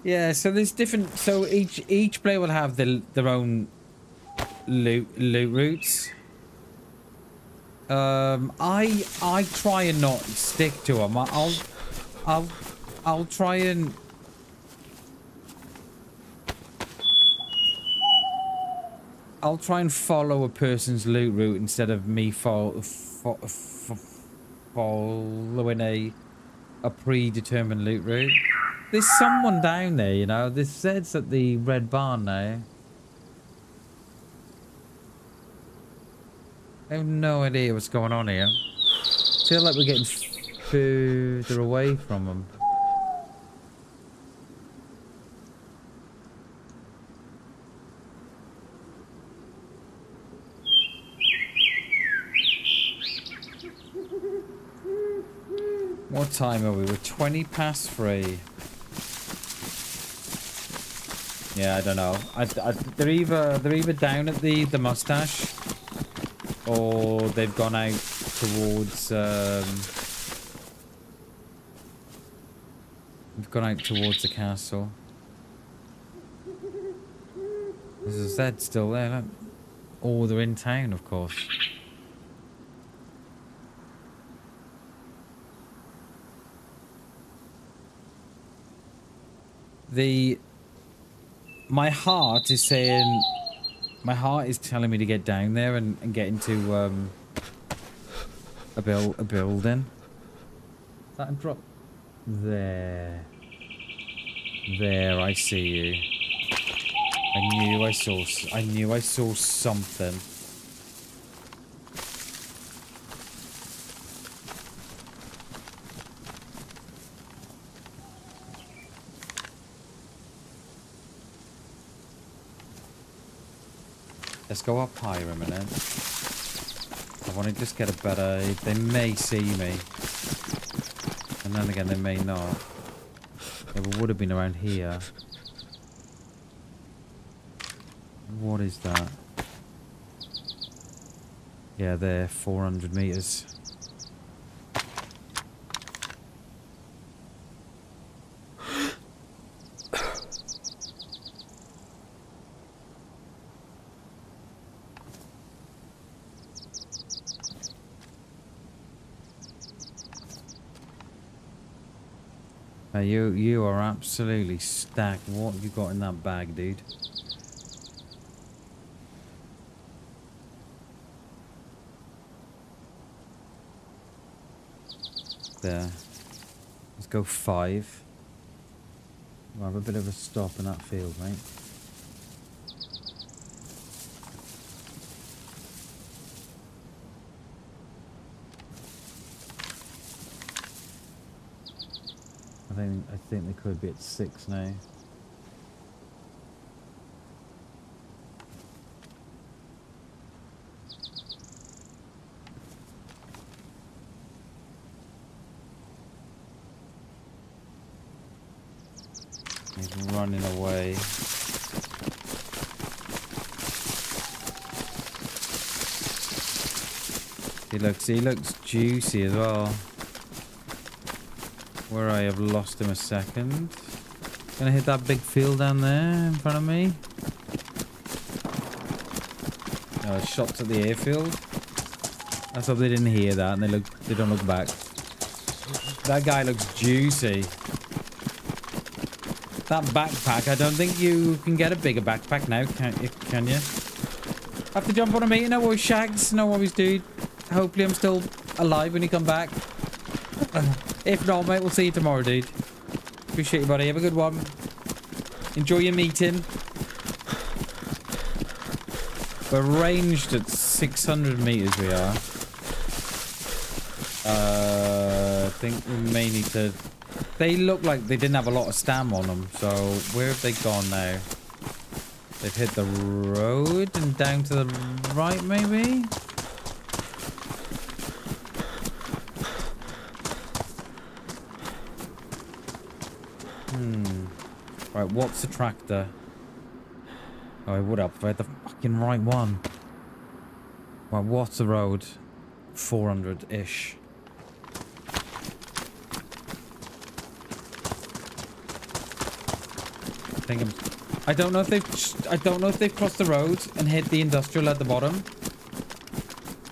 Yeah, so there's different, so each player will have their own loot routes. I try and not stick to them. I'll try and follow a person's loot route instead of me following a predetermined loot route. There's someone down there, you know. This says at the red barn now. I have no idea what's going on here. I feel like we're getting further away from them. What time are we? We're 20 past 3. Yeah, I don't know. They're either down at the mustache, or they've gone out towards We've gone out towards the castle. There's a Z still there, look. Oh, they're in town, of course. My heart is saying... My heart is telling me to get down there and get into a building. Is that a drop? There. There, I see you. I knew I saw something. Let's go up higher a minute. I want to just get a better... They may see me. And then again, they may not. They would have been around here. What is that? Yeah, they're 400 meters. You are absolutely stacked. What have you got in that bag, dude? There. Let's go 5. We'll have a bit of a stop in that field, mate. I think they could be at 6 now. He's running away. He looks juicy as well. Where I have lost him a second. Gonna hit that big field down there in front of me. Shots at the airfield. Let's hope they didn't hear that and they don't look back. That guy looks juicy. That backpack, I don't think you can get a bigger backpack now, can you? Have to jump on a meeting. No worries, Shags. No worries, dude. Hopefully I'm still alive when you come back. If not, mate, we'll see you tomorrow, dude. Appreciate you, buddy. Have a good one. Enjoy your meeting. We're ranged at 600 meters, we are. I think we may need to... They look like they didn't have a lot of stam on them, so where have they gone now? They've hit the road and down to the right, maybe? Right, what's the tractor? Oh, I would have if I had the fucking right one. Right, what's the road? 400-ish. I don't know if they've crossed the road and hit the industrial at the bottom,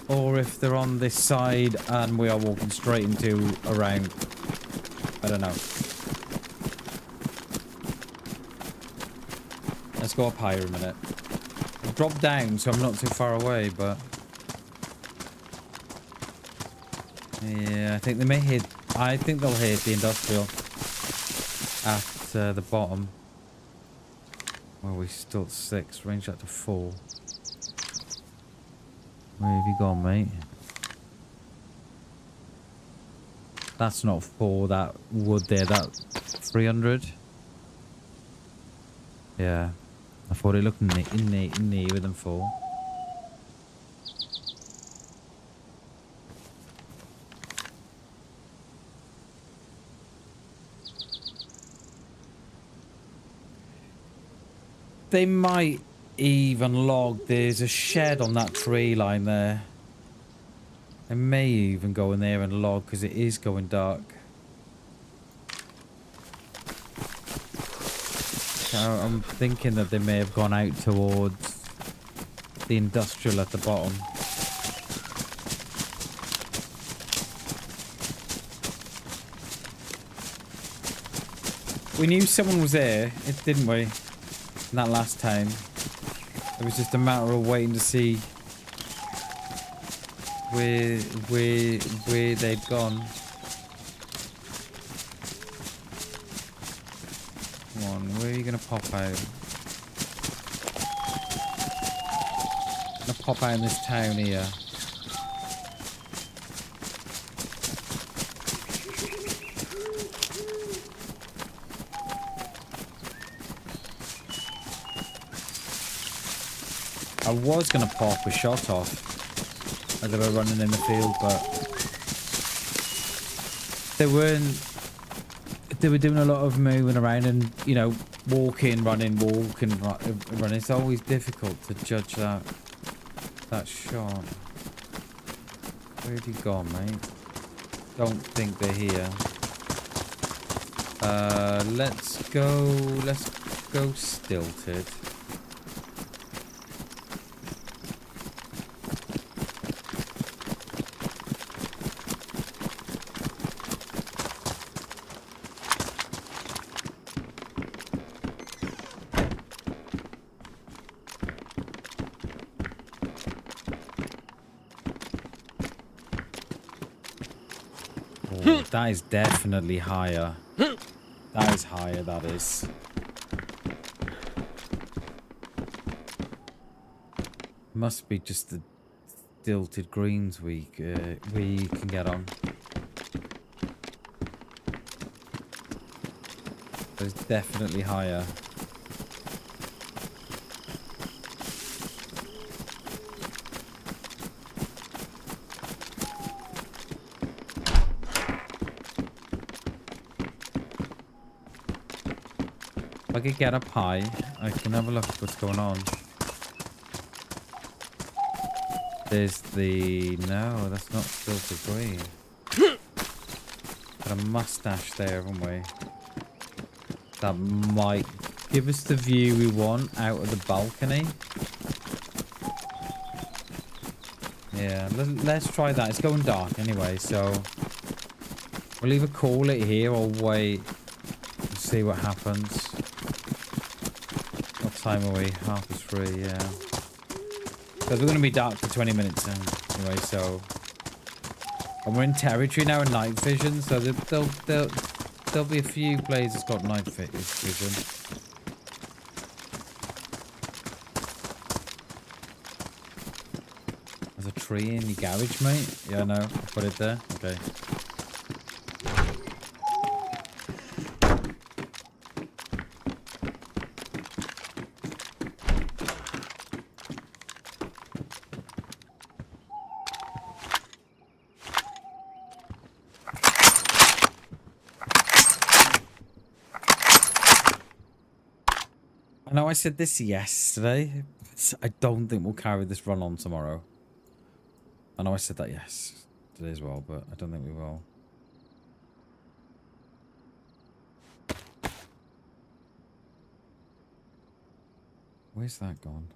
or if they're on this side and we are walking straight into around. I don't know. Let's go up higher a minute. I've dropped down, so I'm not too far away, but yeah, I think they may hit. I think they'll hit the industrial at the bottom. Well, we're still at 6. Range that to 4. Where have you gone, mate? That's not 4. That wood there. That 300. Yeah. I thought it looked near with them 4. They might even log. There's a shed on that tree line there. They may even go in there and log because it is going dark. I'm thinking that they may have gone out towards the industrial at the bottom. We knew someone was there, didn't we? In that last time. It was just a matter of waiting to see where they'd gone. Come on, where are you gonna pop out? I'm gonna pop out in this town here. I was going to pop a shot off as they were running in the field, but they were doing a lot of moving around and, you know, walking, running. It's always difficult to judge that shot. Where'd he gone, mate? Don't think they're here. Let's go stilted. That is definitely higher. That is higher, that is. Must be just the stilted greens we can get on. It's definitely higher. If I could get up high, I can have a look at what's going on. There's the... No, that's not filter green. Got a mustache there, haven't we? That might give us the view we want out of the balcony. Yeah, let's try that. It's going dark anyway, so... We'll either call it here or wait and see what happens. What time are we? 3:30, yeah. Because we're going to be dark for 20 minutes anyway, so... And we're in territory now in night vision, so there'll be a few players that's got night vision. There's a tree in your garage, mate? Yeah, no, I'll put it there. Okay. I know I said this yesterday. I don't think we'll carry this run on tomorrow. I know I said that yesterday as well, but I don't think we will. Where's that gone?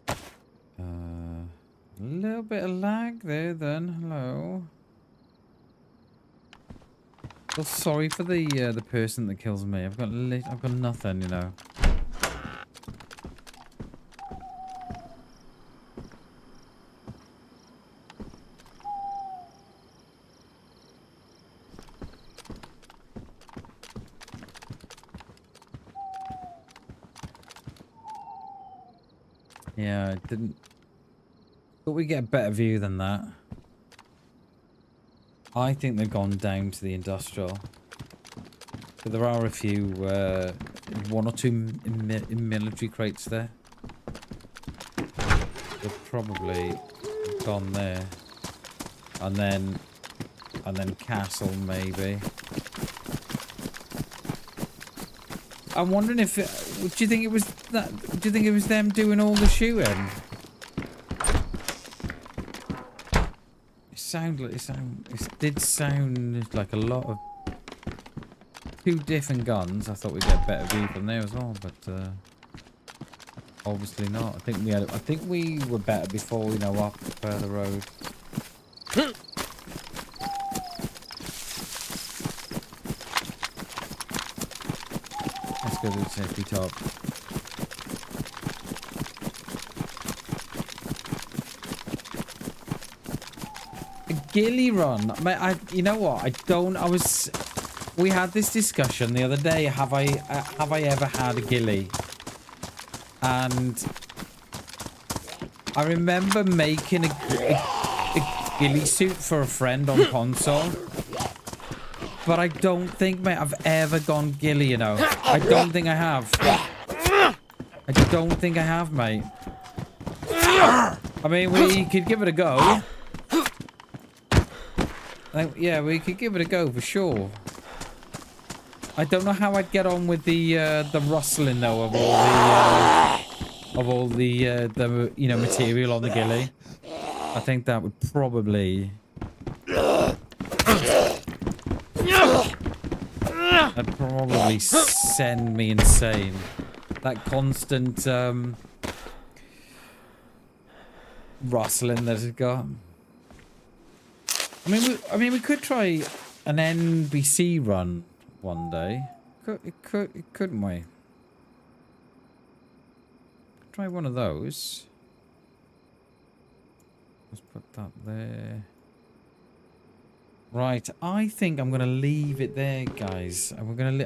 A little bit of lag there then. Hello. Well, sorry for the person that kills me. I've got nothing, you know. Yeah, I didn't. But we get a better view than that. I think they've gone down to the industrial. But there are a few, one or two military crates there. They've probably gone there. And then castle maybe. I'm wondering if do you think it was that? Do you think it was them doing all the shooting? It did sound like a lot of 2 different guns. I thought we'd get better view from there as well, but obviously not. I think we were better before we know up the road. Let's go to the safety top. A ghillie run, mate. You know what? We had this discussion the other day. Have I ever had a ghillie? And I remember making a ghillie suit for a friend on console. But I don't think, mate, I've ever gone ghillie, you know. I don't think I have. I don't think I have, mate. I mean, we could give it a go. Yeah, we could give it a go for sure. I don't know how I'd get on with the rustling though of all the you know, material on the ghillie. I think that would probably send me insane. That constant rustling that it's got. I mean, we could try an NBC run one day. Couldn't we? Try one of those. Let's put that there. Right, I think I'm gonna leave it there, guys. And we're gonna.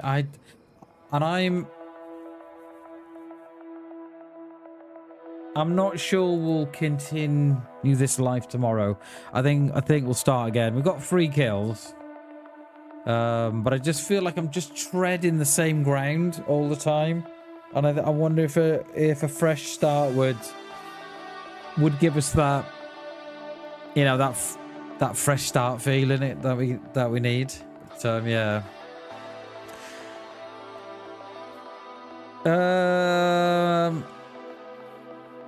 I'm not sure we'll continue this life tomorrow. I think we'll start again. We've got 3 kills. But I just feel like I'm just treading the same ground all the time. And I wonder if a fresh start would give us that, you know, that fresh start feeling that we need. But, yeah.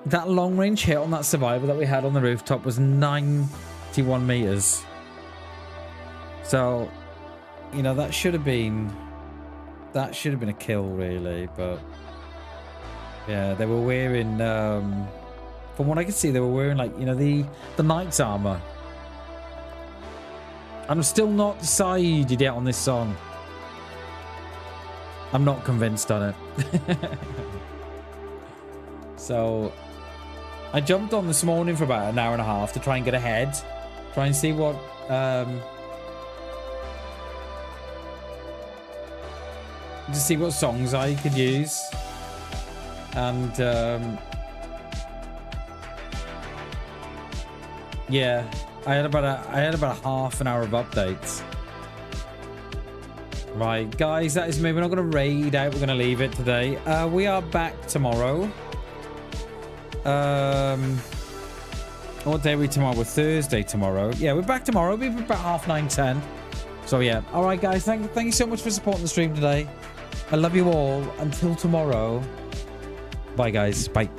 That long range hit on that survivor that we had on the rooftop was 91 meters. So, you know, that should have been a kill, really. But yeah, they were wearing from what I could see, they were wearing, like, you know, the knight's armor. I'm still not decided yet on this song. I'm not convinced on it. So I jumped on this morning for about an hour and a half to try and get ahead, try and see what songs I could use. And yeah, I had about a half an hour of updates. Right, guys, that is me. We're not going to raid out. We're going to leave it today. We are back tomorrow. What day are we tomorrow? We're Thursday tomorrow. Yeah, we're back tomorrow. We'll be about 9:30, 10. So yeah. All right, guys. Thank you so much for supporting the stream today. I love you all. Until tomorrow. Bye, guys. Bye.